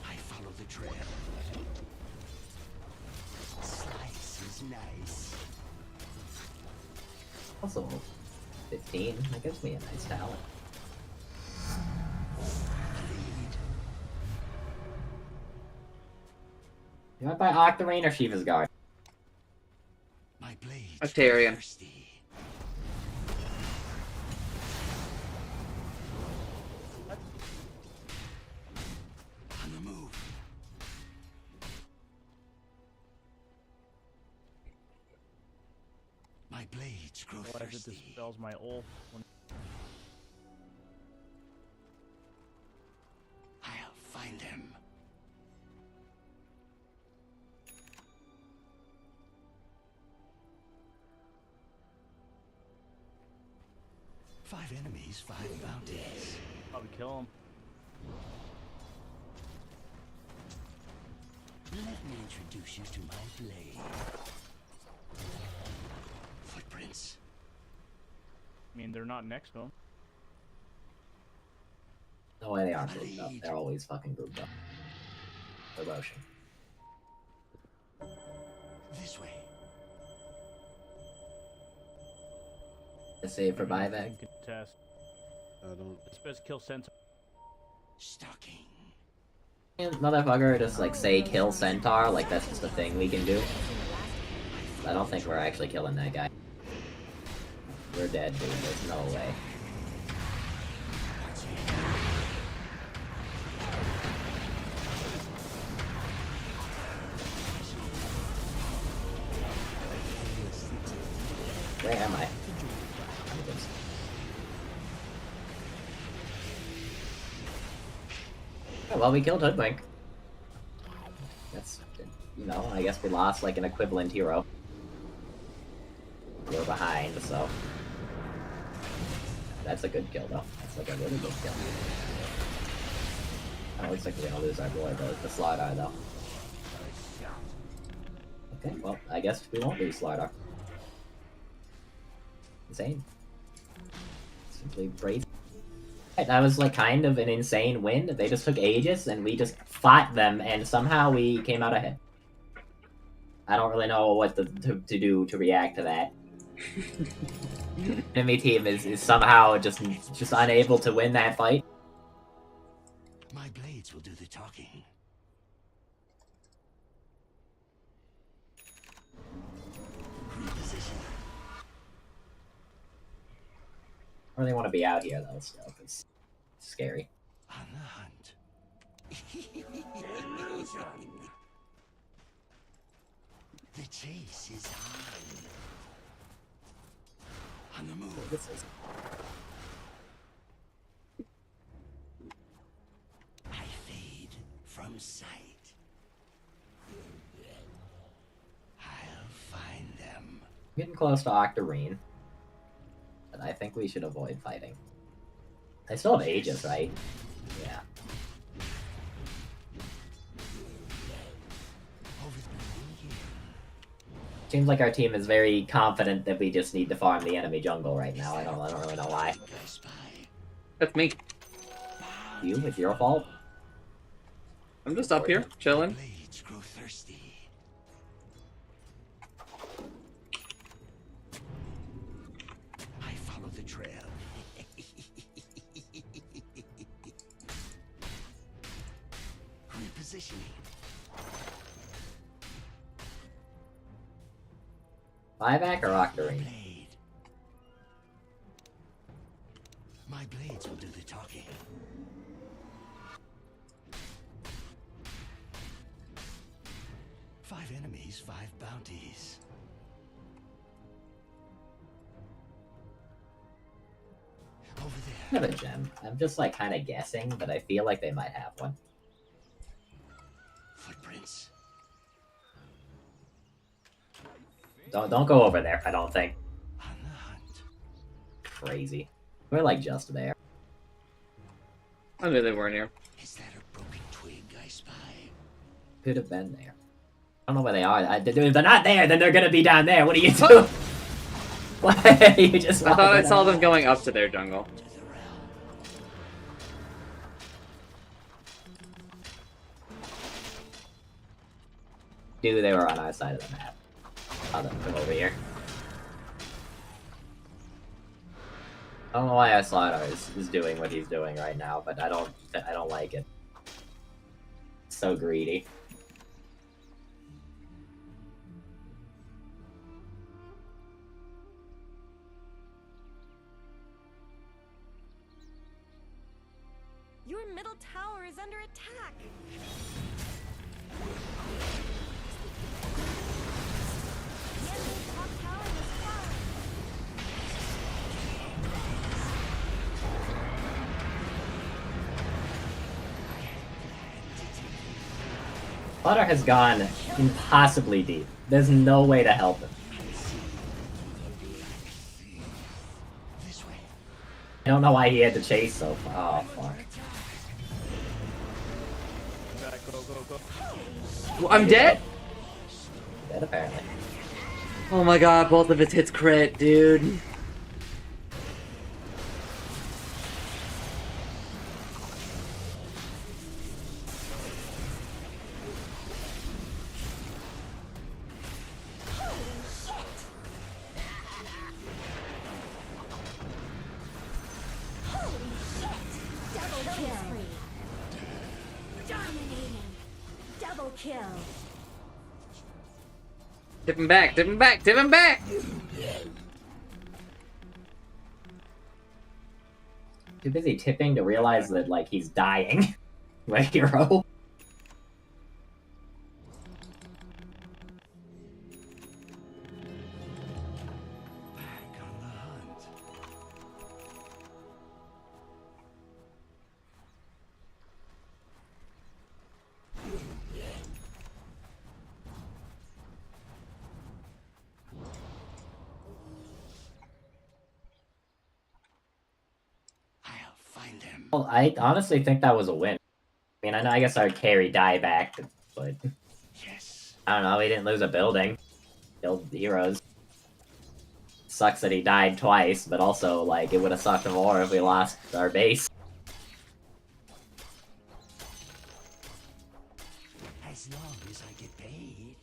I follow the trail. Slice is nice. Also, 15. That gives me a nice talent. You want to buy Octarine or Shiva's Guard? My blade. Octarian. On the move. My blades grow Otherwise it thirsty. dispels my ult. I'll find them. Five enemies, 5 bounties. Probably kill him. Let me introduce you to my blade. Footprints. I mean, they're not next to him. No way they aren't grouped up. They're always fucking grouped up. Devotion. This way. A save for buyback. Contest. I don't. It's best kill Centaur. Stalking. Motherfucker, just like say kill Centaur, like that's just a thing we can do. I don't think we're actually killing that guy. We're dead, dude. There's no way. Where am I? Oh, well, we killed Hoodwink. That's, you know, I guess we lost like an equivalent hero. We're behind, so. That's a good kill, though. That's like a really good kill. Oh, looks like we're gonna lose our boy, the Slardar, though. Okay, well, I guess we won't lose Slardar. Insane. Simply crazy. That was like kind of an insane win. They just took ages and we just fought them and somehow we came out ahead. I don't really know what to do to react to that. Enemy team is somehow just unable to win that fight. My blades will do the talking. Reposition. I really want to be out here though still, because it's scary. On the hunt. The chase is on the move. I fade from sight. I'll find them. Getting close to Octarine. But I think we should avoid fighting. They still have Aegis, right? Yeah. Seems like our team is very confident that we just need to farm the enemy jungle right now. I don't really know why. That's me. You? It's your fault? I'm just up here, chilling. Blades grow thirsty. I follow the trail. Repositioning. Buyback or Octarine? My blades will do the talking. Five enemies, 5 bounties. Over I have a gem. I'm just like kind of guessing, but I feel like they might have one. Footprints. Don't go over there, I don't think. On the hunt. Crazy. We're like just there. I knew they weren't here. Is that a broken twig I spy? Could have been there. I don't know where they are. If they're not there, then they're gonna be down there. What are you doing? What? You just I thought I saw them going up to their jungle. Dude, they were on our side of the map. I'll them come over here. I don't know why Slaughter is doing what he's doing right now, but I don't like it. It's so greedy. Your middle tower is under attack. The enemy's top tower is falling. Slaughter has gone impossibly deep. There's no way to help him. I don't know why he had to chase so far. Oh, fuck. Well, I'm dead? Dead, apparently. Oh my god, both of its hits crit, dude. Tip him back, tip him back, tip him back! Too busy tipping to realize that, like, he's dying. My hero. Well, I honestly think that was a win. I mean, I guess I would carry die back, but I don't know. We didn't lose a building. Killed heroes. Sucks that he died twice, but also like it would have sucked more if we lost our base. As long as I get paid.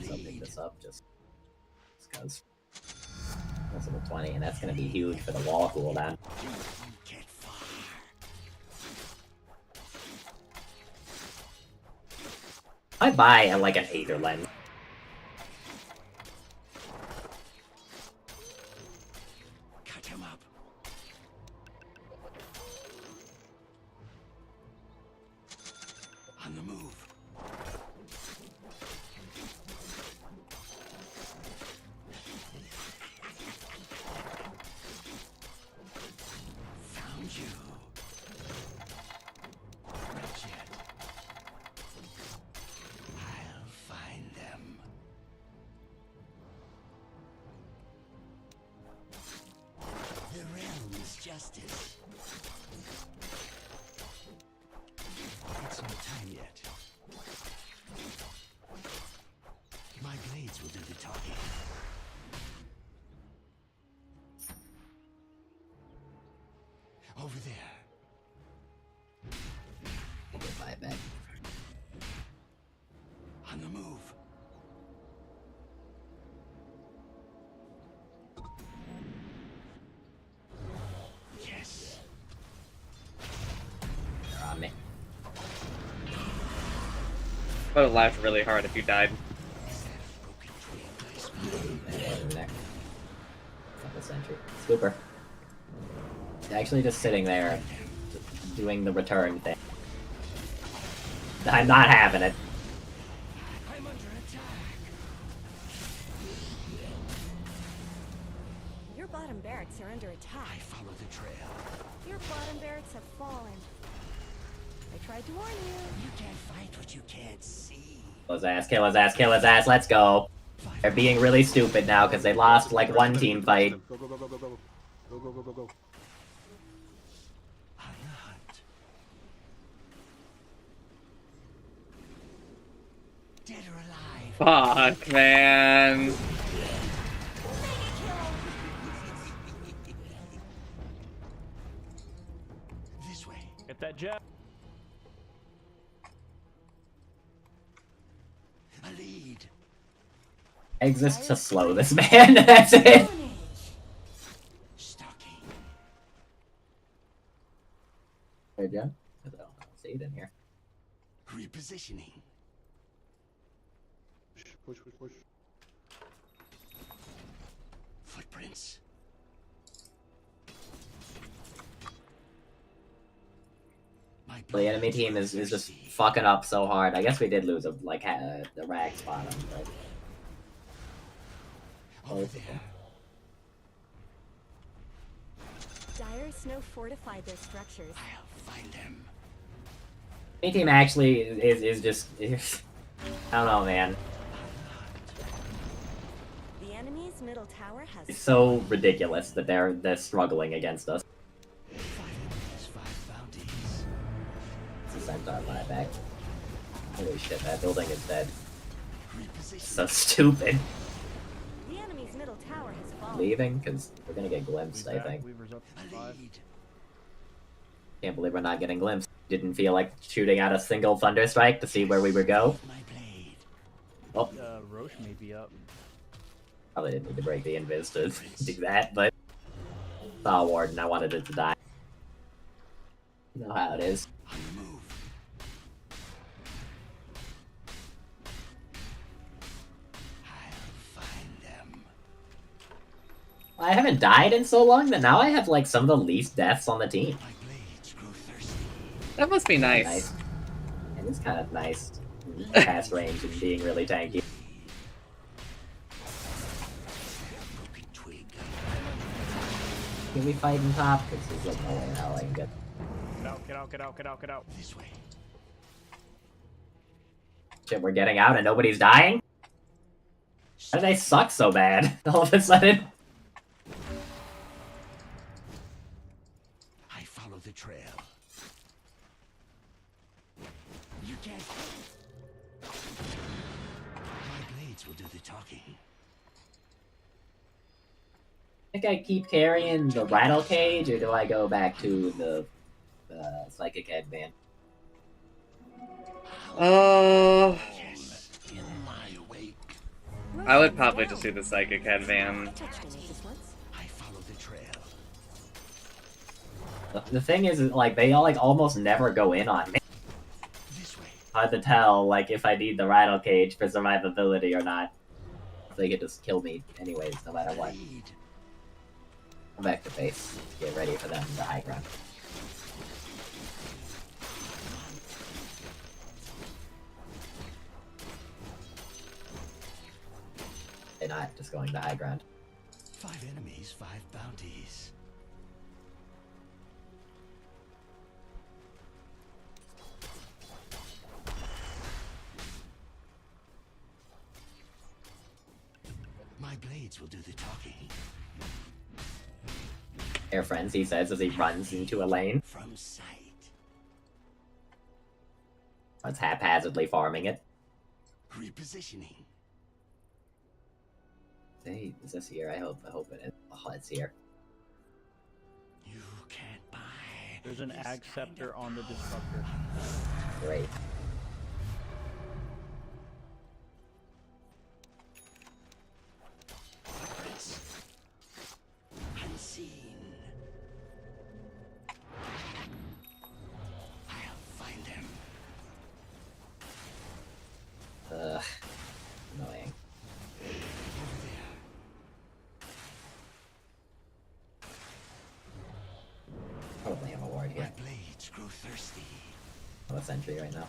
Something this up just because. That's level 20, and that's gonna be huge for the wall cooldown. I buy like an Aether Lens. Cut him up. the realm's justice. It's not time yet. My blades will do the talking. Over there. Get back. On the move. Yes. They're on me. I would have laughed really hard if you died. Over there. Couple sentry. Scooper. Actually just sitting there, doing the return thing. I'm not having it. I'm under attack. Your bottom barracks are under attack. I follow the trail. Your bottom barracks have fallen. I tried to warn you. You can't fight what you can't see. Kill his ass, kill his ass, kill his ass, let's go. They're being really stupid now because they lost like one team fight. Go, go, go, go, go, go. Go, go, go, go, go. On the hunt. Dead or alive. Fuck, man. This way. Get that jab. A lead. Exist to slow this man, that's it. Stalking. There you go. I don't see it in here. Repositioning. Push, push, push. Footprints. The enemy team is just fucking up so hard. I guess we did lose a the rag spot on, but Over there. Dire Snow fortified their structures. I'll find them. enemy team actually is just I don't know, man. The enemy's middle tower has It's so ridiculous that they're struggling against us. 5 enemies, 5 bounties. It's a centaur buyback. Holy shit, that building is dead. So stupid. The enemy's middle tower has fallen. Leaving? Because we're gonna get glimpsed, I think. Weaver's up to 5. Can't believe we're not getting glimpsed. Didn't feel like shooting out a single thunder strike to see where we would go. Oh, Roche may be up. probably didn't need to break the invis to do that, but saw a ward and I wanted it to die. You know how it is. I haven't died in so long that now I have like some of the least deaths on the team. That must be nice. It is kind of nice. Past range and being really tanky. Can we fight in top? Because there's like no way in hell I can get. Get out, get out, get out, get out, get out. This way. Shit, we're getting out and nobody's dying? Why do they suck so bad all of a sudden? I follow the trail. You can't. My blades will do the talking. Think I keep carrying the rattle cage, or do I go back to the psychic headband? I would probably just do the psychic headband. I follow the trail. The thing is, like, they all like almost never go in on me. Hard to tell, like, if I need the rattle cage for survivability or not. They could just kill me anyways, no matter what. Come back to base. Get ready for them to high ground. They're not just going to high ground. 5 enemies, 5 bounties. My blades will do the talking. Air friends, he says as he runs into a lane. From sight. It's haphazardly farming it. Repositioning. Hey, is this here? I hope it is. Oh, it's here. You can't buy. There's an ag scepter on the disruptor. Great. Unseen. I'll find them. Ugh. Annoying. Probably have a ward here. My blades grow thirsty. I'm a sentry right now.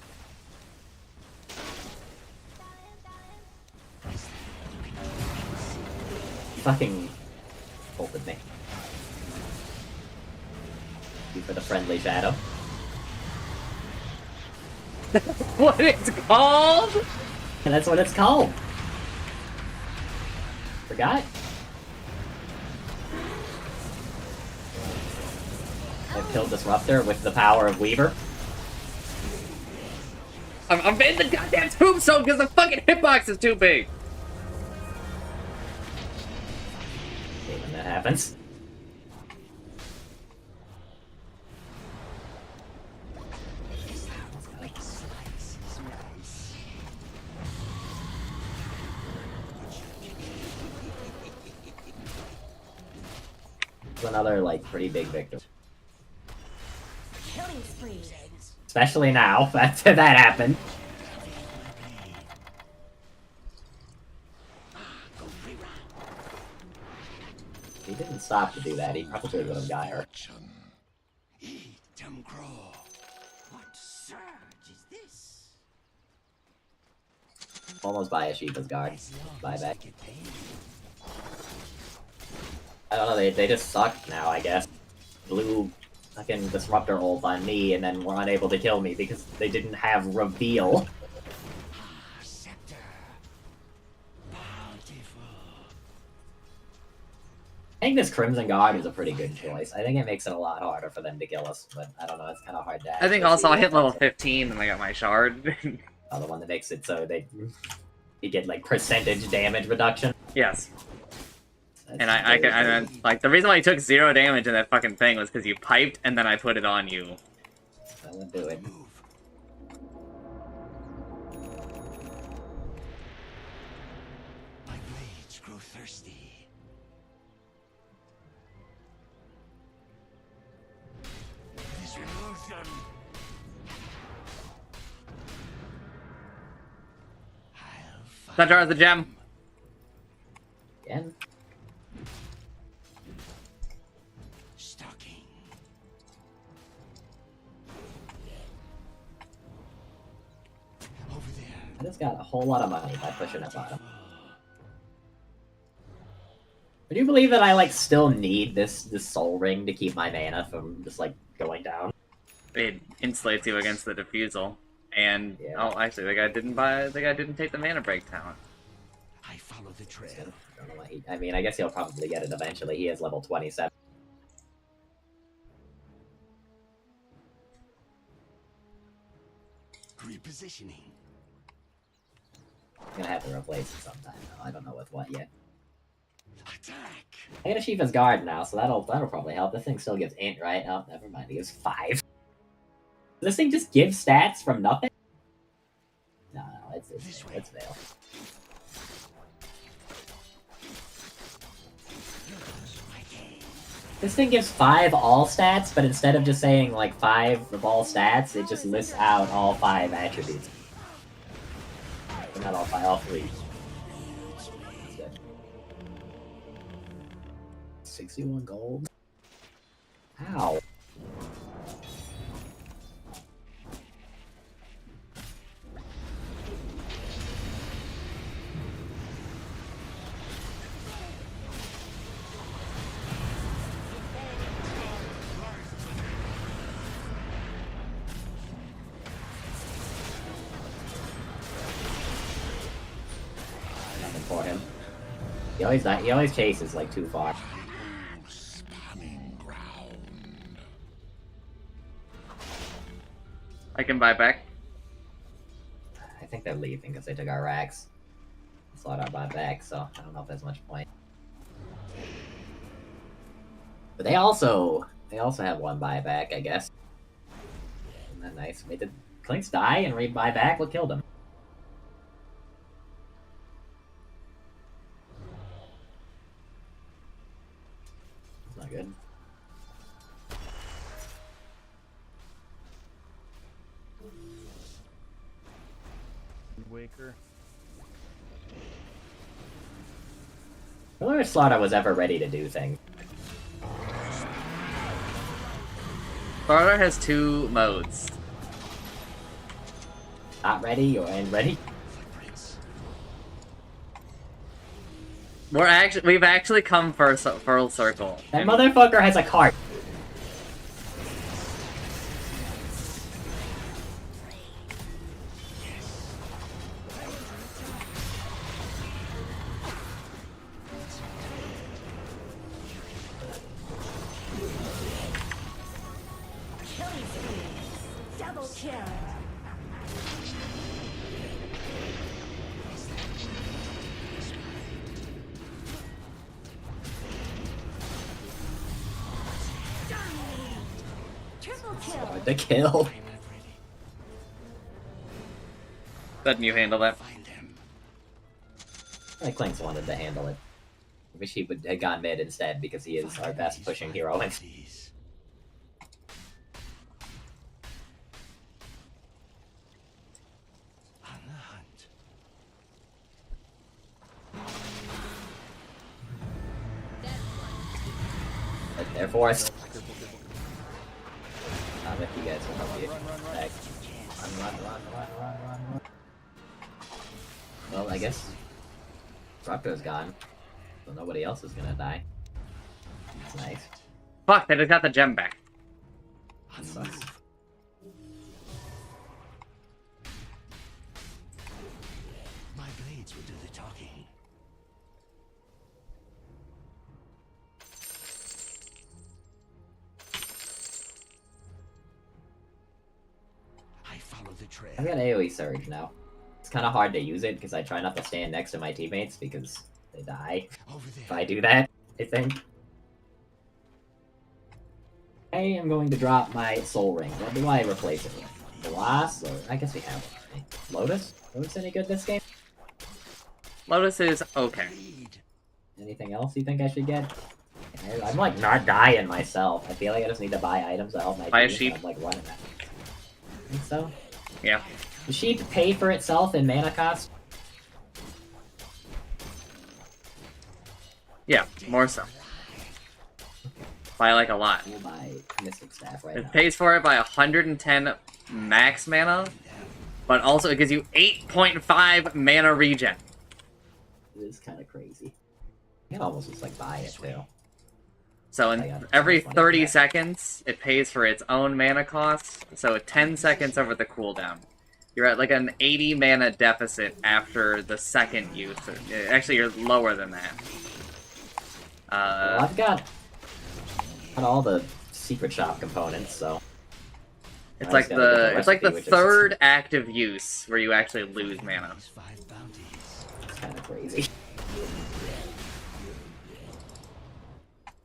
Fucking bolted me. You for the friendly shadow. What it's called? And that's what it's called. Forgot. I've killed Disruptor with the power of Weaver. I'm in the goddamn tombstone because the fucking hitbox is too big. Okay, when that happens. Another, like, pretty big victory. Killing spree. Especially now, that happened. He didn't stop to do that, he probably would have got her. Eat them grow. What surge is this? Almost buy a Shiva's guard. Buyback. I don't know, they just suck now, I guess. Blue fucking Disruptor ult on me and then were unable to kill me because they didn't have reveal. Scepter. Bountiful. I think this Crimson Guard is a pretty good choice. I think it makes it a lot harder for them to kill us, but I don't know, it's kind of hard to I think also I hit level 15 and I got my shard. Oh, the one that makes it so you get like percentage damage reduction. Yes. And I like the reason why you took 0 damage in that fucking thing was because you piped and then I put it on you. I would do it. My blades grow thirsty. This removes them. Centaur is the gem. Again? Stalking. Over there. I just got a whole lot of money by pushing that bottom. Would you believe that I like still need this soul ring to keep my mana from just like going down? It insulates you against the diffusal. And Yeah. oh, actually, the guy didn't take the mana break talent. I follow the trail. I don't know why I mean, I guess he'll probably get it eventually. He is level 27. Repositioning. I'm gonna have to replace it sometime though. I don't know with what yet. Attack. I got a Shiva's Guard now, so that'll probably help. This thing still gives int, right? Oh, never mind. It gives 5. This thing just gives stats from nothing? No, it's Veil. This thing gives 5 all stats, but instead of just saying like 5 of all stats, it just lists out all 5 attributes. Or not all 5, all 3. That's good. 61 gold? Ow. Nothing for him. He always chases like too far. Spanning ground. I can buy back. I think they're leaving because they took our racks. Slaughter bought back, so I don't know if there's much point. But they also have one buyback, I guess. Isn't that nice? Wait, did Clinks die and re-buy back? What killed him? That's not good. Waker. I wonder if Slaughter was ever ready to do things. Slaughter has 2 modes. Not ready or and ready? We've actually come full circle. That motherfucker has a cart. Double kill. Triple kill. The kill. Doesn't you handle that? I think Clinks wanted to handle it. I wish he would have gone mid instead because he is our best pushing hero. They're forced. I bet you guys will help you. Back. Run. Well, I guess Rocco's gone, so nobody else is gonna die. That's nice. Fuck, they just got the gem back. That sucks. My blades will do the talking. I follow the trail. I've got AoE Surge now. It's kind of hard to use it because I try not to stand next to my teammates because they die if I do that, I think. I am going to drop my Soul Ring. What do I replace it with? Glass? Or I guess we have one, right? Lotus? Lotus any good this game? Lotus is okay. Anything else you think I should get? I'm like not dying myself. I feel like I just need to buy items to help my Buy a team, sheep. I'm like running that. Think so? Yeah. The sheep pay for itself in mana cost? Yeah, more so. By like a lot. We'll buy Mystic Staff right It now. pays for it by 110 max mana, but also it gives you 8.5 mana regen. It is kind of crazy. I can almost just like buy it too. So in every 30 seconds, it pays for its own mana cost. So 10 seconds over the cooldown. You're at like an 80 mana deficit after the second use. Actually, you're lower than that. Well, I've got all the secret shop components, so It's like the third active use where you actually lose mana. It's kind of crazy.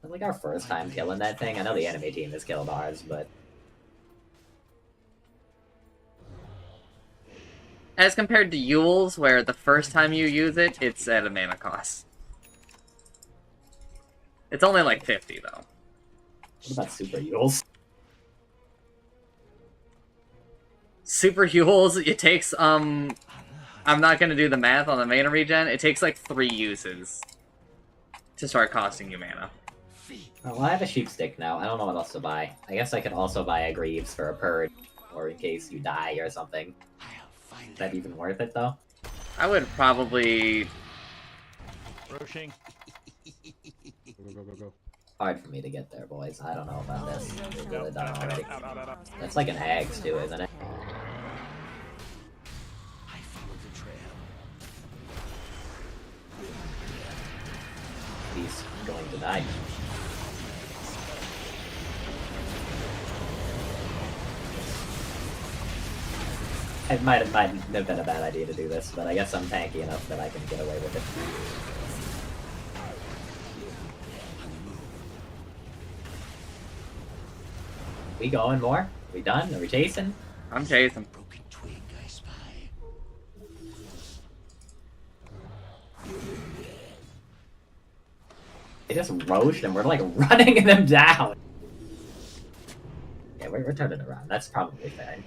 It's like our first time killing that thing. I know the enemy team has killed ours, but As compared to Yule's, where the first time you use it, it's at a mana cost. It's only like 50 though. What about Super Yules? Super Yules, it takes, I'm not gonna do the math on the mana regen, it takes like 3 uses to start costing you mana. Oh, well, I have a sheep stick now. I don't know what else to buy. I guess I could also buy a Greaves for a purge, or in case you die or something. Is that even worth it, though? I would probably... Roshing. Go. Hard for me to get there, boys. I don't know about this. They've really done it already. That's like an Ags, too, isn't it? I follow the trail. He's going to die. It might have been a bad idea to do this, but I guess I'm tanky enough that I can get away with it. We going more? We done? Are we chasing? I'm chasing. They just roached and we're like running them down. Yeah, we're turning around. That's probably fair.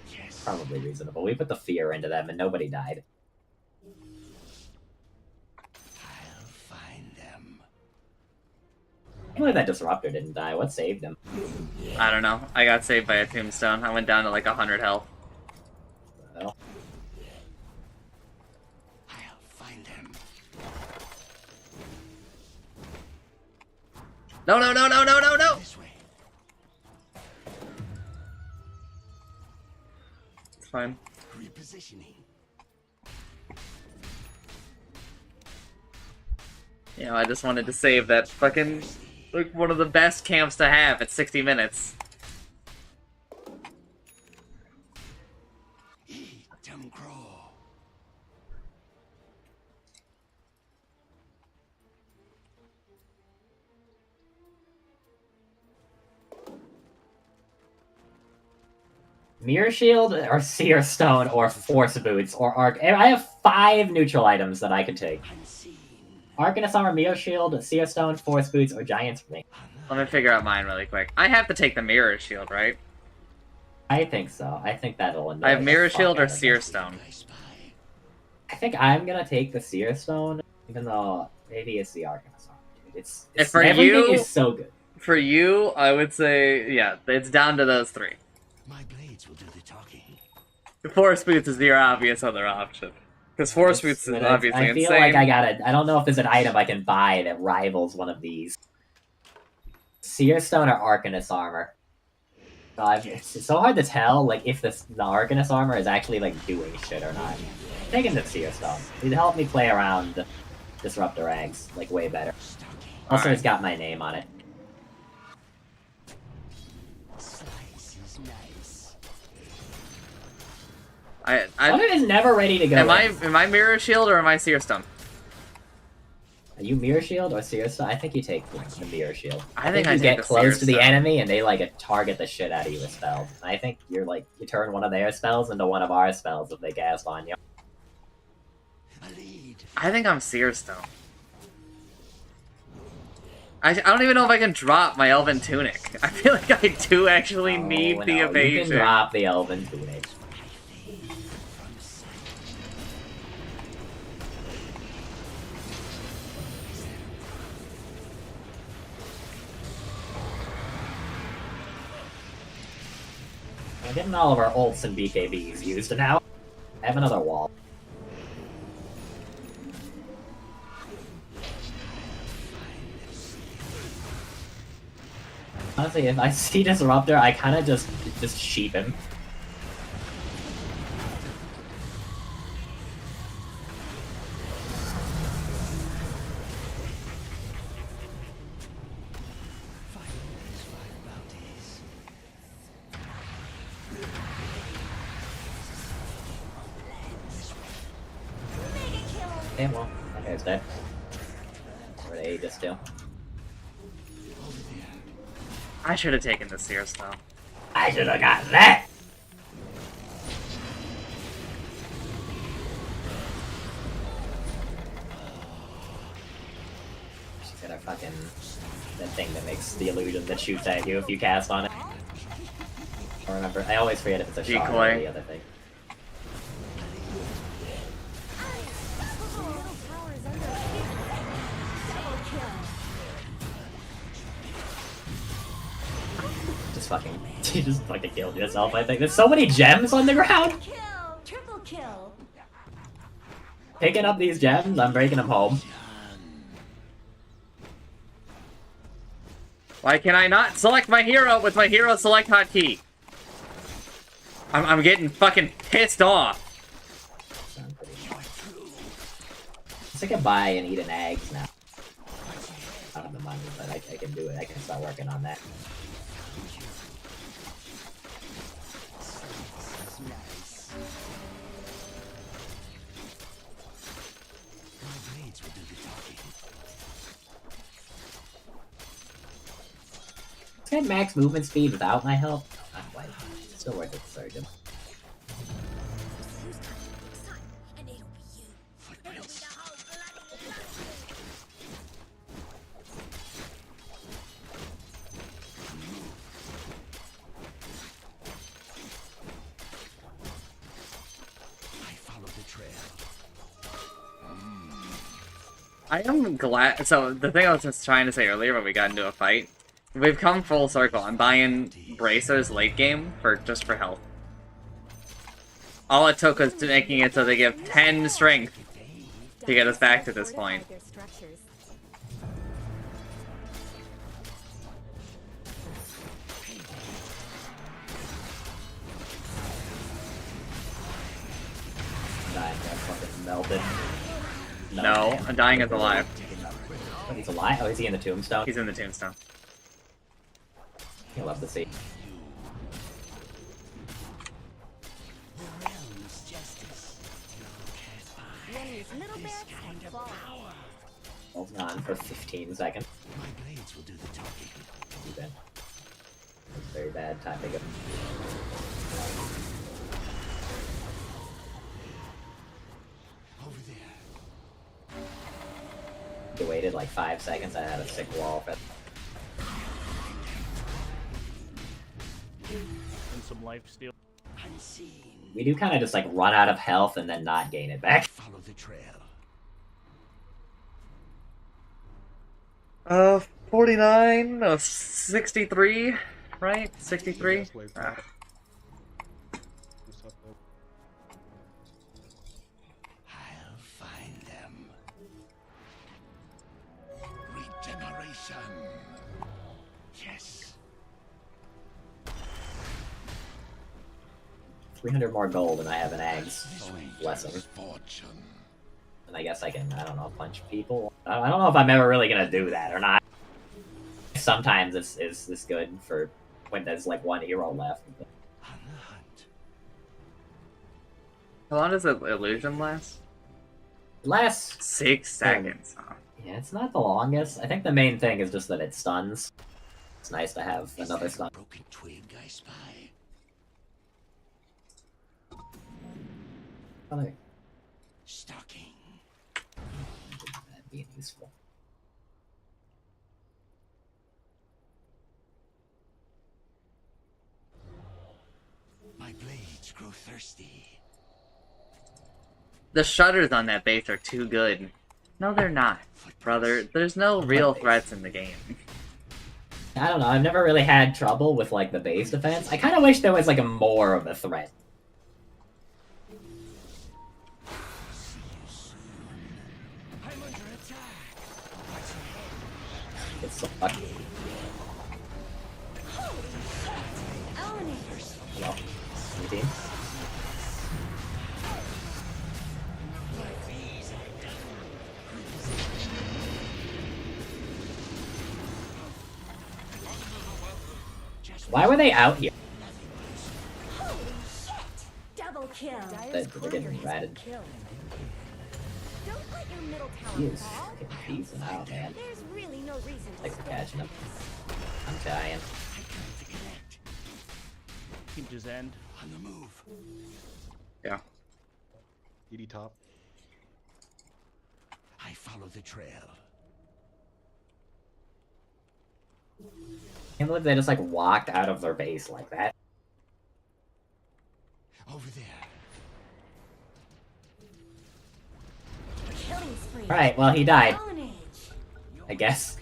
Probably reasonable. We put the fear into them and nobody died. I'll find them. I can't believe that Disruptor didn't die. What saved him? I don't know. I got saved by a tombstone. I went down to like 100 health. Well. I'll find them. No, no, no, no, no, no, no! It's fine. Repositioning. You know, I just wanted to save that fucking, like, one of the best camps to have at 60 minutes. Eat them crow. Mirror Shield or Seer Stone or Force Boots or Arc. I have 5 neutral items that I can take. Arcanist Armor, Mirror Shield, Seer Stone, Force Boots, or Giant's Ring. Let me figure out mine really quick. I have to take the Mirror Shield, right? I think so. I think that'll annoy I have the Mirror fuck Shield out or of me. Seer Stone. I think I'm gonna take the Seer Stone, even though maybe it's the Arcanist Armor, dude. It's For everything you, is so good. For you, I would say, yeah, it's down to those 3. My blades will do the talking. Force Boots is your obvious other option. Because Force Boots is obviously I feel insane. like I don't know if there's an item I can buy that rivals one of these. Seer Stone or Arcanist Armor. It's so hard to tell, like, if the Arcanist Armor is actually, like, doing shit or not. I'm taking the Seer Stone. It'd help me play around Disruptor Eggs, like, way better. Also, it's got my name on it. Slice is nice. One is never ready to go. Am I Mirror Shield or am I Seer Stone? Are you Mirror Shield or Seer Stone? I think you take the Mirror Shield. I think I you take get the close Seer to the Stone. enemy and they like target the shit out of you with spells. And I think you're like you turn one of their spells into one of our spells if they cast on you. I think I'm Seer Stone. I don't even know if I can drop my Elven Tunic. I feel like I do actually need the evasion. You can drop the Elven Tunic. We're getting all of our ults and BKBs used now. I have another wall. Honestly, if I see Disruptor, I kind of just sheep him. Okay, well, that guy's dead. Where'd Aegis do? I should have taken the Seer Stone. I should have gotten that! She's got her fucking... that thing that makes the illusion that shoots at you if you cast on it. I remember, I always forget if it's a shot or the other thing. You just fucking killed yourself, I think. There's so many gems on the ground! Triple kill. Picking up these gems, I'm breaking them home. Why can I not select my hero with my hero select hotkey? I'm getting fucking pissed off. I can buy and eat an eggs now. I don't have the money, but I can do it. I can start working on that. Get max movement speed without my help. It's still worth it to surgeon. I am glad. So the thing I was just trying to say earlier when we got into a fight, we've come full circle. I'm buying bracers late game just for health. All it took was making it so they give 10 strength to get us back to this point. Melted. No, Undying is alive. Oh, he's alive? Oh, is he in the tombstone? He's in the tombstone. You'll love to see. Hold on for 15 seconds. My blades will do the talking. Too bad. That's very bad time to go. Over there. You waited like 5 seconds, I had a sick wall. But And some life steal. we do kind of just like run out of health and then not gain it back. Follow the trail. 49, 63, right? 63? Ah. I'll find them. Regeneration. Yes. 300 more gold and I have an eggs blessing. Fortune. And I guess I can, I don't know, punch people. I don't know if I'm ever really gonna do that or not. Sometimes it's good for when there's like one hero left. How long does the illusion last? It lasts 6 seconds. Huh? Yeah, it's not the longest. I think the main thing is just that it stuns. It's nice to have another stun. Broken twig I spy. Other Stalking. being useful. My blades grow thirsty. The shutters on that base are too good. No, they're not, brother. There's no real threats in the game. I don't know, I've never really had trouble with like the base defense. I kind of wish there was like a more of a threat. It's so lucky. Hello. Team. Why were they out here? Double kill. They're getting ratted. Don't let your middle tower He is fall. fucking piecing out, man. There's really no reason to Thanks for spare catching him. I'm trying. Keep his end. On the move. Yeah. ED top. I follow the trail. Can't believe they just like walked out of their base like that. Over there. Killing spree. Alright, well he died. Dominage. I guess.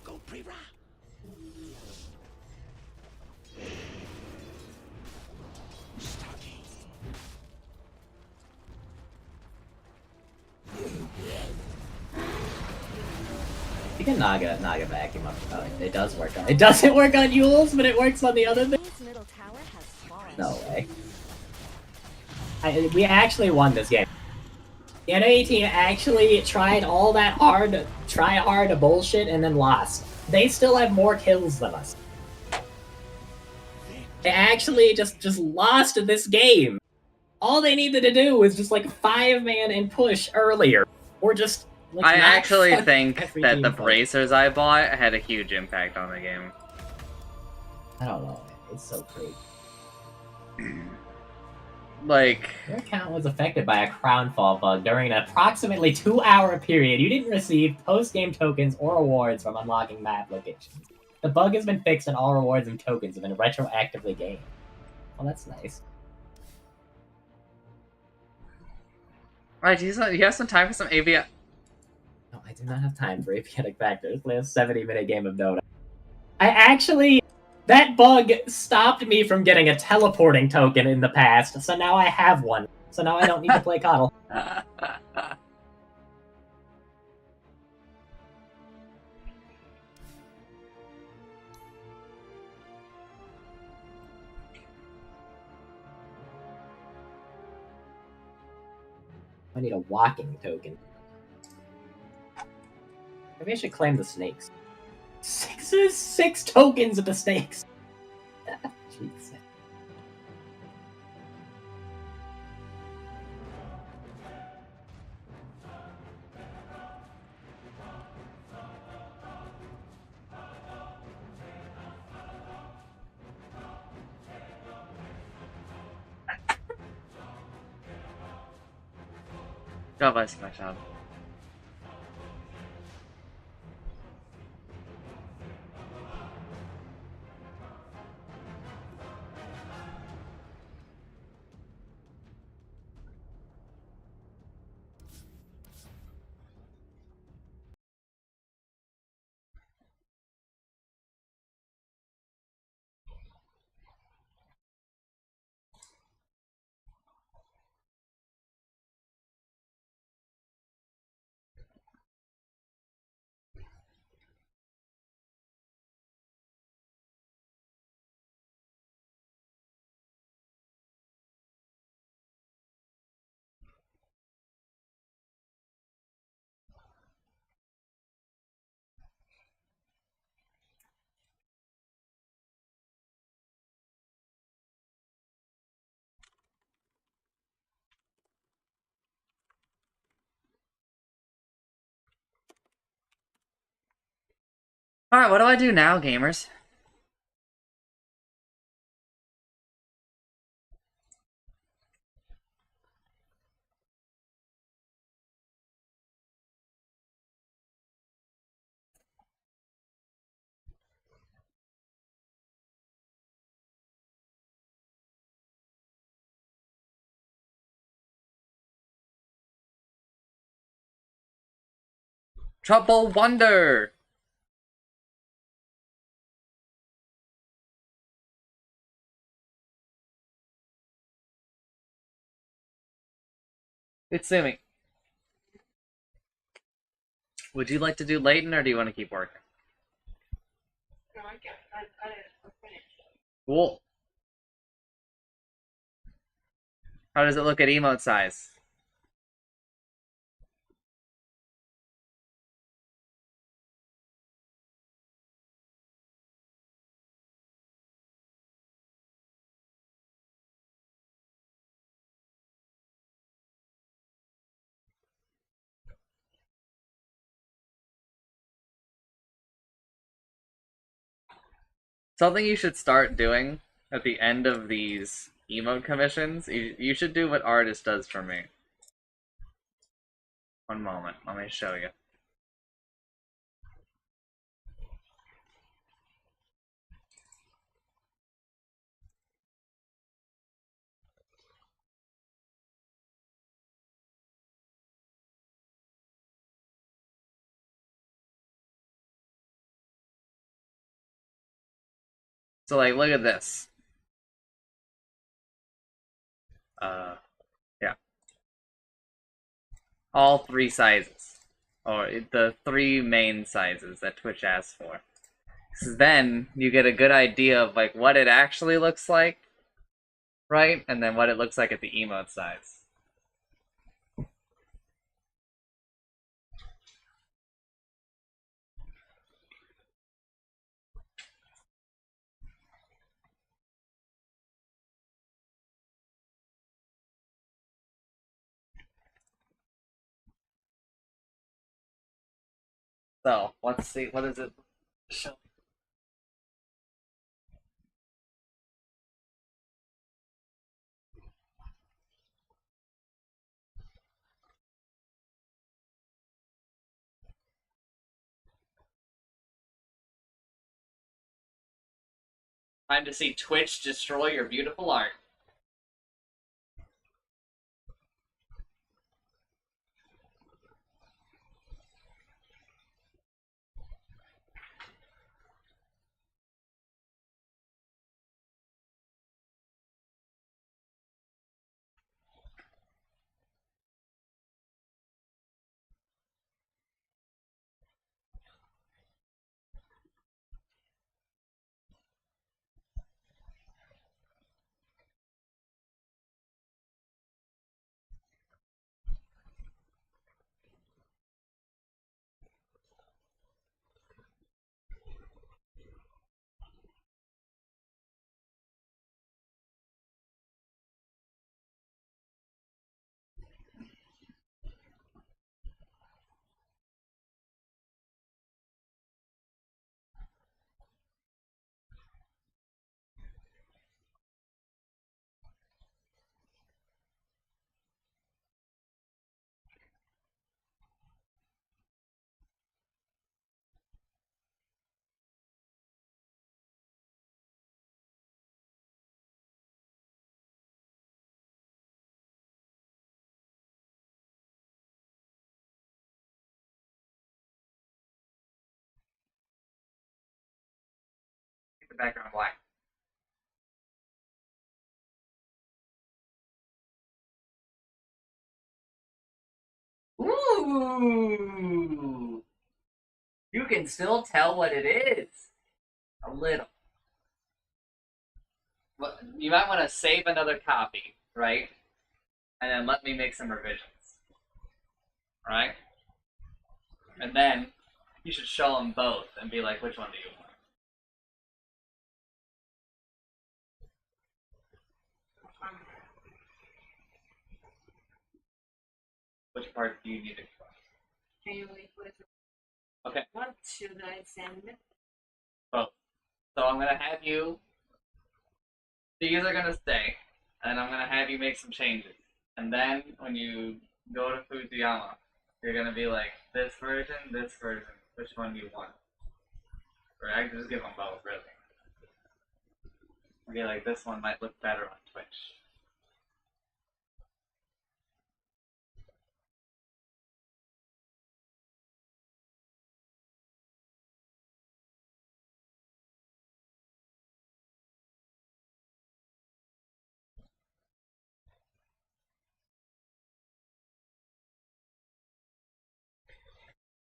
Go Prira. Stalking. You can Naga vacuum up. Oh, it does work on. It doesn't work on Yules, but it works on the other thing. His middle tower has fallen. No way. We actually won this game. The enemy team actually tried all that hard, try hard bullshit, and then lost. They still have more kills than us. They actually just lost this game. All they needed to do was just like 5-man and push earlier, or just like I not actually fuck think every that team the push. bracers I bought had a huge impact on the game. I don't know. It's so crazy. Like, Your account was affected by a crownfall bug during an approximately 2-hour period. You didn't receive post-game tokens or rewards from unlocking map locations. The bug has been fixed and all rewards and tokens have been retroactively gained. Well, that's nice. alright, you have some time for some AVI. No, I do not have time for aviatic factors. Play a 70-minute game of Dota. That bug stopped me from getting a teleporting token in the past, so now I have one. So now I don't need to play Coddle. I need a walking token. Maybe I should claim the snakes. 6 tokens of the snakes! Jeez. God bless my child. Alright, what do I do now, gamers? Trouble Wonder! Itsumi. Would you like to do Layton, or do you want to keep working? No, I can't. I'm finished. Cool. How does it look at emote size? Something you should start doing at the end of these emote commissions, you should do what Artist does for me. One moment, let me show you. So, like, look at this. Yeah. All 3 sizes. Or the 3 main sizes that Twitch asks for. So then, you get a good idea of, like, what it actually looks like, right? And then what it looks like at the emote size. So, let's see, what is it? Show. Time to see Twitch destroy your beautiful art. The background black. Ooh! You can still tell what it is. A little. Well, you might want to save another copy, right? And then let me make some revisions. Right? And then you should show them both and be like, which one do you want? Which part do you need to correct? Can you wait for it? Okay. What should I send? Both. So I'm gonna have you. These are gonna stay, and I'm gonna have you make some changes. And then when you go to Fujiyama, you're gonna be like, this version, which one do you want? Right? Just give them both, really. Okay, like this one might look better on Twitch.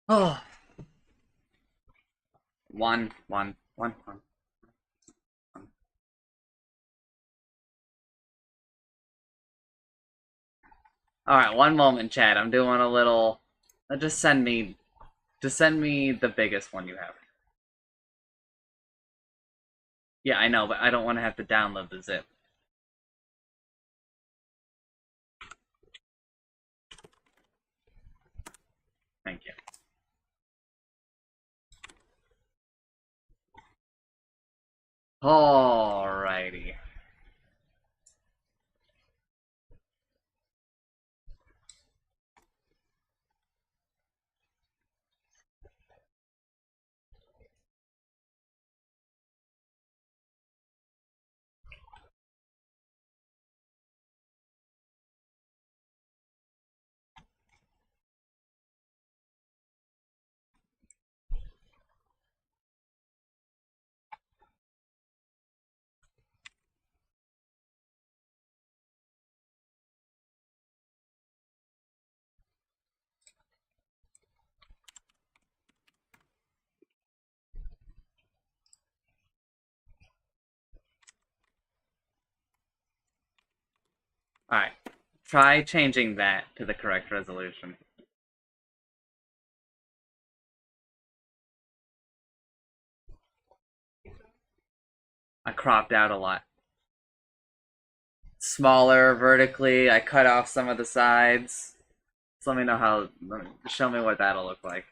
Oh. One. Alright, one moment, chat. I'm doing a little... Just send me the biggest one you have. Yeah, I know, but I don't want to have to download the zip. Thank you. Alrighty. Alright. Try changing that to the correct resolution. I cropped out a lot. Smaller vertically, I cut off some of the sides. So let me know how, show me what that'll look like.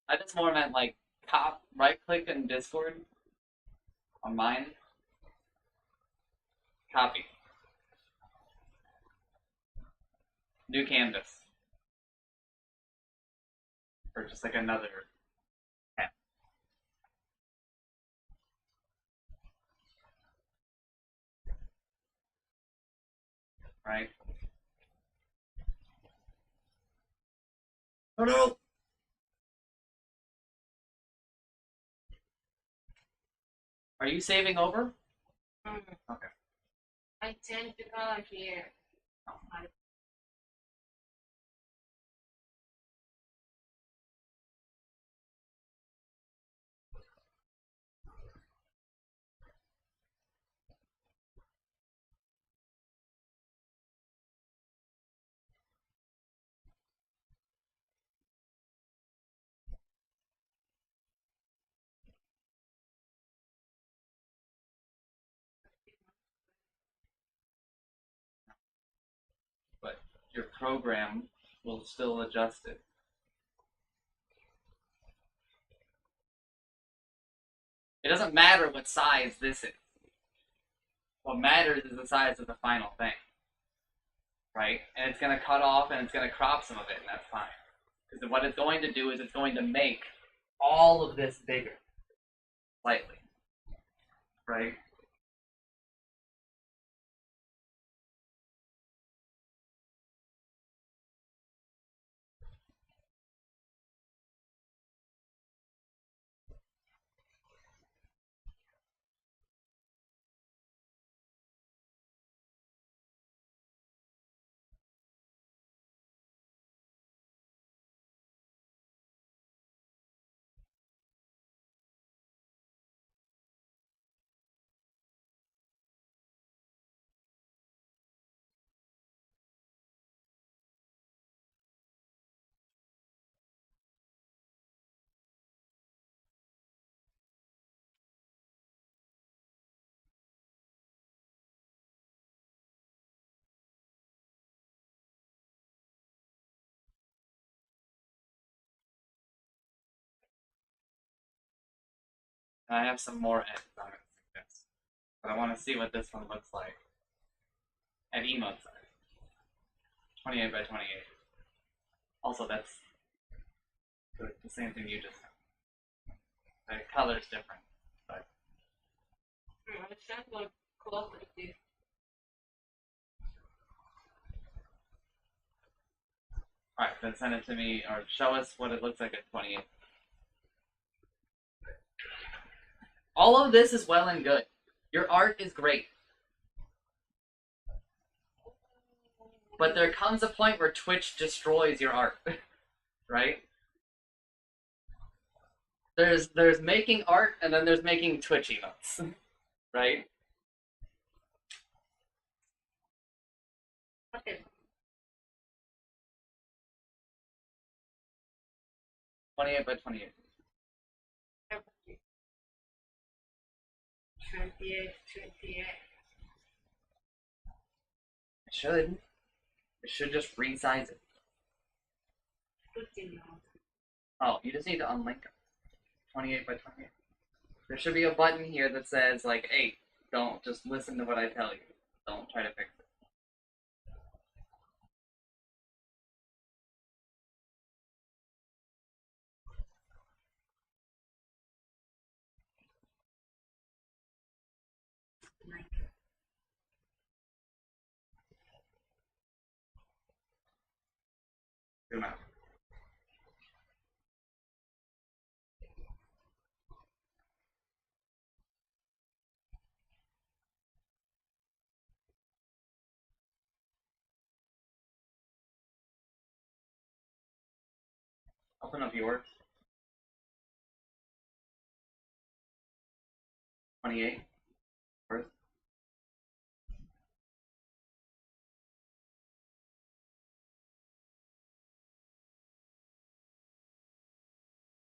I just more meant like right click in Discord on mine. Copy. New canvas. Or just like another tab. Right? Oh no! Are you saving over? Okay. I tend to go here. But your program will still adjust it. It doesn't matter what size this is. What matters is the size of the final thing. Right? And it's going to cut off and it's going to crop some of it, and that's fine. Because what it's going to do is it's going to make all of this bigger. Slightly. Right? And I have some more edits I'm going to suggest. But I want to see what this one looks like at emote size. 28 by 28. Also, that's the same thing you just said. The color's different. But It sounds like cooperative. alright, then send it to me, or show us what it looks like at 28. All of this is well and good. Your art is great. But there comes a point where Twitch destroys your art. Right? There's making art, and then there's making Twitch emotes. Right? Okay. 28 by 28. 28, 28. It should. It should just resize it. Good to know. Oh, you just need to unlink it. 28 by 28. There should be a button here that says, like, hey, don't just listen to what I tell you. Don't try to fix it. Zoom out. Open up yours. 28. First.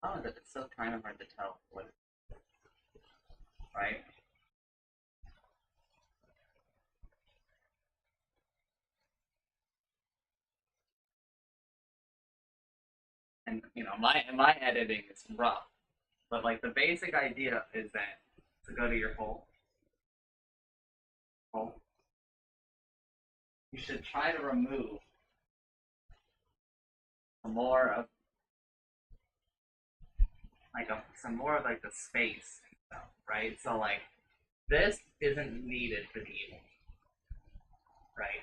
Oh, that it's so kind of hard to tell what, right? And you know, my editing is rough, but like the basic idea is that to go to your hole, you should try to remove more of like some more of like the space and stuff, right? So like this isn't needed for the evil, right?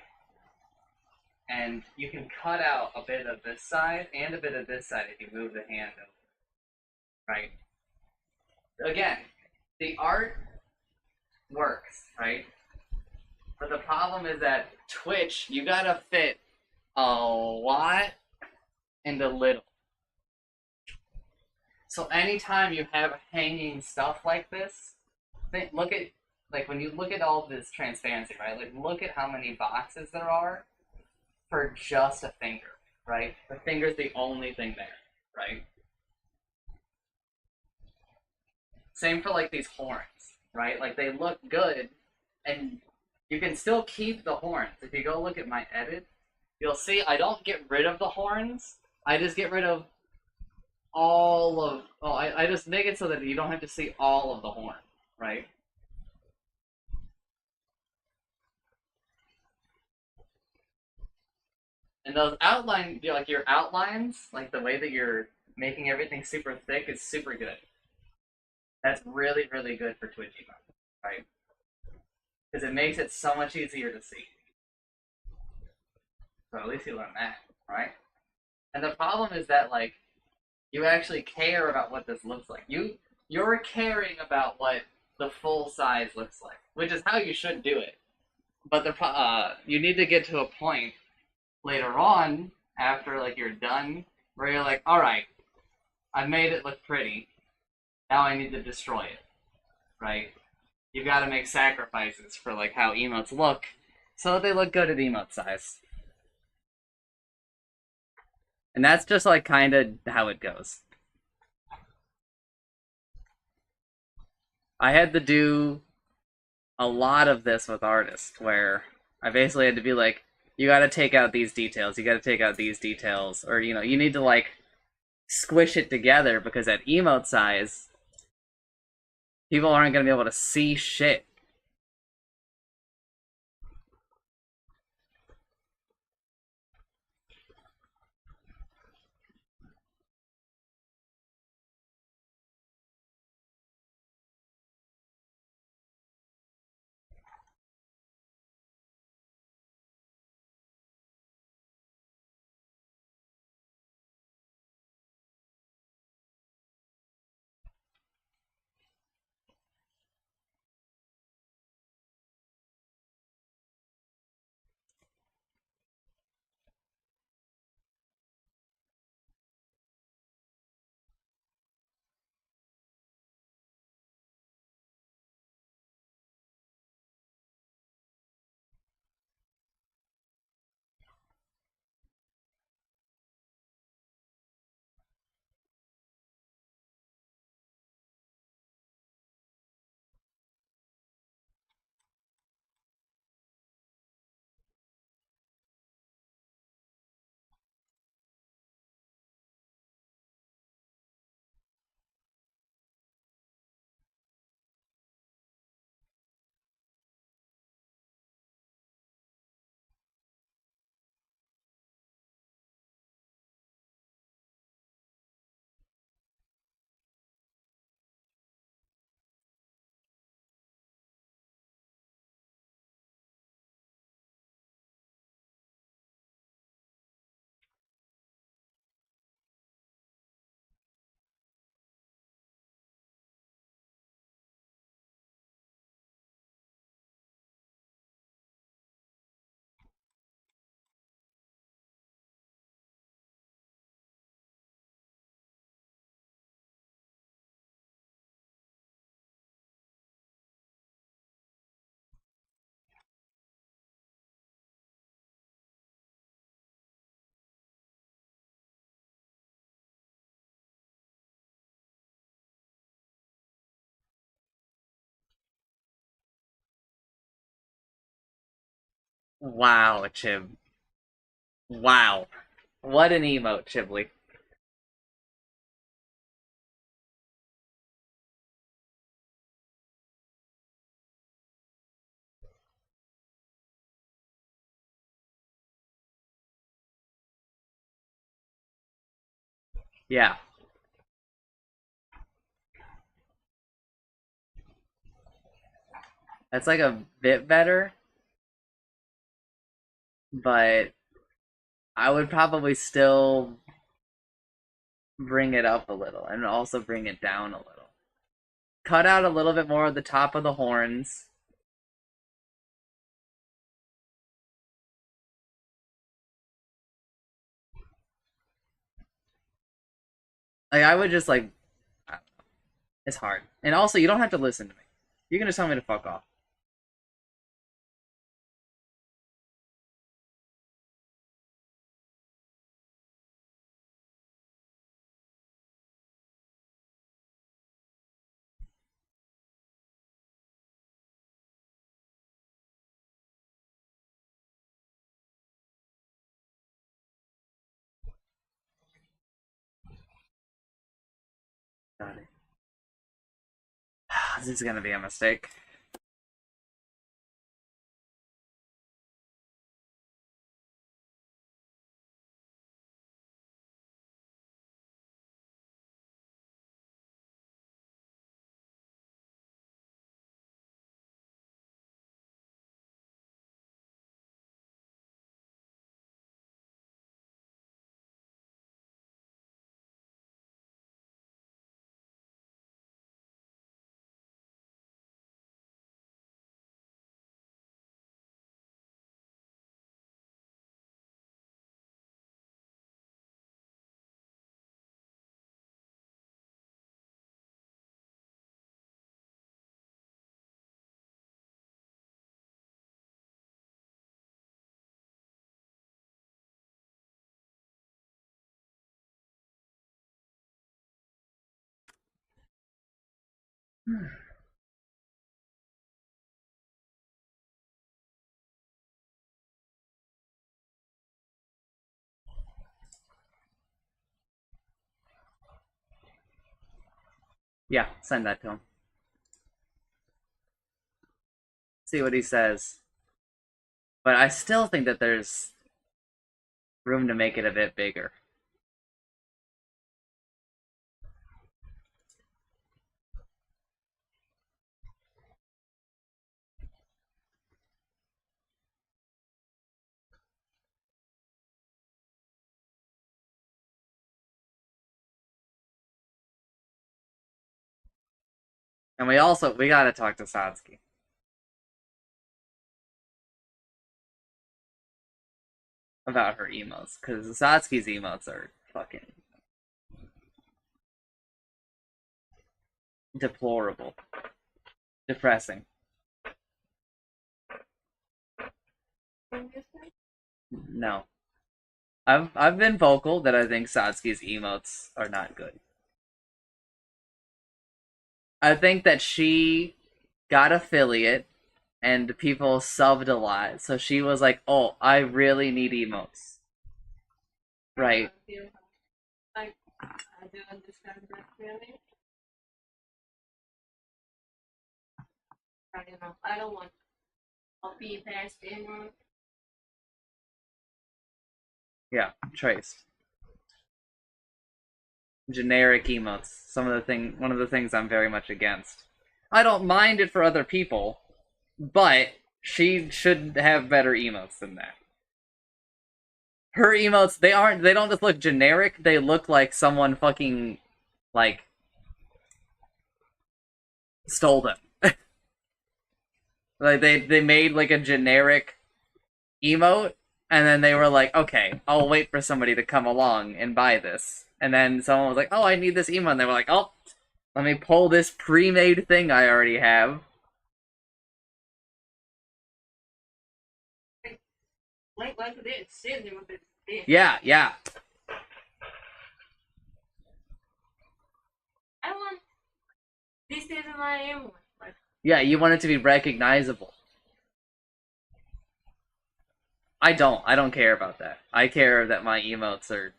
And you can cut out a bit of this side and a bit of this side if you move the hand over, right? Again, the art works, right? But the problem is that Twitch, you gotta fit a lot into little. So anytime you have hanging stuff like this, look at, like when you look at all this transparency, right? Like look at how many boxes there are for just a finger, right? The finger's the only thing there, right? Same for like these horns, right? Like they look good and you can still keep the horns. If you go look at my edit, you'll see I don't get rid of the horns. I just get rid of all of, I just make it so that you don't have to see all of the horn, right? And those outline, like your outlines, like the way that you're making everything super thick is super good. That's really, really good for Twitch emotes, right? Because it makes it so much easier to see. So at least you learn that, right? And the problem is that, like, you actually care about what this looks like. You're caring about what the full size looks like, which is how you should do it. But you need to get to a point later on, after like you're done, where you're like, all right, I made it look pretty. Now I need to destroy it, right? You got to make sacrifices for like how emotes look, so that they look good at emote size. And that's just like kind of how it goes. I had to do a lot of this with artists, where I basically had to be like, you got to take out these details, you got to take out these details, or you know, you need to like squish it together, because at emote size, people aren't going to be able to see shit. Wow, Chib. Wow. What an emote, Chiblee. Yeah. That's like a bit better, but I would probably still bring it up a little and also bring it down a little. Cut out a little bit more of the top of the horns. Like, I would just, like, I don't know. It's hard. And also, you don't have to listen to me. You can just tell me to fuck off. Got it. This is gonna be a mistake. Yeah, send that to him. See what he says. But I still think that there's room to make it a bit bigger. And we gotta talk to Satsuki about her emotes, because Satsuki's emotes are fucking deplorable. Depressing. No. I've been vocal that I think Satsuki's emotes are not good. I think that she got affiliate and people subbed a lot, so she was like, "Oh, I really need emotes." Right. I do understand that feeling. I don't know. I don't want copy paste in. Yeah, traced. Generic emotes. One of the things I'm very much against. I don't mind it for other people, but she should have better emotes than that. Her emotes, they don't just look generic, they look like someone fucking, like, stole them. Like, they made, like, a generic emote, and then they were like, okay, I'll wait for somebody to come along and buy this. And then someone was like, oh, I need this emote, and they were like, oh, let me pull this pre-made thing I already have. Yeah, yeah. I want this is my emote. Yeah, you want it to be recognizable. I don't care about that. I care that my emotes are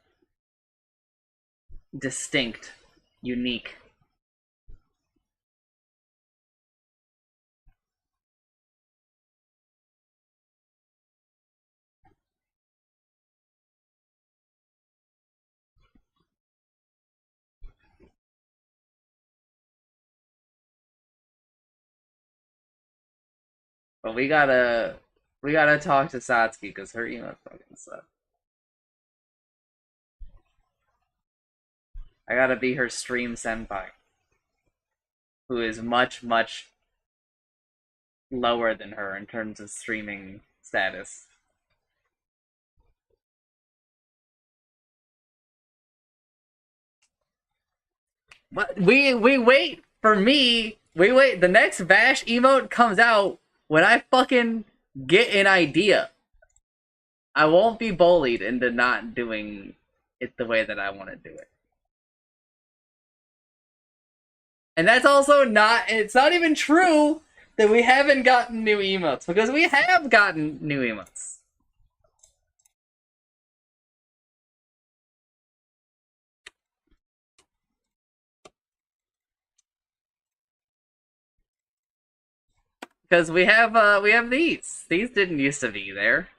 distinct, unique. But we gotta talk to Satsuki because her emotes fucking suck. I gotta be her stream senpai, who is much, much lower than her in terms of streaming status. But we wait for me. We wait. The next Vash emote comes out when I fucking get an idea. I won't be bullied into not doing it the way that I want to do it. And that's also not, it's not even true that we haven't gotten new emotes, because we have gotten new emotes. Because we have these. These didn't used to be there.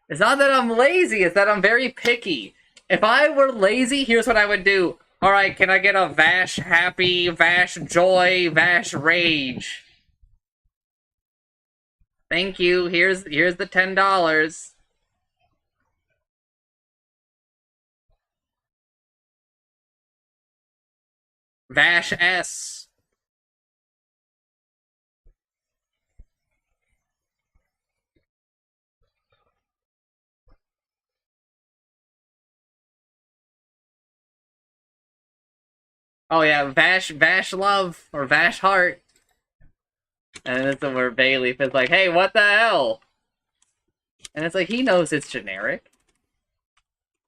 It's not that I'm lazy, it's that I'm very picky. If I were lazy, here's what I would do. Alright, can I get a Vash Happy, Vash Joy, Vash Rage? Thank you, here's the $10. Vash S. Oh yeah, Vash Love, or Vash Heart. And that's where Bayleaf is like, hey, what the hell? And it's like, he knows it's generic.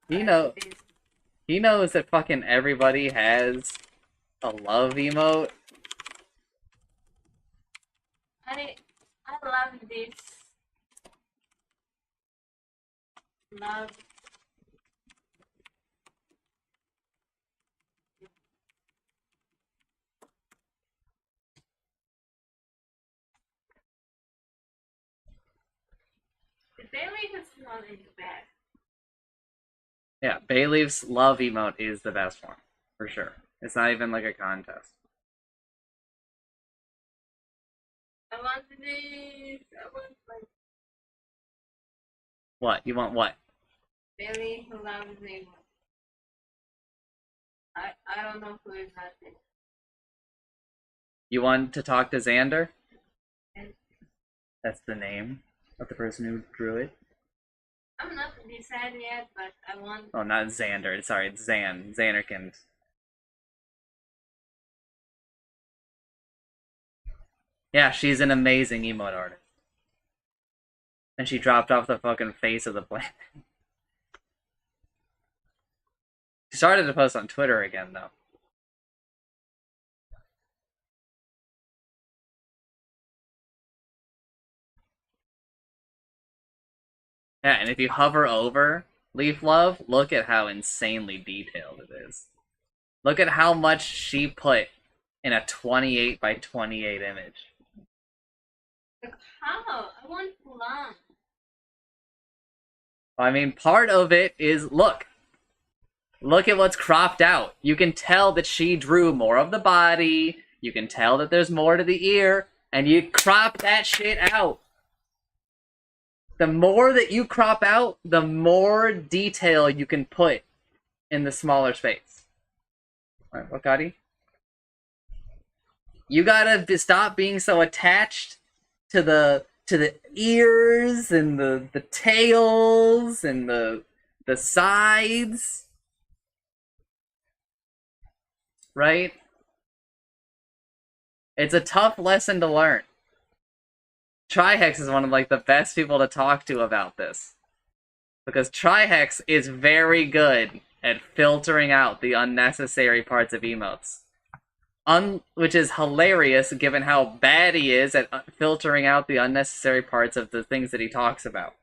He knows that fucking everybody has a love emote. I love this. Love. Bayleaf is not in the bad. Yeah, Bayleaf's love emote is the best one, for sure. It's not even like a contest. I want this. I want like. What? You want what? Bayleaf who loves me. I don't know who is that. You want to talk to Xander? Yes. That's the name of the person who drew it? I'm not decided yet, but I want... Oh, not Xander. Sorry, it's Zan. Xanderkind. Yeah, she's an amazing emote artist. And she dropped off the fucking face of the planet. She started to post on Twitter again, though. Yeah, and if you hover over Leaf Love, look at how insanely detailed it is. Look at how much she put in a 28 by 28 image. Like, how? I want long. I mean, part of it is, look. Look at what's cropped out. You can tell that she drew more of the body. You can tell that there's more to the ear. And you crop that shit out. The more that you crop out, the more detail you can put in the smaller space. Alright, what got he? You gotta stop being so attached to the ears and the tails and the sides. Right? It's a tough lesson to learn. Trihex is one of like the best people to talk to about this. Because Trihex is very good at filtering out the unnecessary parts of emotes. which is hilarious given how bad he is at filtering out the unnecessary parts of the things that he talks about.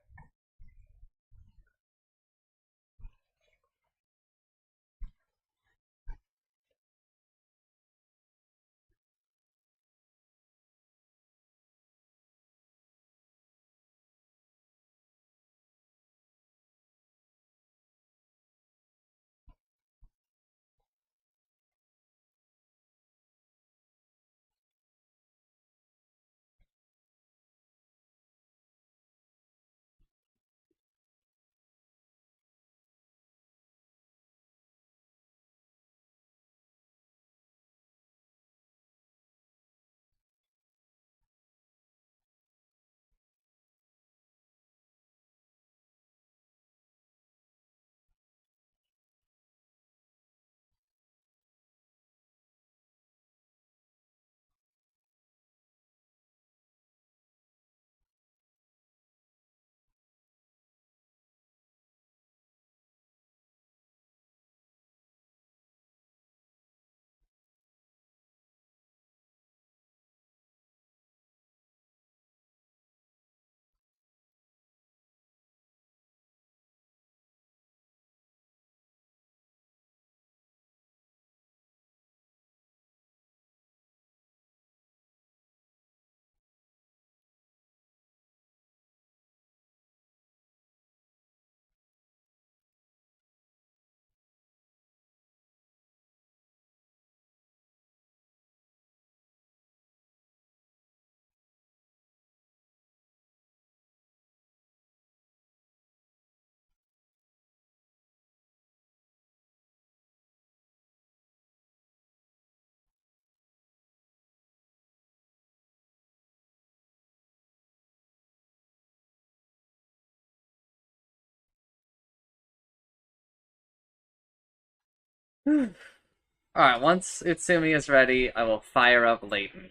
Alright, once Utsumi is ready, I will fire up Layton.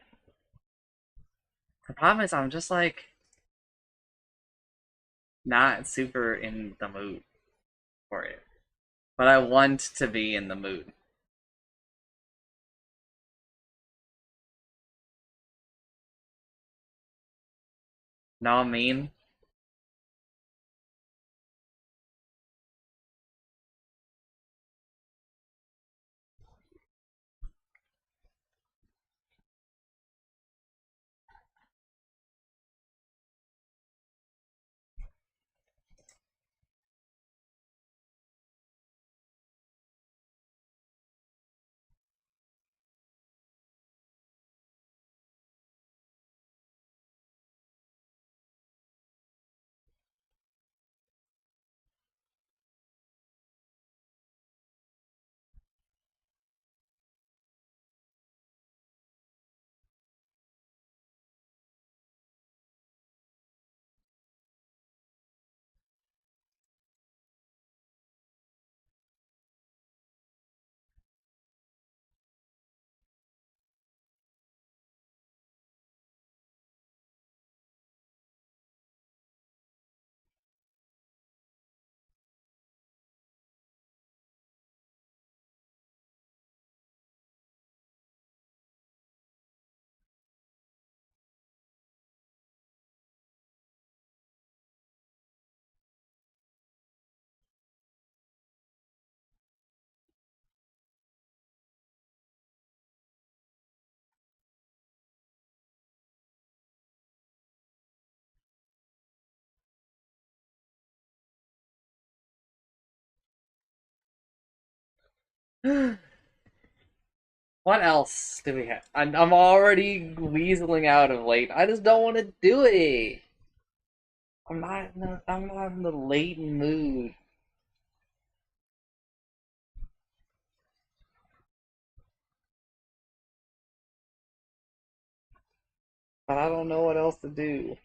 The problem is I'm just like not super in the mood for it. But I want to be in the mood. Know what I mean? What else do we have? I'm already weaseling out of late. I just don't want to do it. I'm not in the Layton mood. But I don't know what else to do.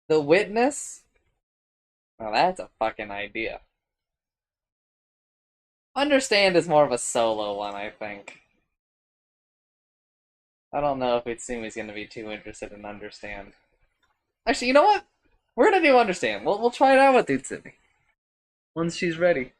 The Witness? Well, that's a fucking idea. Understand is more of a solo one, I think. I don't know if Itsumi's gonna be too interested in Understand. Actually, you know what? We're gonna do Understand. We'll try it out with Itsumi. Once she's ready.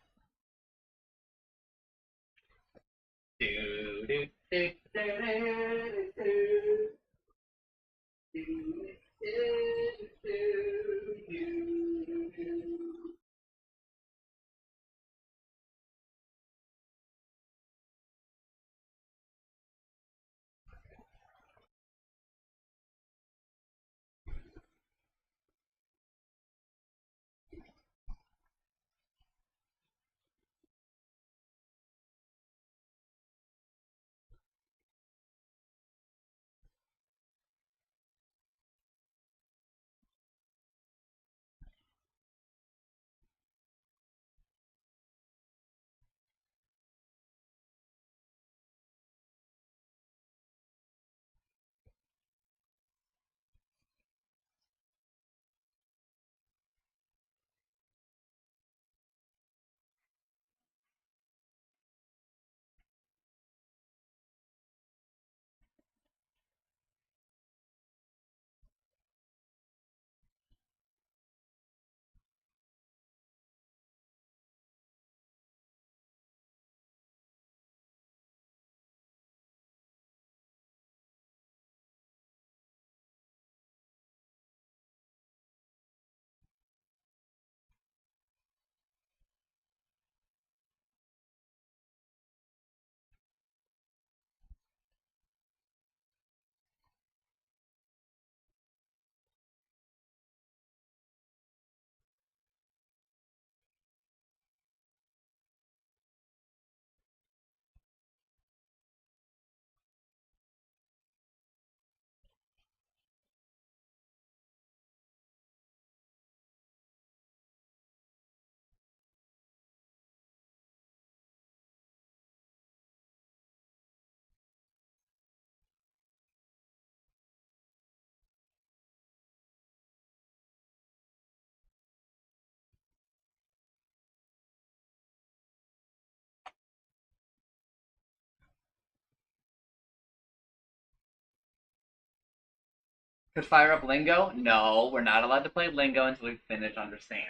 Could fire up Lingo? No, we're not allowed to play Lingo until we finish Understand.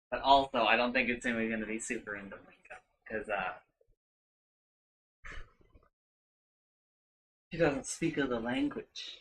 But also, I don't think Itsumi's gonna be super into Lingo. Because, she doesn't speak of the language.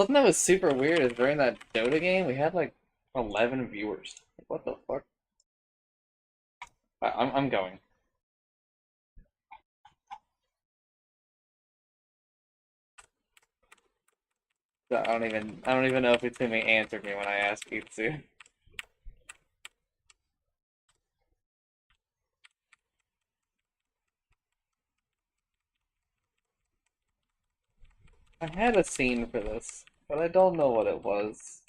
Something that was super weird is during that Dota game, we had like 11 viewers. What the fuck? I'm going. I don't even know if Itsumi answered me when I asked Itsu. I had a scene for this, but I don't know what it was.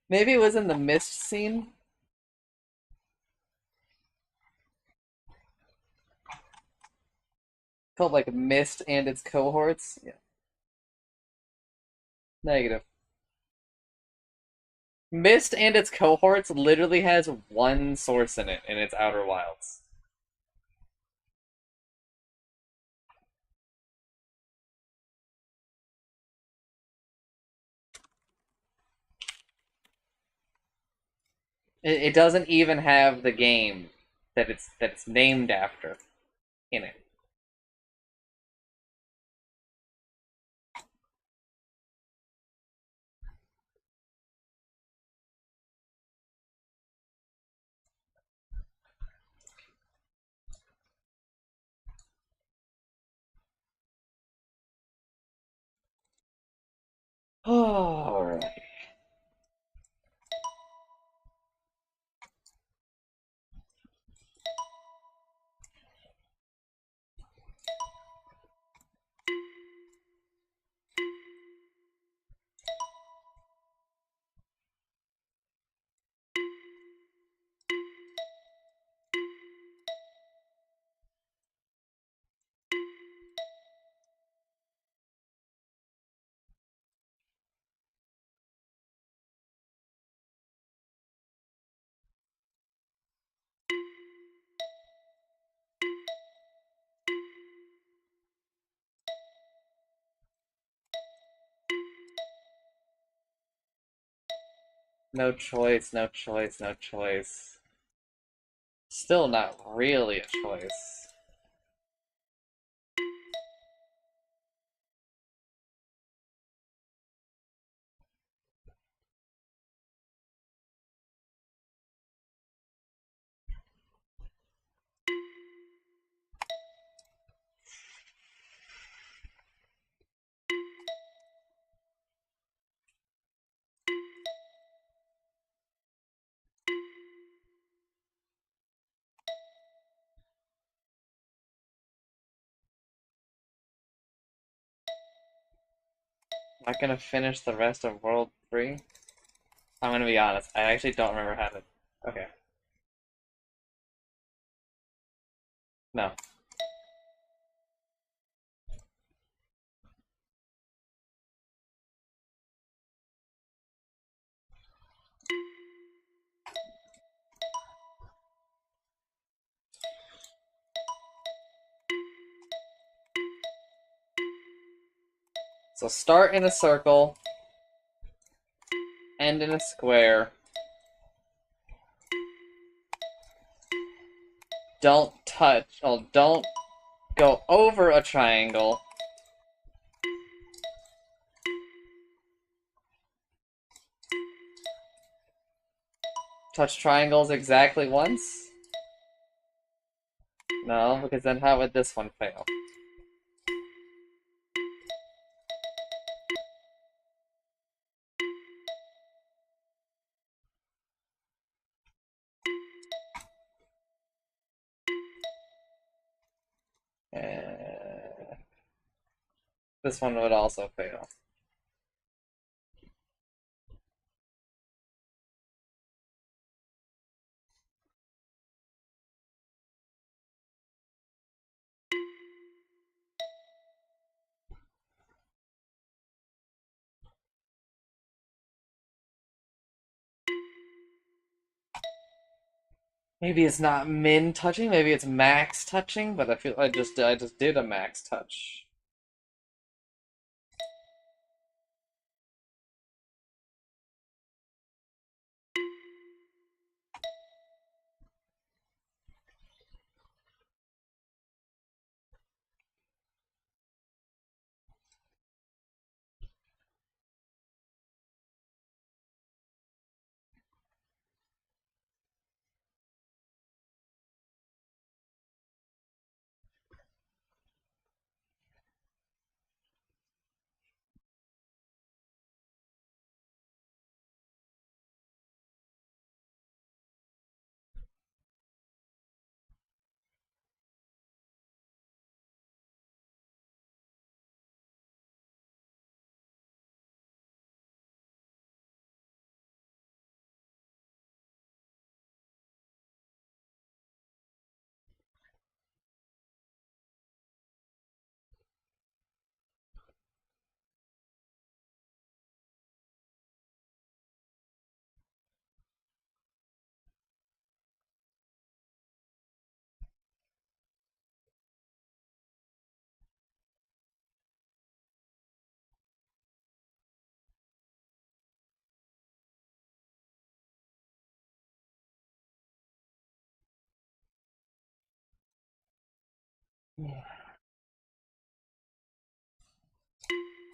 Maybe it was in the Mist scene? Called like Mist and its cohorts? Yeah. Negative. Mist and its cohorts literally has one source in it, and it's Outer Wilds. It doesn't even have the game that it's named after in it. Alright. No choice, no choice, no choice. Still not really a choice. Not gonna finish the rest of World 3? I'm gonna be honest, I actually don't remember how to... Okay. No. So start in a circle, end in a square. Don't touch, oh, don't go over a triangle. Touch triangles exactly once? No, because then how would this one fail? This one would also fail. Maybe it's not min touching, maybe it's max touching, but I feel I just did a max touch.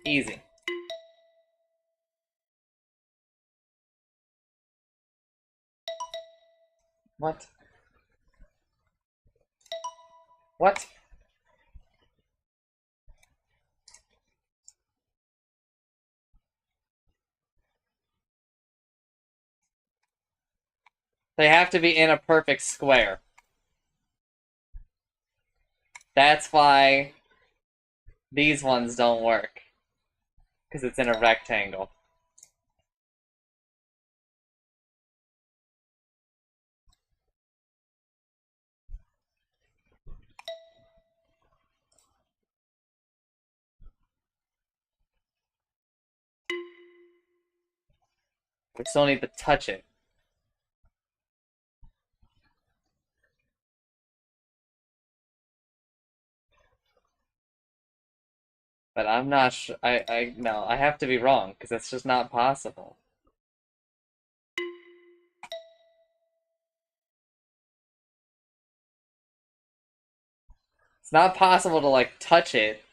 Easy. What? What? They have to be in a perfect square. That's why these ones don't work. Because it's in a rectangle. We still need to touch it. But I'm not sure. No, I have to be wrong, because that's just not possible. It's not possible to, like, touch it.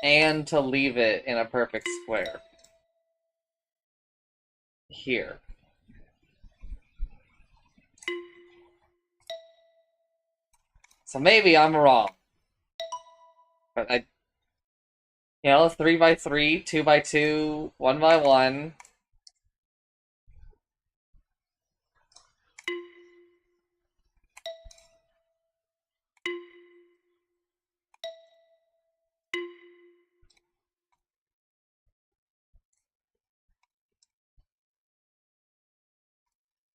And to leave it in a perfect square. Here. So maybe I'm wrong. But you know, 3x3, 2x2, 1x1.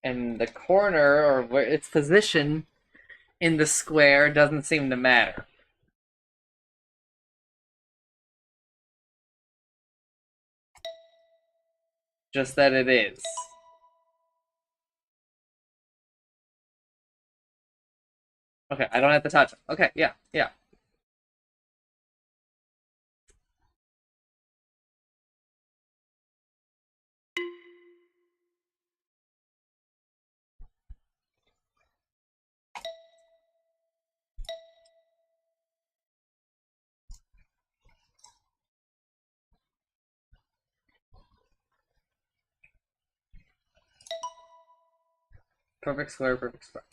And the corner, or where its position in the square, doesn't seem to matter. Just that it is. Okay, I don't have to touch it. Okay, yeah, yeah. Perfect square, perfect square.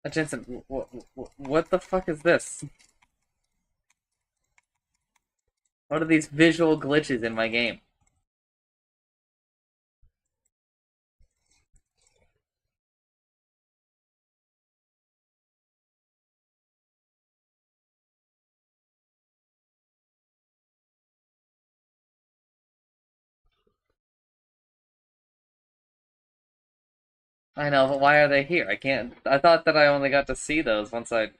Jensen, what the fuck is this? What are these visual glitches in my game? I know, but why are they here? I can't... I thought that I only got to see those once I...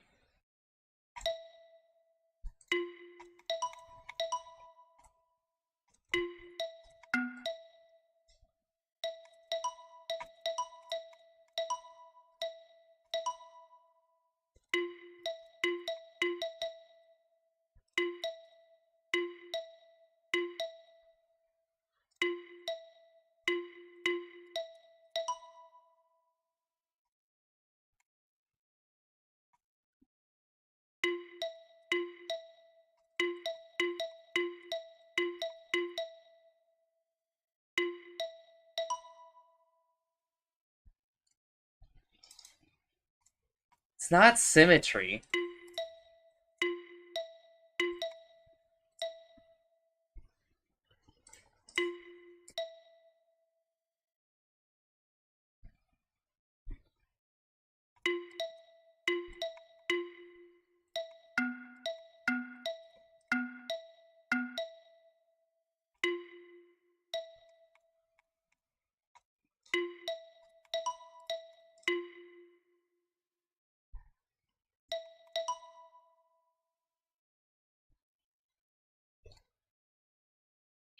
It's not symmetry.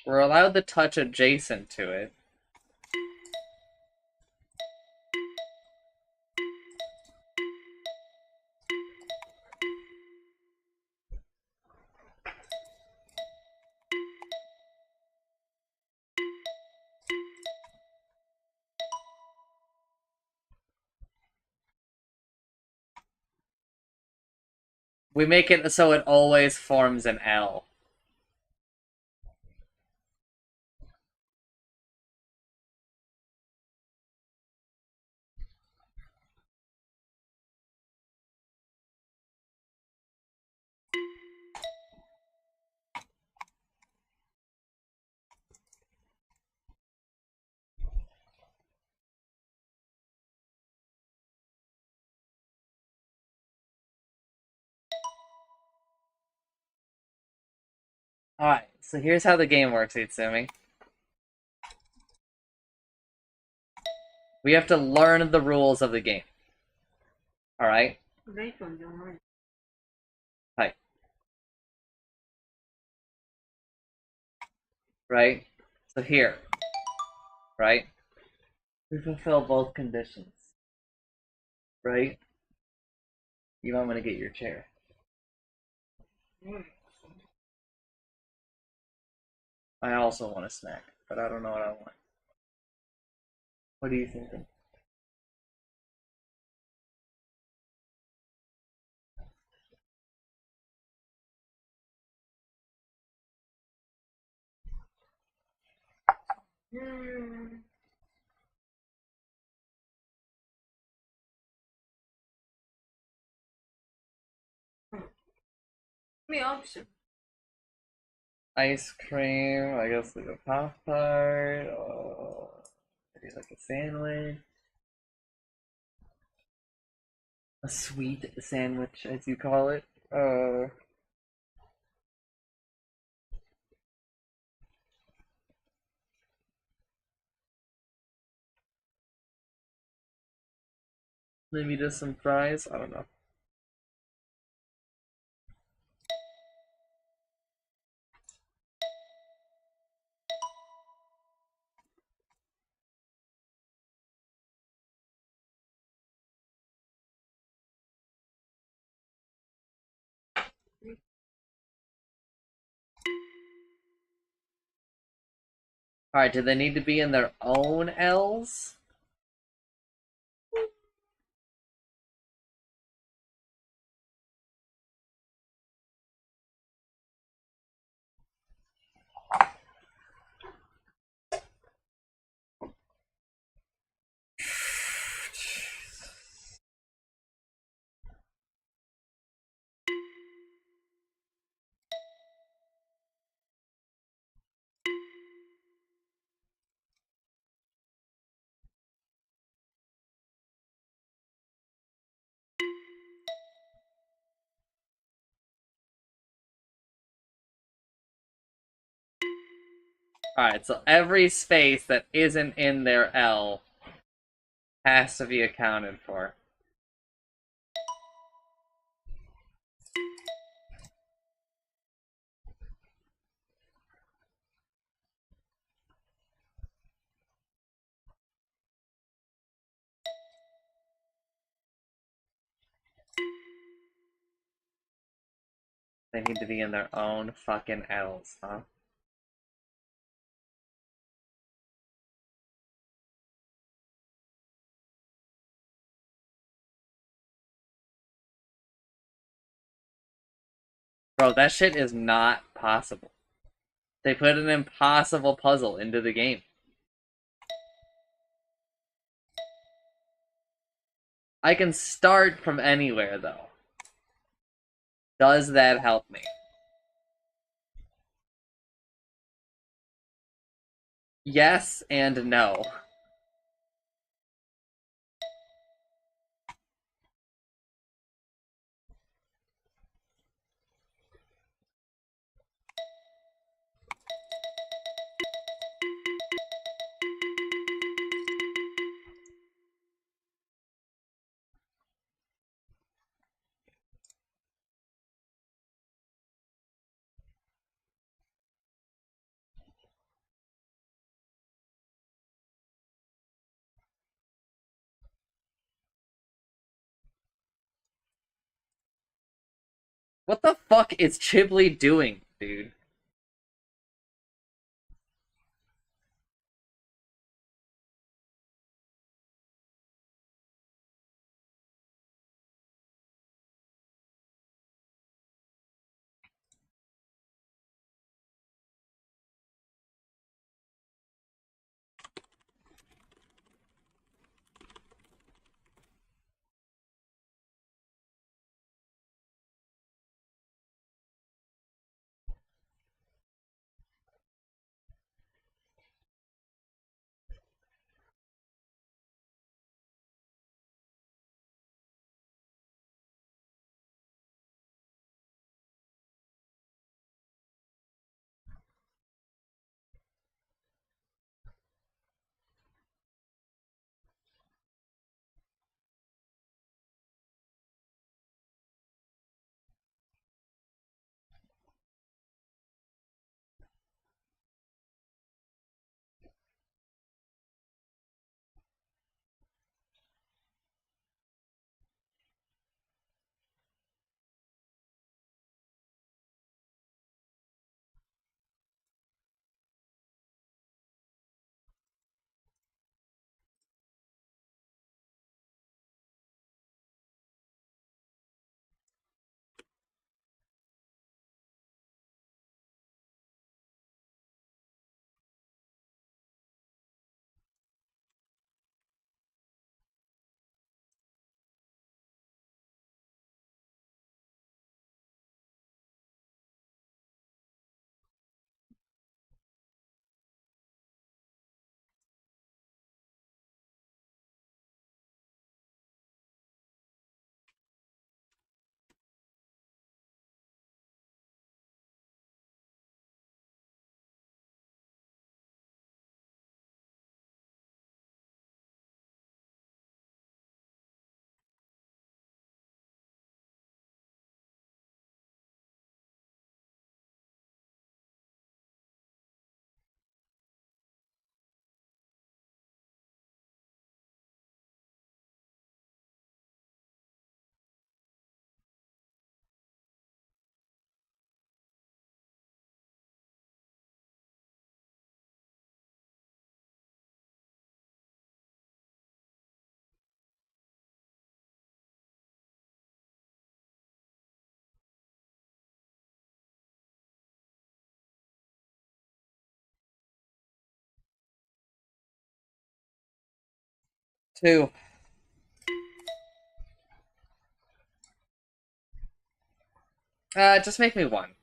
We're allowed to touch adjacent to it. We make it so it always forms an L. Alright, so here's how the game works, Itsumi. We have to learn the rules of the game. Alright? Hi. Right? So here. Right? We fulfill both conditions. Right? You might want to get your chair. I also want a snack, but I don't know what I want. What are you thinking? Me option. Ice cream, I guess like a Pop-Tart, or maybe like a sandwich. A sweet sandwich, as you call it. Maybe just some fries, I don't know. Alright, do they need to be in their own L's? Alright, so every space that isn't in their L has to be accounted for. They need to be in their own fucking L's, huh? Bro, that shit is not possible. They put an impossible puzzle into the game. I can start from anywhere, though. Does that help me? Yes and no. What the fuck is Chiblee doing, dude? Two. Just make me one.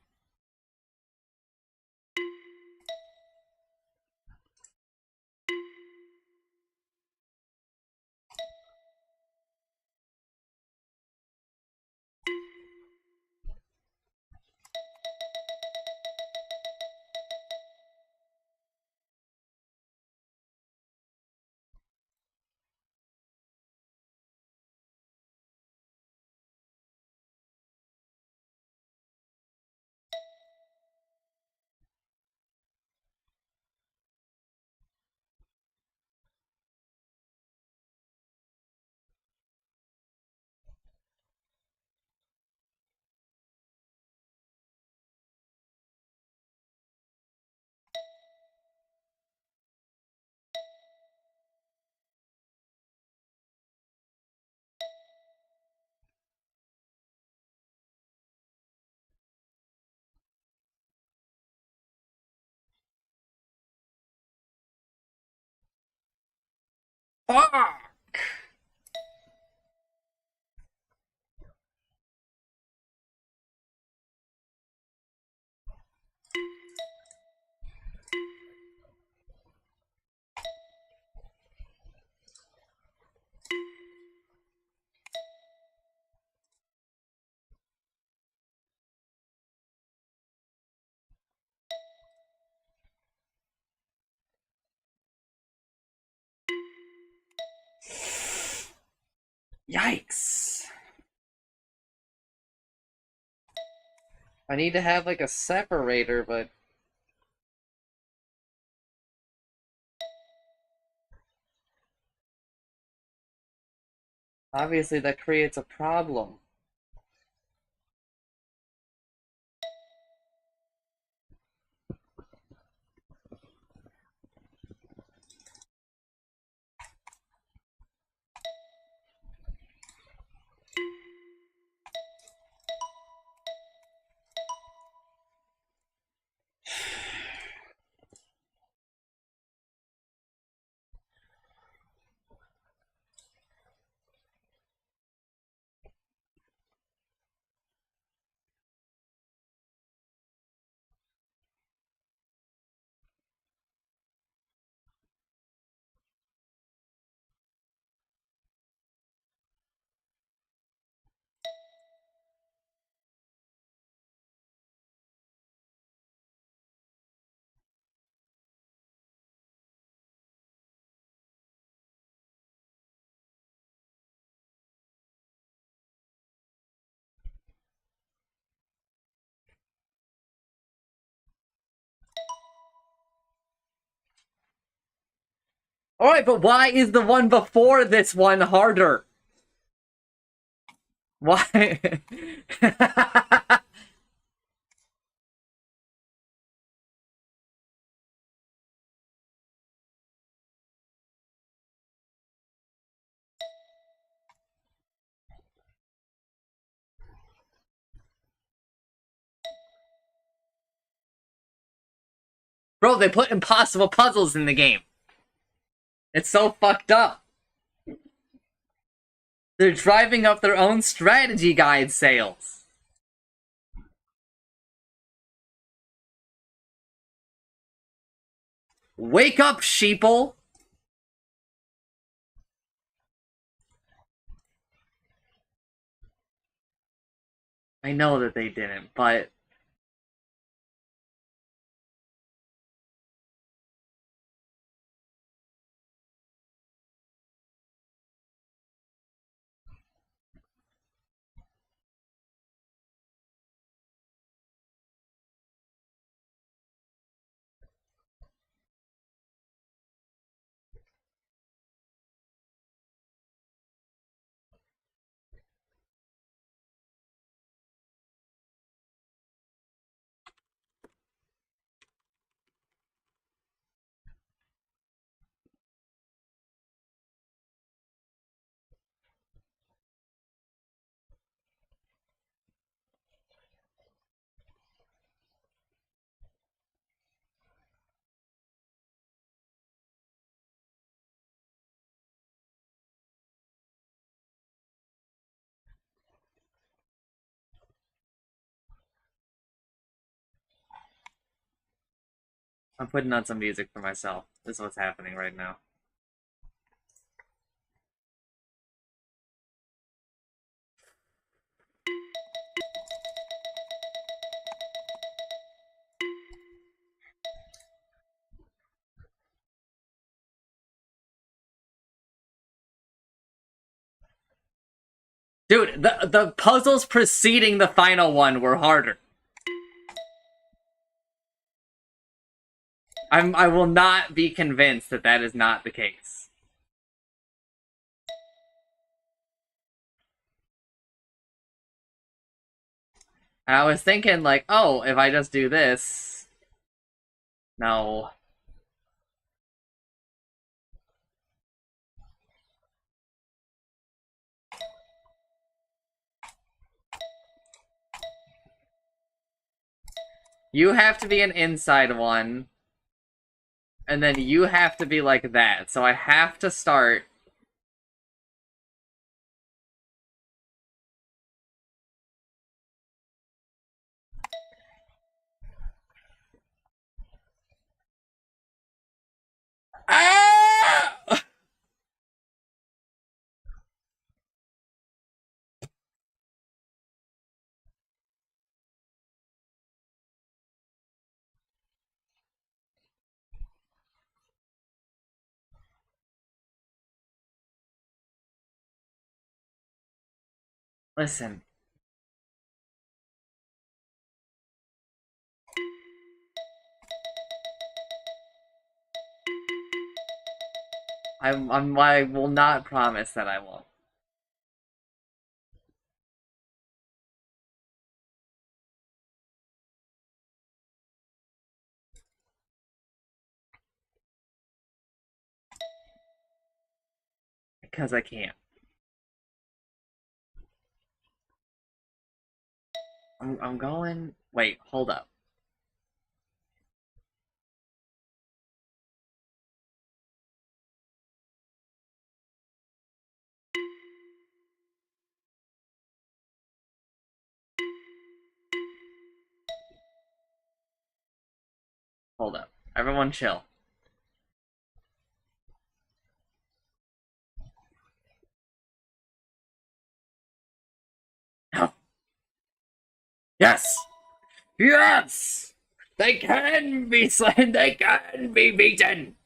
Fuck! Yikes. I need to have like a separator, but obviously that creates a problem. Alright, but why is the one before this one harder? Why? Bro, they put impossible puzzles in the game. It's so fucked up. They're driving up their own strategy guide sales. Wake up, sheeple! I know that they didn't, but... I'm putting on some music for myself. This is what's happening right now. Dude, the puzzles preceding the final one were harder. I will not be convinced that that is not the case. I was thinking like, oh, if I just do this... No. You have to be an inside one. And then you have to be like that. So I have to start Listen. I will not promise that I won't. Because I can't. I'm going... Wait, hold up. Hold up. Everyone chill. No. Yes! Yes! They can be slain! They can be beaten!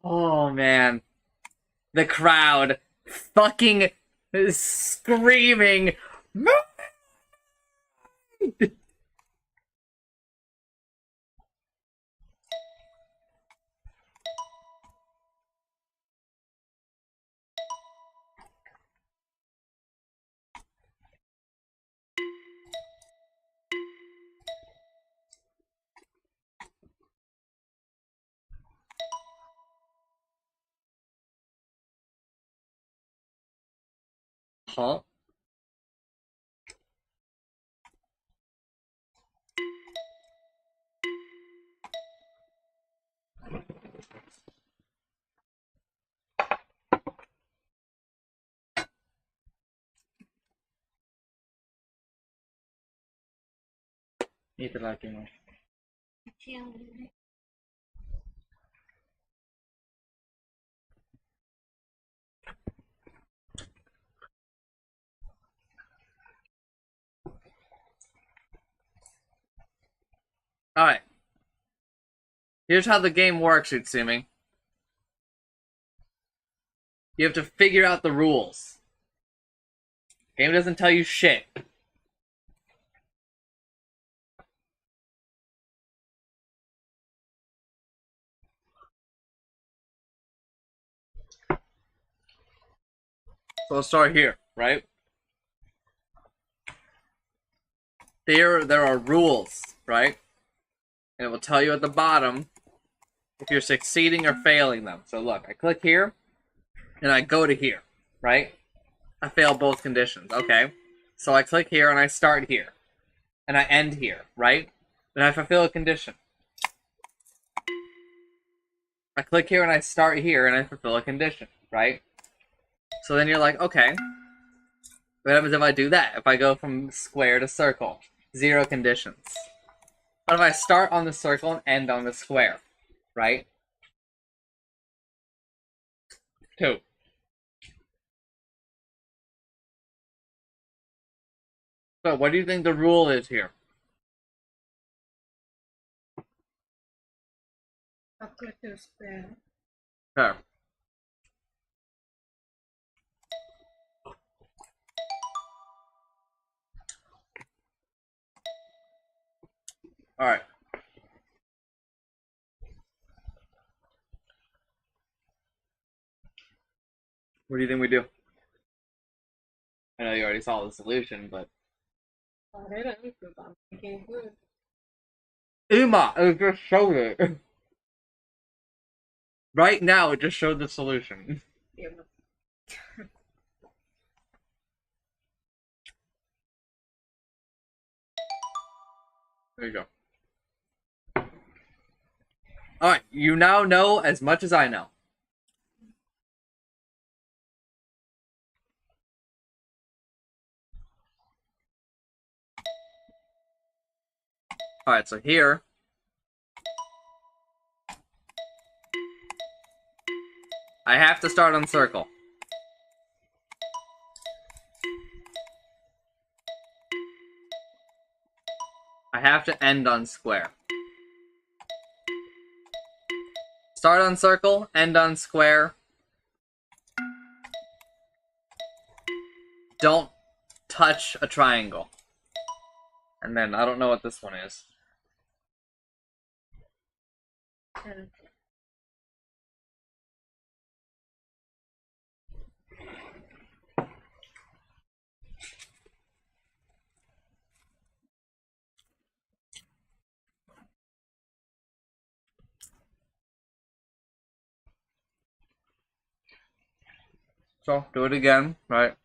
Oh man. The crowd fucking screaming. Huh? Need to like you know. Alright. Here's how the game works, Utsumi. You have to figure out the rules. Game doesn't tell you shit. So let's start here, right? There are rules, right? And it will tell you at the bottom if you're succeeding or failing them. So look, I click here, and I go to here, right? I fail both conditions, okay? So I click here, and I start here. And I end here, right? Then I fulfill a condition. I click here and I start here and I fulfill a condition, right? So then you're like, okay, what happens if I do that? If I go from square to circle? 0 conditions. What if I start on the circle and end on the square? Right? 2. So what do you think the rule is here? I'll click to square. Sure. Alright. What do you think we do? I know you already saw the solution, but... Uma, it just showed it. Right now, it just showed the solution. There you go. Alright, you now know as much as I know. Alright, so here... I have to start on circle. I have to end on square. Start on circle, end on square. Don't touch a triangle. And then, I don't know what this one is. So, do it again, right?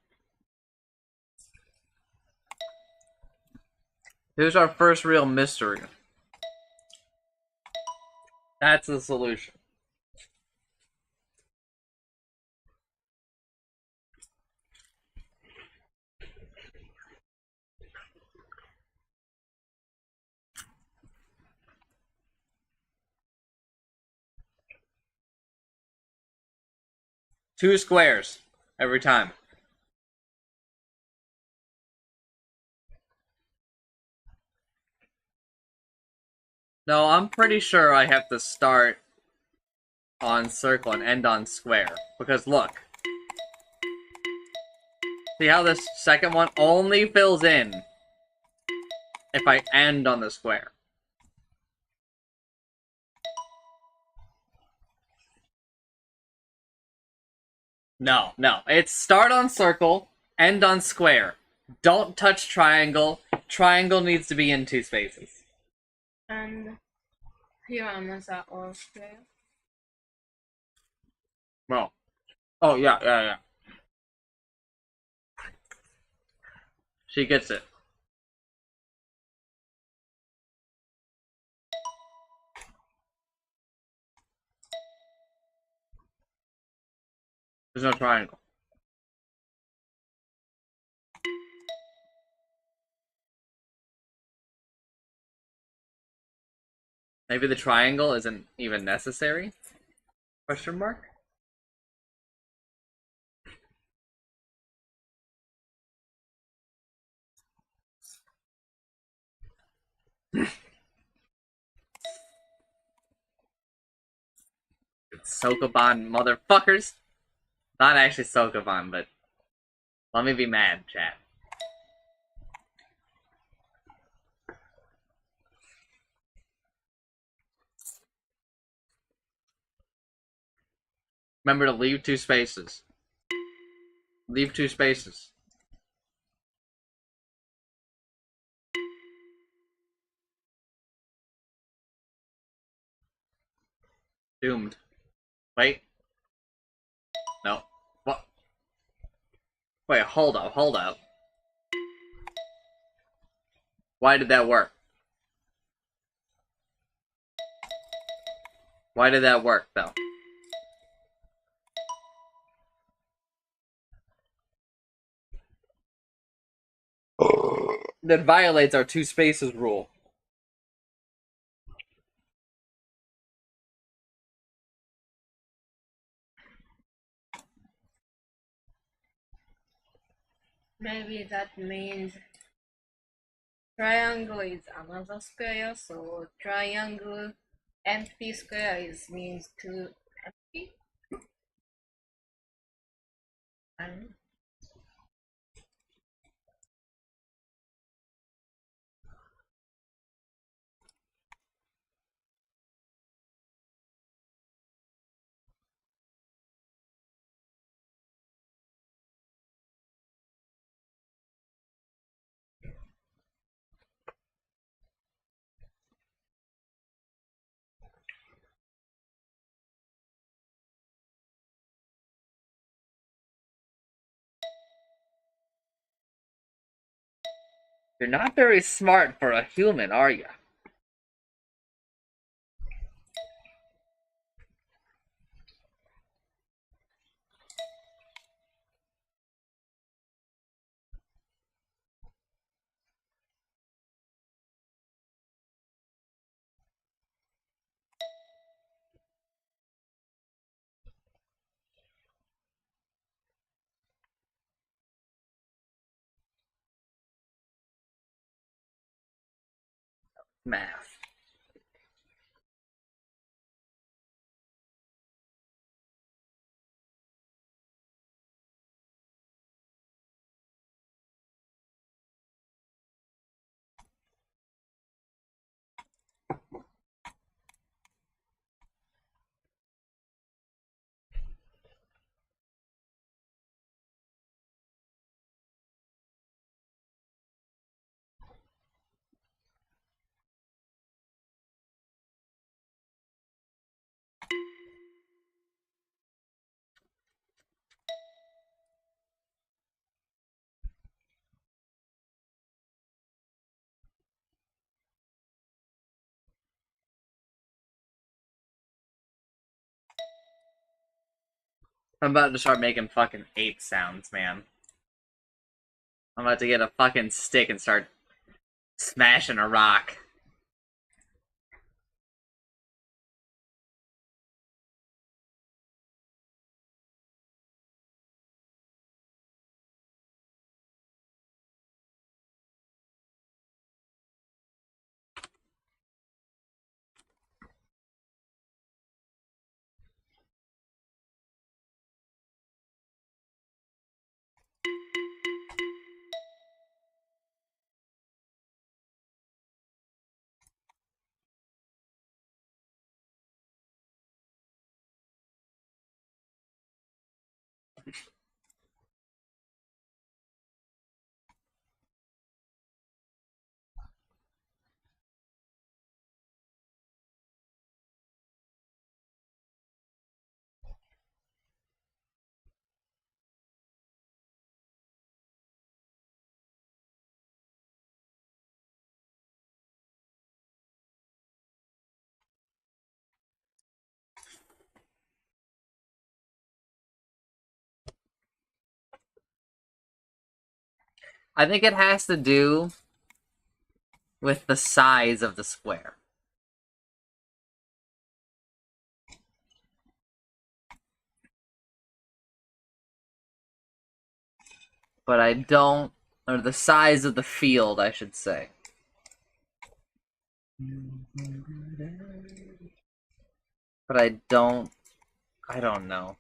Here's our first real mystery. That's the solution. Two squares every time. No, I'm pretty sure I have to start on circle and end on square. Because look. See how this second one only fills in if I end on the square. No, no. It's start on circle, end on square. Don't touch triangle. Triangle needs to be in 2 spaces. And here on this are all square. No. Oh, yeah. She gets it. There's no triangle. Maybe the triangle isn't even necessary? Question mark? Sokoban motherfuckers! Not actually Sokoban, but let me be mad, chat. Remember to leave 2 spaces. Leave 2 spaces. Doomed. Wait. No. What? Wait, hold up. Why did that work? Why did that work, though? that violates our 2 spaces rule. Maybe that means triangle is another square, so triangle empty square means 2 empty. And You're not very smart for a human, are you? Math. I'm about to start making fucking ape sounds, man. I'm about to get a fucking stick and start smashing a rock. I think it has to do with the size of the square. But I don't... or the size of the field, I should say. But I don't know.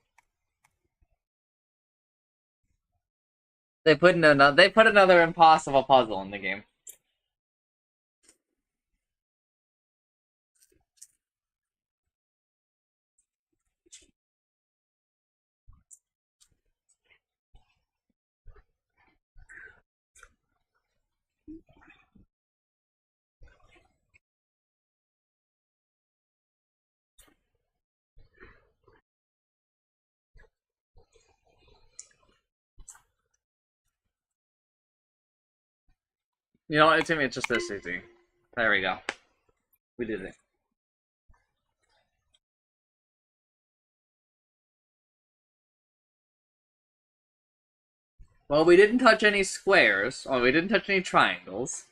They put another impossible puzzle in the game. You know what? To me, it's just this easy. There we go. We did it. Well, we didn't touch any squares. Oh, we didn't touch any triangles.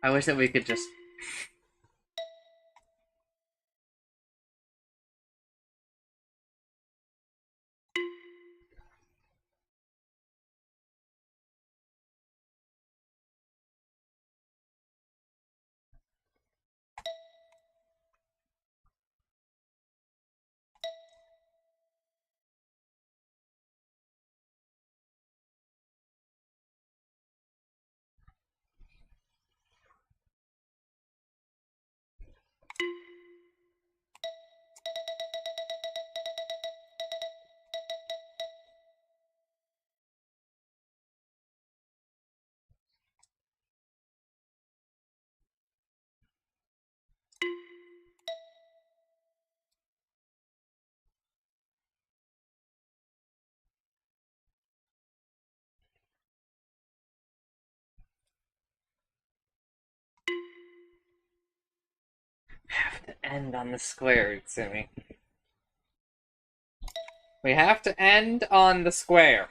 I wish that we could just... have to end on the square, Utsumi. We have to end on the square.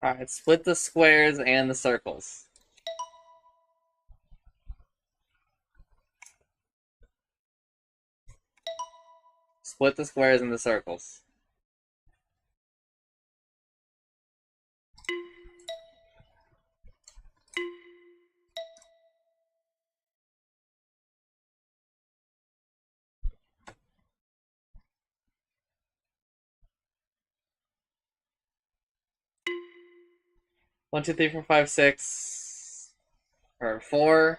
Alright, split the squares and the circles. Split the squares and the circles. One, two, three, four, five, six, or 4.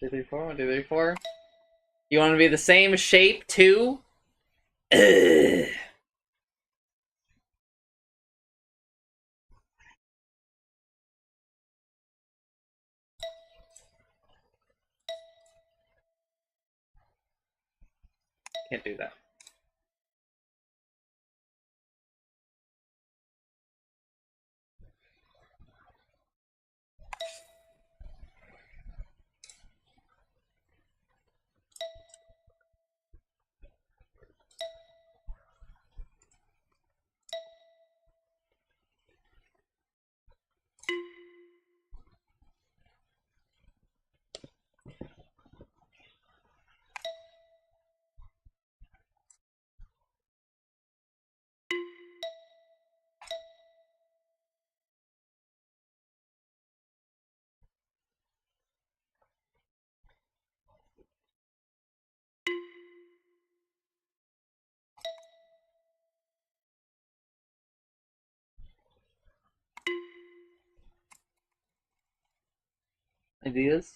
Two, three, four. 1, 2, 3, 4. You want to be the same shape too? Ugh. Can't do that. Ideas?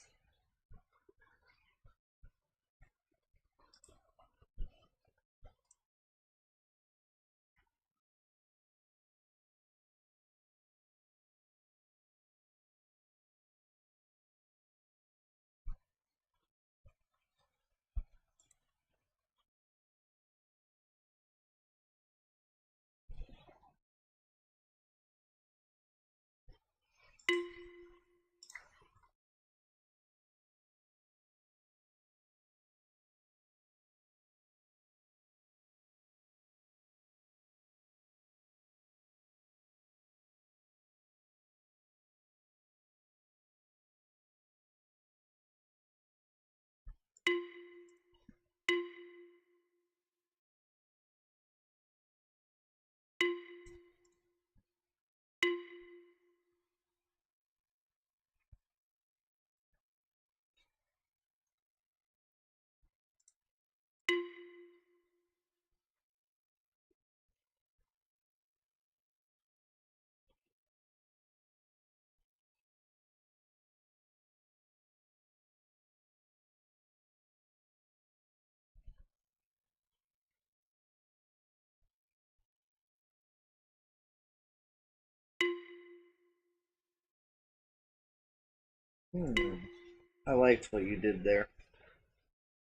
I liked what you did there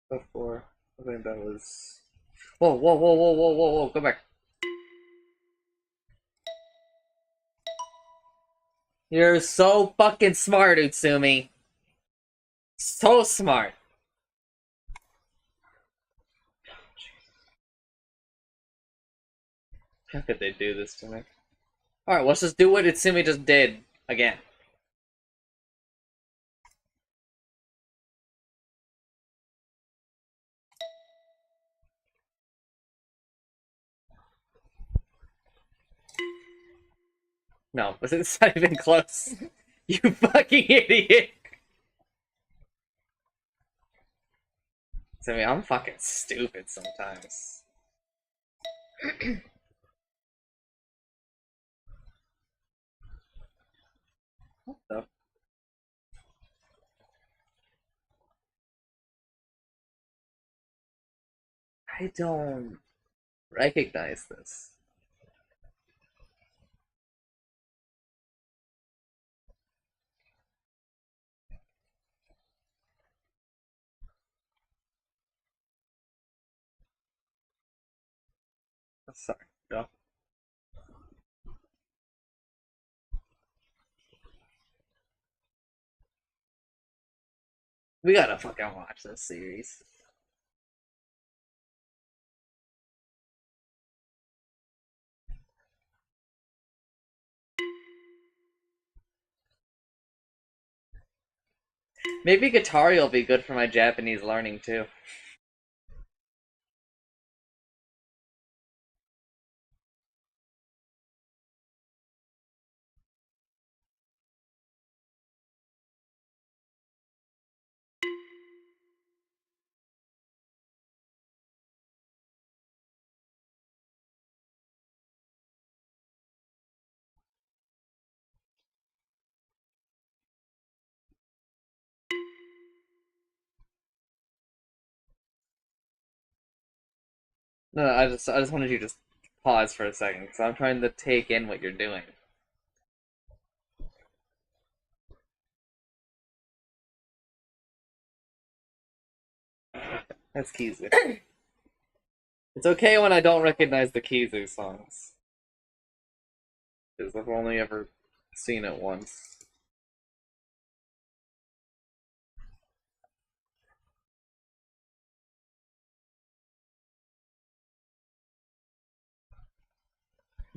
before. I think that was. Whoa, whoa, whoa, whoa, whoa, whoa, whoa! Go back. You're so fucking smart, Utsumi. So smart. How could they do this to me? Alright, let's just do what Utsumi just did again. No, it's not even close. You fucking idiot. Utsumi, I'm fucking stupid sometimes. What the? I don't recognize this. Sorry, go. We gotta fucking watch this series. Maybe Guitari will be good for my Japanese learning too. No, I just wanted you to just pause for a second, because I'm trying to take in what you're doing. That's Kizu. It's okay when I don't recognize the Kizu songs. Because I've only ever seen it once.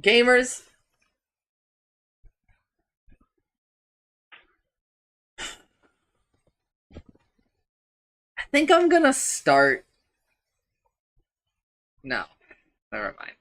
Gamers! I think I'm gonna start... No. Never mind.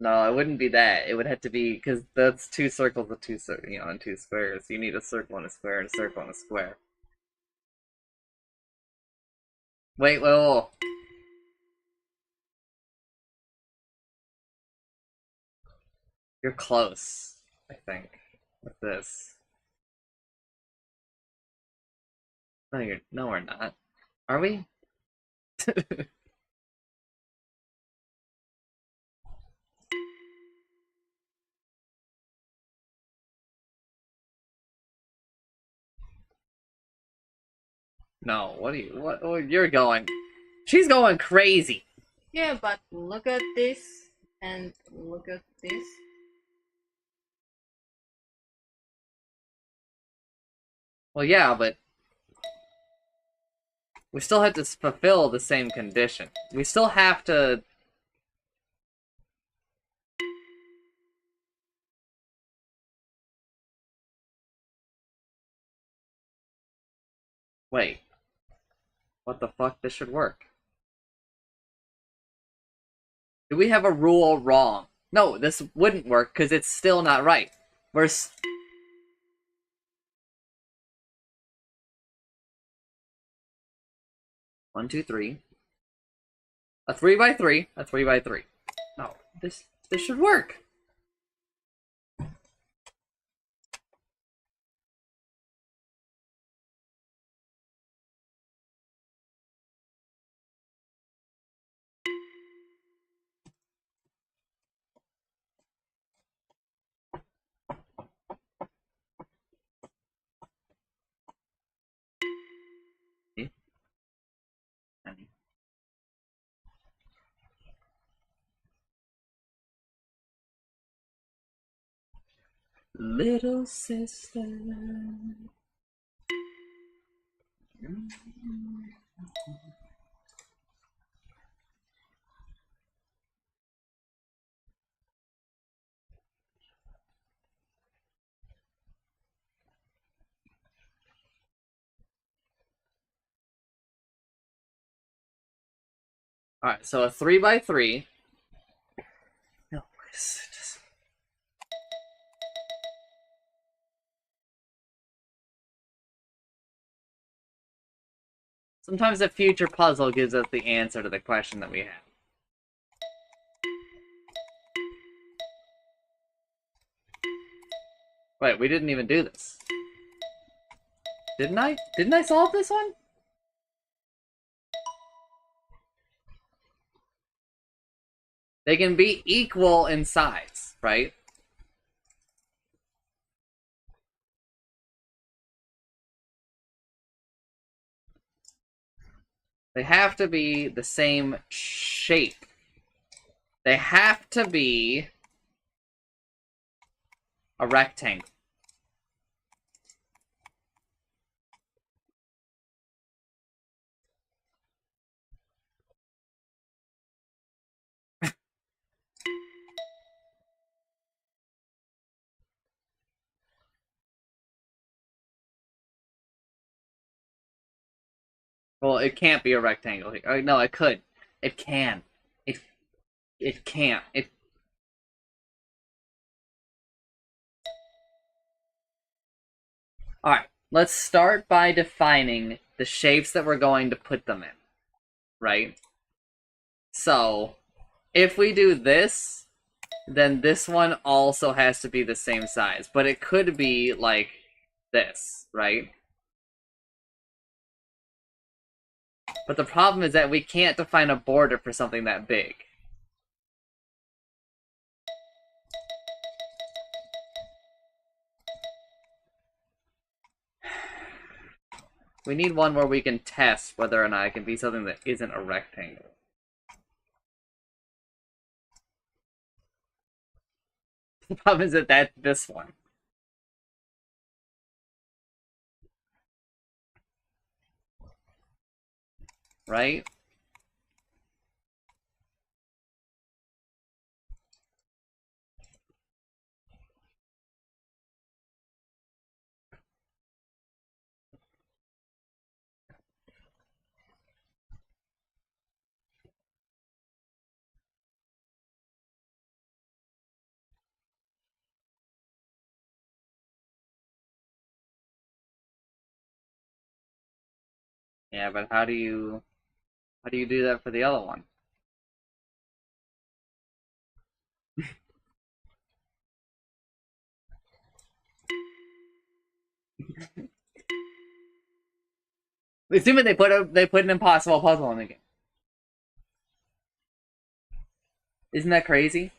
No, it wouldn't be that. It would have to be because that's two circles with and two squares. You need a circle and a square and a circle and a square. Wait, whoa. You're close, I think, with this. No, we're not. Are we? No, what, oh, you're going. She's going crazy. Yeah, but look at this and look at this. Well, yeah, but we still have to fulfill the same condition. We still have to... Wait. What the fuck? This should work. Do we have a rule wrong? No, this wouldn't work because it's still not right. We're... 1, 2, 3. A 3 by 3. A 3 by 3. No, this should work. Little sister. Alright, so a 3 by 3. No, just... Sometimes a future puzzle gives us the answer to the question that we have. Wait, we didn't even do this. Didn't I? Didn't I solve this one? They can be equal in size, right? They have to be the same shape. They have to be a rectangle. Well, it can't be a rectangle. No, it could. It can. It can't. Alright, let's start by defining the shapes that we're going to put them in. Right? So, if we do this, then this one also has to be the same size. But it could be like this, right? But the problem is that we can't define a border for something that big. We need one where we can test whether or not it can be something that isn't a rectangle. The problem is that that's this one. Right? Yeah, but how do you do that for the other one? Assuming they put an impossible puzzle in the game. Isn't that crazy?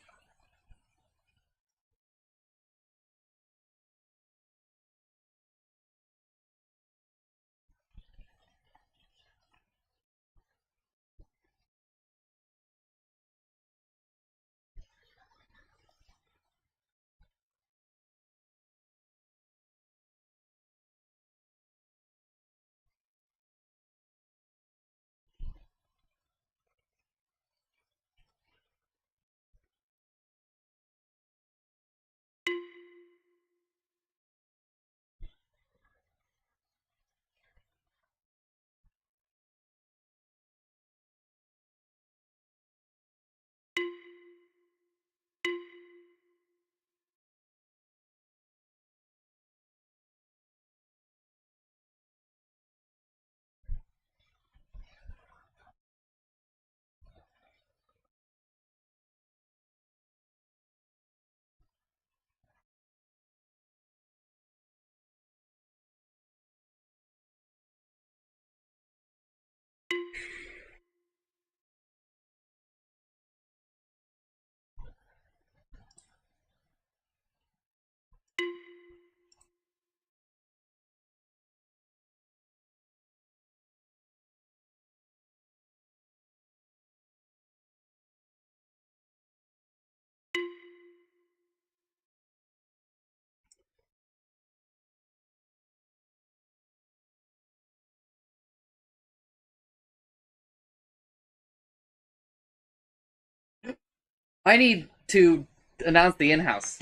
I need to announce the in-house.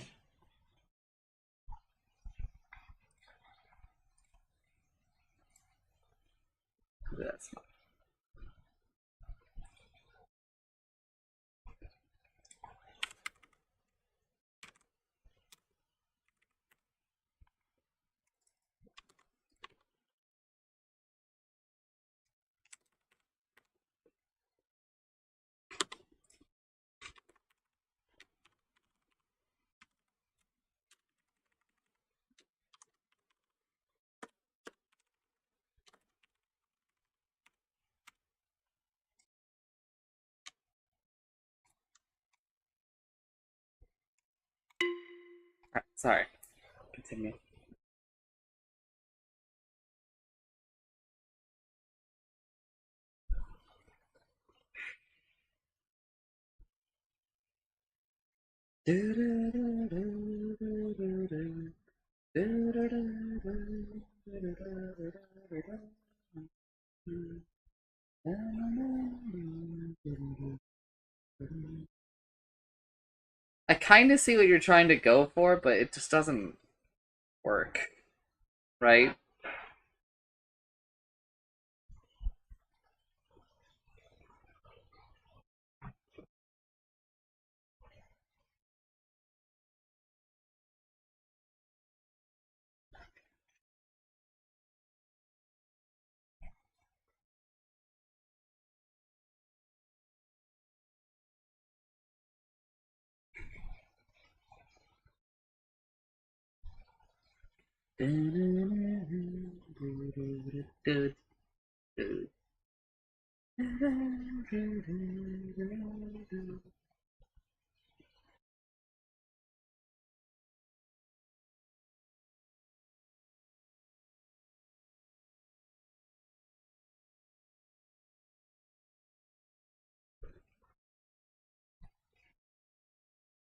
That's not. Sorry. Continue. I kind of see what you're trying to go for, but it just doesn't work, right?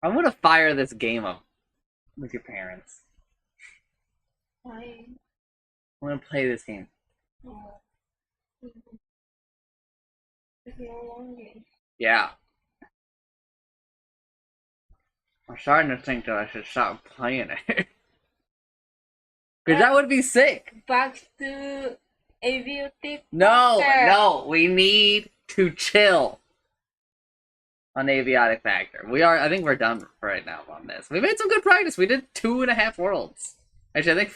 I'm gonna fire this game up with your parents. Why? I'm gonna play this game. Oh. It's no longer. Yeah. I'm starting to think that I should stop playing it. Because that would be sick. Back to Aviatic. No, we need to chill on Aviatic Factor. I think we're done right now on this. We made some good progress. We did 2.5 worlds. Actually,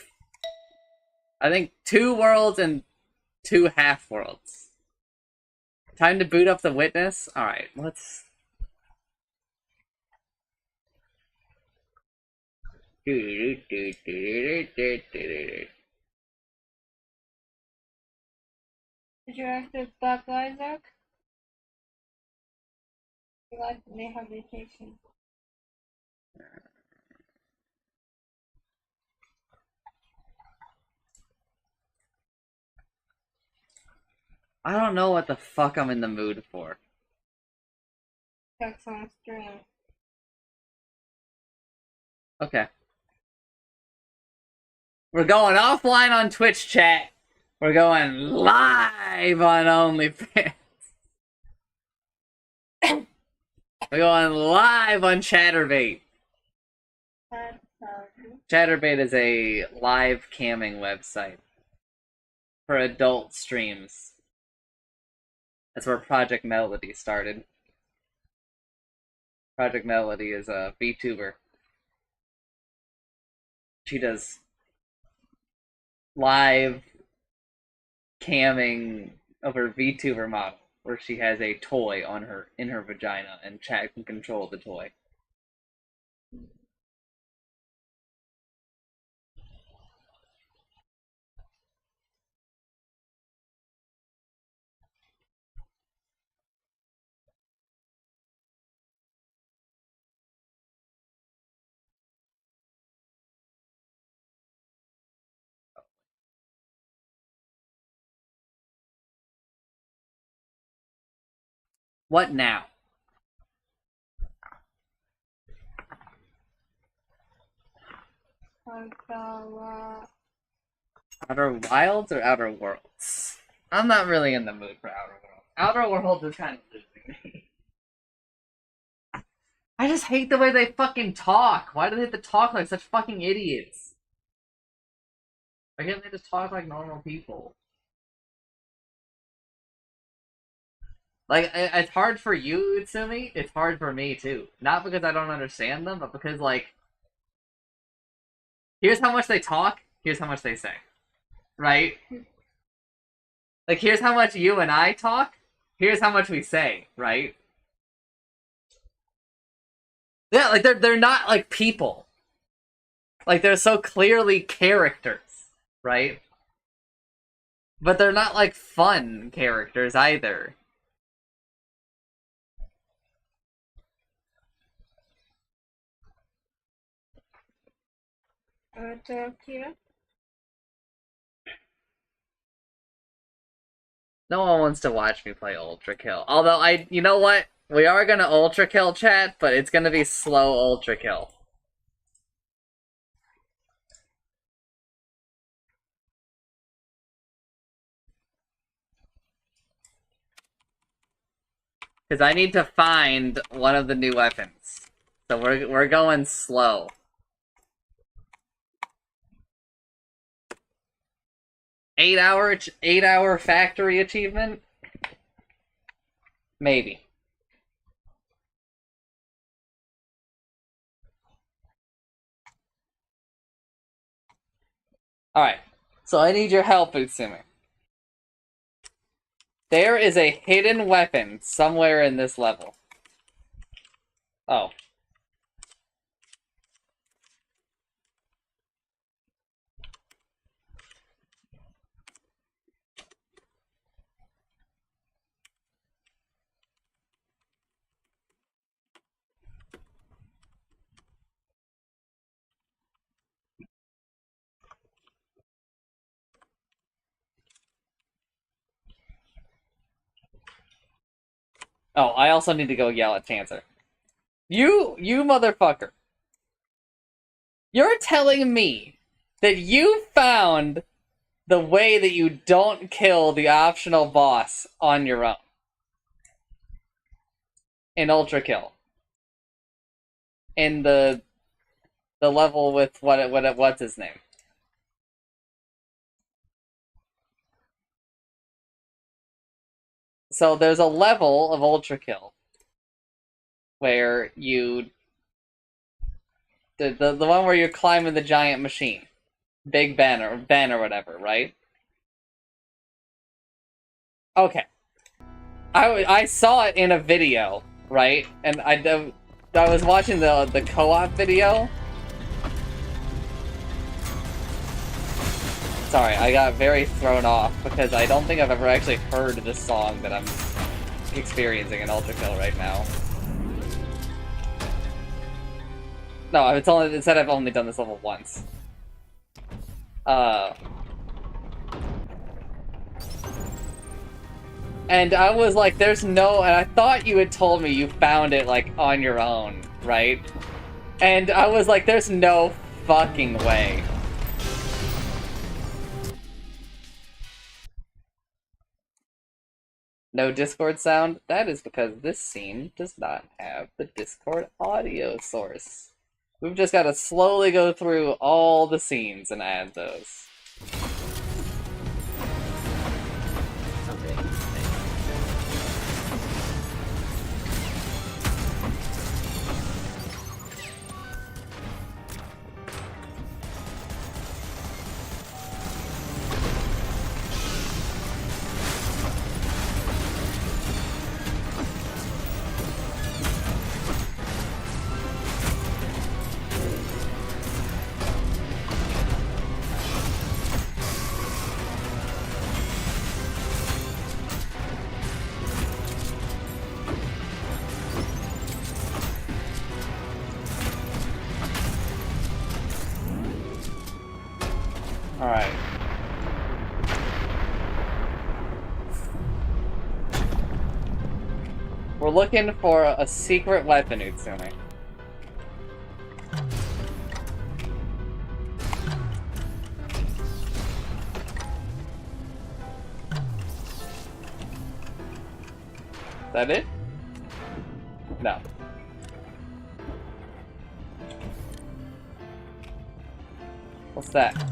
I think 2 worlds and 2 half-worlds. Time to boot up the witness? Alright, let's... Did you active Black Isaac? You like may have vacation. I don't know what the fuck I'm in the mood for. Text on stream. Okay. We're going offline on Twitch chat. We're going live on OnlyFans. We're going live on Chatterbait. Chatterbait is a live camming website for adult streams. That's where Project Melody started. Project Melody is a VTuber. She does live camming of her VTuber model, where she has a toy on her in her vagina and chat can control the toy. What now? Outer Wilds or Outer Worlds? I'm not really in the mood for Outer Worlds. Outer Worlds is kind of losing me. I just hate the way they fucking talk. Why do they have to talk like such fucking idiots? Why can't they just talk like normal people? Like, it's hard for you, Utsumi. It's hard for me, too. Not because I don't understand them, but because, like, here's how much they talk, here's how much they say. Right? Like, here's how much you and I talk, here's how much we say, right? Yeah, like, they're not, like, people. Like, they're so clearly characters, right? But they're not, like, fun characters, either. Here. No one wants to watch me play Ultra Kill. Although, you know what? We are gonna Ultra Kill, chat, but it's gonna be slow Ultra Kill. Because I need to find one of the new weapons. So we're going slow. Eight hour factory achievement? Maybe. Alright. So I need your help, Utsumi. There is a hidden weapon somewhere in this level. Oh. Oh, I also need to go yell at Chancer. You motherfucker. You're telling me that you found the way that you don't kill the optional boss on your own. In Ultra Kill. In the level with what's his name? So there's a level of Ultra Kill where you the one where you're climbing the giant machine, Big Ben or whatever, right? Okay. I saw it in a video, right? And I was watching the co-op video. Sorry, I got very thrown off because I don't think I've ever actually heard this song that I'm experiencing in Ultra Kill right now. No, it said I've only done this level once. And I was like, there's no, and I thought you had told me you found it, like, on your own, right? And I was like, there's no fucking way. No Discord sound? That is because this scene does not have the Discord audio source. We've just got to slowly go through all the scenes and add those. Alright. We're looking for a secret weapon, Utsumi. Is that it? No. What's that?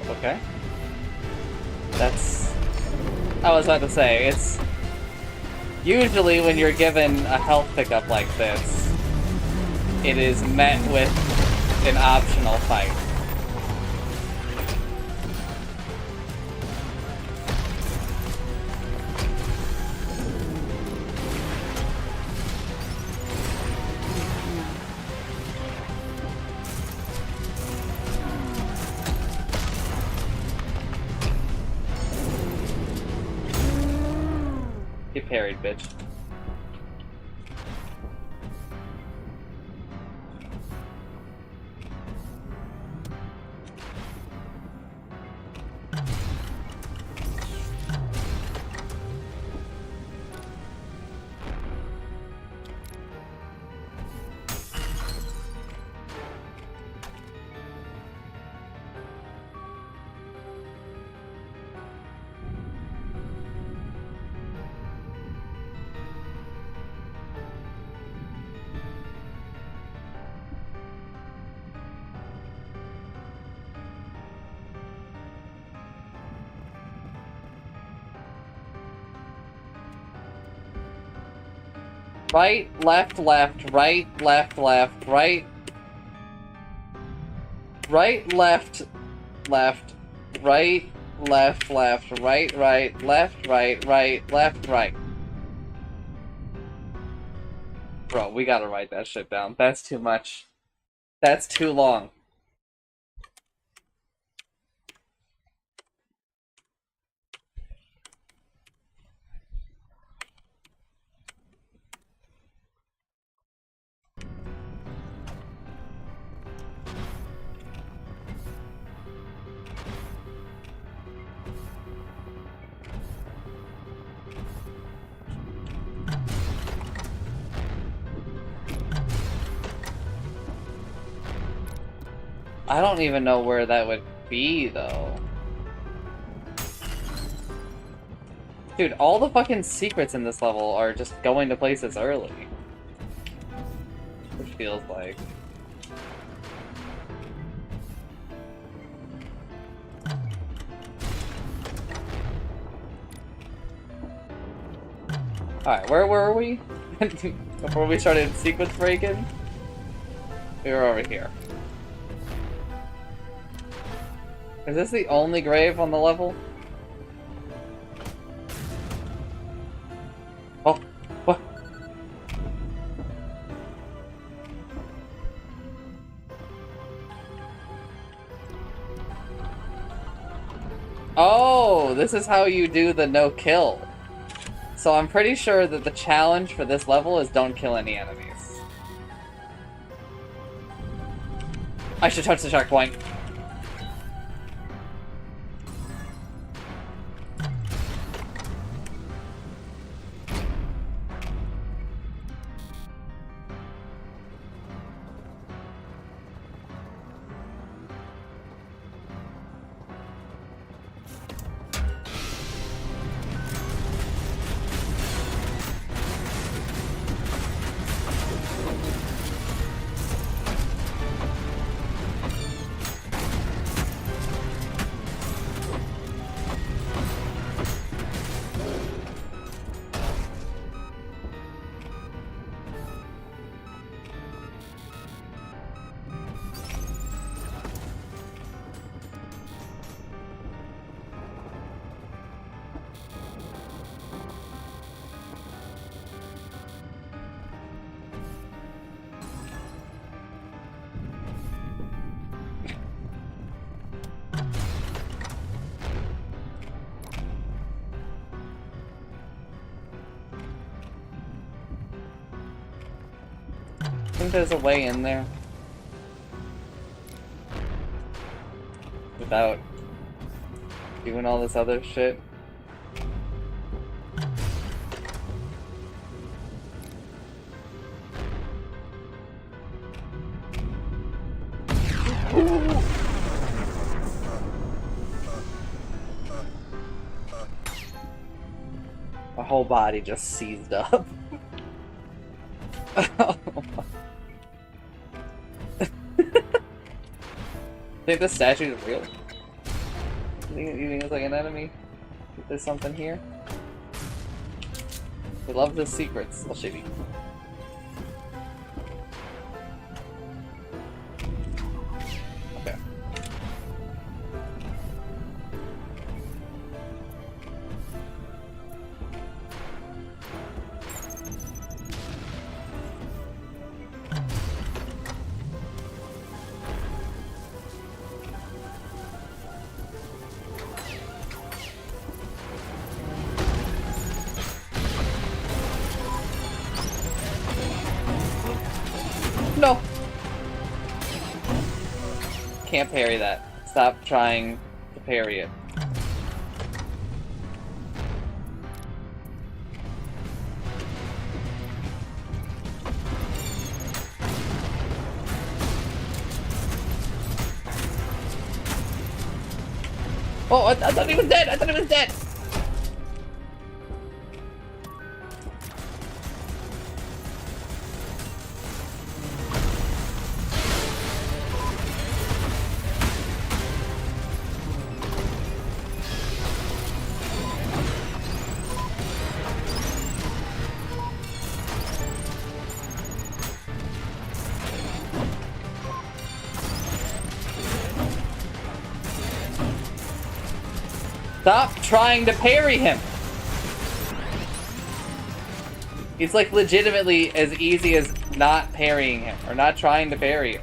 Okay. That's... I was about to say, it's... Usually when you're given a health pickup like this, it is met with an optional fight. Get parried, bitch. Right, left, left, right, left, left, right. Right, left, left, right, left, left, right, right, left, right, right, left, right. Bro, we gotta write that shit down. That's too much. That's too long. I don't even know where that would be, though. Dude, all the fucking secrets in this level are just going to places early. Which feels like... Alright, where were we? Before we started sequence breaking? We were over here. Is this the only grave on the level? Oh, what? Oh, this is how you do the no kill. So I'm pretty sure that the challenge for this level is don't kill any enemies. I should touch the checkpoint. I think there's a way in there. Without doing all this other shit. My whole body just seized up. Think this statue is real? You think it's like an enemy? Think there's something here? They love the secrets. I'll show you. Okay. No! Can't parry that. Stop trying to parry it. Oh, I thought he was dead! I thought he was dead! Stop trying to parry him! It's like legitimately as easy as not parrying him, or not trying to parry him.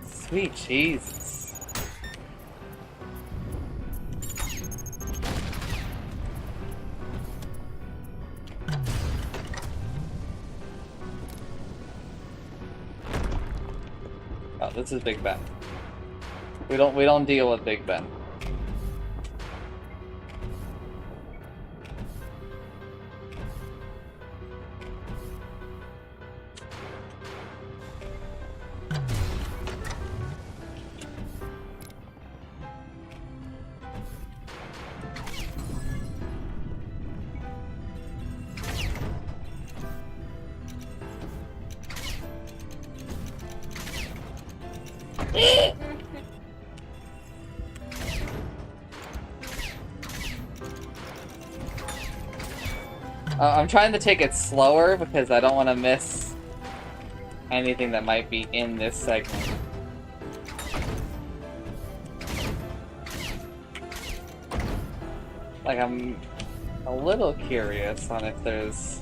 Sweet Jesus. Oh, this is Big Ben. We don't deal with Big Ben. I'm trying to take it slower because I don't want to miss anything that might be in this segment. Like, I'm a little curious on if there's...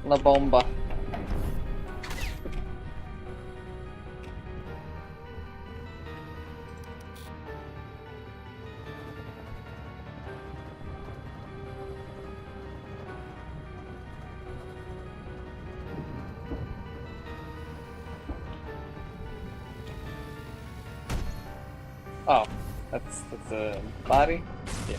La bomba. Oh, that's a body? Yeah.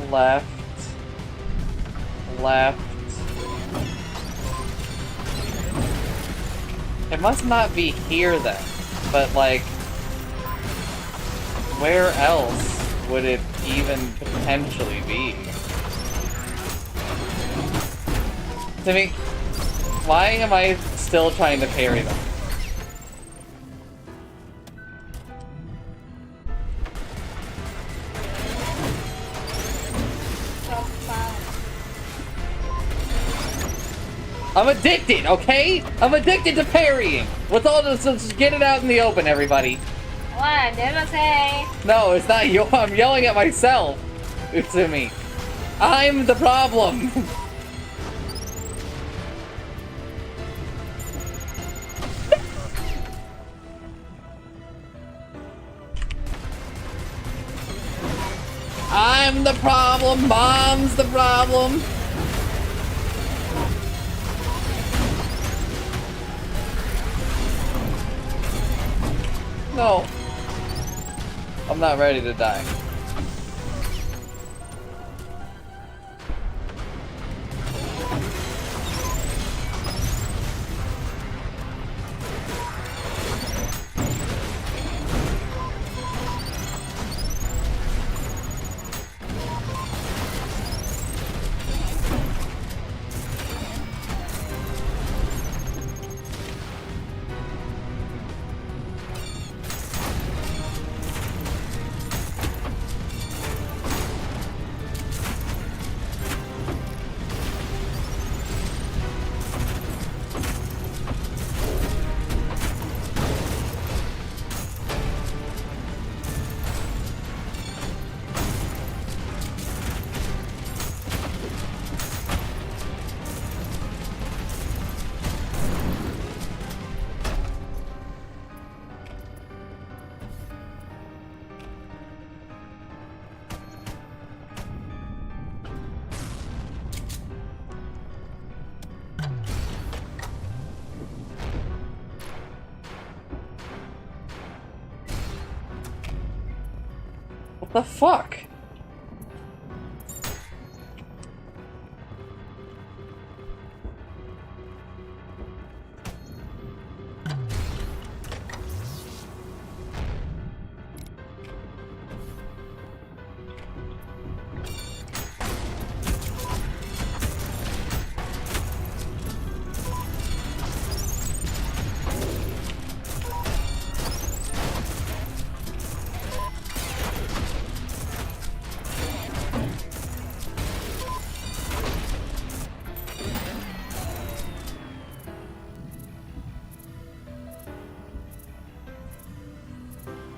Left. It must not be here then, but like, where else would it even potentially be? To me, why am I still trying to parry them? I'm addicted, okay? I'm addicted to parrying. With all this, let's get it out in the open, everybody. What? Never say. No, it's not you. I'm yelling at myself. It's to me. I'm the problem. I'm the problem. Mom's the problem. No. I'm not ready to die. What the fuck?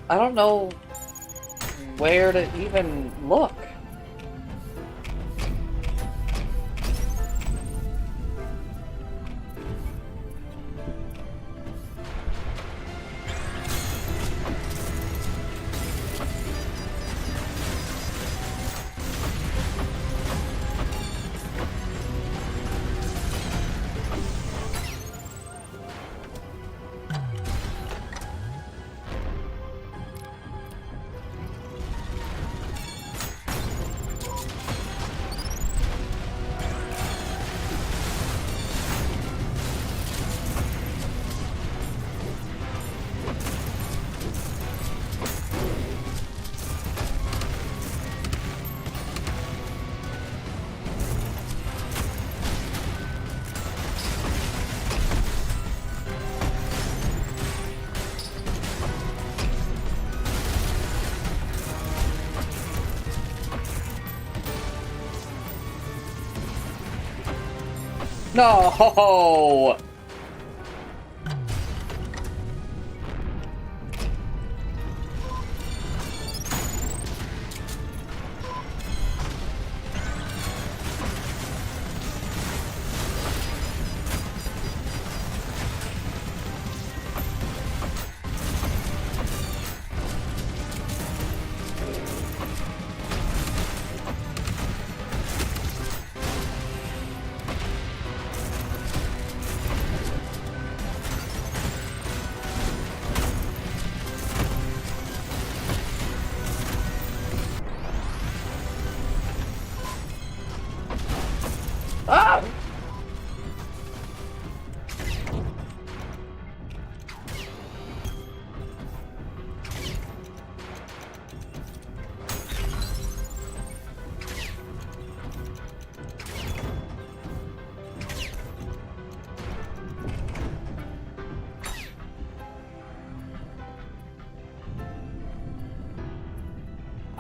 I don't know where to even look. No! Ah!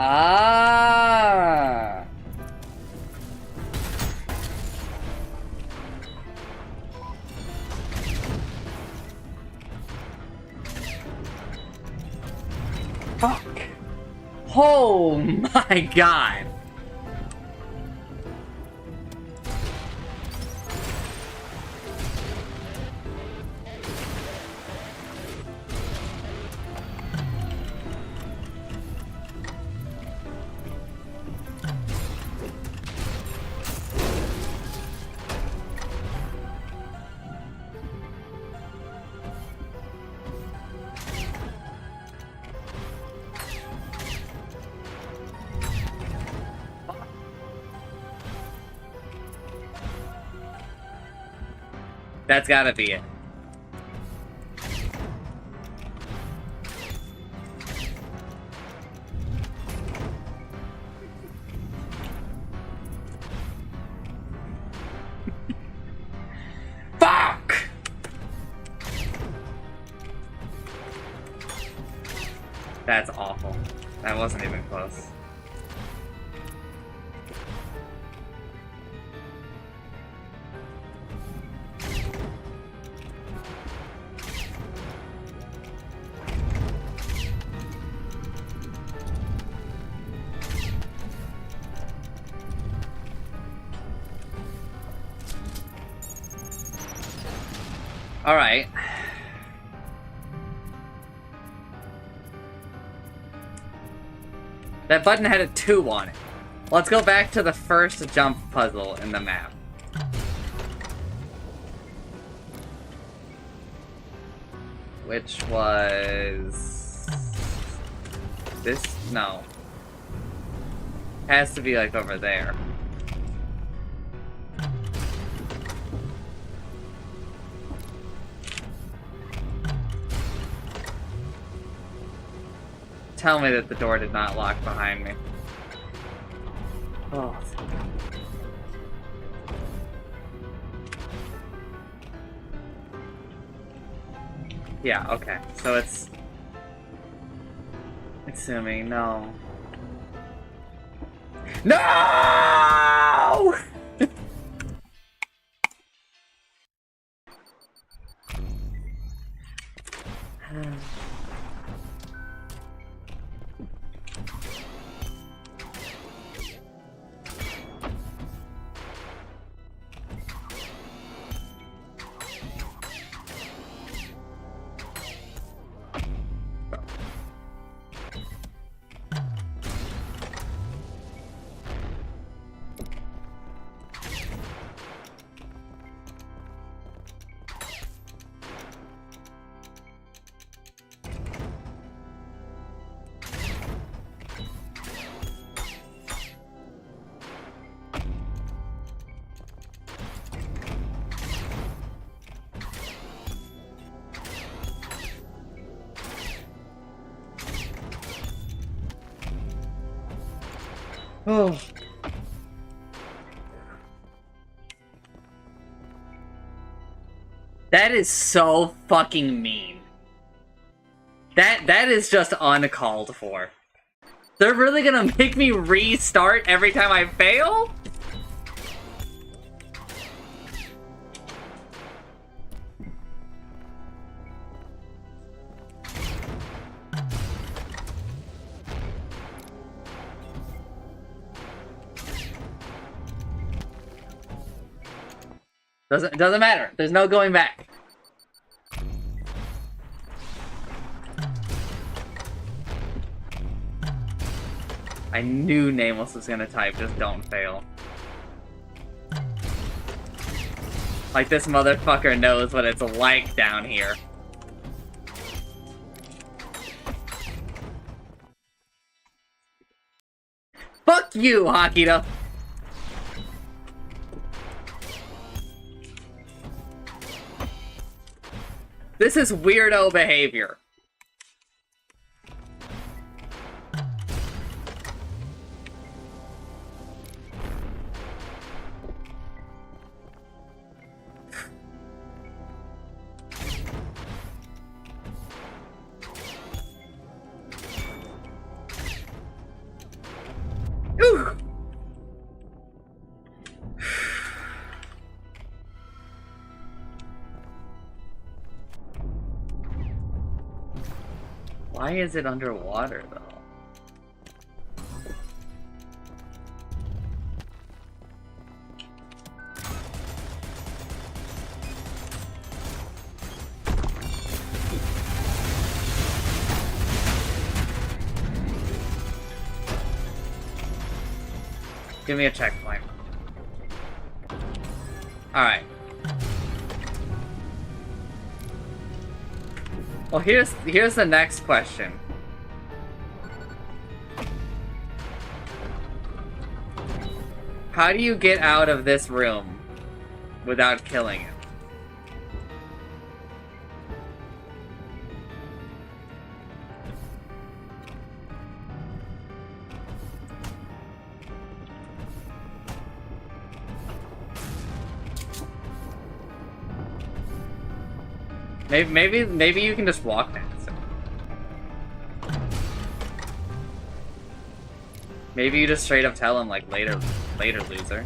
Ah! Fuck. Oh my god. That's gotta be it. Fuck! That's awful. That wasn't even close. All right. That button had a 2 on it. Let's go back to the first jump puzzle in the map. Which was... this? No. Has to be like over there. Tell me that the door did not lock behind me. Oh. Yeah, okay. So it's... assuming, no. No! Oh. That is so fucking mean. That is just uncalled for. They're really gonna make me restart every time I fail? Doesn't matter. There's no going back. I knew Nameless was gonna type, just don't fail. Like, this motherfucker knows what it's like down here. Fuck you, Hakita! This is weirdo behavior. Ooh. Why is it underwater, though? Give me a checkpoint. Alright. Well, here's the next question. How do you get out of this room without killing it? Maybe you can just walk past it. Maybe you just straight up tell him, like, later, loser.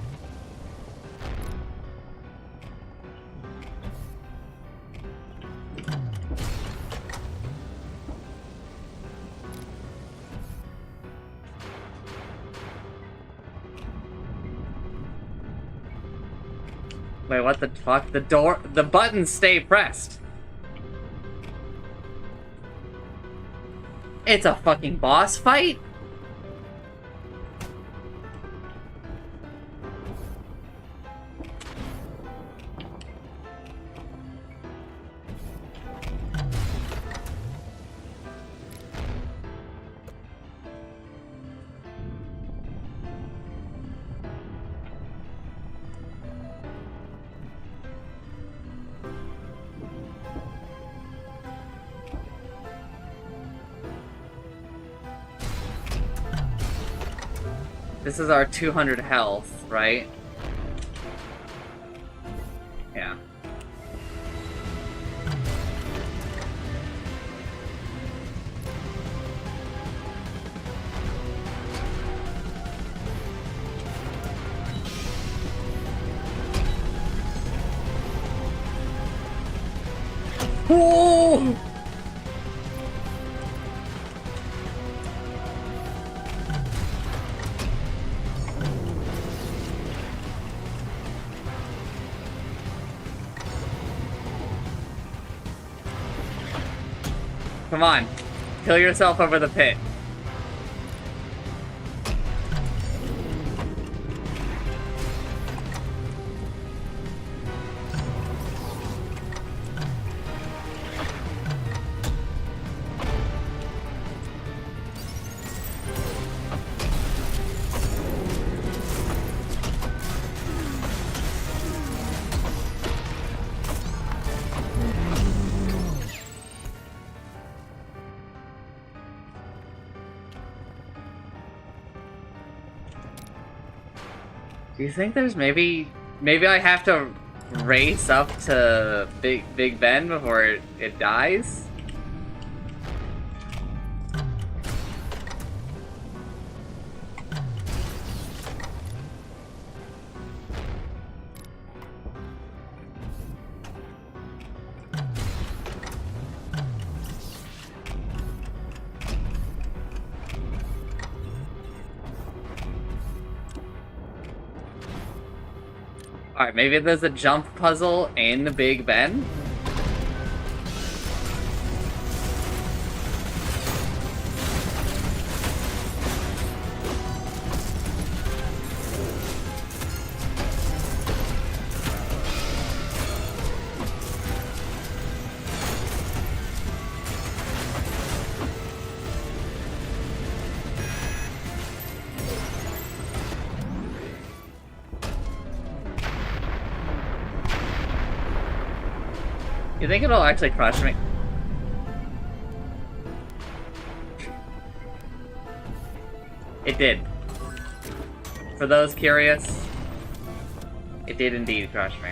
Wait, what the fuck? The buttons stay pressed. It's a fucking boss fight? This is our 200 health, right? Yeah. Whoa! Come on, kill yourself over the pit. Do you think there's maybe I have to race up to Big Ben before it dies? Alright, maybe there's a jump puzzle in Big Ben? You think it'll actually crush me? It did. For those curious, it did indeed crush me.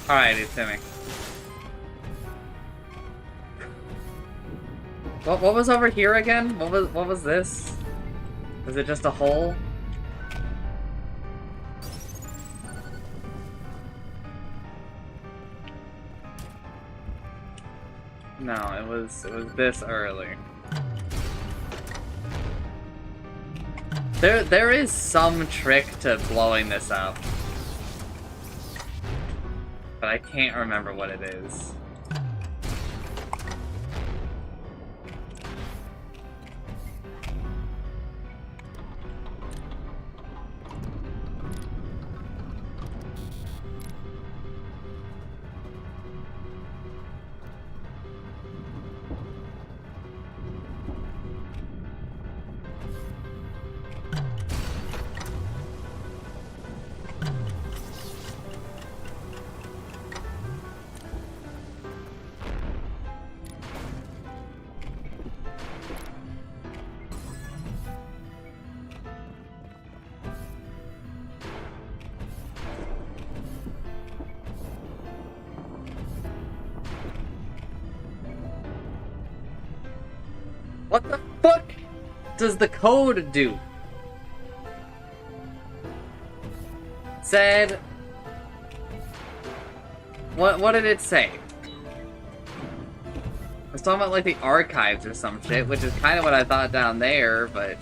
Alright, it's Timmy. What was over here again? What was this? Was it just a hole? No, it was this early. There is some trick to blowing this up. But I can't remember what it is. What the fuck does the code do? Said... What did it say? I was talking about like the archives or some shit, which is kind of what I thought down there, but...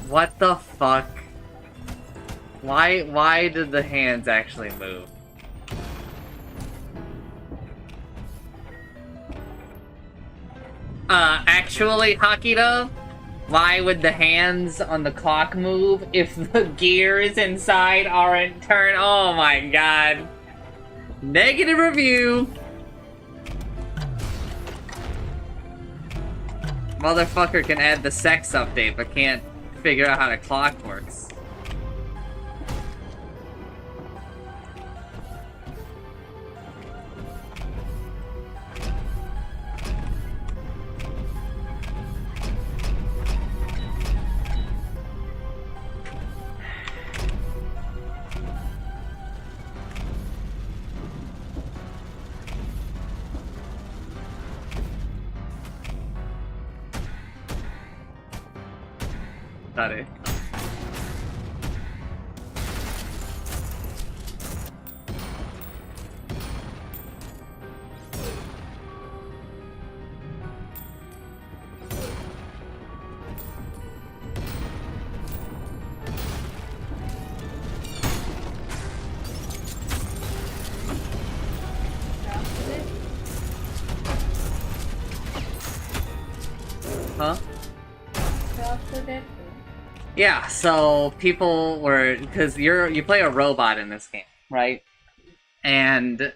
What the fuck? Why did the hands actually move? Actually, Hakito, why would the hands on the clock move if the gears inside aren't turned? Oh my god. Negative review. Motherfucker can add the sex update, but can't figure out how the clock works. Sorry. Huh? Yeah, so people were, because you play a robot in this game, right? And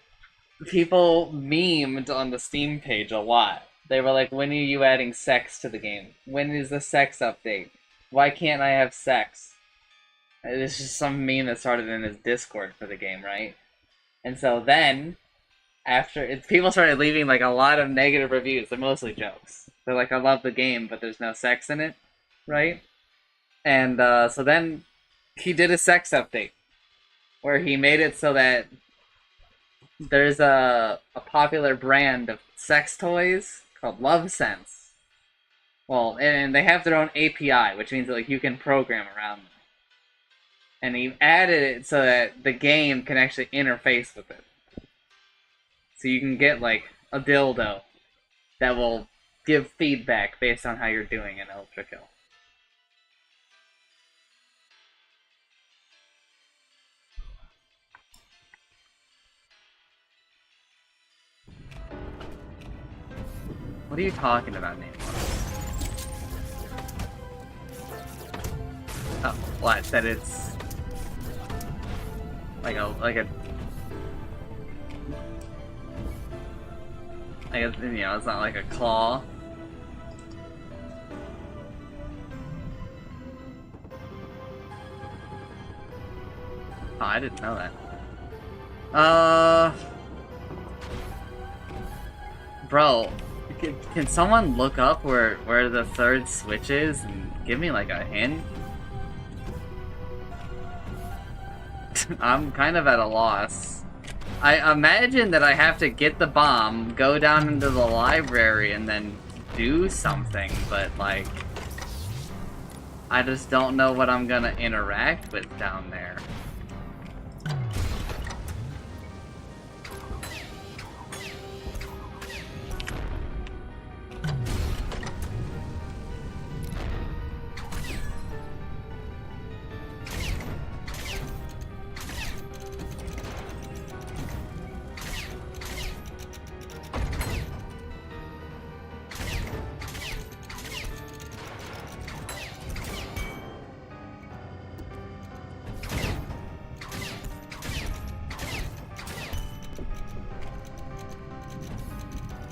people memed on the Steam page a lot. They were like, when are you adding sex to the game? When is the sex update? Why can't I have sex? It's just some meme that started in his Discord for the game, right? And so then, people started leaving like a lot of negative reviews. They're mostly jokes. They're like, I love the game, but there's no sex in it, right? And so then he did a sex update where he made it so that there's a popular brand of sex toys called LoveSense. Well, and they have their own API, which means that, like, you can program around them. And he added it so that the game can actually interface with it. So you can get, like, a dildo that will give feedback based on how you're doing in Ultra Kill. What are you talking about, Neymar? Oh, what? That it's like a I guess, you know, it's not like a claw. Oh, I didn't know that. Bro. Can someone look up where the third switch is and give me like a hint? I'm kind of at a loss. I imagine that I have to get the bomb, go down into the library, and then do something, but like, I just don't know what I'm gonna interact with down there.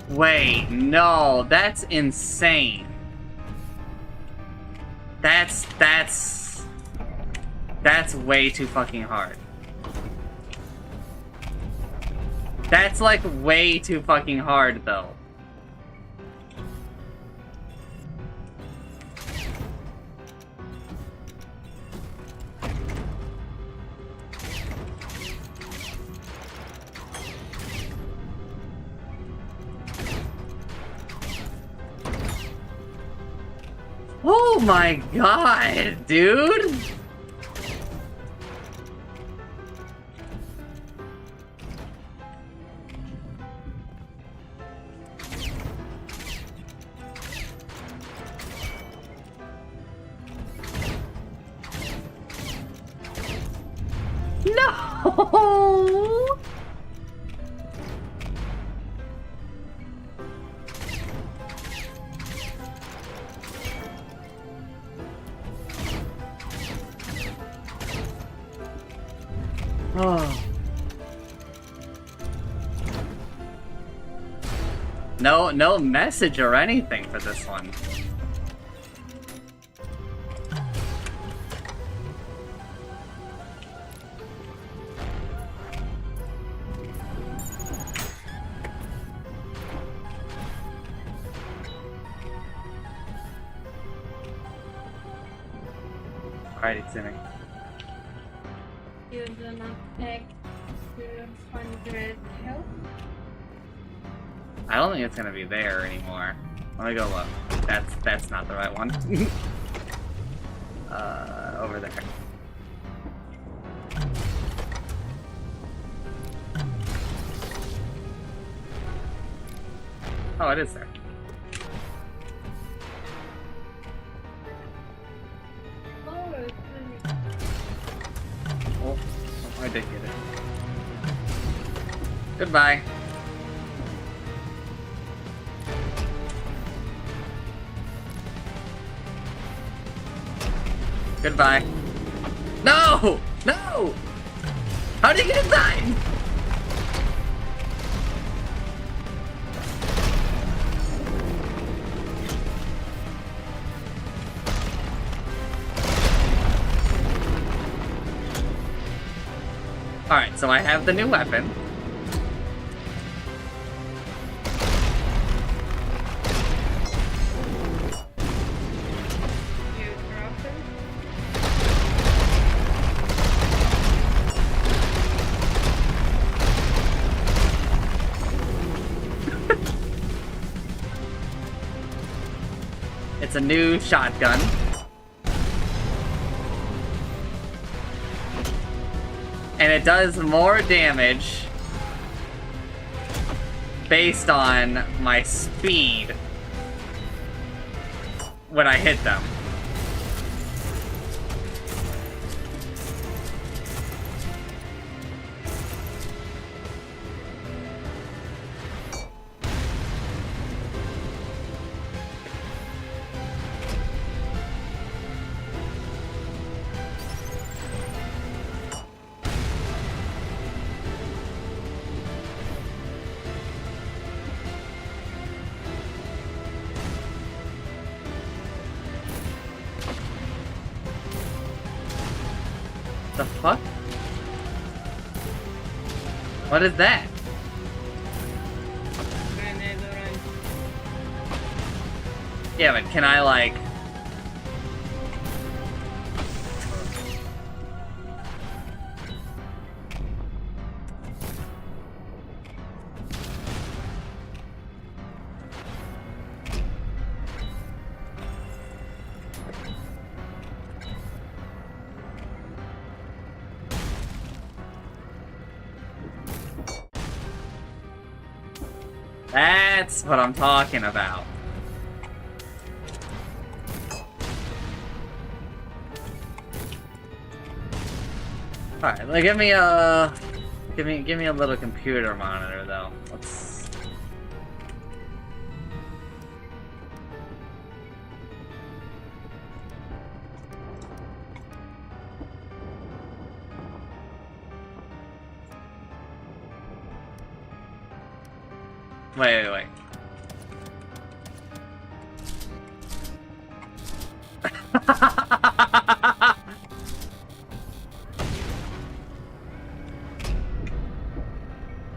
Wait, no, that's insane. That's way too fucking hard. That's like way too fucking hard though. Oh my god, dude! Oh. Oh. No message or anything for this one. Alright, it's in it. You're gonna take 200 health? I don't think it's gonna be there anymore. Let me go look. That's not the right one. Over there. Oh, it is there. Oh, I did get it. Goodbye. Goodbye. No! No! How did you get inside? Alright, so I have the new weapon. It's a new shotgun. And it does more damage based on my speed when I hit them. The fuck? What is that? Yeah, but can I like... That's what I'm talking about. Alright, like give me a little computer monitor though. Let's Wait.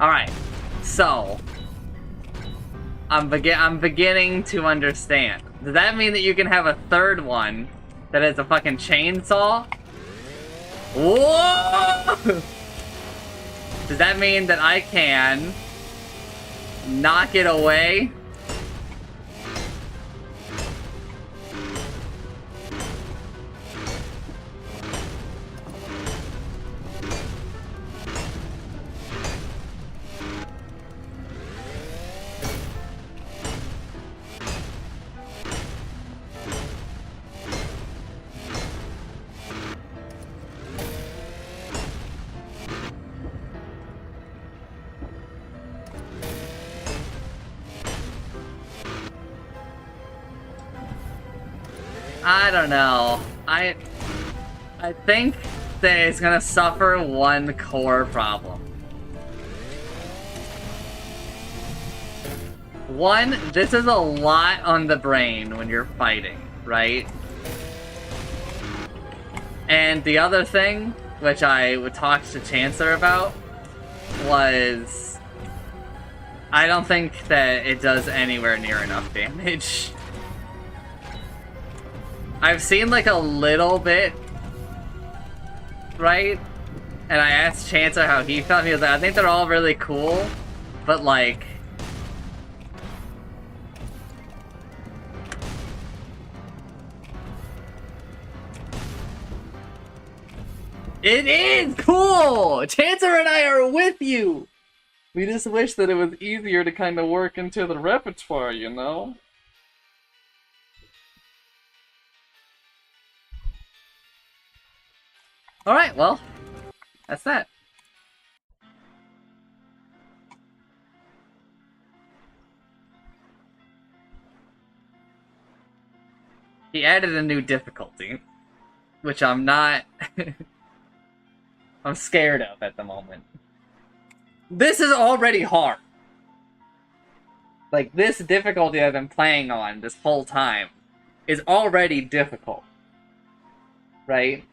Alright, so I'm beginning to understand. Does that mean that you can have a third one that is a fucking chainsaw? Whoa! Does that mean that I can knock it away? I don't know. I think that it's gonna suffer one core problem. One, this is a lot on the brain when you're fighting, right? And the other thing, which I would talk to Chancellor about, was I don't think that it does anywhere near enough damage. I've seen like a little bit, right? And I asked Chancellor how he felt, and he was like, I think they're all really cool, but like... It is cool! Chancellor and I are with you! We just wish that it was easier to kind of work into the repertoire, you know? Alright, well, that's that. He added a new difficulty, which I'm not... I'm scared of at the moment. This is already hard. Like, this difficulty I've been playing on this whole time is already difficult. Right?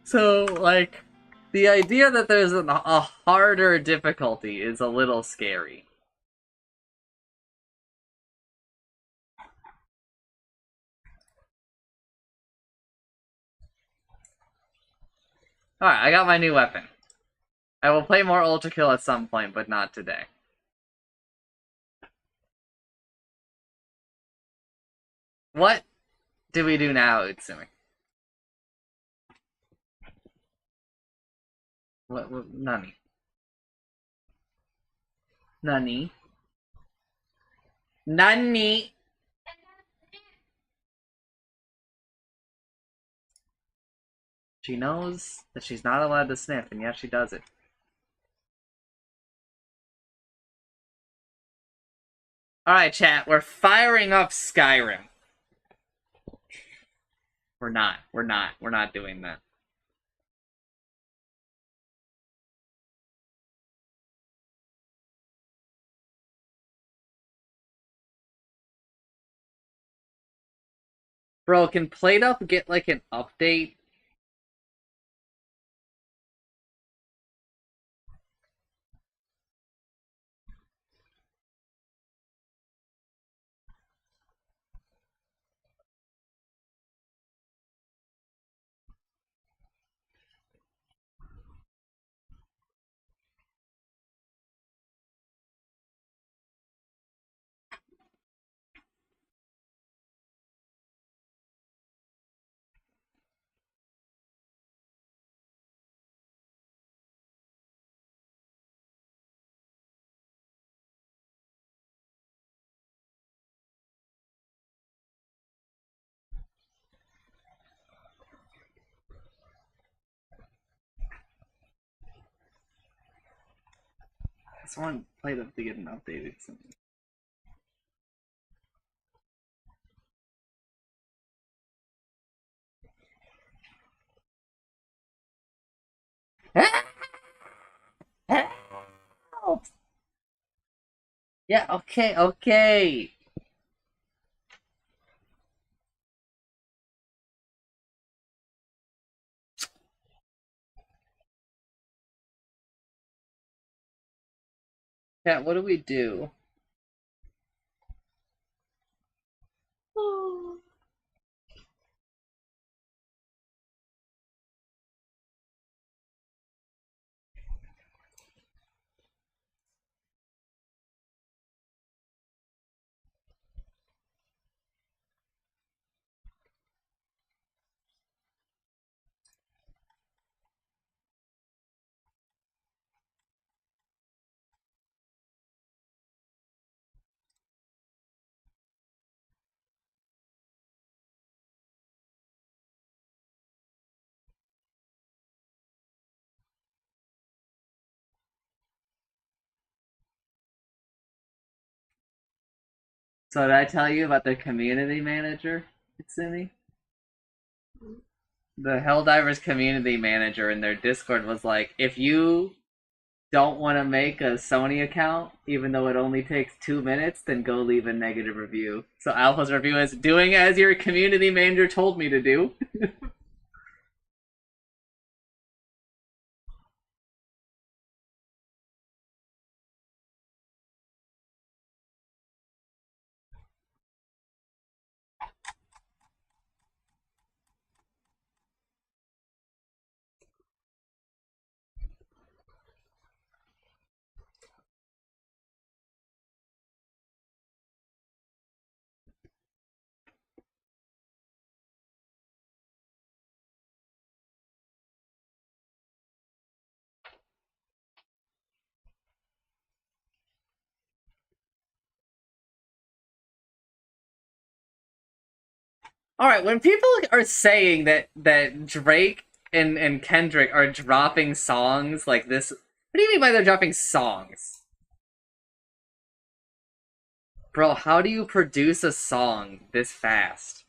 So, like, the idea that there's a harder difficulty is a little scary. Alright, I got my new weapon. I will play more Ultra Kill at some point, but not today. What do we do now, Utsumi? What Nani? Nani? Nani? She knows that she's not allowed to sniff, and yet she does it. Alright, chat, we're firing up Skyrim. We're not doing that. Bro, can PlateUp get, like, an update? I just want PlateUp to get an updated something. Help! Yeah, okay. Yeah, what do we do? So did I tell you about the community manager, Simi? The Helldivers community manager in their Discord was like, if you don't want to make a Sony account, even though it only takes 2 minutes, then go leave a negative review. So Alpha's review is, doing as your community manager told me to do. Alright, when people are saying that Drake and Kendrick are dropping songs like this, what do you mean by they're dropping songs? Bro, how do you produce a song this fast?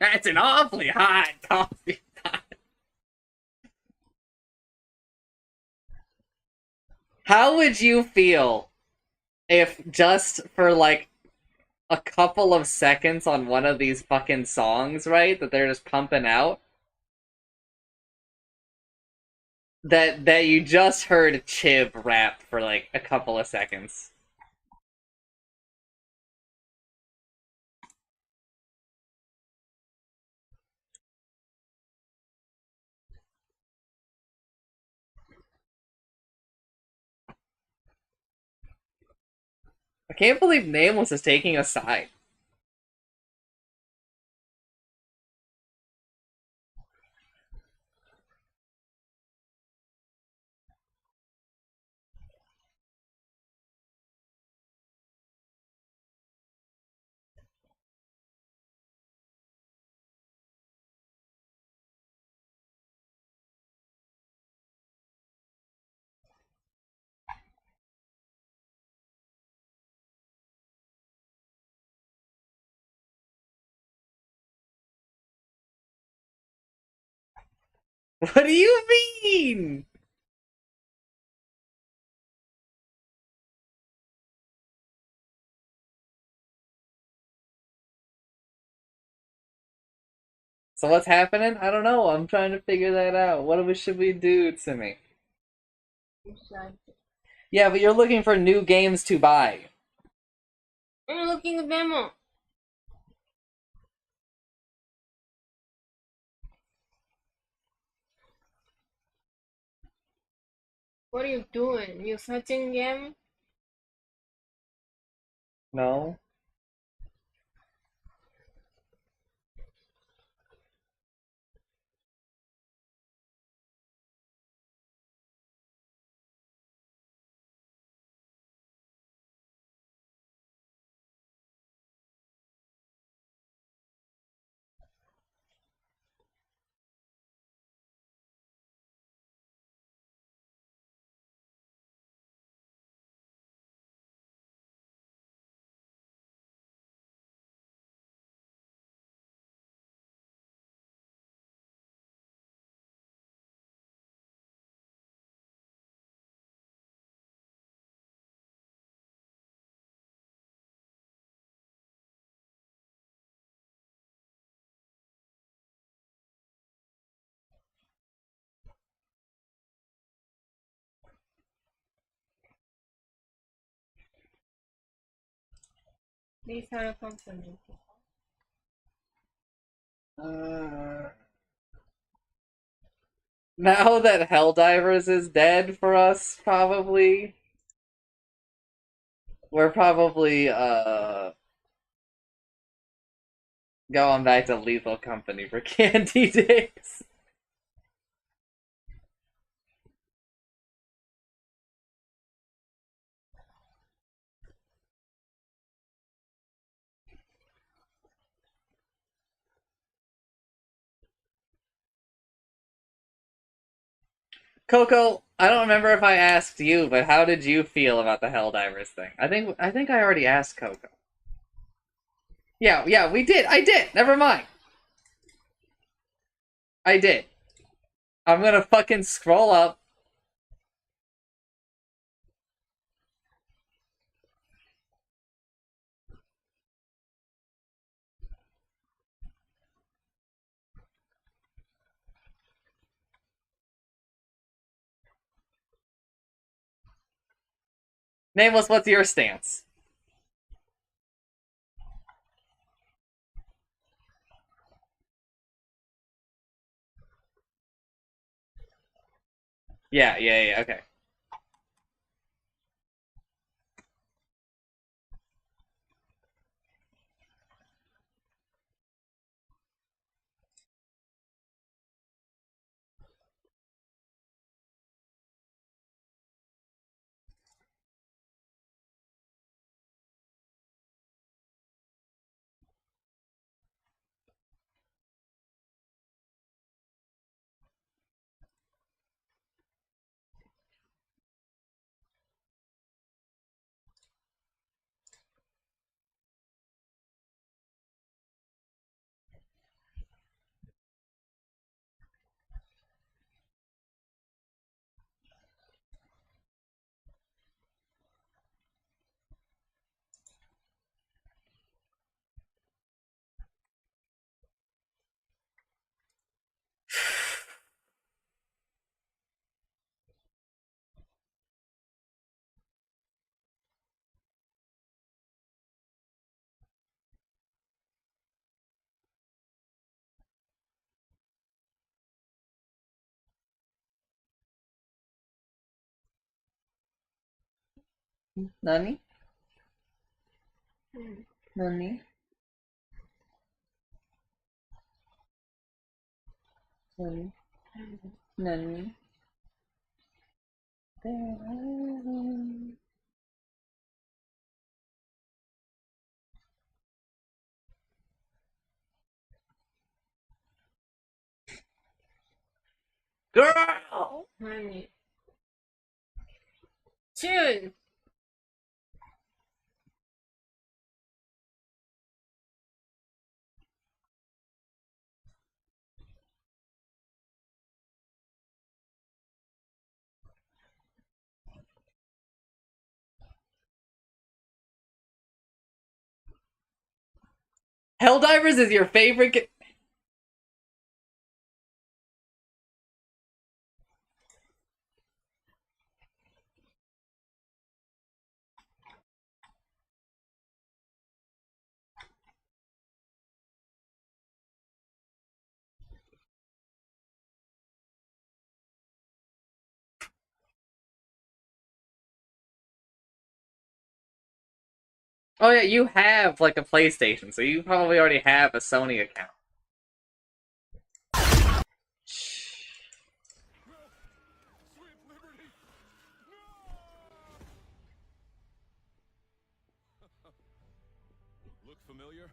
That's an awfully hot coffee. How would you feel if just for like a couple of seconds on one of these fucking songs, right, that they're just pumping out, that you just heard Chib rap for like a couple of seconds? I can't believe Nameless is taking a side. What do you mean? So what's happening? I don't know. I'm trying to figure that out. What should we do, Simi? Yeah, but you're looking for new games to buy. I'm looking at demo. What are you doing? You searching game? No. These are company. Now that Helldivers is dead for us, probably, we're probably, going back to Lethal Company for Candy Days. Coco, I don't remember if I asked you, but how did you feel about the Helldivers thing? I think I already asked Coco. Yeah, we did. I did. Never mind. I did. I'm gonna fucking scroll up. Nameless, what's your stance? Yeah, okay. Nani? Nani? Nani? Nani? Girl! Honey. Tune! Helldivers is your favorite Oh yeah, you have like a PlayStation, so you probably already have a Sony account. Look familiar?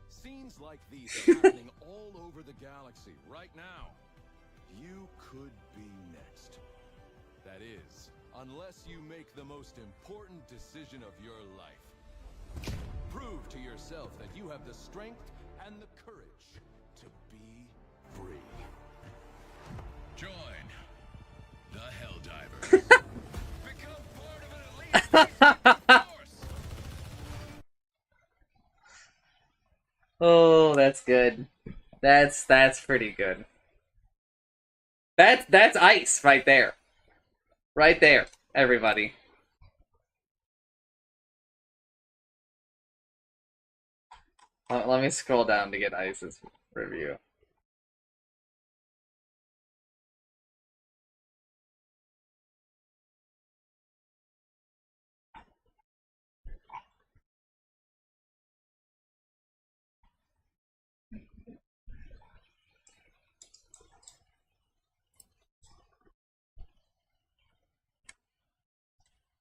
Scenes like these are happening all over the galaxy right now. You could be next. That is, unless you make the most important decision of your life. Prove to yourself that you have the strength and the courage to be free. Join the Helldivers. Become part of an elite force. Oh, that's good. That's pretty good. That's ice right there. Right there, everybody. Let me scroll down to get Ice's review.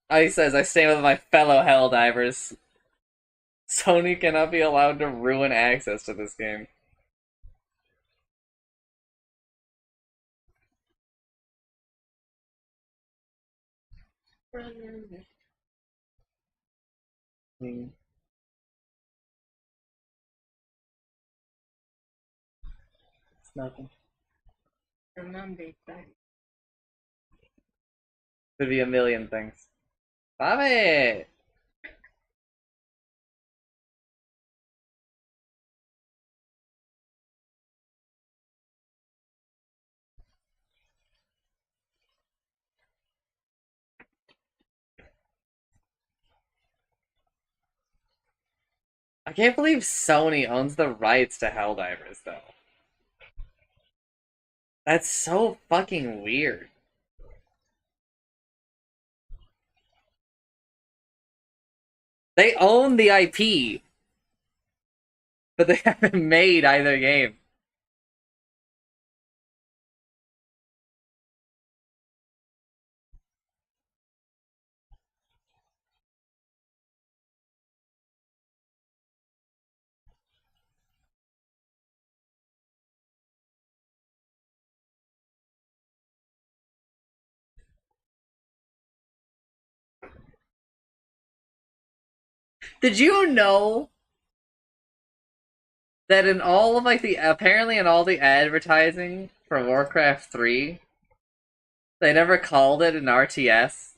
Ice says, I stand with my fellow Helldivers. Sony cannot be allowed to ruin access to this game. It's nothing. Could be a million things. Bobby! I can't believe Sony owns the rights to Helldivers, though. That's so fucking weird. They own the IP, but they haven't made either game. Did you know that in all of apparently in all the advertising for Warcraft 3, they never called it an RTS?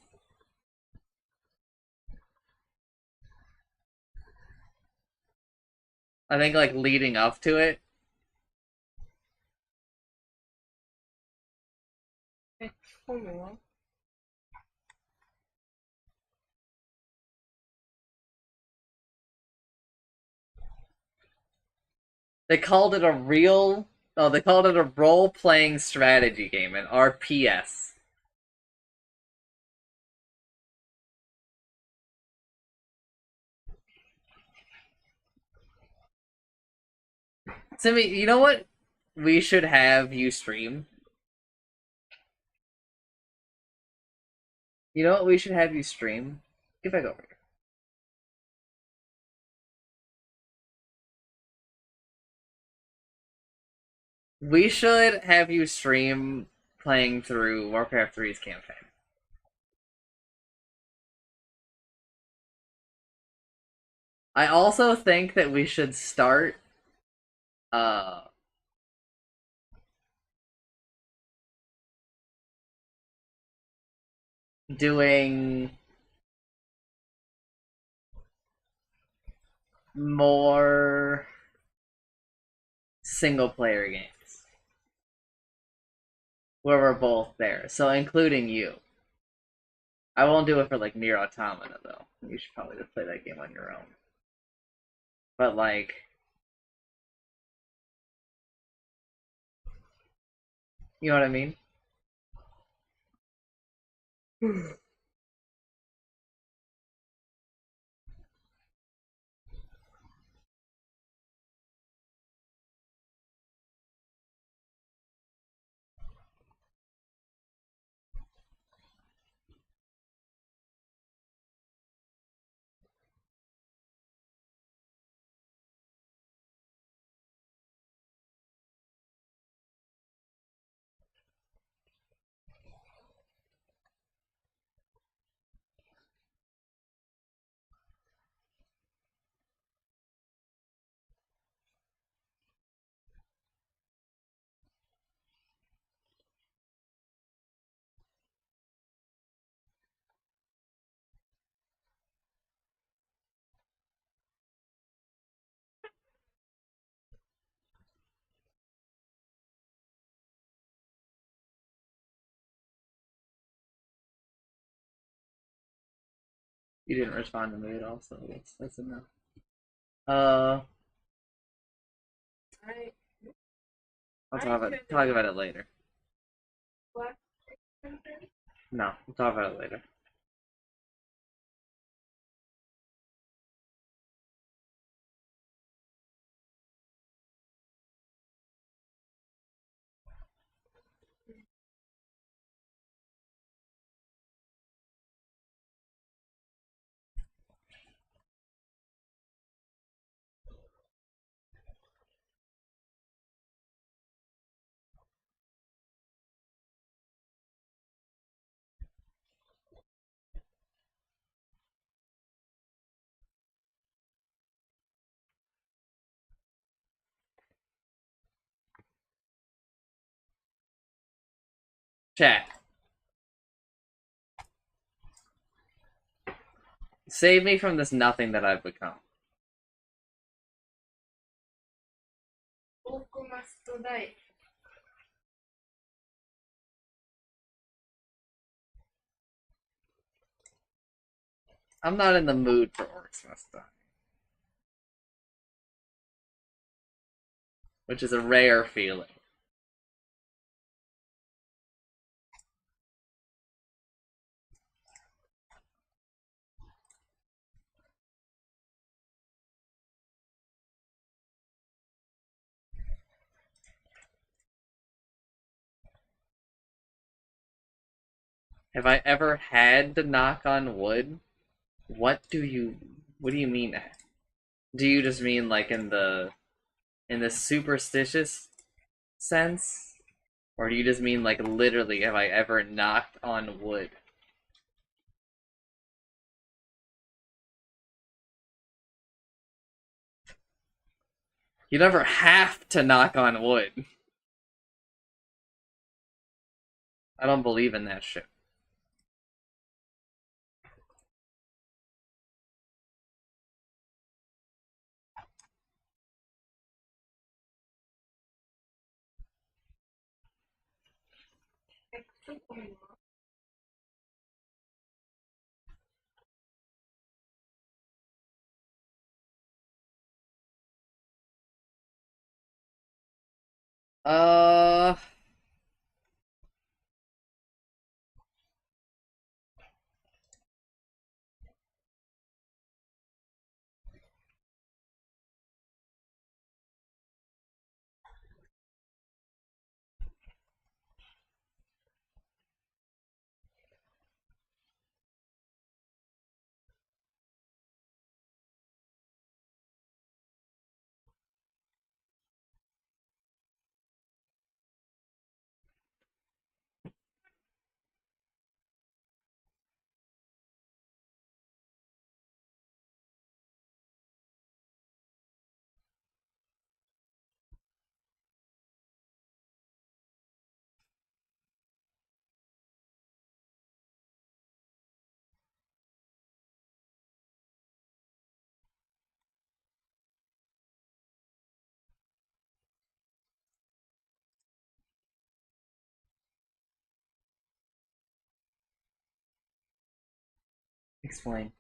I think like leading up to it. They called it a they called it a role-playing strategy game, an RPS. Simi, you know what we should have you stream? You know what we should have you stream? Get back over here. We should have you stream playing through Warcraft 3's campaign. I also think that we should start doing more single player games where we're both there, so including you. I won't do it for like Nier Automata though. You should probably just play that game on your own. But like, you know what I mean? You didn't respond to me at all, so that's enough. I'll talk about it later. What? No, we'll talk about it later. Chat. Save me from this nothing that I've become. Oak must die. I'm not in the mood for Orcs Must Die. Which is a rare feeling. Have I ever had to knock on wood? What do you mean? Do you just mean like in the superstitious sense? Or do you just mean like literally have I ever knocked on wood? You never have to knock on wood. I don't believe in that shit. Explain.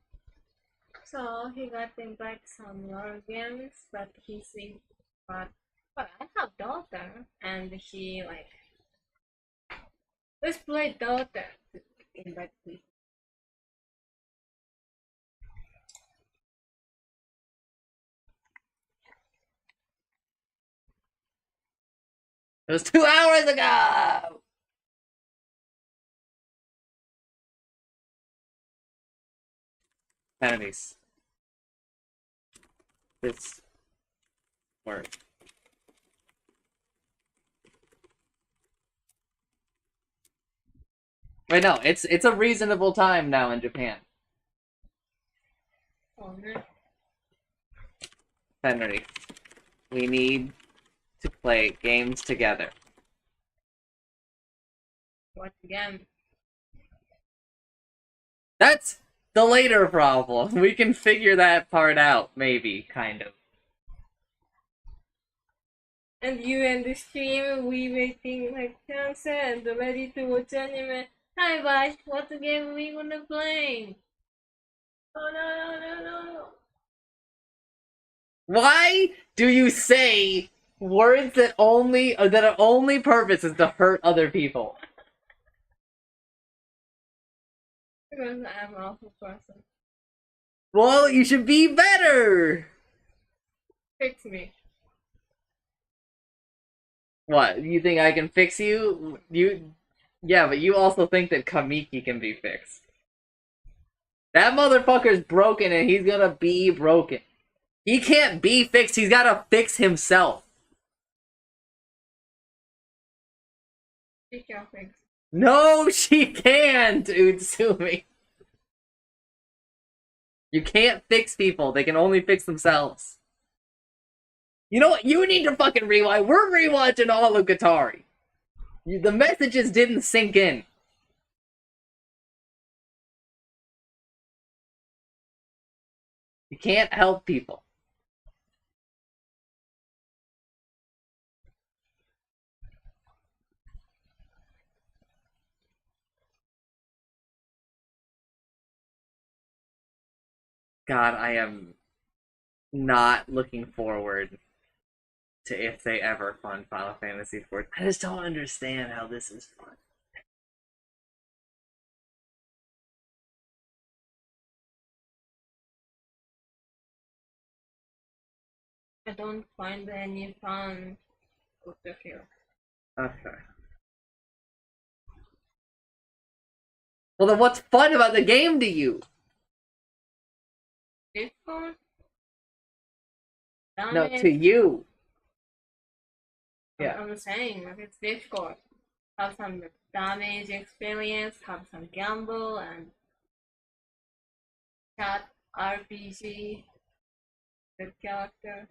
So he got invited some war games, but he said, but I have daughter, and he like, let's play daughter. Invite me. It was 2 hours ago! Enemies. This word. Wait, no, it's a reasonable time now in Japan. Oh no. Henry, we need to play games together. What game? That's the later problem. We can figure that part out, maybe, kind of. And you and the stream, we waiting like chance and ready to watch anime. Hi Bash, what game are we gonna play? Oh no. Why do you say Words that are only purpose is to hurt other people. Because I'm an awful person. Well, you should be better! Fix me. What, you think I can fix you? Yeah, but you also think that Kamiki can be fixed. That motherfucker's broken and he's gonna be broken. He can't be fixed, he's gotta fix himself. She can fix. No, she can't, Utsumi. You can't fix people, they can only fix themselves. You know what? You need to fucking rewind. We're rewatching all of Gatari. The messages didn't sink in. You can't help people. God, I am not looking forward to if they ever fund Final Fantasy XIV. I just don't understand how this is fun. I don't find any fun with the film. Okay. Well, then what's fun about the game to you? This one? No, to you. Yeah. I'm saying, like, it's difficult. Have some damage experience, have some gamble, and chat RPG, the character.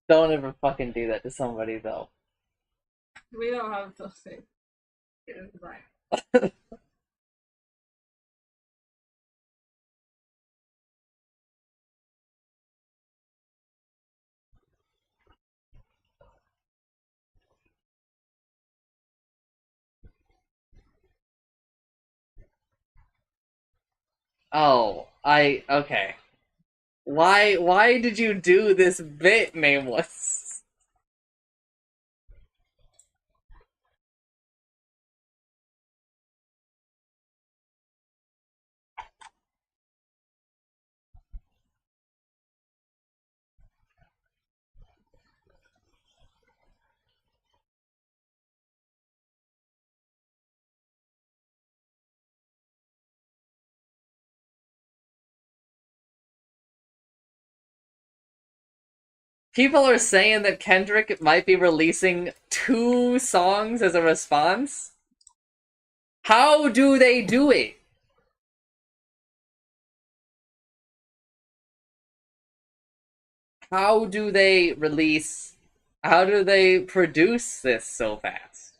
Don't ever fucking do that to somebody, though. We don't have to say it. Bye. Oh, okay. Why did you do this bit, Nameless? People are saying that Kendrick might be releasing 2 songs as a response. How do they do it? How do they produce this so fast?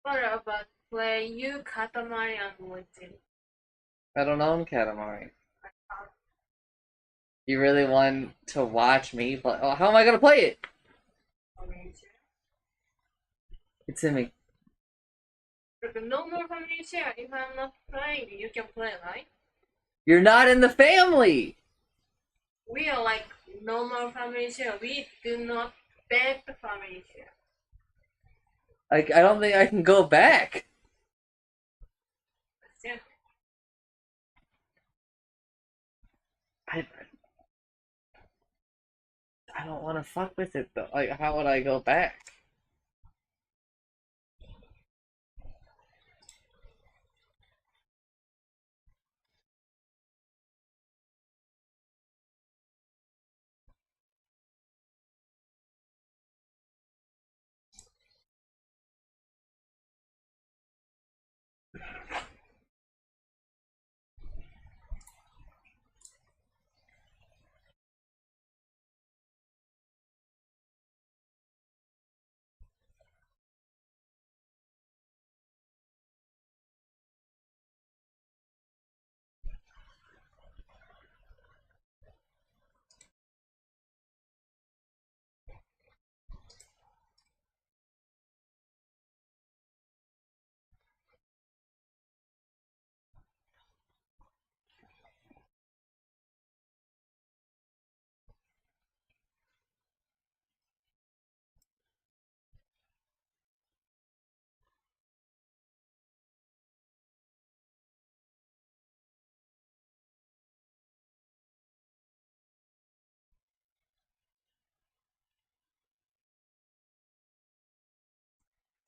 What about play you Katamari Unlimited? I don't own Katamari. You really want to watch me play? Oh, how am I gonna play it? It's in me. No more family share. If I'm not playing, you can play, right? You're not in the family! We are like normal family share. We do not beg the family share. Like, I don't think I can go back. Yeah. I don't want to fuck with it though. Like, how would I go back?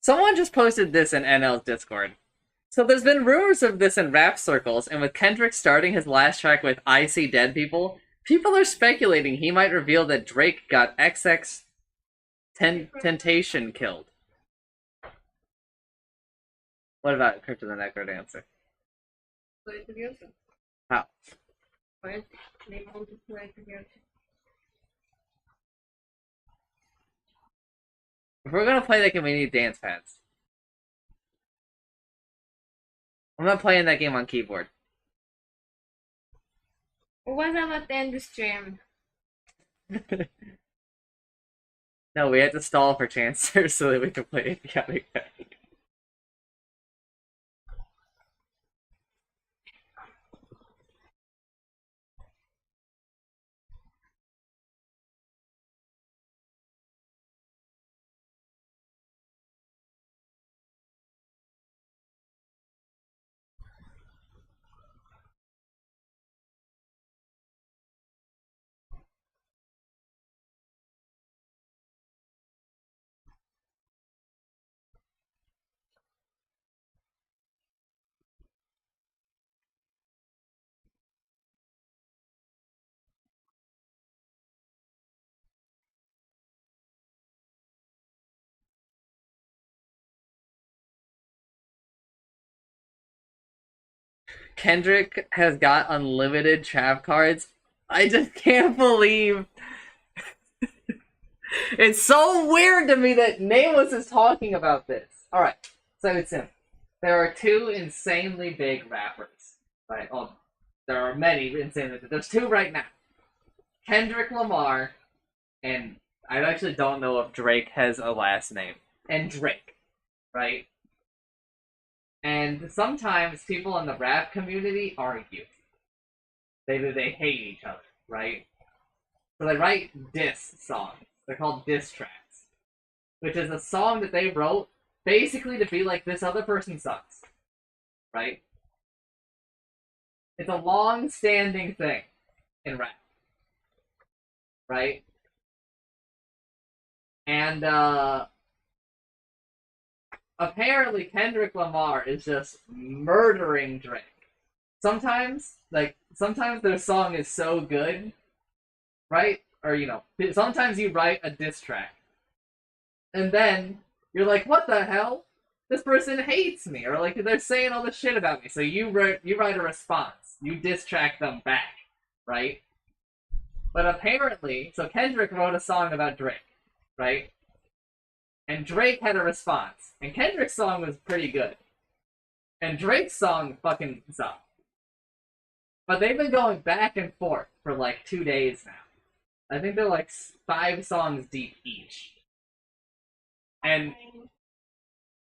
Someone just posted this in NL's Discord. So there's been rumors of this in rap circles, and with Kendrick starting his last track with I See Dead People, people are speculating he might reveal that Drake got XX Temptation killed. What about Crypto the Necrodancer? Play together. How? Play. They want to play together. If we're gonna play that game, we need dance pads. I'm not playing that game on keyboard. What about the end stream? No, we had to stall for Chancer so that we could play Idiotic Pack. Kendrick has got unlimited trap cards. I just can't believe... It's so weird to me that Nameless is talking about this. Alright, so it's simple. There are 2 insanely big rappers. Right? Oh, there are many insanely big. There's 2 right now. Kendrick Lamar, and I actually don't know if Drake has a last name. And Drake. Right? And sometimes people in the rap community argue. They hate each other, right? So they write diss songs. They're called diss tracks. which is a song that they wrote basically to be like, this other person sucks, right? It's a long-standing thing in rap, right? And apparently Kendrick Lamar is just murdering Drake. Sometimes their song is so good, right? Or, sometimes you write a diss track, and then you're like, what the hell? This person hates me, or like they're saying all this shit about me. So you write a response. You diss track them back, right? But apparently, so Kendrick wrote a song about Drake, right? And Drake had a response. And Kendrick's song was pretty good. And Drake's song fucking sucked. But they've been going back and forth for like 2 days now. I think they're like 5 songs deep each. And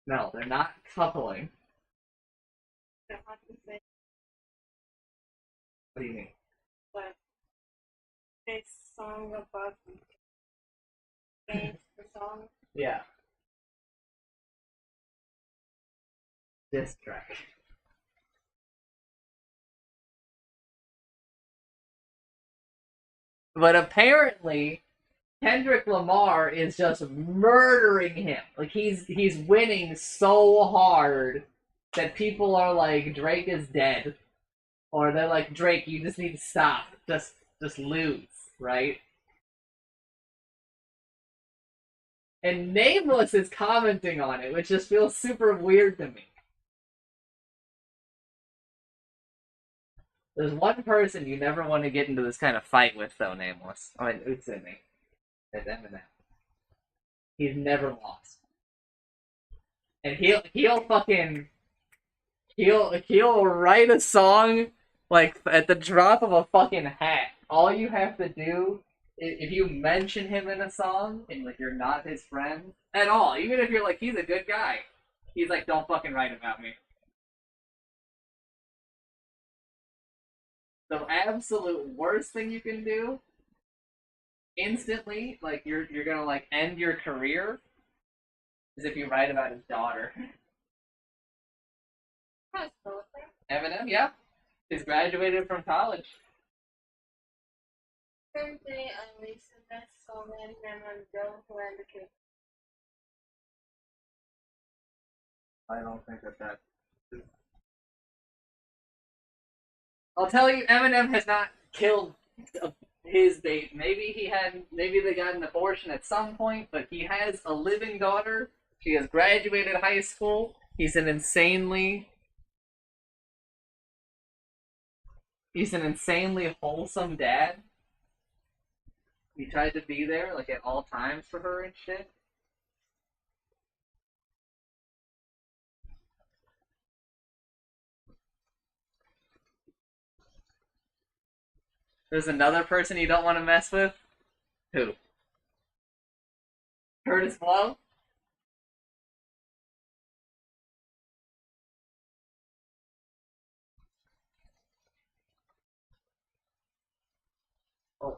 no, they're not coupling. What do you mean? But this song about the song. Yeah. Diss track. But apparently, Kendrick Lamar is just murdering him. Like, he's winning so hard that people are like, Drake is dead. Or they're like, Drake, you just need to stop. Just lose, right? And Nameless is commenting on it, which just feels super weird to me. There's one person you never want to get into this kind of fight with, though, Nameless. I mean, Utsumi. It's Eminem. He's never lost. And he'll write a song like at the drop of a fucking hat. All you have to do, if you mention him in a song and like you're not his friend at all, even if you're like, he's a good guy, he's like, don't fucking write about me. The absolute worst thing you can do, instantly, like you're gonna like end your career, is if you write about his daughter. Eminem, yeah, he's graduated from college. Currently, I listen to so many members go to advocate. I don't think that. I'll tell you, Eminem has not killed his date. Maybe they got an abortion at some point, but he has a living daughter. She has graduated high school. He's an insanely wholesome dad. He tried to be there, like, at all times for her and shit. There's another person you don't want to mess with? Who? Curtis Blow? Oh.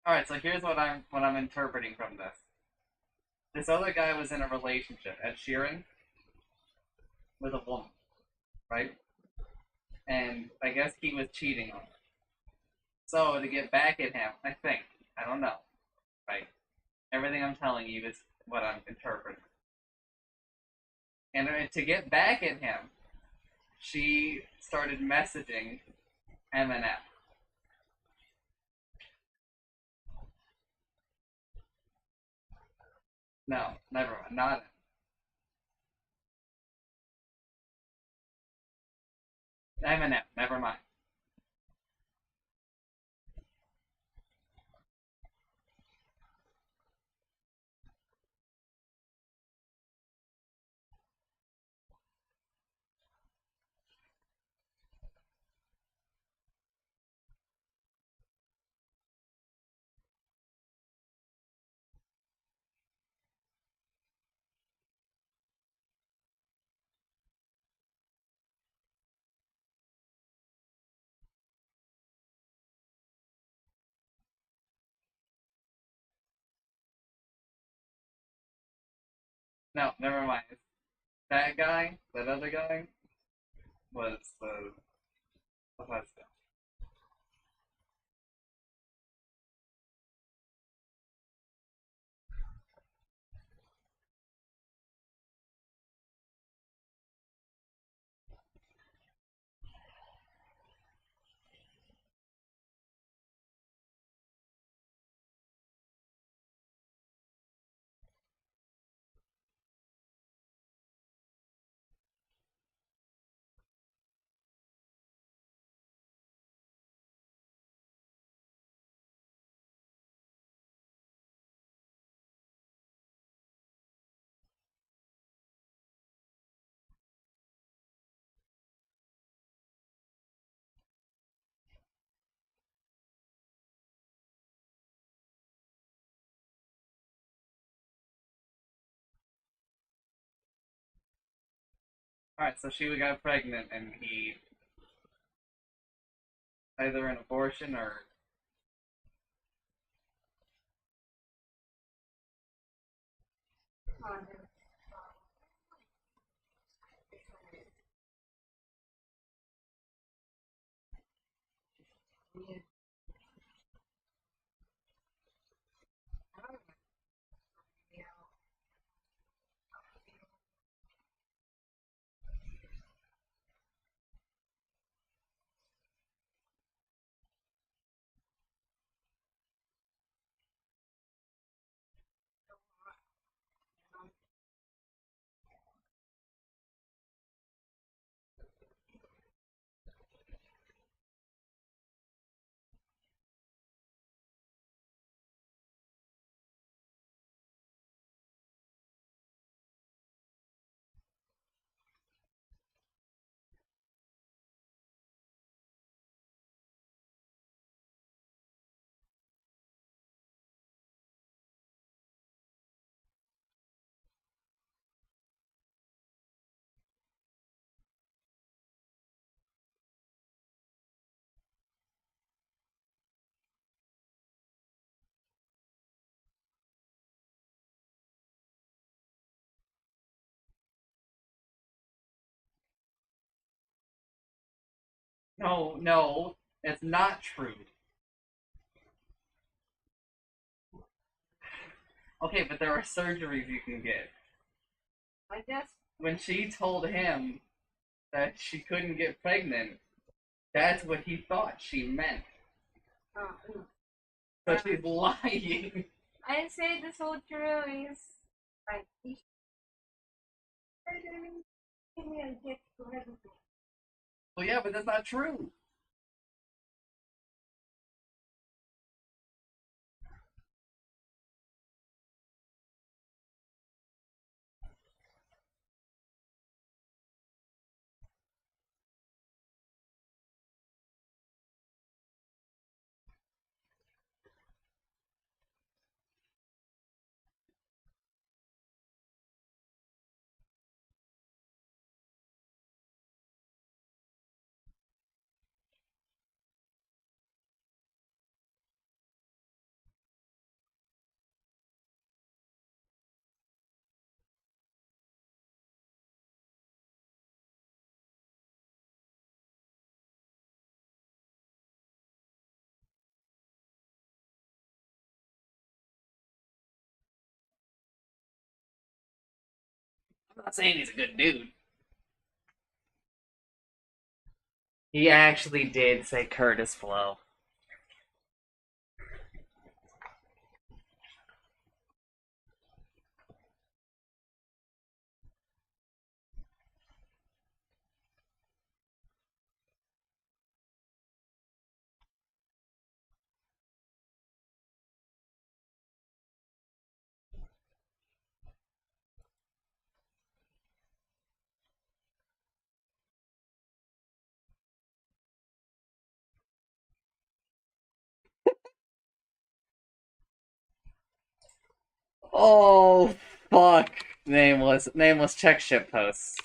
Alright, so here's what I'm interpreting from this. This other guy was in a relationship, Ed Sheeran, with a woman, right? And I guess he was cheating on her. So to get back at him, I think, I don't know, right? Everything I'm telling you is what I'm interpreting. And to get back at him, she started messaging Eminem. No, never mind. Not Eminem. Never mind. No, never mind. That guy, that other guy, was the husband. Alright, so she got pregnant and he either an abortion or no, no, it's not true. Okay, but there are surgeries you can get. I guess When she told him that she couldn't get pregnant, that's what he thought she meant. no. So she's lying. I say the whole true is like Well, yeah, but that's not true. I'm not saying he's a good dude. He actually did say Curtis Flow. Oh, fuck. Nameless check ship posts.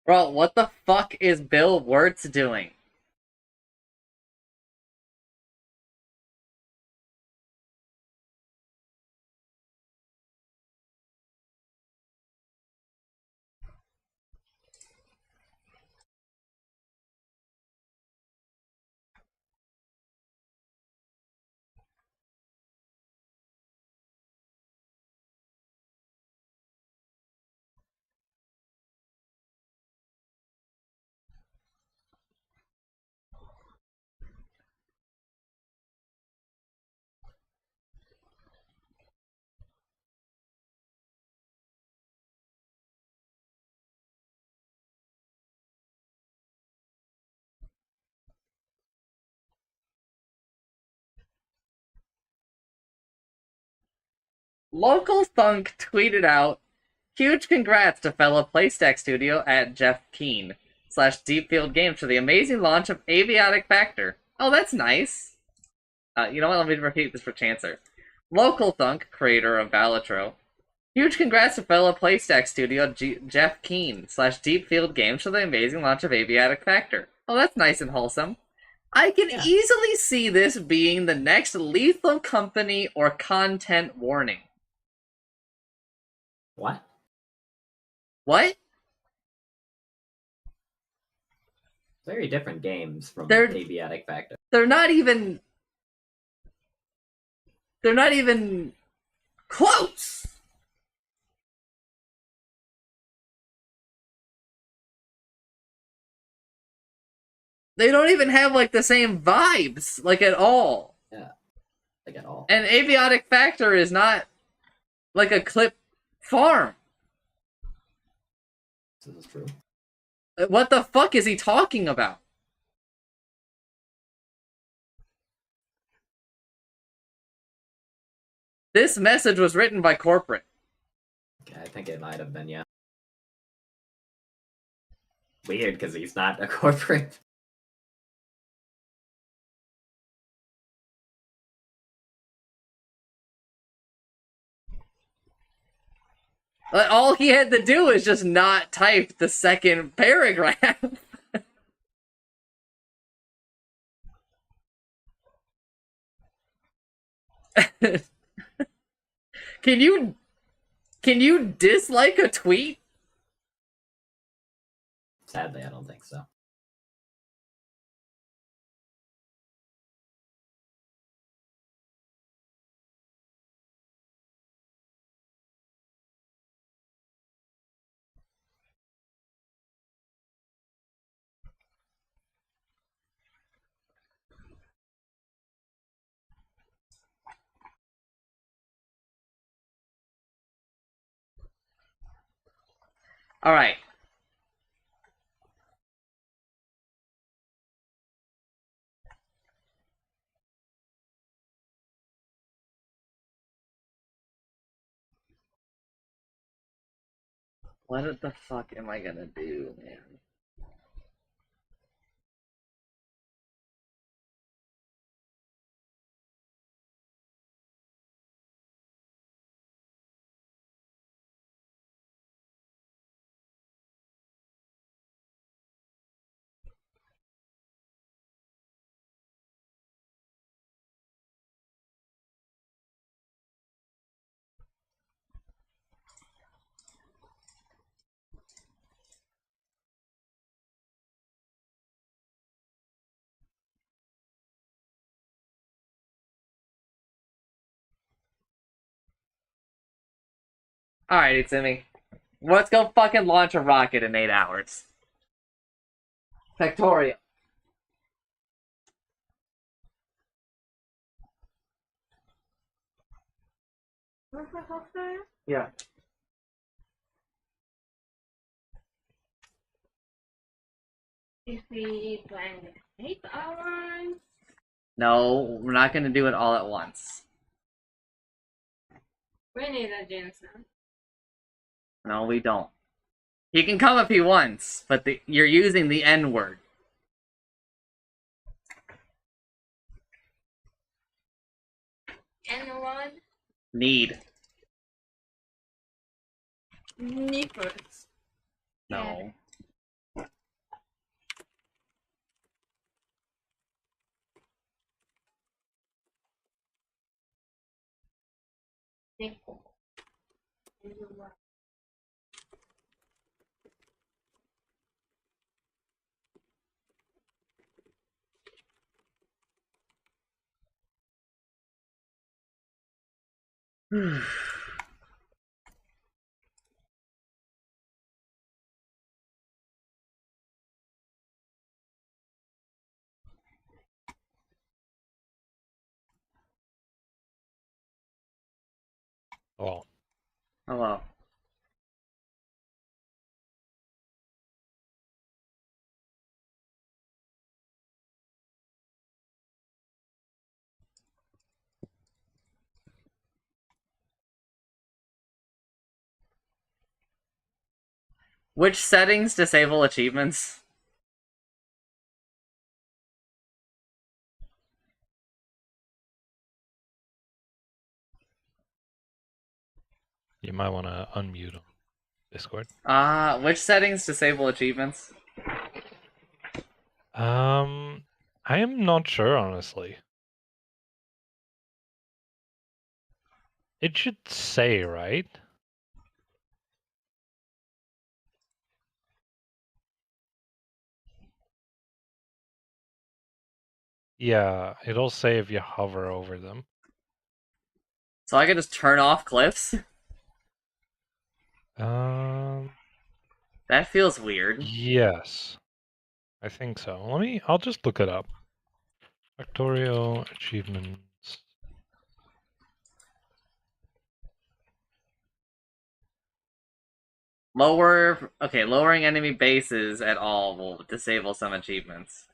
Bro, what the fuck is Bill Wirtz doing? Local Thunk tweeted out, "Huge congrats to fellow PlayStack Studio at Jeff Keen / Deepfield Games for the amazing launch of Aviatic Factor." Oh, that's nice. You know what? Let me repeat this for Chancer. Local Thunk, creator of Balatro. Huge congrats to fellow PlayStack Studio Jeff Keen / Deepfield Games for the amazing launch of Aviatic Factor. Oh, that's nice and wholesome. I can easily see this being the next Lethal Company or Content Warning. What? What? Very different games from They're- Aviatic Factor. They're not even close! They don't even have, like, the same vibes, like, at all. Yeah, like at all. And Aviatic Factor is not, like, a clip farm. This is true. What the fuck is he talking about? This message was written by corporate. Okay, I think it might have been, yeah. Weird, because he's not a corporate. All he had to do is just not type the second paragraph. Can you dislike a tweet? Sadly, I don't think so. Alright. What the fuck am I gonna do, man? Alright, it's me. Let's go fucking launch a rocket in 8 hours. Factorio. Yeah. If we plan 8 hours. No, we're not gonna do it all at once. We need a Jensen. No, we don't. He can come if he wants, but you're using the N-word. Anyone? Need. Nippers. No. Nipple. Oh. Hello. Which settings disable achievements? You might want to unmute on Discord. Which settings disable achievements? I am not sure, honestly. It should say, right? Yeah, it'll say if you hover over them. So I can just turn off cliffs? Um, That feels weird. yes. I think so. I'll just look it up. Factorial achievements. Lowering enemy bases at all will disable some achievements.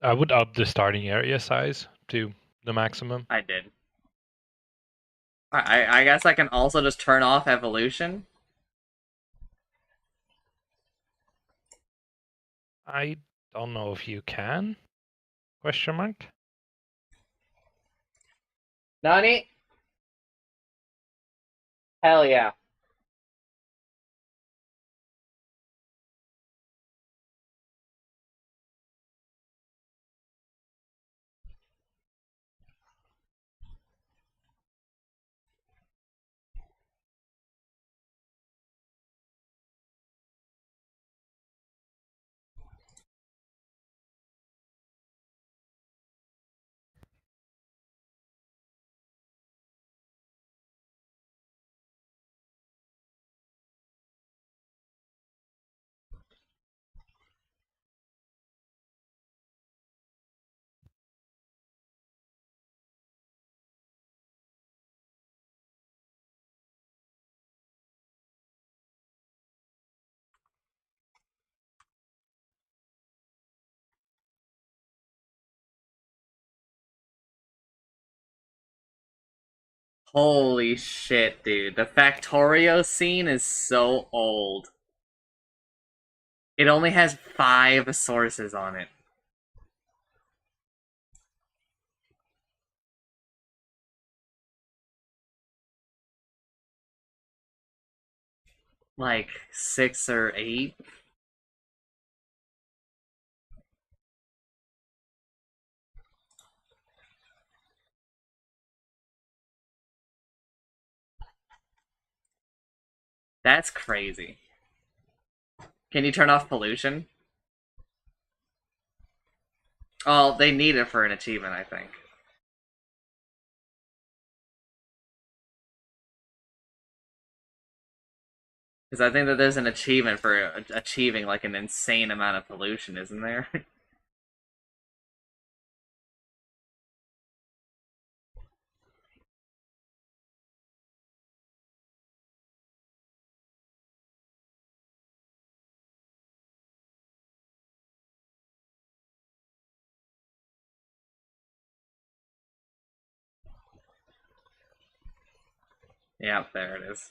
I would up the starting area size to the maximum. I did. I guess I can also just turn off evolution. I don't know if you can. Question mark? Nani? Hell yeah. Holy shit, dude. The Factorio scene is so old. It only has 5 sources on it. Like 6 or 8. That's crazy. Can you turn off pollution? Oh, they need it for an achievement, I think. Because I think that there's an achievement for achieving like an insane amount of pollution, isn't there? Yeah, there it is.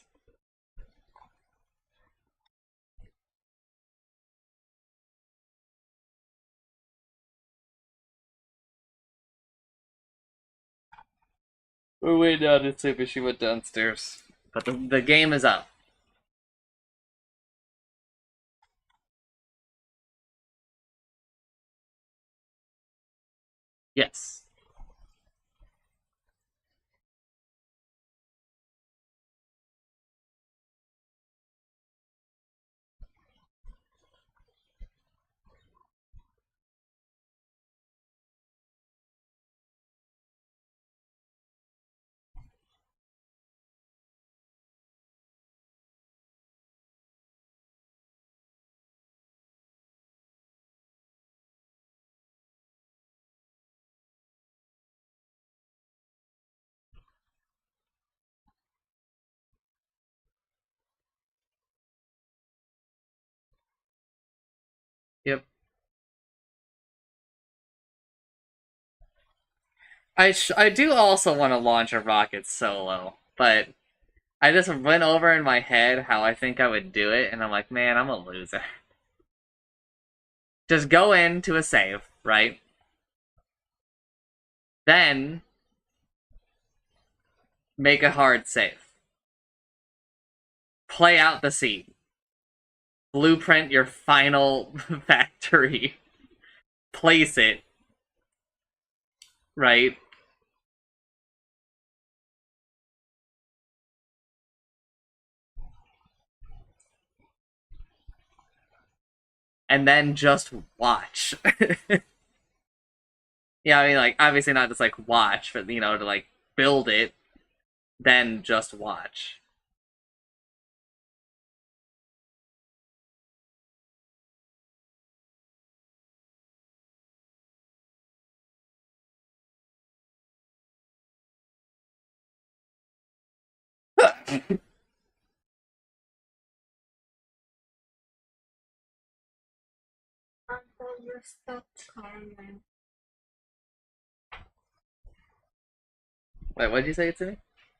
We're waiting on it, but she went downstairs. But the game is up. Yes. I do also want to launch a rocket solo, but I just went over in my head how I think I would do it, and I'm like, man, I'm a loser. Just go into a save, right? Then make a hard save. Play out the scene. Blueprint your final factory. Place it. Right? And then just watch. Yeah, I mean, like, obviously not just, like, watch, but, you know, to, like, build it, then just watch. Until you stop coming. Wait, what did you say to me?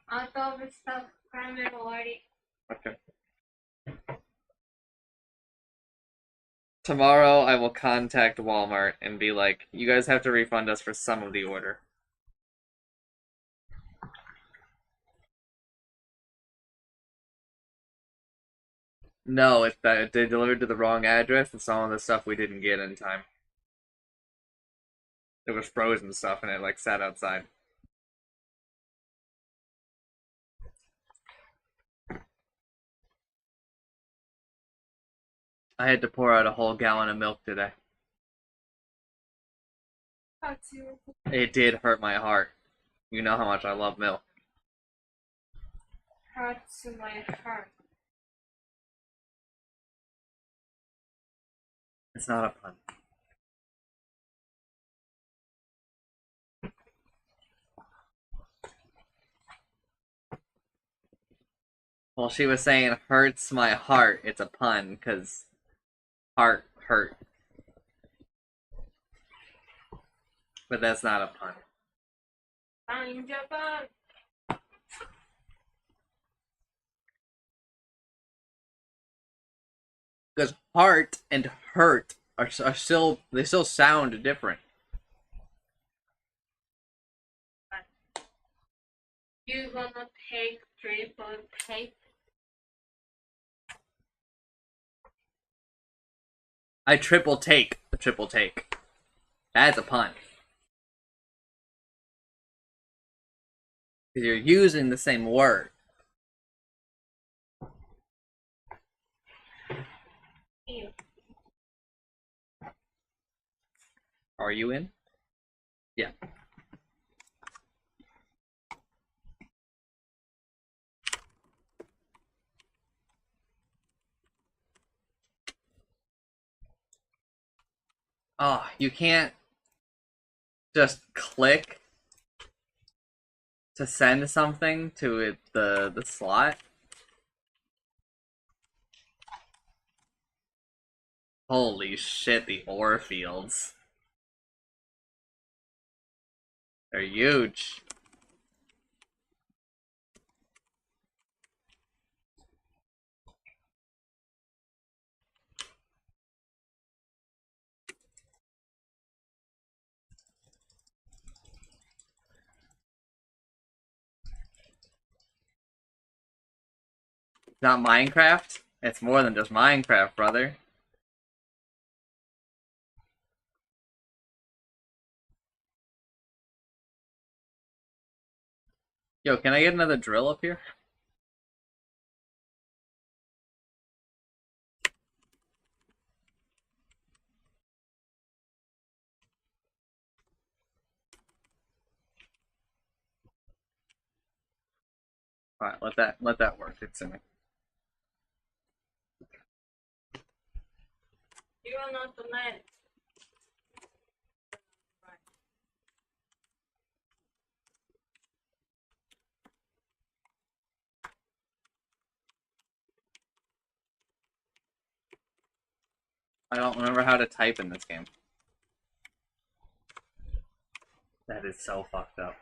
Until you stop coming already. Okay. Tomorrow I will contact Walmart and be like, you guys have to refund us for some of the order. No, they delivered to the wrong address and some of the stuff we didn't get in time. It was frozen stuff and it like sat outside. I had to pour out a whole gallon of milk today. It did hurt my heart. You know how much I love milk. Hurts my heart. It's not a pun. Well, she was saying hurts my heart. It's a pun, because heart hurt. But that's not a pun. I'm Japan. Because heart and hurt are still, they still sound different. You gonna take triple take? I triple take the triple take. That's a pun. Because you're using the same word. Ew. Are you in? Yeah. Oh, you can't just click to send something to the slot. Holy shit, the ore fields. They're huge. Not Minecraft? It's more than just Minecraft, brother. Yo, can I get another drill up here? Alright, let that work. It's in it. You are not the man. I don't remember how to type in this game. That is so fucked up.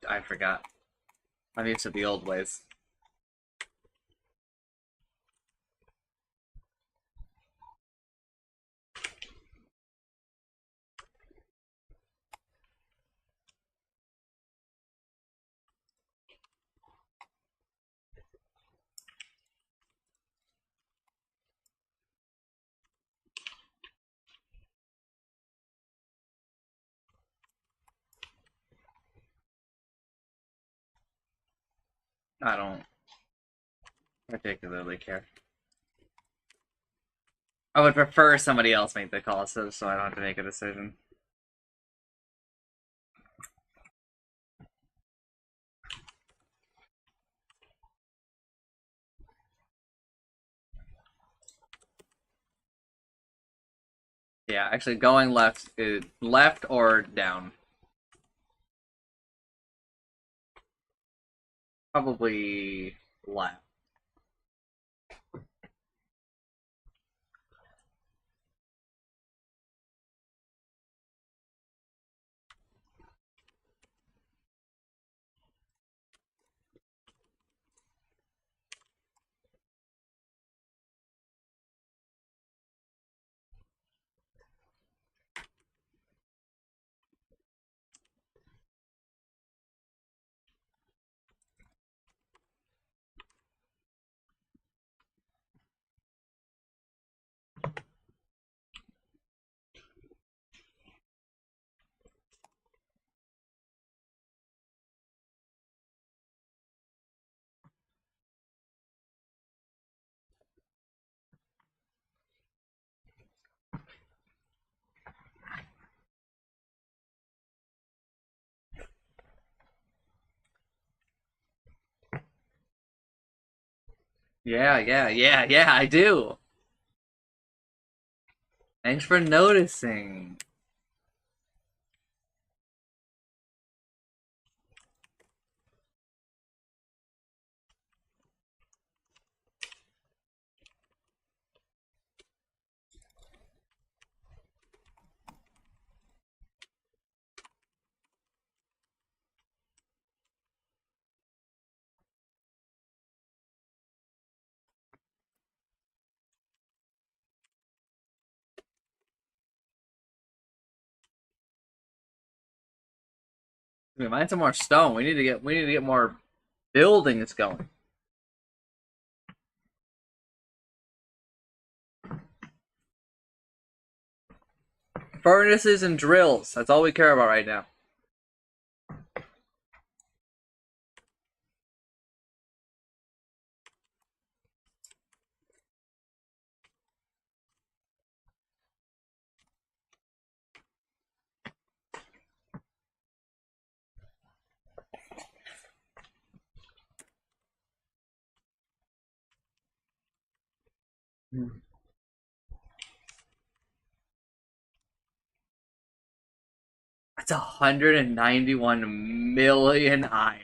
I forgot. I'm used to the old ways. I don't particularly care. I would prefer somebody else make the call so I don't have to make a decision. Yeah, actually going left is left or down. Probably left. Yeah, I do. Thanks for noticing. We might some more stone. We need to get more buildings going. Furnaces and drills. That's all we care about right now. That's 191 million iron.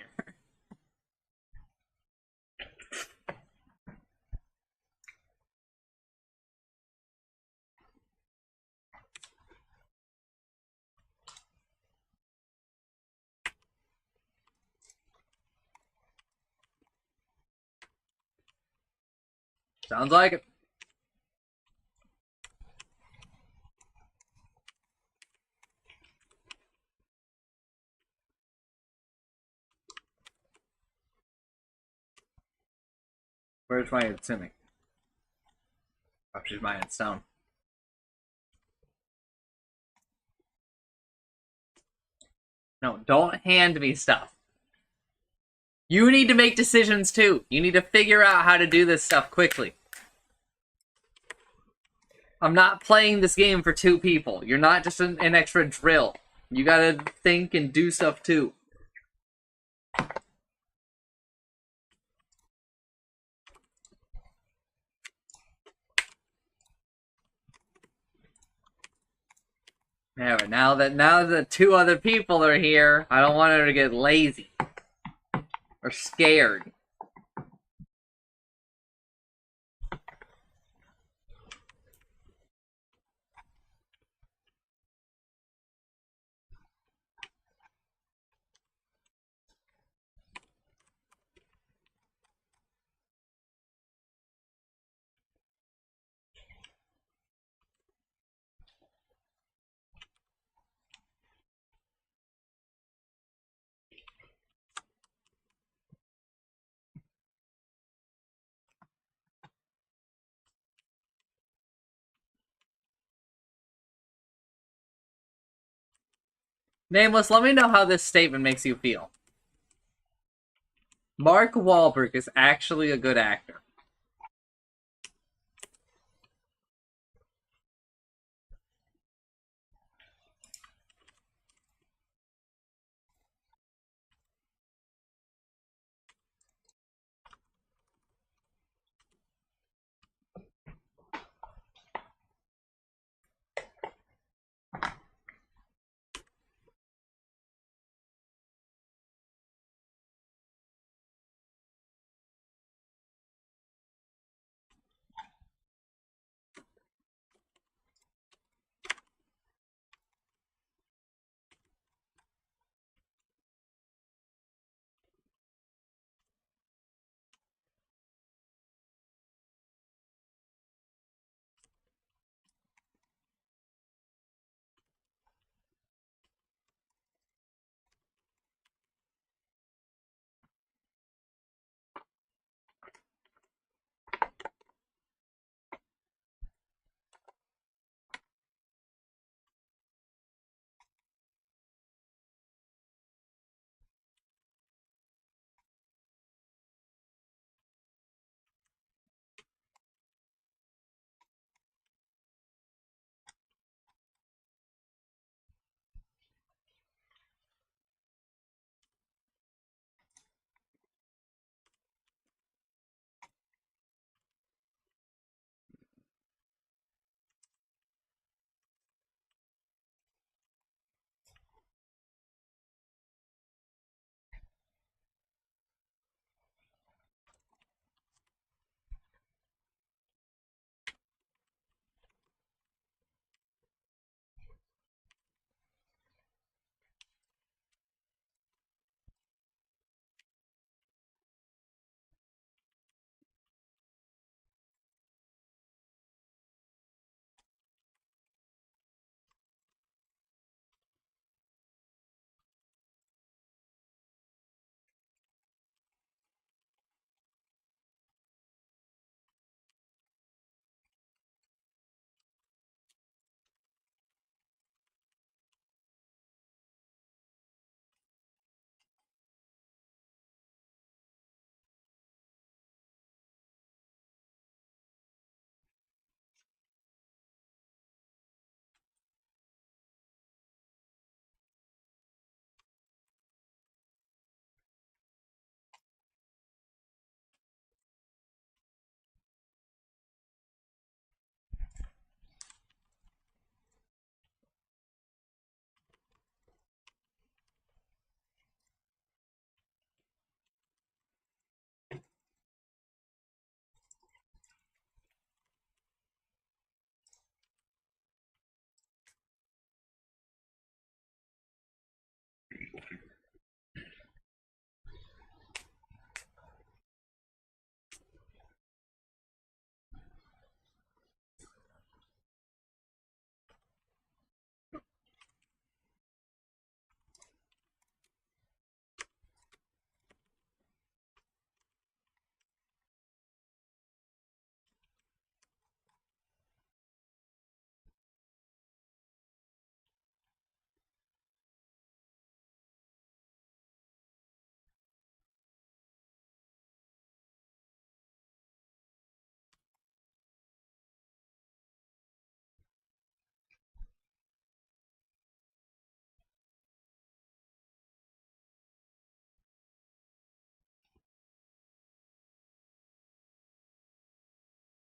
Sounds like it. Where's my Utsumi? Oh, she's mine in stone. No, don't hand me stuff. You need to make decisions too. You need to figure out how to do this stuff quickly. I'm not playing this game for two people. You're not just an extra drill. You gotta think and do stuff too. Yeah, but now that two other people are here, I don't want her to get lazy or scared. Nameless, let me know how this statement makes you feel. Mark Wahlberg is actually a good actor.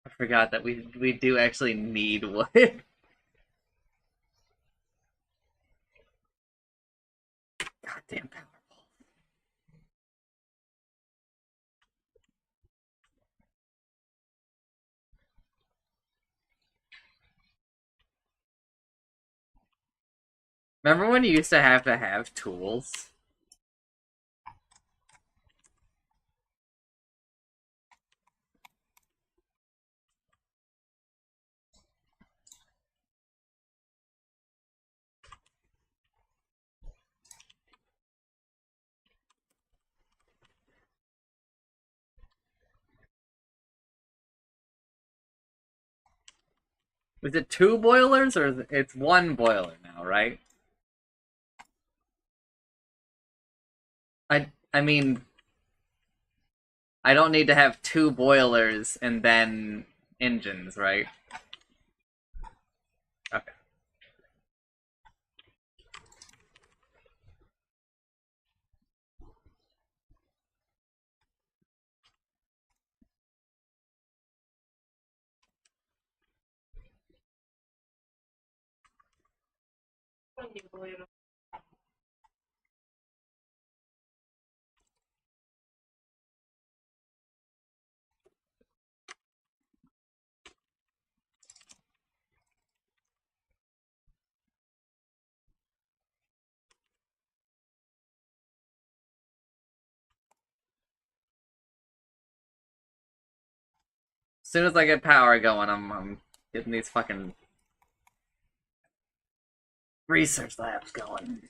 I forgot that we do actually need wood. Goddamn power. Remember when you used to have tools? Is it 2 boilers or it's 1 boiler now, right? I mean, I don't need to have 2 boilers and then engines, right? Okay. As soon as I get power going, I'm getting these fucking research labs going.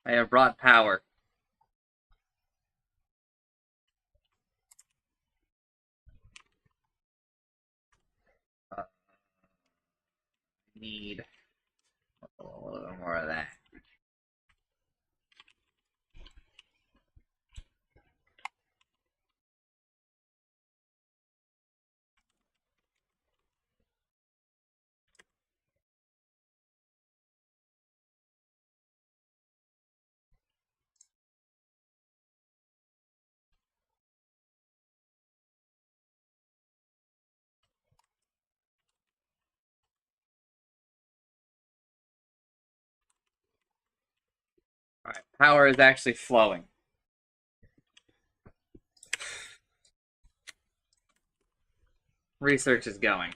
I have brought power. Need a little more of that. Alright, power is actually flowing. Research is going.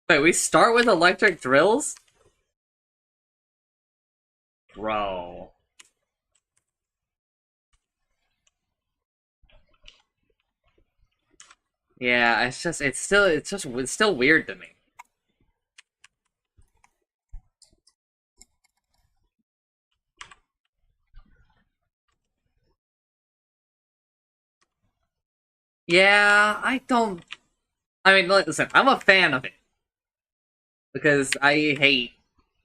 Wait, we start with electric drills? Bro. Yeah, it's still weird to me. Yeah, I mean, listen, I'm a fan of it. Because I hate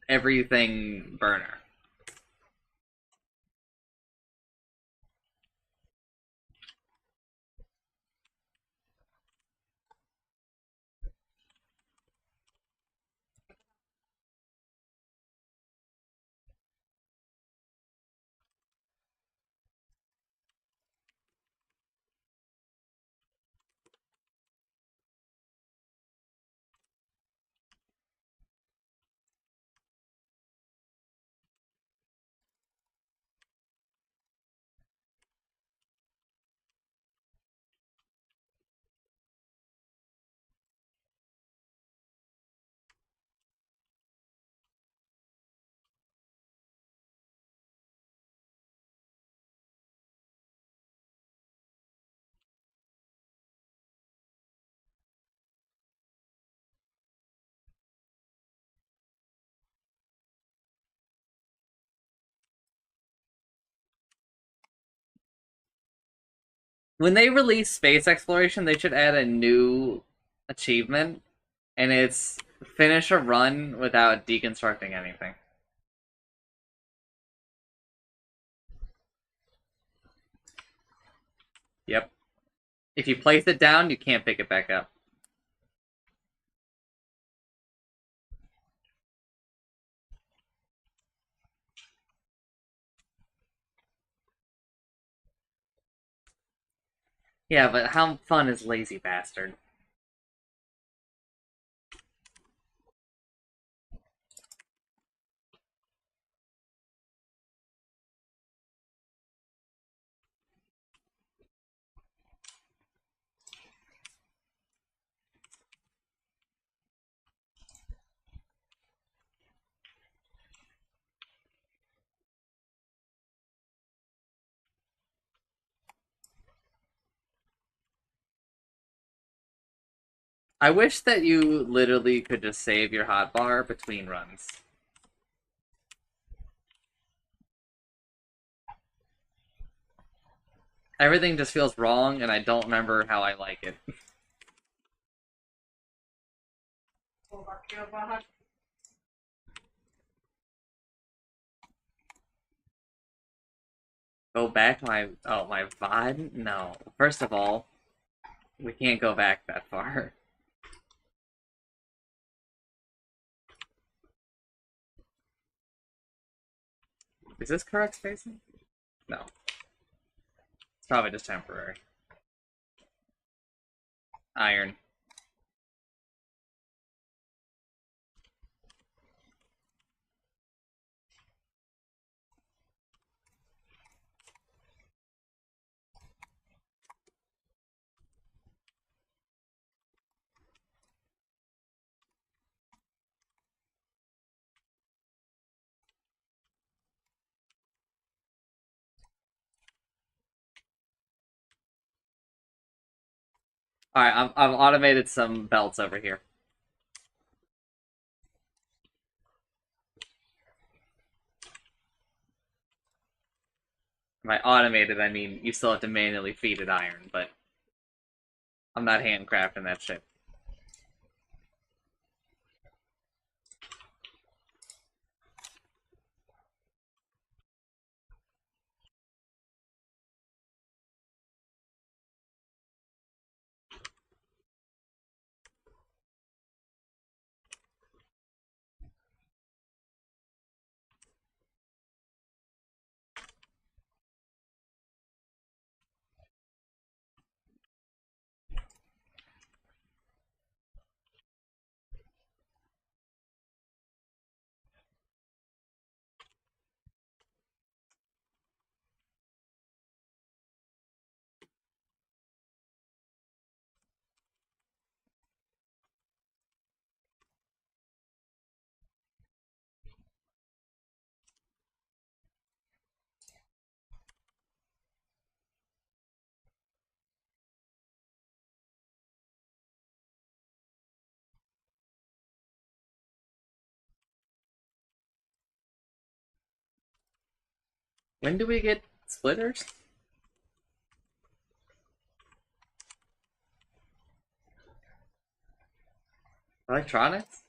everything burner. When they release space exploration, they should add a new achievement, and it's finish a run without deconstructing anything. Yep. If you place it down, you can't pick it back up. Yeah, but how fun is Lazy Bastard? I wish that you literally could just save your hotbar between runs. Everything just feels wrong, and I don't remember how I like it. Go back to my VOD? No. First of all, we can't go back that far. Is this correct spacing? No. It's probably just temporary. Iron. Alright, I've automated some belts over here. By automated, I mean you still have to manually feed it iron, but I'm not handcrafting that shit. When do we get splitters? Electronics?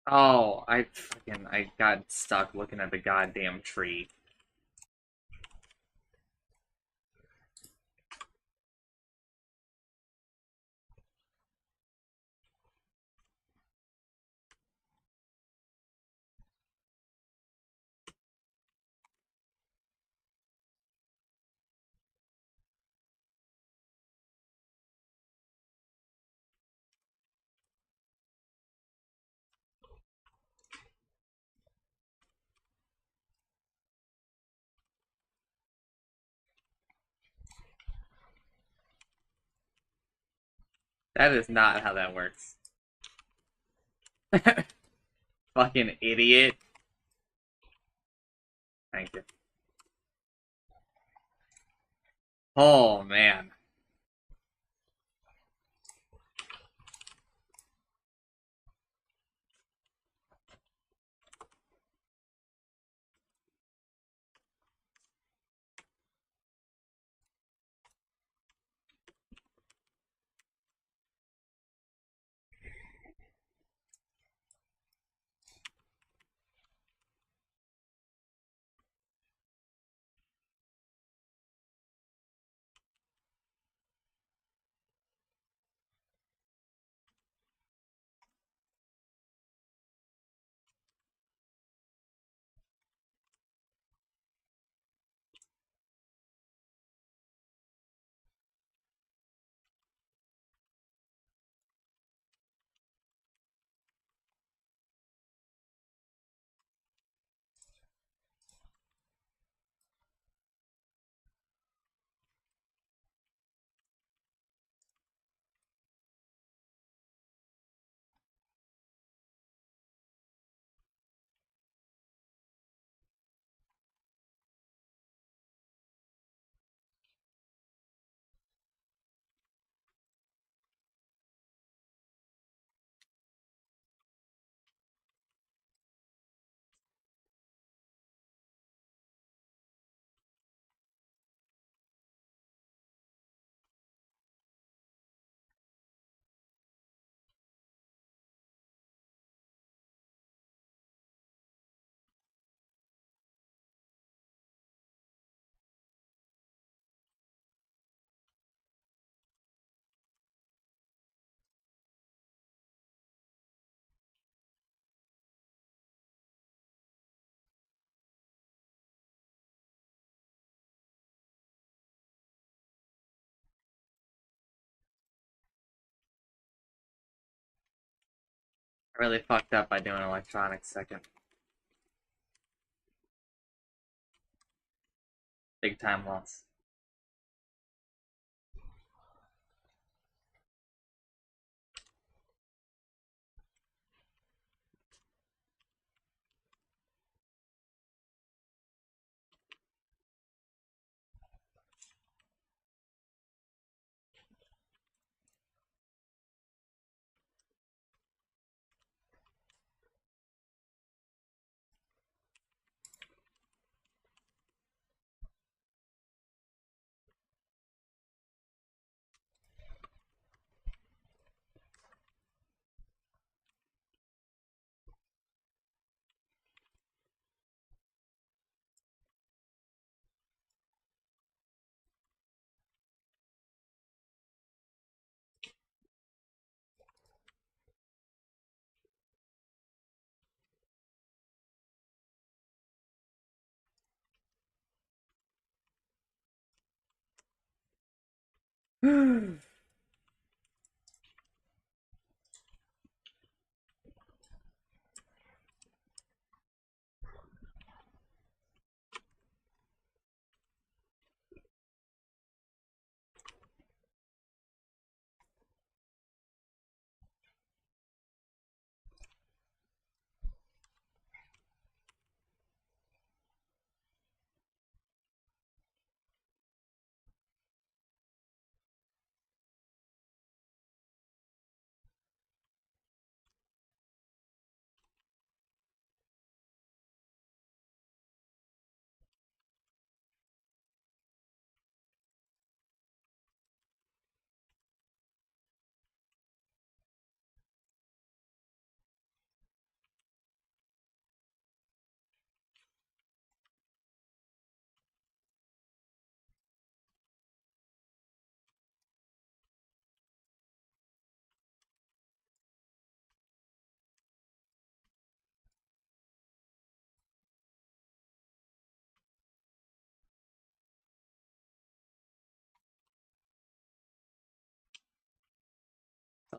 Oh, I got stuck looking at the goddamn tree. That is not how that works. Fucking idiot. Thank you. Oh, man. I really fucked up by doing electronics second. Big time loss.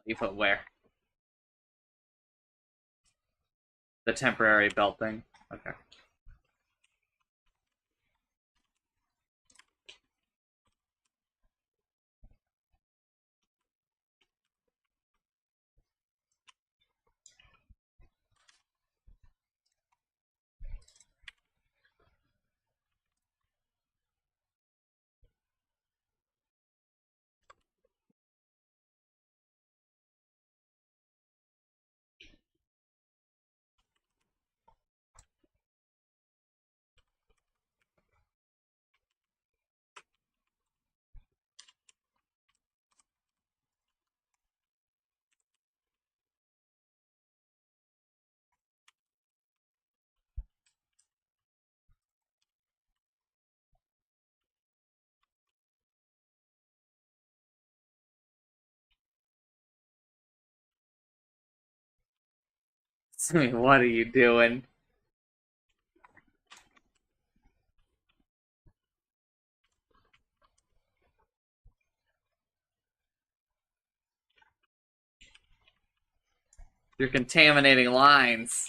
You put where? The temporary belt thing? Okay. What are you doing? You're contaminating lines.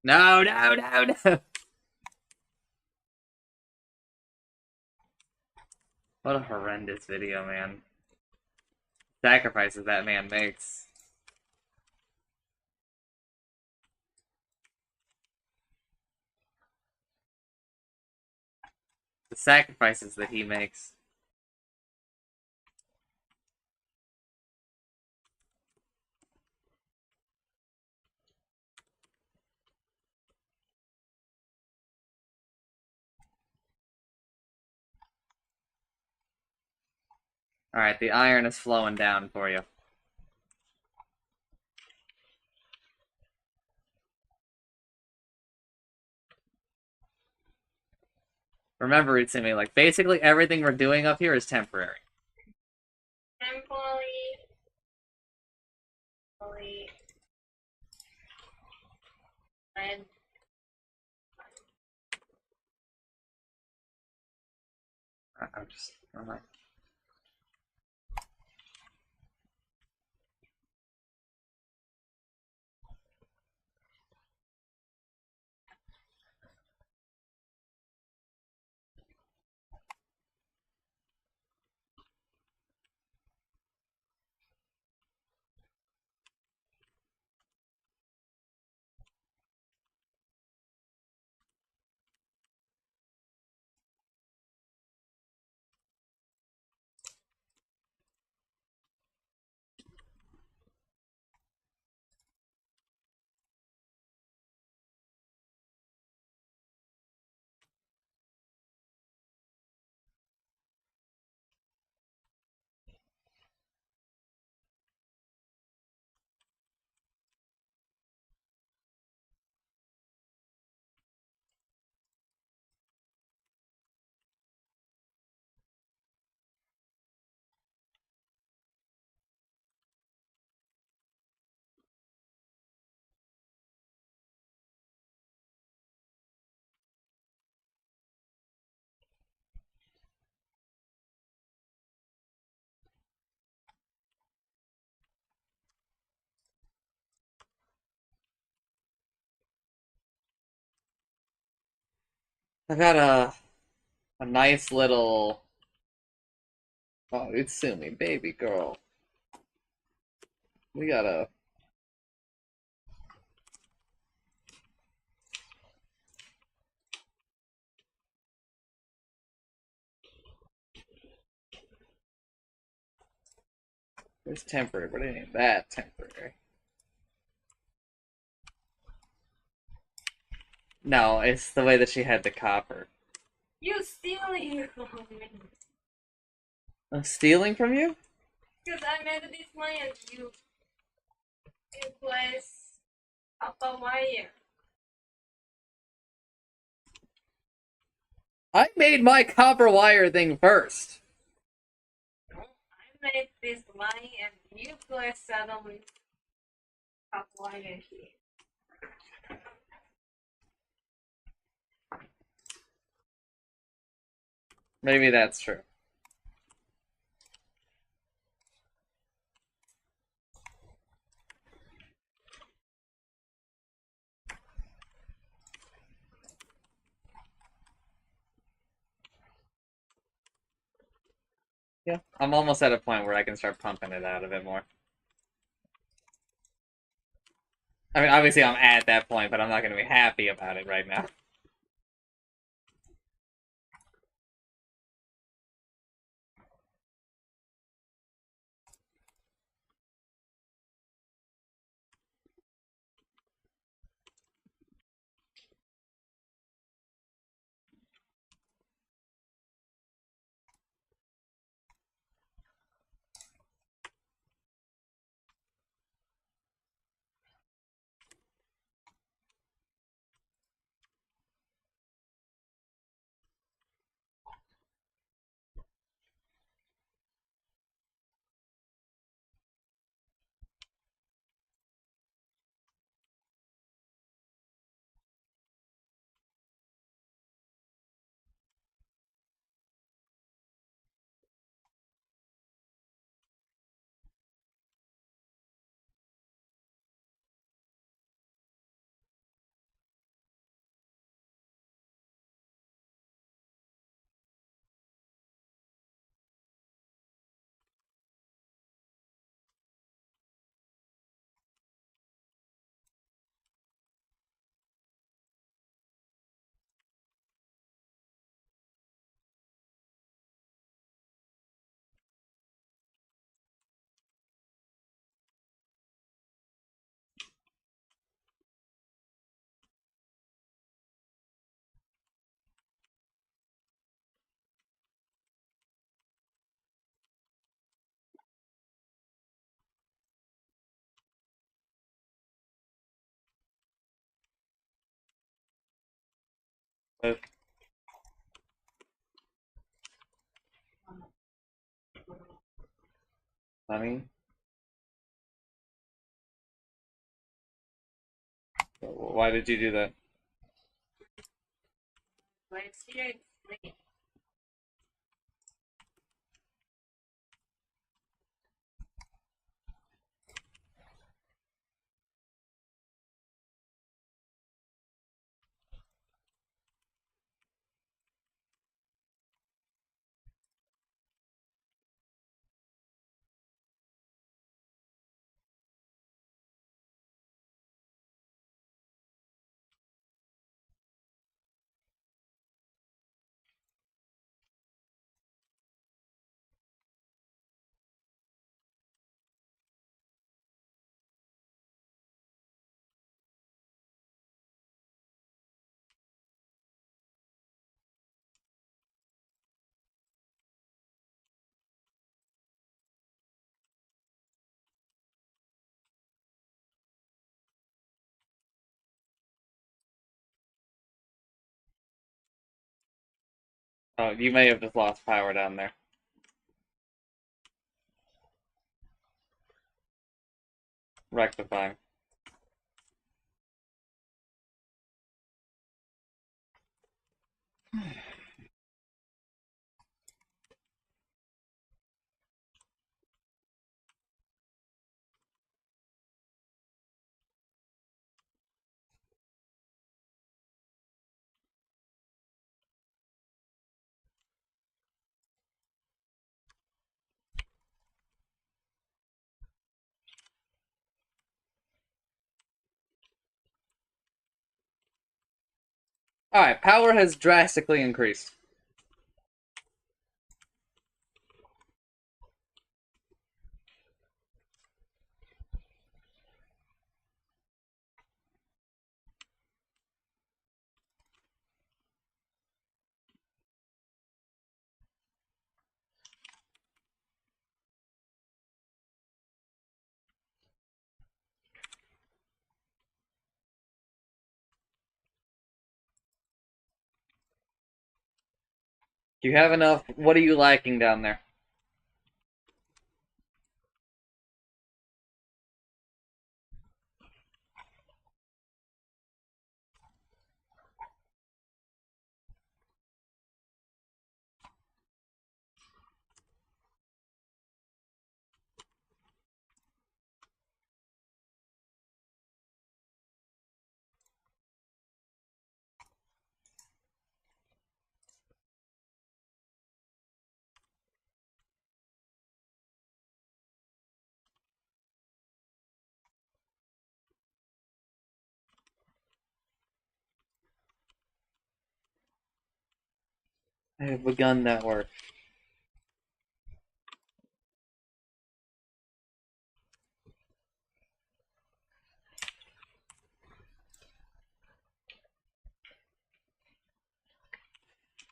No, no, no, no. What a horrendous video, man. Sacrifices that man makes. The sacrifices that he makes. Alright, the iron is flowing down for you. Remember, Utsumi, like, basically everything we're doing up here is temporary. Temporary. And I'm just... I'm like... I've got a nice little... Oh, Utsumi, baby girl. We got a... It's temporary, but it ain't that temporary. No, it's the way that she had the copper. you stealing from me. I'm stealing from you? Because I made this one and you place copper wire. I made my copper wire thing first. I made this line and you place suddenly copper wire here. Maybe that's true. Yeah, I'm almost at a point where I can start pumping it out a bit more. I mean, obviously I'm at that point, but I'm not going to be happy about it right now. Honey? Why did you do that? Oh, you may have just lost power down there. Rectifying. Alright, power has drastically increased. Do you have enough? What are you lacking down there? I have begun that work.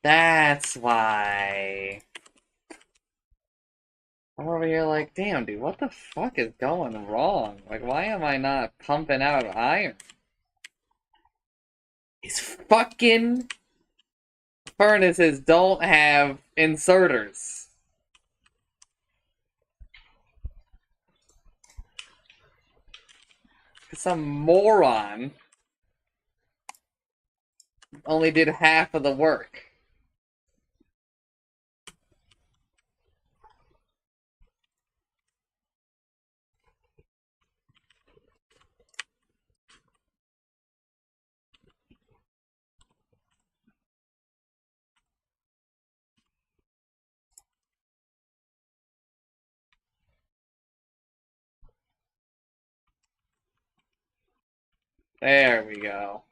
That's why. I'm over here like, damn, dude, what the fuck is going wrong? Like, why am I not pumping out iron? These fucking furnaces don't have inserters. Some moron only did half of the work. There we go.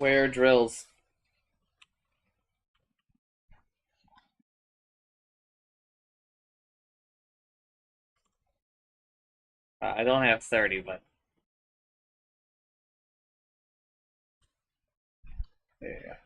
Where drills? I don't have 30, but yeah.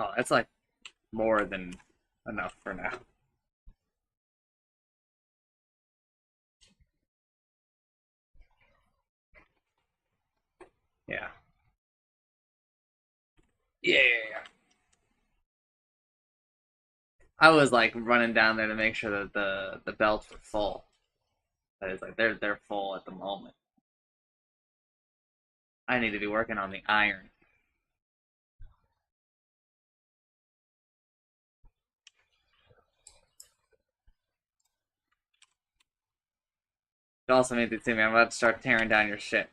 Oh, that's like more than enough for now. Yeah. Yeah. I was like running down there to make sure that the belts were full. But it's like they're full at the moment. I need to be working on the iron. It also means it to me I'm about to start tearing down your shit.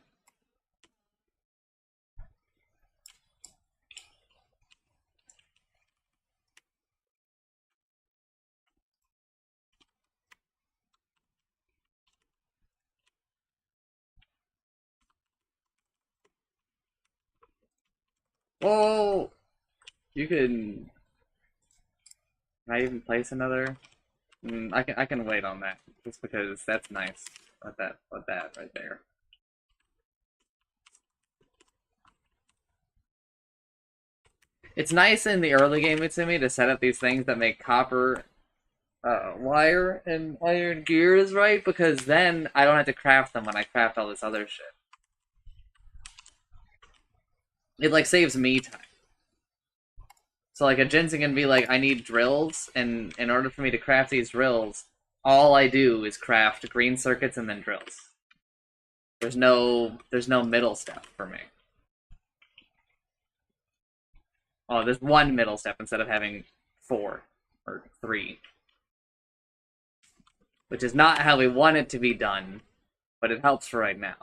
Whoa! You can I even place another? I can wait on that just because that's nice. Let that right there. It's nice in the early game, Mitsumi, to set up these things that make copper wire and iron gears right, because then I don't have to craft them when I craft all this other shit. It like saves me time. So like a Jensen can be like, I need drills, and in order for me to craft these drills, all I do is craft green circuits and then drills. There's no middle step for me. Oh, there's one middle step instead of having 4 or 3. Which is not how we want it to be done, but it helps for right now.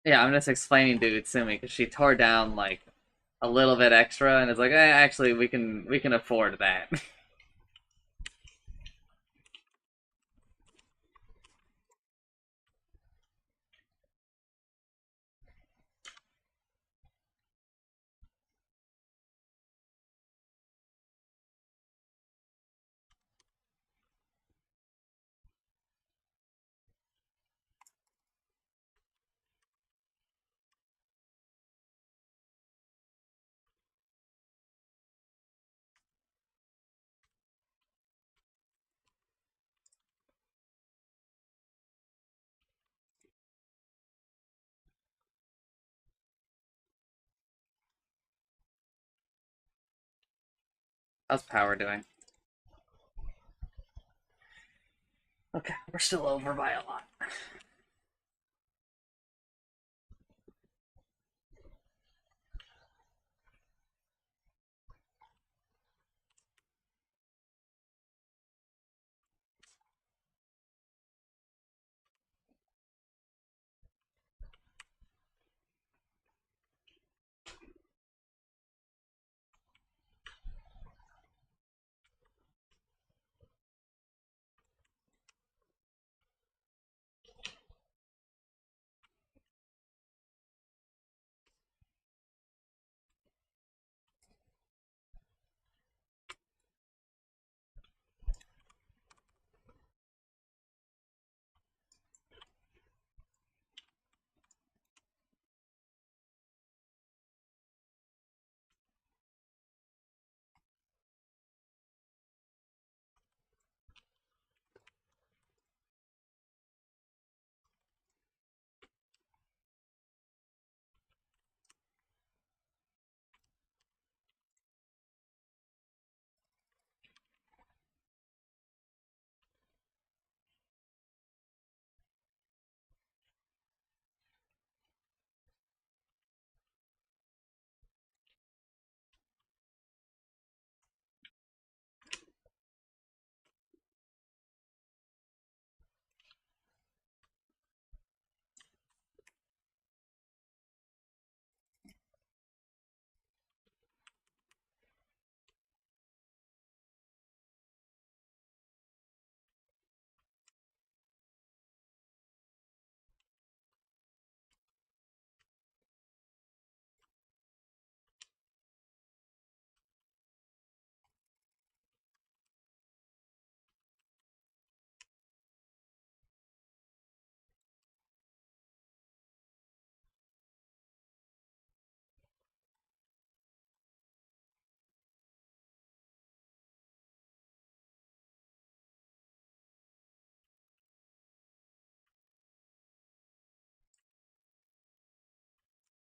Yeah, I'm just explaining to Utsumi because she tore down like a little bit extra, and it's like, actually, we can afford that. How's power doing? Okay, we're still over by a lot.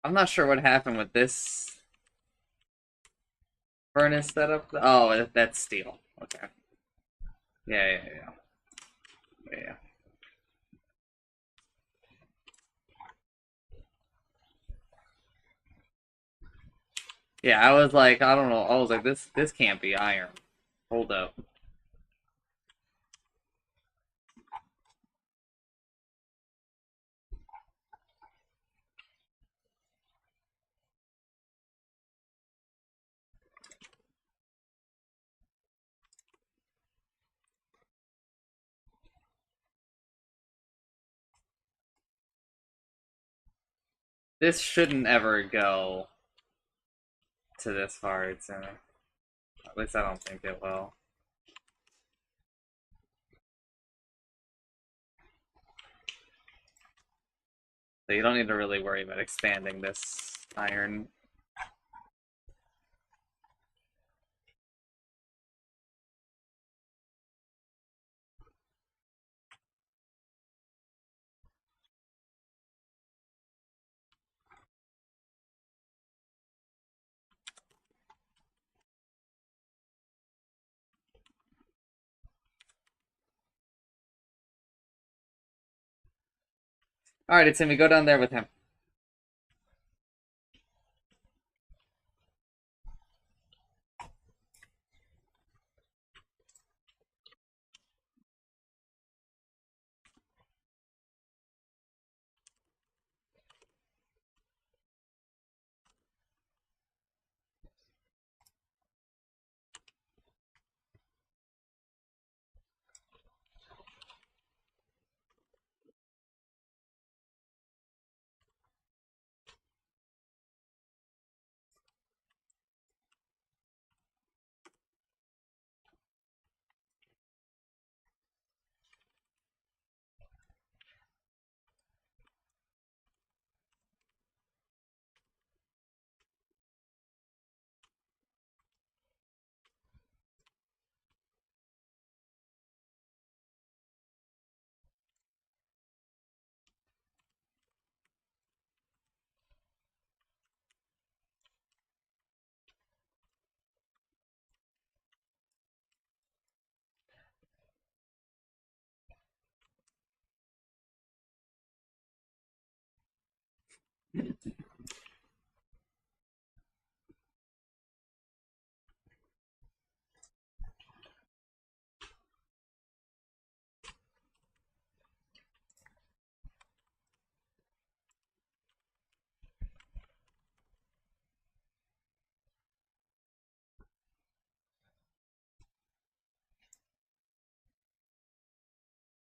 I'm not sure what happened with this furnace setup. Oh, that's steel. Okay. Yeah. Yeah. Yeah, I was like, I don't know. I was like, this can't be iron. Hold up. This shouldn't ever go to this hard center. At least I don't think it will. So you don't need to really worry about expanding this iron. Alright, it's Timmy, go down there with him.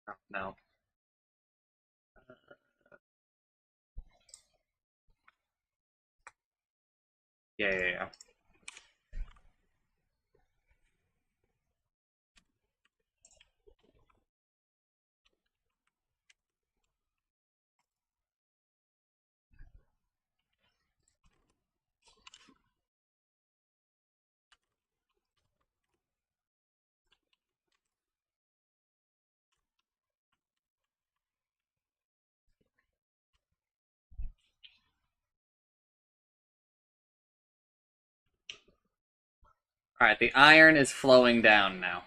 Oh, no. Yeah. Alright, the iron is flowing down now.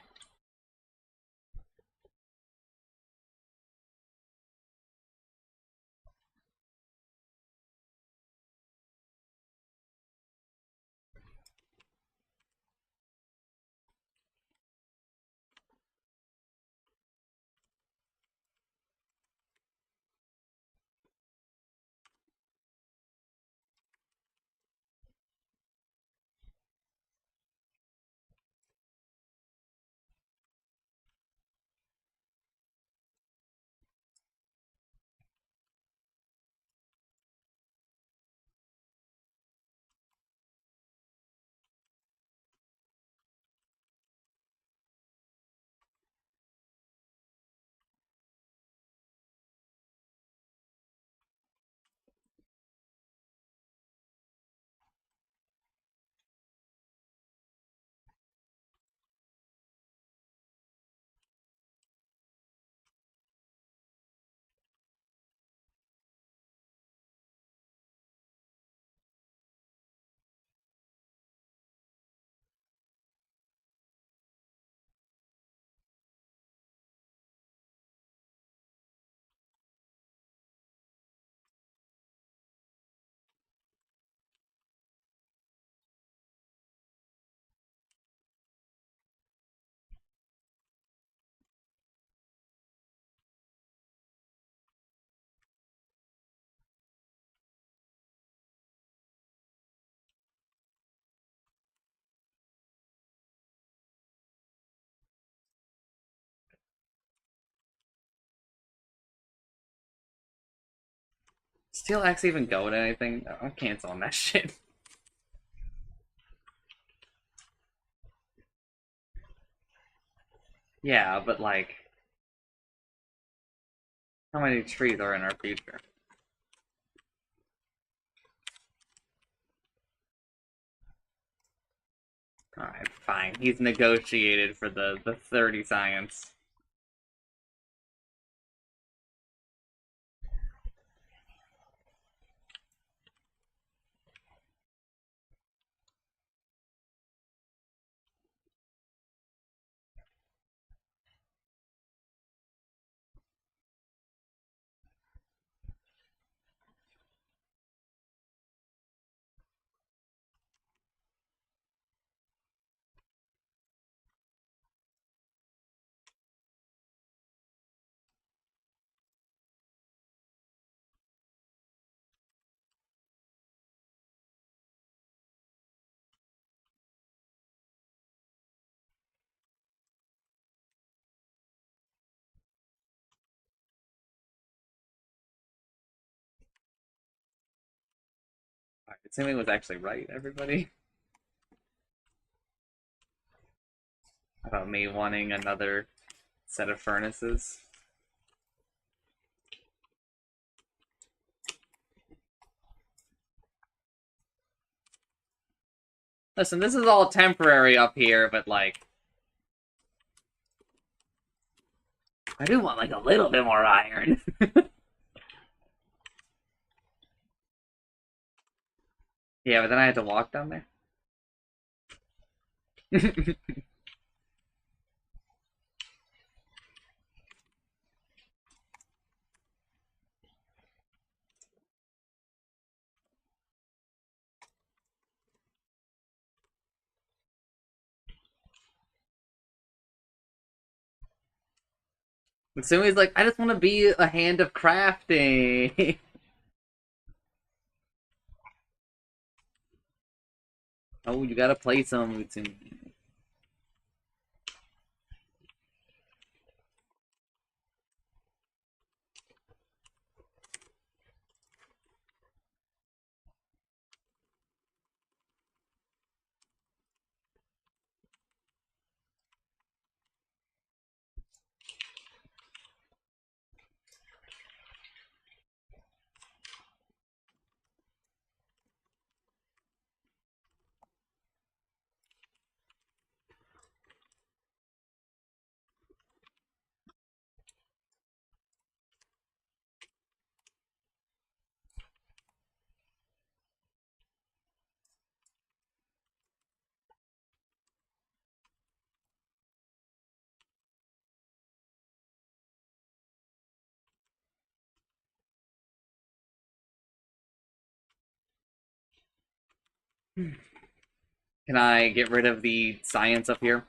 Steel Axe even go to anything? I'm canceling that shit. Yeah, but like, how many trees are in our future? Alright, fine. He's negotiated for the 30 science. Alright, assuming was actually right, everybody. About me wanting another set of furnaces. Listen, this is all temporary up here, but like, I do want like a little bit more iron. Yeah, but then I had to walk down there. Utsumi's like, I just want to be a hand of crafting. Oh, you gotta play some, Utsumi. Can I get rid of the science up here?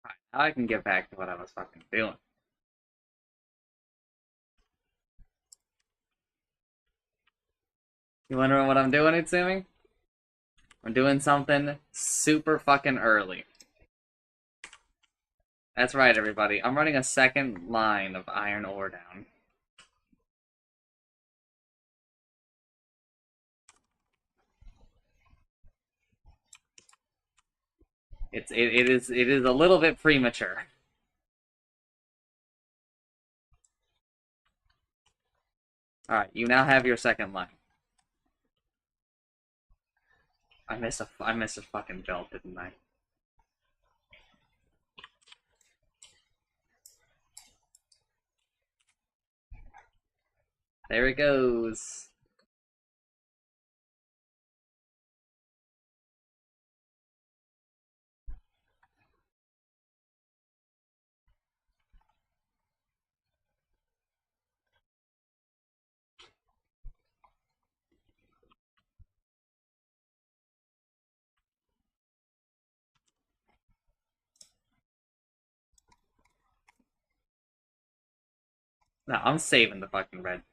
Alright, now I can get back to what I was fucking doing. You wondering what I'm doing, Utsumi? I'm doing something super fucking early. That's right, everybody. I'm running a second line of iron ore down. It is a little bit premature. Alright, you now have your second line. I missed a fucking belt, didn't I? There it goes. No, I'm saving the fucking red.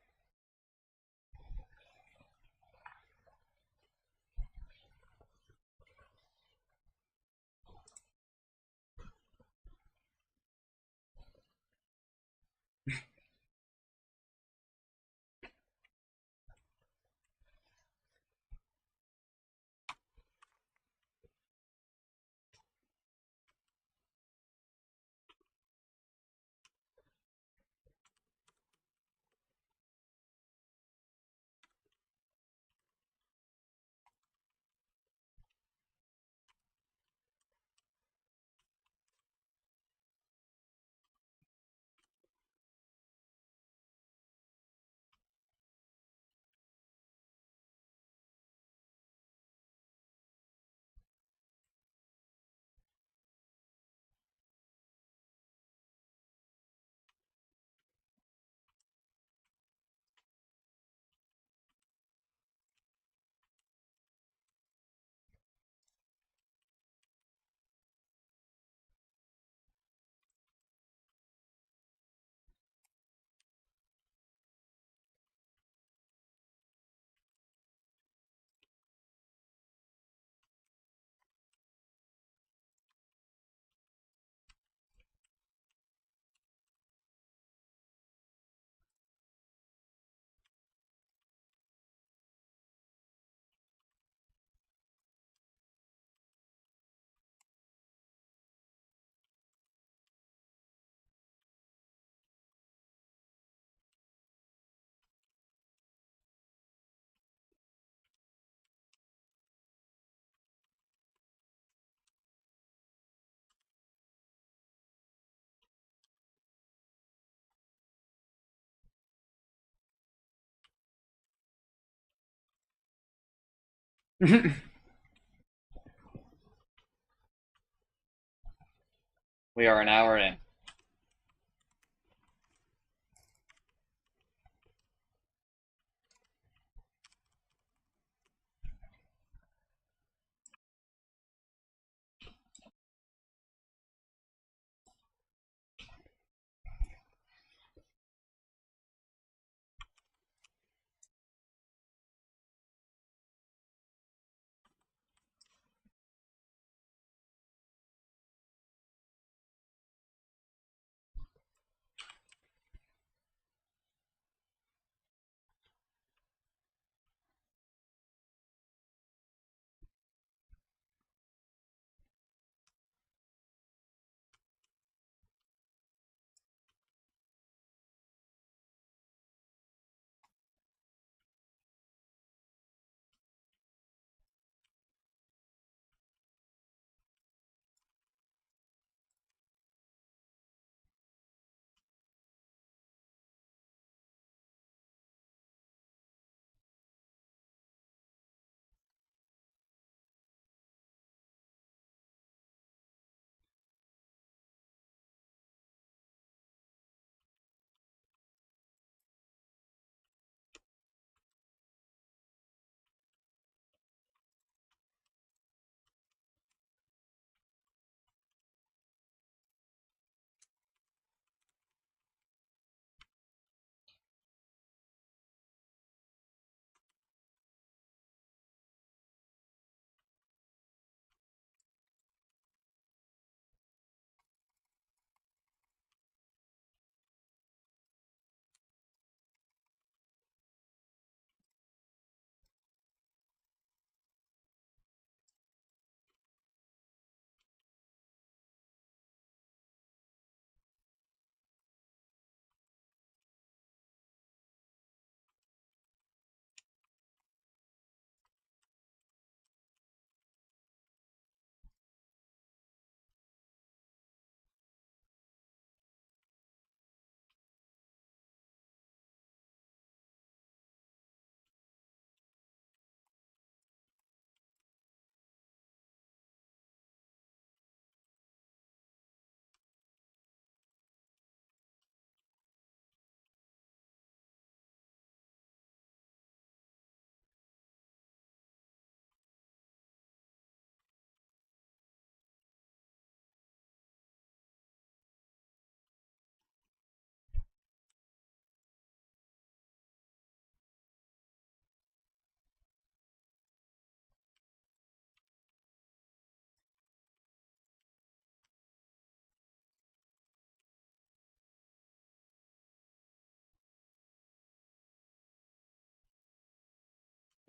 We are an hour in.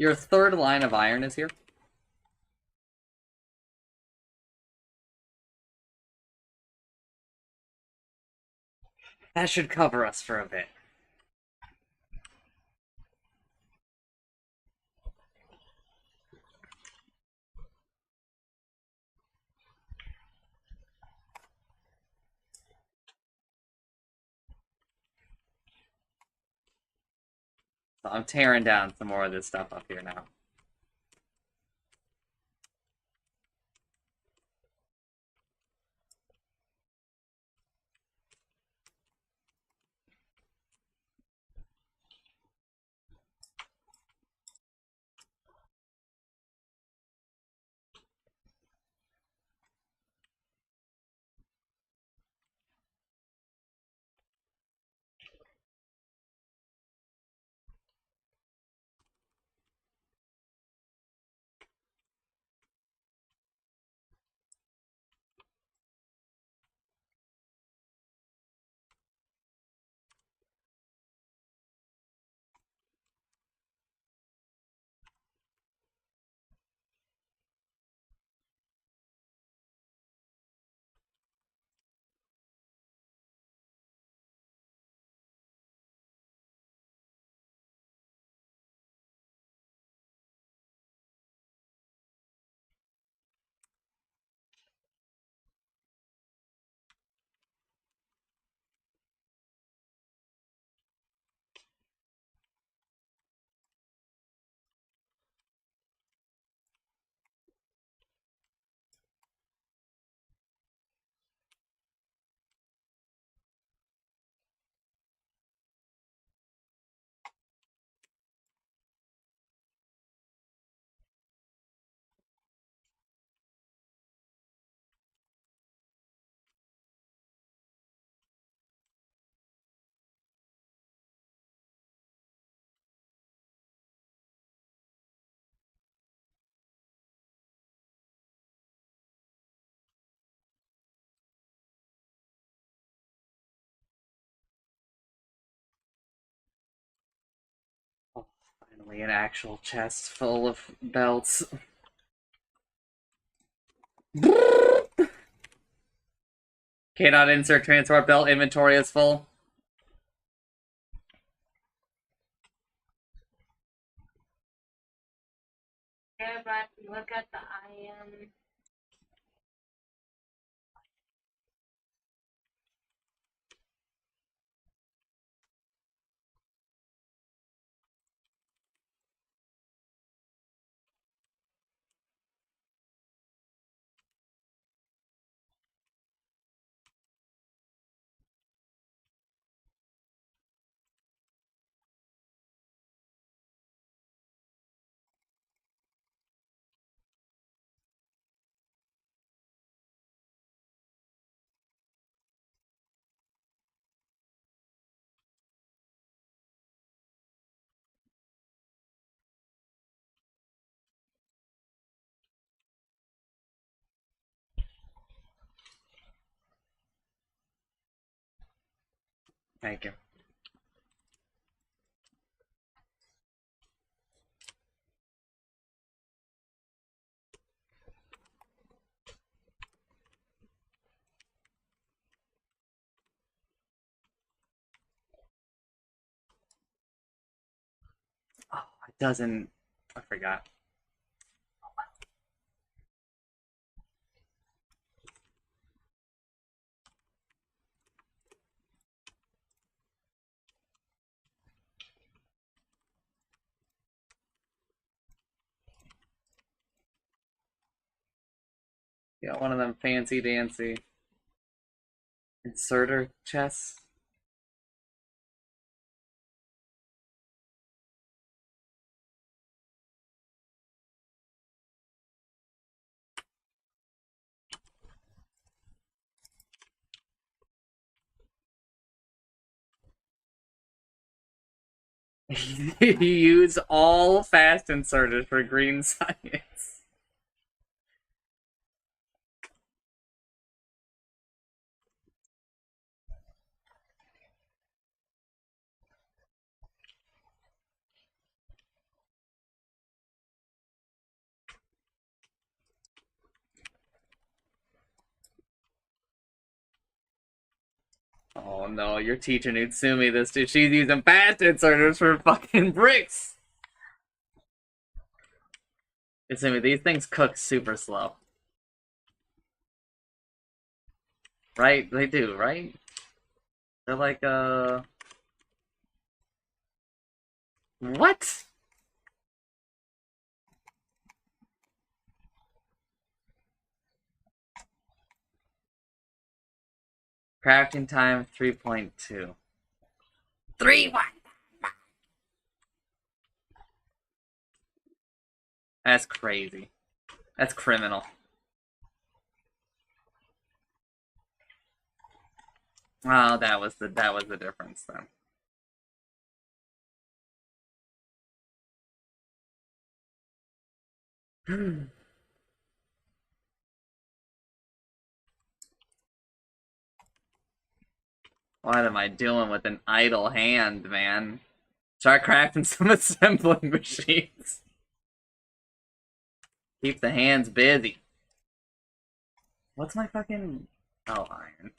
Your third line of iron is here. That should cover us for a bit. So I'm tearing down some more of this stuff up here now. Oh, finally an actual chest full of belts. Cannot insert transport belt, inventory is full. Yeah, but look at the iron. Thank you. Oh, it doesn't... I forgot. Got one of them fancy dancy inserter chests. Use all fast inserters for green science. Oh no, you're teaching Utsumi this dude. She's using fast inserters for fucking bricks. Utsumi, these things cook super slow. Right? They do, right? They're like, what? Crafting time 3.2. 3-1. That's crazy. That's criminal. Oh, that was the difference then. What am I doing with an idle hand, man? Start crafting some assembling machines. Keep the hands busy. What's my fucking... Oh, iron.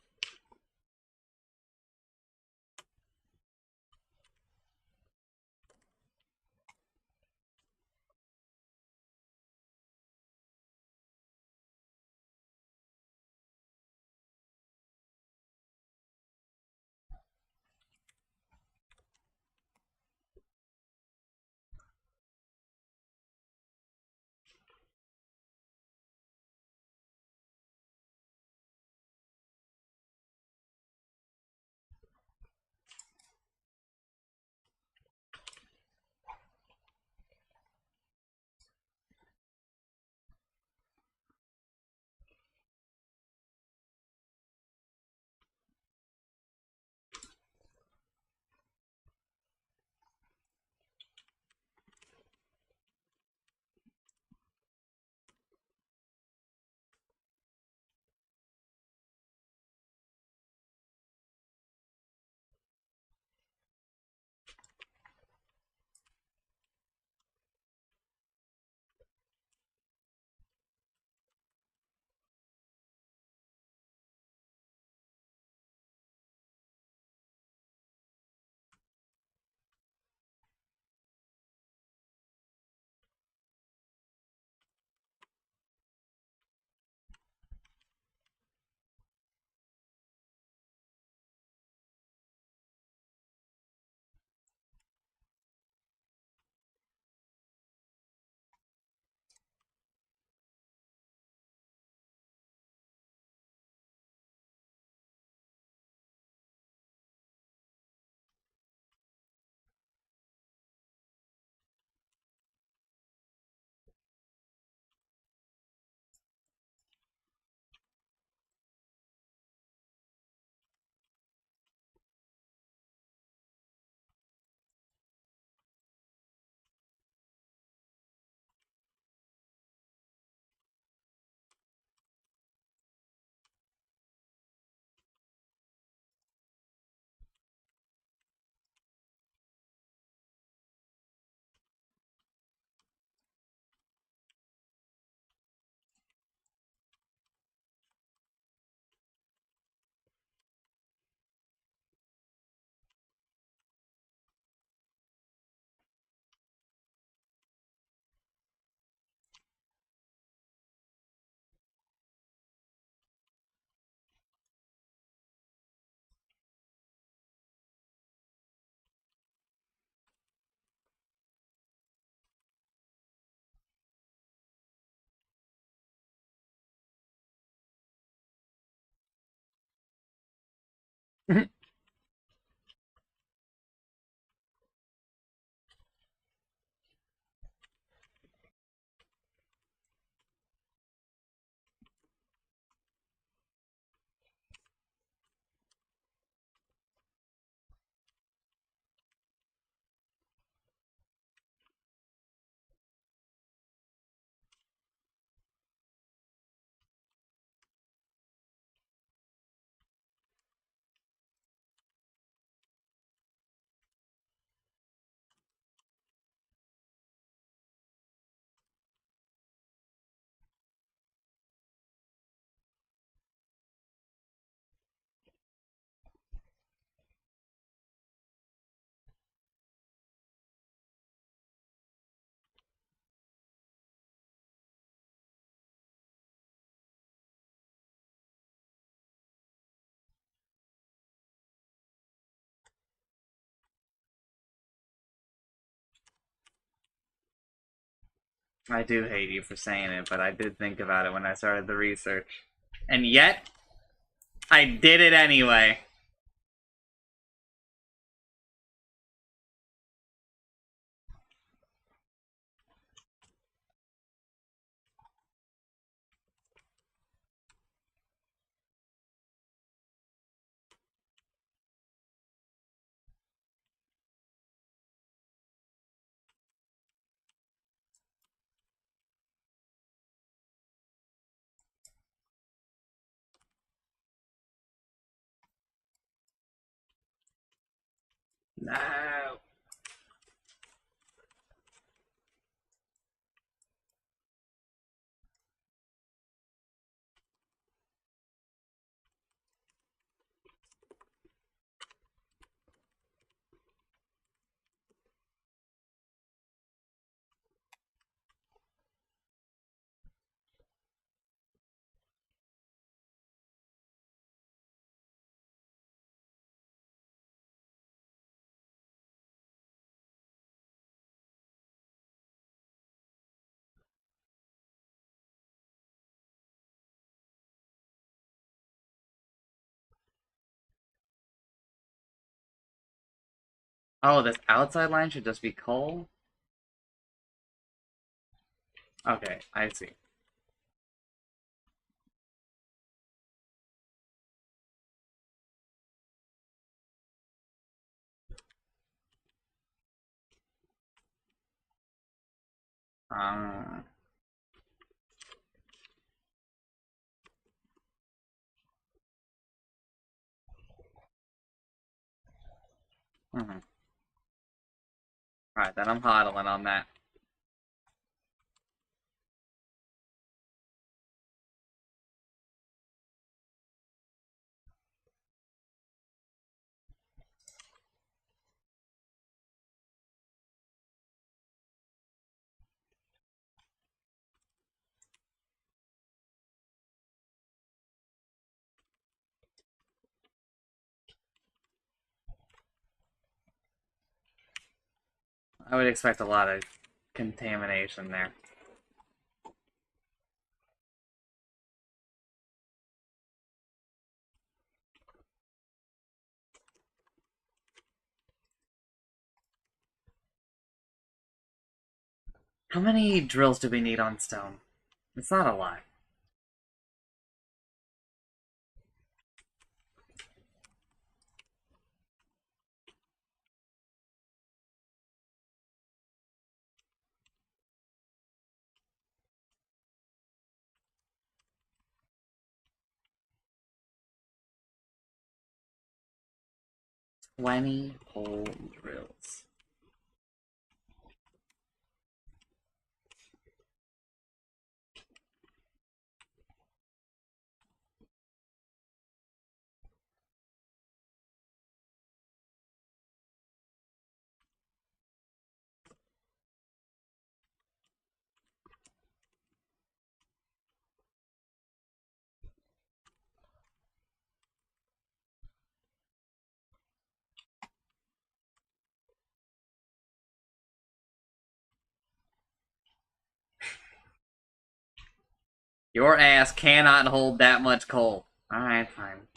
I do hate you for saying it, but I did think about it when I started the research. And yet, I did it anyway. No. Oh, this outside line should just be coal? Okay, I see. Um... Alright, then I'm hodling on that. I would expect a lot of contamination there. How many drills do we need on stone? It's not a lot. "20 hole drills." Your ass cannot hold that much coal. Alright, fine.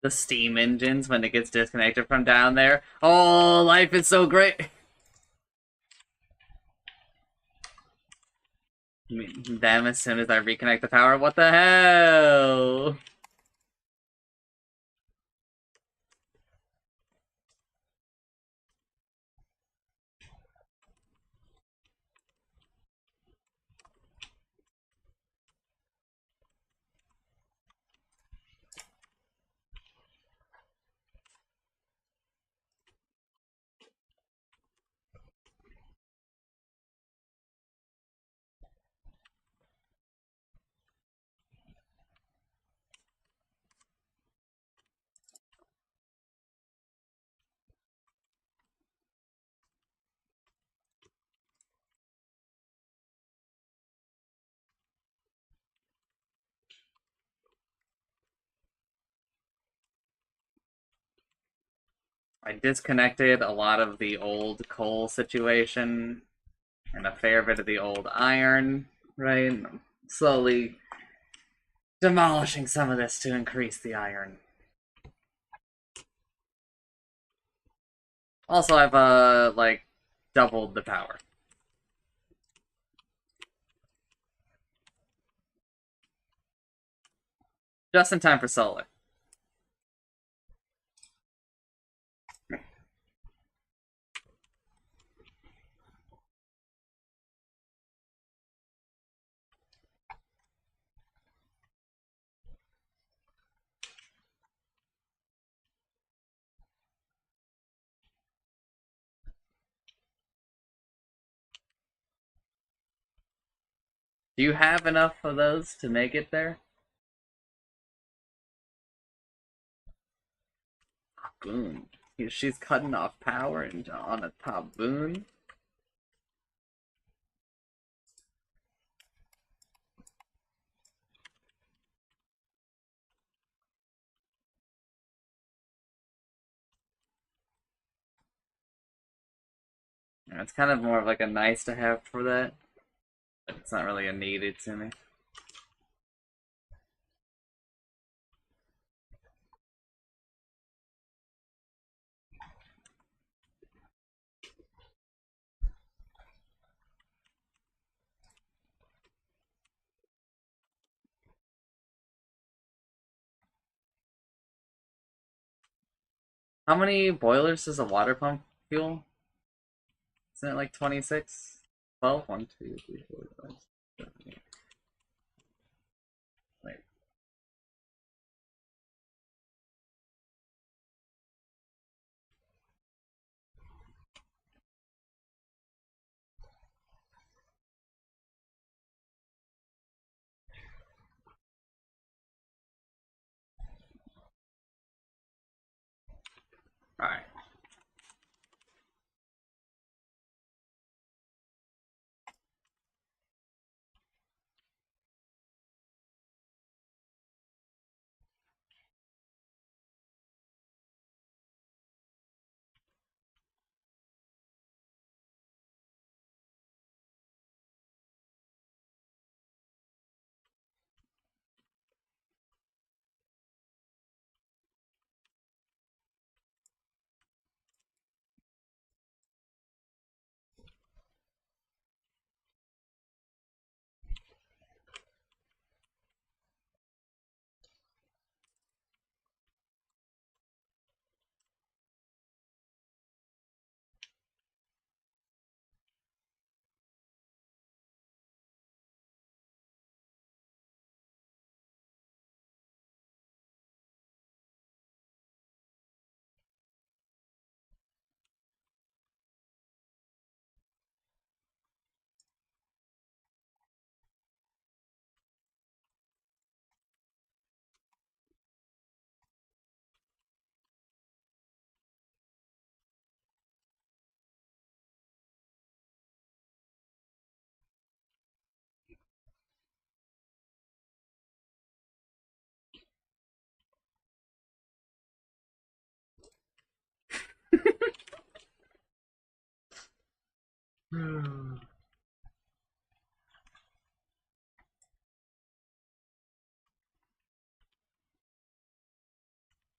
The steam engines when it gets disconnected from down there. Oh, life is so great. I mean, them as soon as I reconnect the power. What the hell? I disconnected a lot of the old coal situation and a fair bit of the old iron, right? And I'm slowly demolishing some of this to increase the iron. Also, I've, like, doubled the power. Just in time for solar. Do you have enough of those to make it there? Boom. She's cutting off power and on a top boon. Yeah, it's kind of more of like a nice to have for that. But it's not really a needed to me. How many boilers does a water pump fuel? Isn't it like 26? 12? 1, 2, 3, 4, 5, 7, 8. Wait. Alright.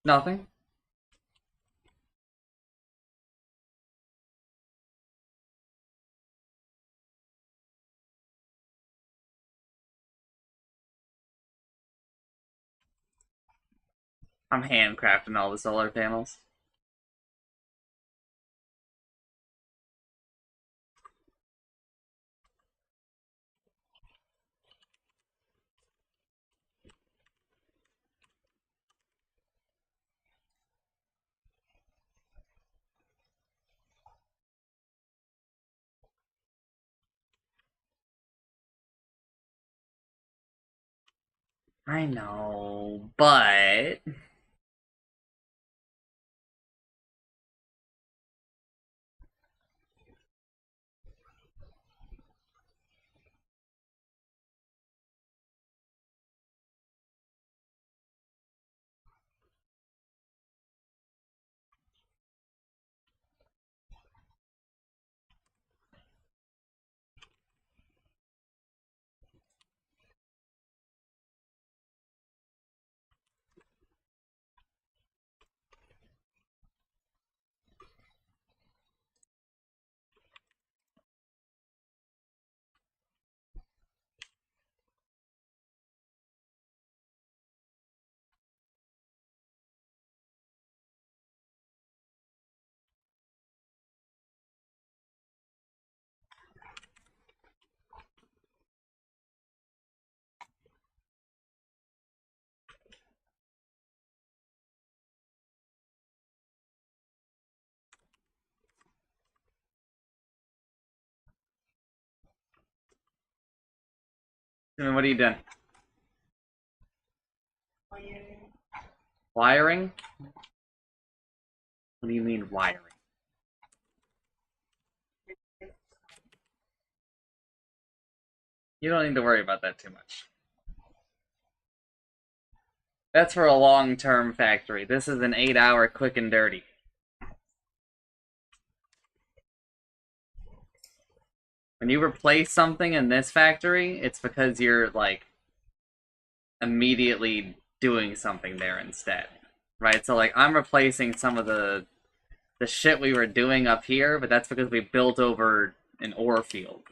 Nothing. I'm handcrafting all the solar panels. I know, but... I mean, what are you doing? Wiring? What do you mean wiring? You don't need to worry about that too much. That's for a long-term factory. This is an 8-hour quick and dirty. When you replace something in this factory, it's because you're, like, immediately doing something there instead. Right? So, like, I'm replacing some of the shit we were doing up here, but that's because we built over an ore field.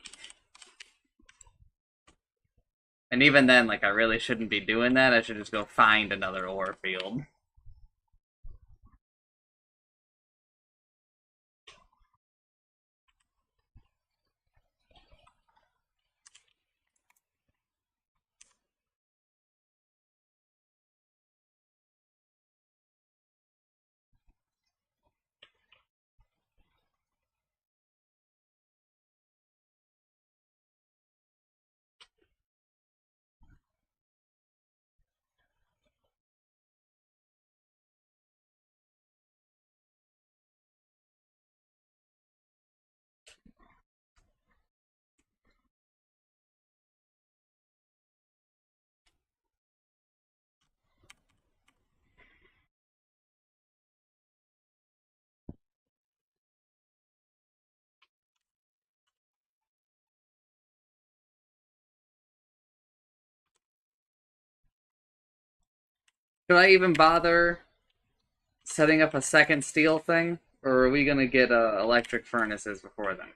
And even then, like, I really shouldn't be doing that. I should just go find another ore field. Should I even bother setting up a second steel thing? Or are we gonna get electric furnaces before then?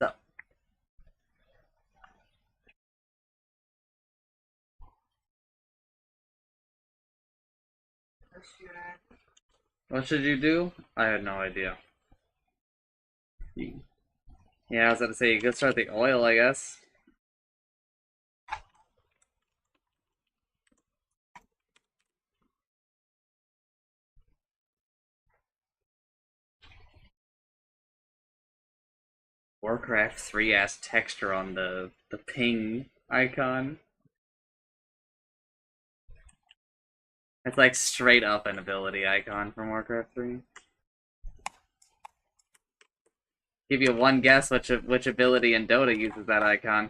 So. What should you do? I had no idea. Yeah, I was about to say, you could start the oil, I guess. Warcraft 3 ass texture on the ping icon. It's like straight up an ability icon from Warcraft 3. Give you one guess which ability in Dota uses that icon.